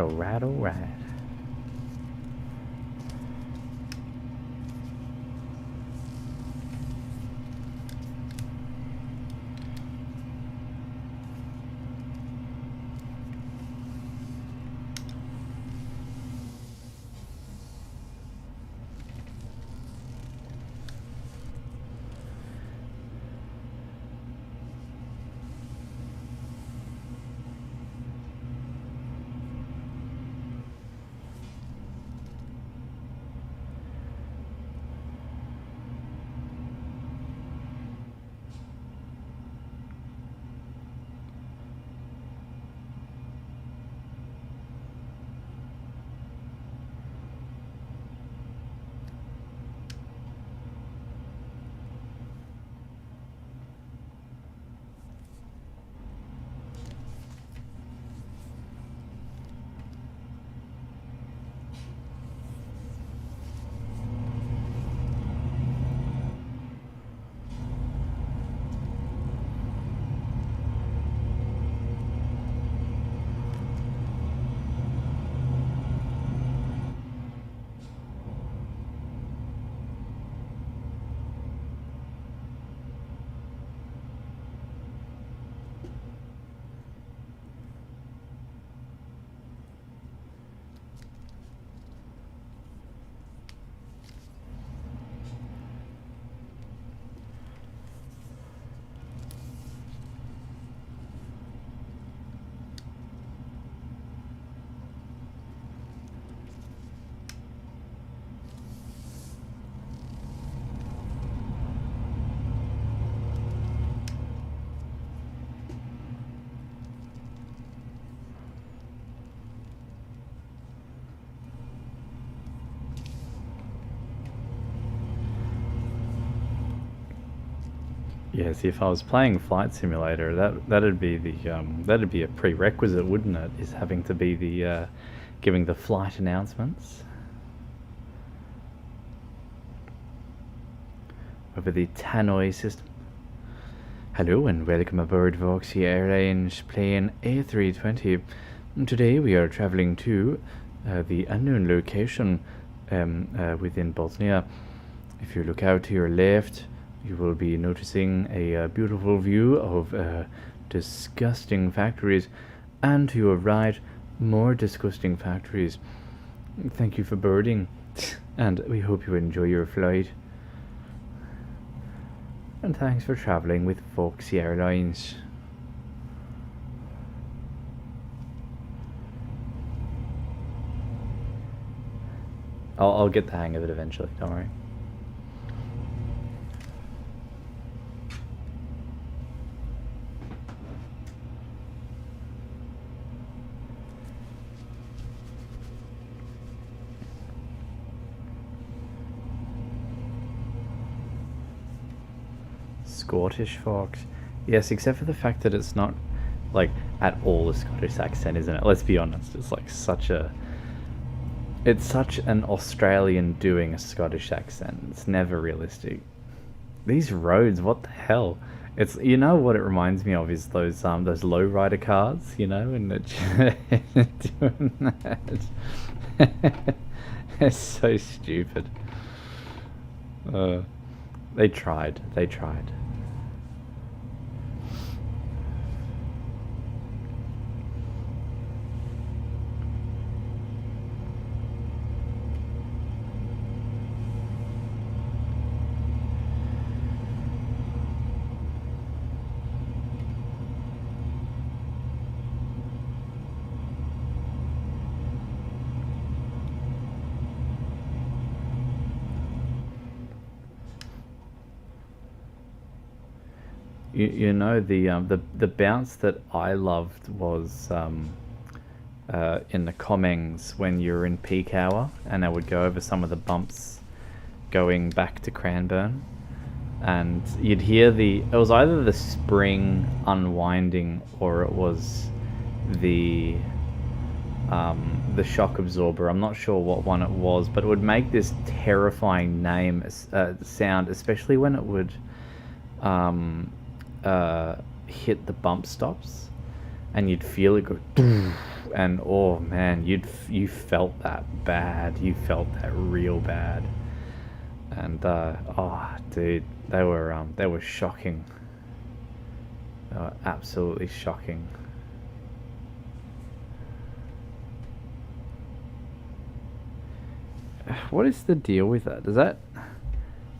Yeah, see, if I was playing Flight Simulator, that'd be the that'd be a prerequisite, wouldn't it? Is having to be the giving the flight announcements over the tannoy system. Hello and welcome aboard Voksy Airlines plane A320. Today we are traveling to the unknown location within Bosnia. If you look out to your left, you will be noticing a beautiful view of disgusting factories, and to your right, more disgusting factories. Thank you for boarding, and we hope you enjoy your flight. And thanks for traveling with Voksy Airlines. I'll get the hang of it eventually, don't worry. Scottish fox. Yes, except for the fact that it's not like at all a Scottish accent, isn't it? Let's be honest. It's like it's such an Australian doing a Scottish accent. It's never realistic. These roads, what the hell? It's, you know what it reminds me of is those lowrider cars, you know, and doing that. It's so stupid. They tried. They tried. You know the bounce that I loved was in the Commengs when you're in peak hour, and I would go over some of the bumps going back to Cranbourne, and you'd hear it was either the spring unwinding or it was the shock absorber. I'm not sure what one it was, but it would make this terrifying sound, especially when it would hit the bump stops, and you'd feel it go, and oh man, you felt that bad. You felt that real bad, and oh dude, they were shocking. They were absolutely shocking. What is the deal with that?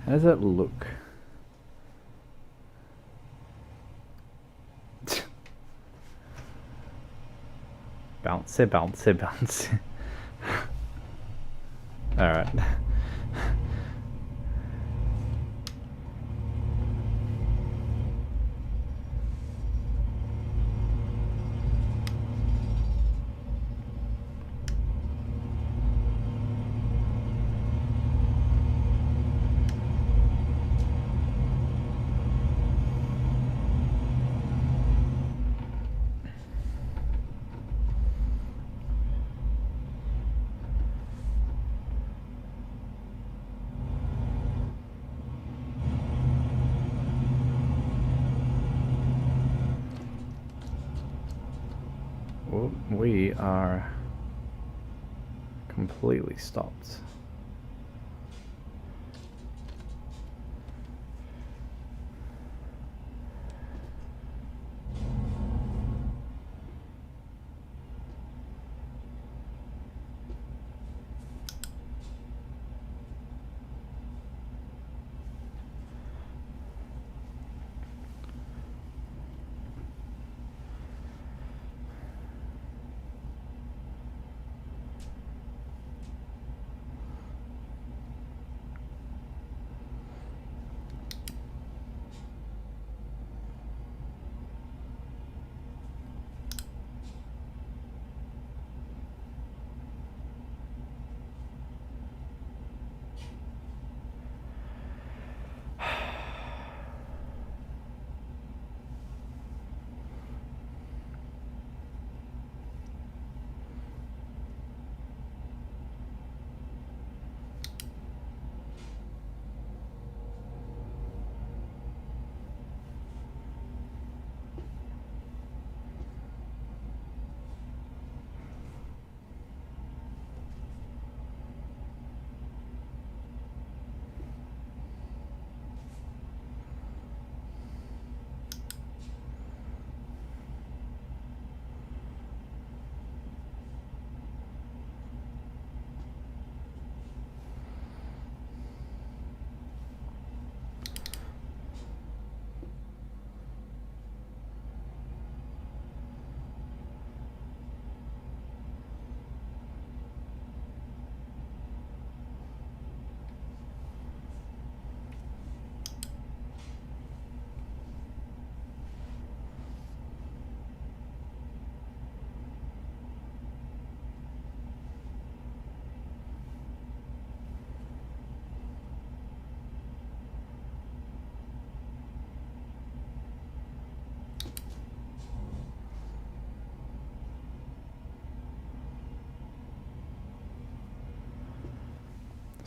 How does that look? Bouncy, bouncy, bouncy. Alright. We are completely stopped.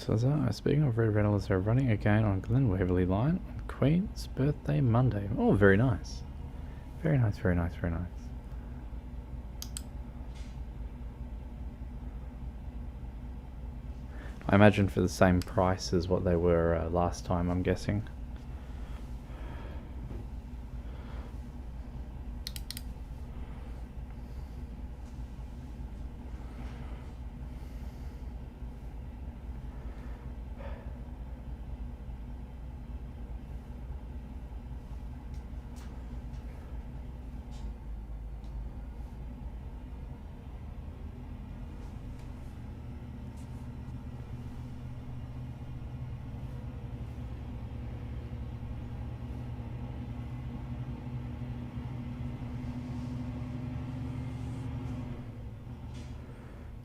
So speaking of Red Reynolds, they're running again on Glen Waverley line on Queen's birthday Monday. Oh, very nice. Very nice, very nice, very nice. I imagine for the same price as what they were last time, I'm guessing.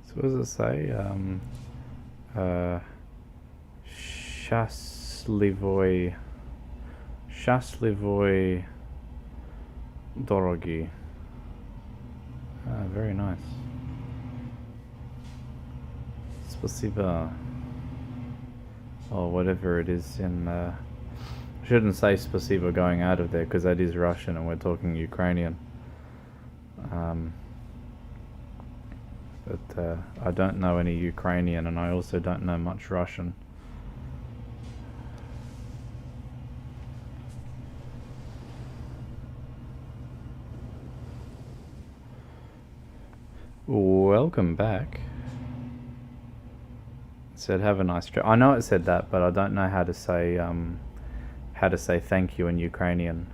So what does it say? Shaslivoi Dorogi. Very nice. Spasiba. Or whatever it is in... I shouldn't say spasiba going out of there because that is Russian and we're talking Ukrainian. But I don't know any Ukrainian and I also don't know much Russian. Welcome back. It said have a nice trip. I know it said that, but I don't know how to say thank you in Ukrainian.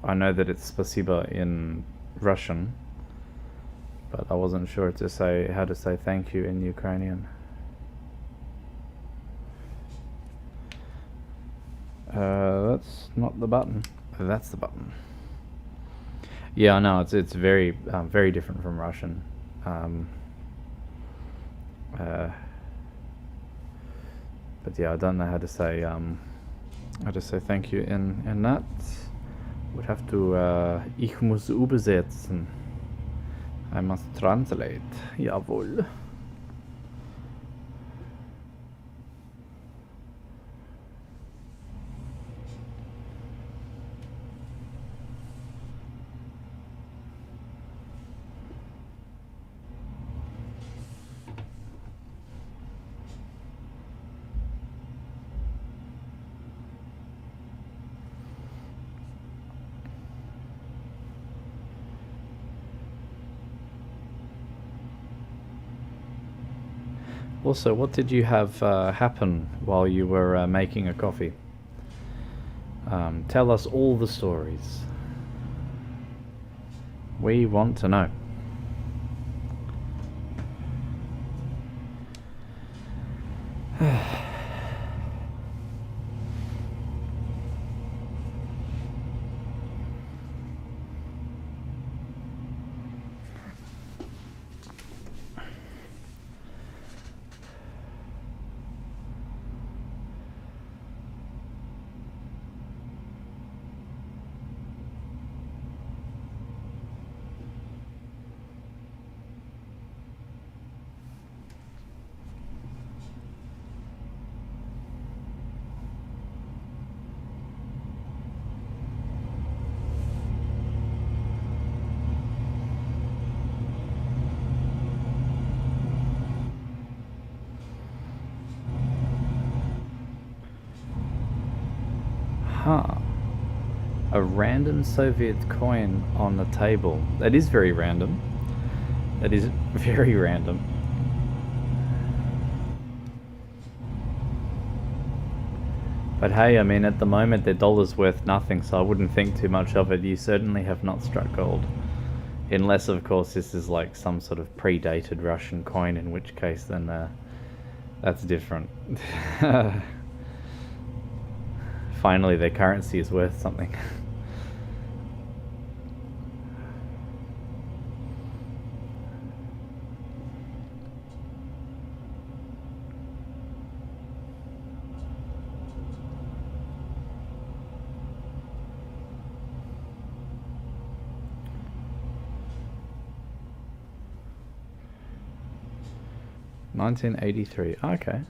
I know that it's spasiba in Russian, but I wasn't sure how to say thank you in Ukrainian. That's not the button. That's the button. Yeah, I know it's very very different from Russian. But yeah, I don't know how to say thank you in that. Would have to ich muss übersetzen. I must translate. Jawohl. Also, what did you have happen while you were making a coffee? Tell us all the stories. We want to know. Huh. A random Soviet coin on the table. That is very random. That is very random. But hey, I mean, at the moment their dollar's worth nothing, so I wouldn't think too much of it. You certainly have not struck gold. Unless, of course, this is like some sort of predated Russian coin, in which case then that's different. Finally, their currency is worth something. 1983. Okay.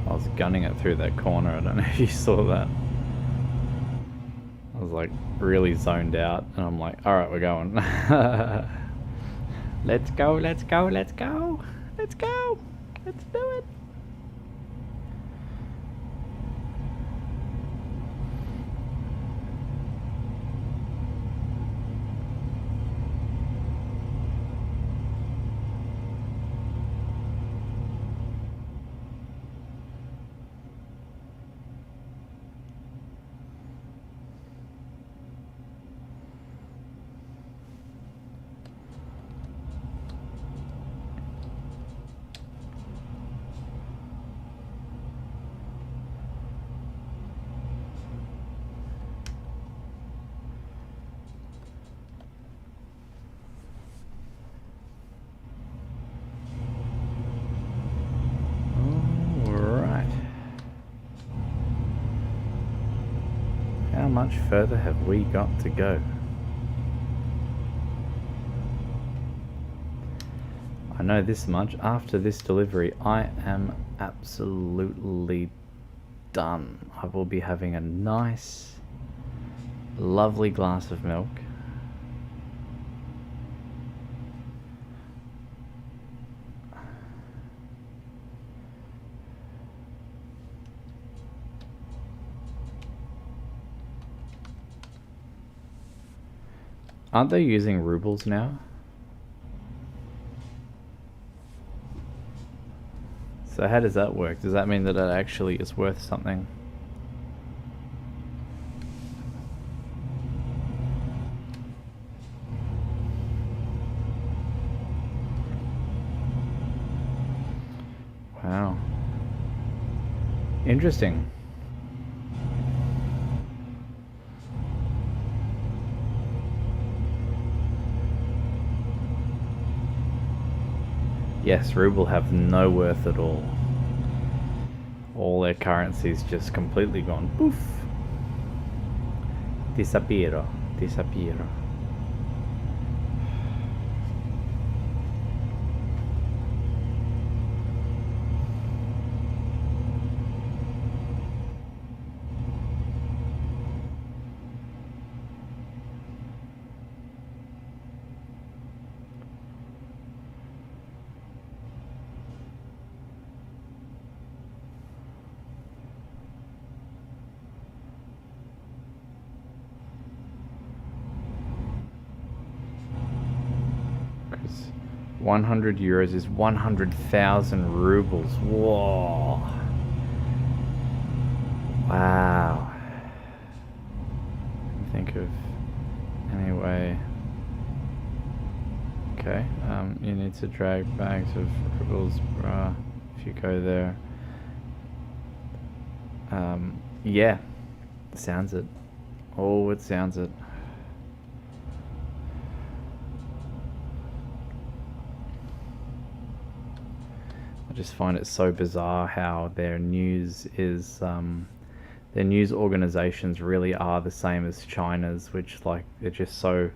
I was gunning it through that corner. I don't know if you saw that. I was like really zoned out, and I'm like, all right, we're going. Let's go, let's go, let's go, let's go, let's do it. How much further have we got to go? I know this much. After this delivery, I am absolutely done. I will be having a nice, lovely glass of milk. Aren't they using rubles now? So how does that work? Does that mean that it actually is worth something? Wow. Interesting. Yes, ruble have no worth at all. All their currency's just completely gone poof. Disappear. Disappear. Because 100 euros is 100,000 rubles. Whoa. Wow. Think of anyway. Okay, you need to drag bags of rubles, if you go there. Yeah, sounds it. Oh, it sounds it. I just find it so bizarre how their news is, their news organizations really are the same as China's, which like they're just so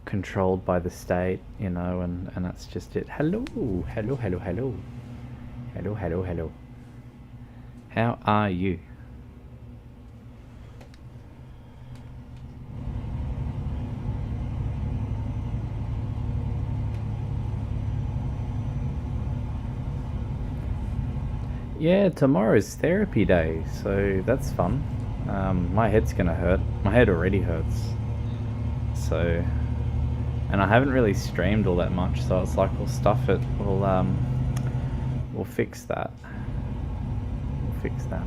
controlled by the state, you know, and that's just it. Hello, hello, hello, hello, hello, hello, hello. How are you? Yeah, tomorrow's therapy day, so that's fun. My head's gonna hurt. My head already hurts. So, and I haven't really streamed all that much, so it's like we'll stuff it. We'll fix that. We'll fix that.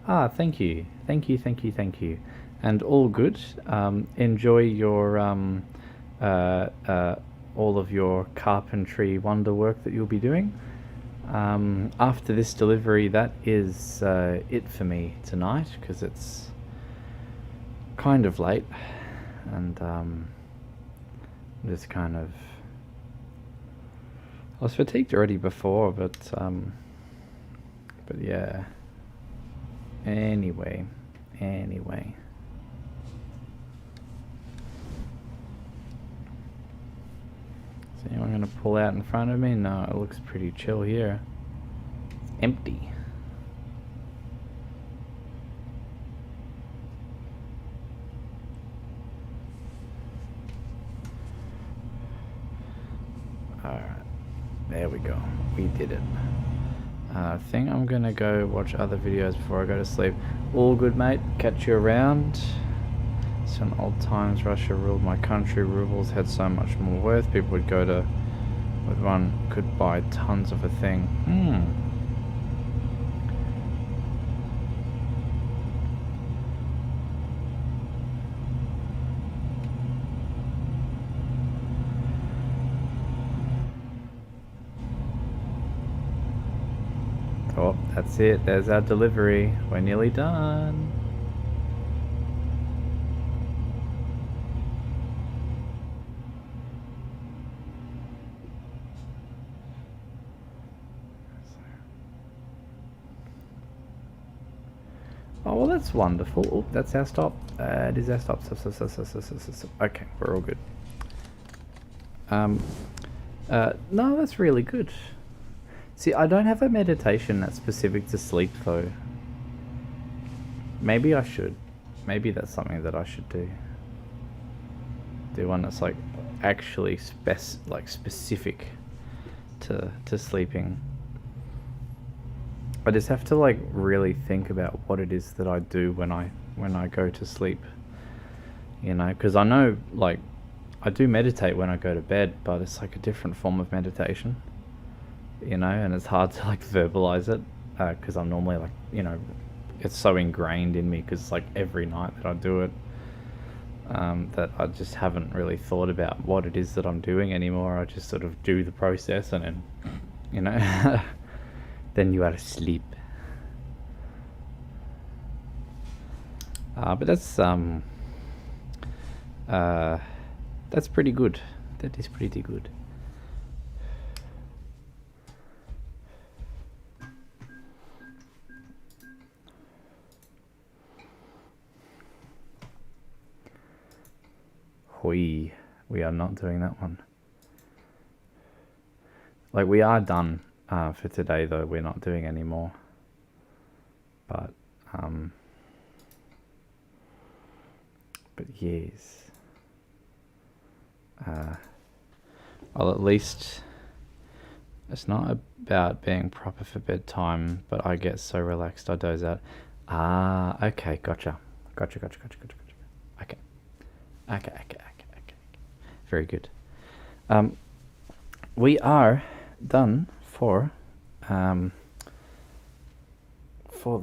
Ah, thank you. Thank you, thank you, thank you. And all good. Enjoy your uh, uh, all of your carpentry wonder work that you'll be doing. After this delivery, that is it for me tonight, because it's kind of late, and just kind of... I was fatigued already before, but yeah. Anyway. Is anyone gonna pull out in front of me? No, it looks pretty chill here. It's empty. Alright. There we go. We did it. I think I'm gonna go watch other videos before I go to sleep. All good, mate. Catch you around. So in old times, Russia ruled my country. Rubles had so much more worth. People would go to... with one could buy tons of a thing. Oh, that's it. There's our delivery. We're nearly done. Oh, well, that's wonderful. Oh, that's our stop. It is our stop. Okay, we're all good. No, that's really good. See, I don't have a meditation that's specific to sleep, though. Maybe I should. Maybe that's something that I should do. Do one that's like actually specific to sleeping. I just have to like really think about what it is that I do when I go to sleep. You know, because I know like I do meditate when I go to bed, but it's like a different form of meditation. You know, and it's hard to like verbalize it because I'm normally like, you know, it's so ingrained in me because like every night that I do it, that I just haven't really thought about what it is that I'm doing anymore. I just sort of do the process and then, you know, then you are asleep. But that's pretty good. That is pretty good. We are not doing that one. Like, we are done for today, though. We're not doing any more. But yes. Well, at least it's not about being proper for bedtime, but I get so relaxed I doze out. Ah, okay, gotcha. Okay. Very good. We are done for the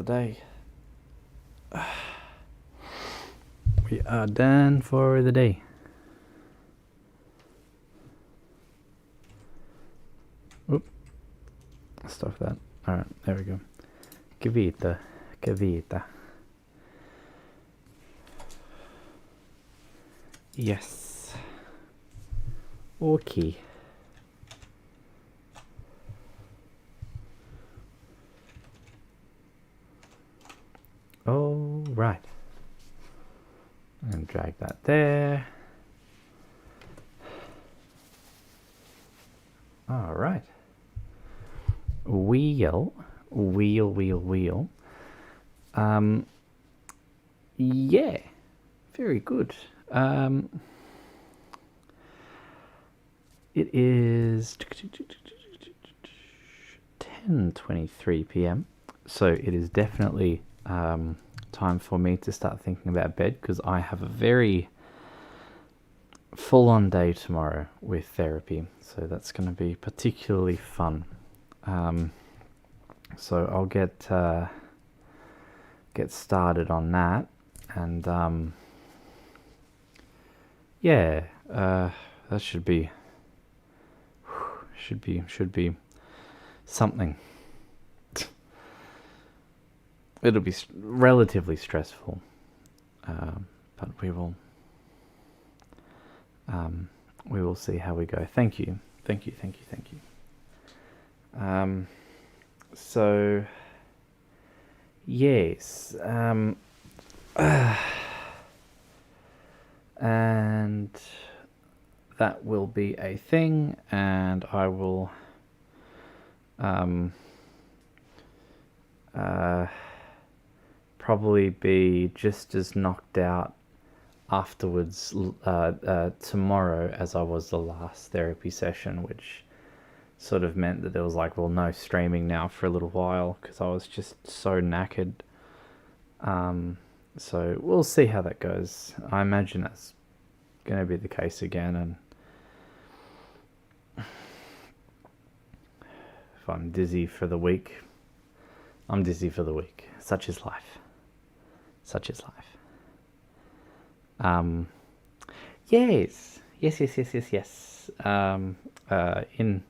day. We are done for the day. Oop. Stop that. Alright, there we go. Kavita. Yes. Okay. All right. And drag that there. All right. Wheel. Yeah. Very good. It is 10:23 p.m. So it is definitely time for me to start thinking about bed, because I have a very full-on day tomorrow with therapy. So that's going to be particularly fun. So I'll get get started on that. And yeah, that should be something. It'll be relatively stressful, but we will see how we go. Thank you. So yes, and that will be a thing, and I will probably be just as knocked out afterwards tomorrow as I was the last therapy session, which sort of meant that there was like, well, no streaming now for a little while because I was just so knackered. So we'll see how that goes. I imagine that's going to be the case again, and if I'm dizzy for the week, I'm dizzy for the week. Such is life. Yes. In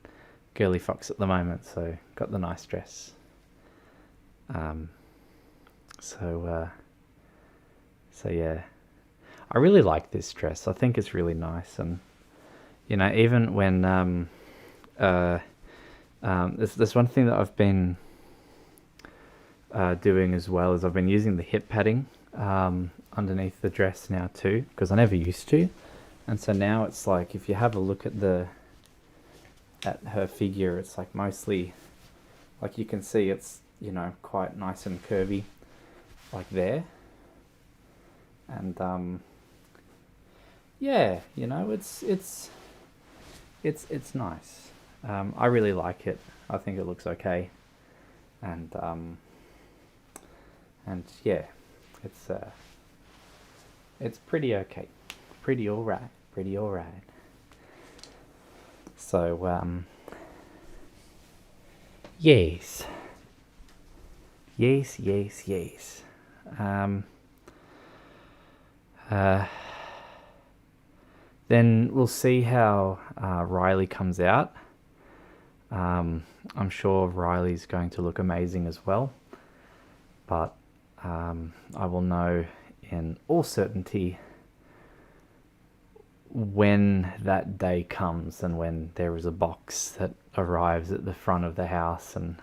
girly fox at the moment, so got the nice dress. So yeah, I really like this dress. I think it's really nice, and you know, even when there's one thing that I've been doing as well, is I've been using the hip padding underneath the dress now too, because I never used to, and so now it's like, if you have a look at her figure, it's like mostly, like you can see it's, you know, quite nice and curvy like there, and yeah, you know, it's nice. I really like it. I think it looks okay, and yeah, it's pretty okay, pretty all right. So yes. Then we'll see how Riley comes out. I'm sure Riley's going to look amazing as well, but I will know in all certainty when that day comes, and when there is a box that arrives at the front of the house, and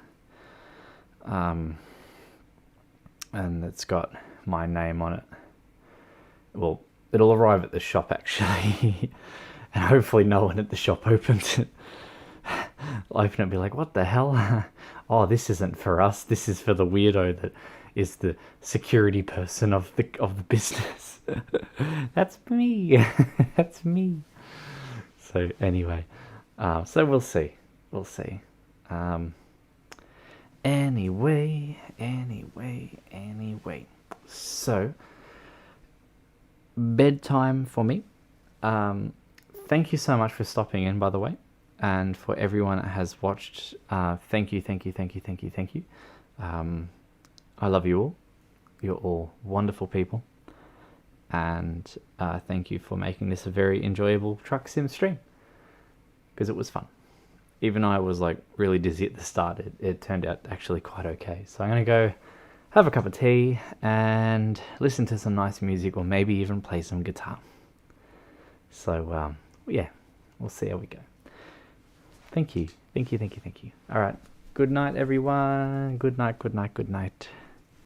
it's got my name on it. Well, it'll arrive at the shop actually, and hopefully no one at the shop opens it. I'll open it and be like, what the hell? Oh, this isn't for us. This is for the weirdo that is the security person of the business. That's me. That's me. So anyway, so we'll see. Anyway. So bedtime for me. Thank you so much for stopping in, by the way, and for everyone that has watched. Thank you. I love you all. You're all wonderful people, and thank you for making this a very enjoyable truck sim stream, because it was fun. Even though I was like really dizzy at the start, it turned out actually quite okay. So I'm gonna go have a cup of tea and listen to some nice music, or maybe even play some guitar. So yeah, we'll see how we go. Thank you. All right. Good night, everyone. Good night.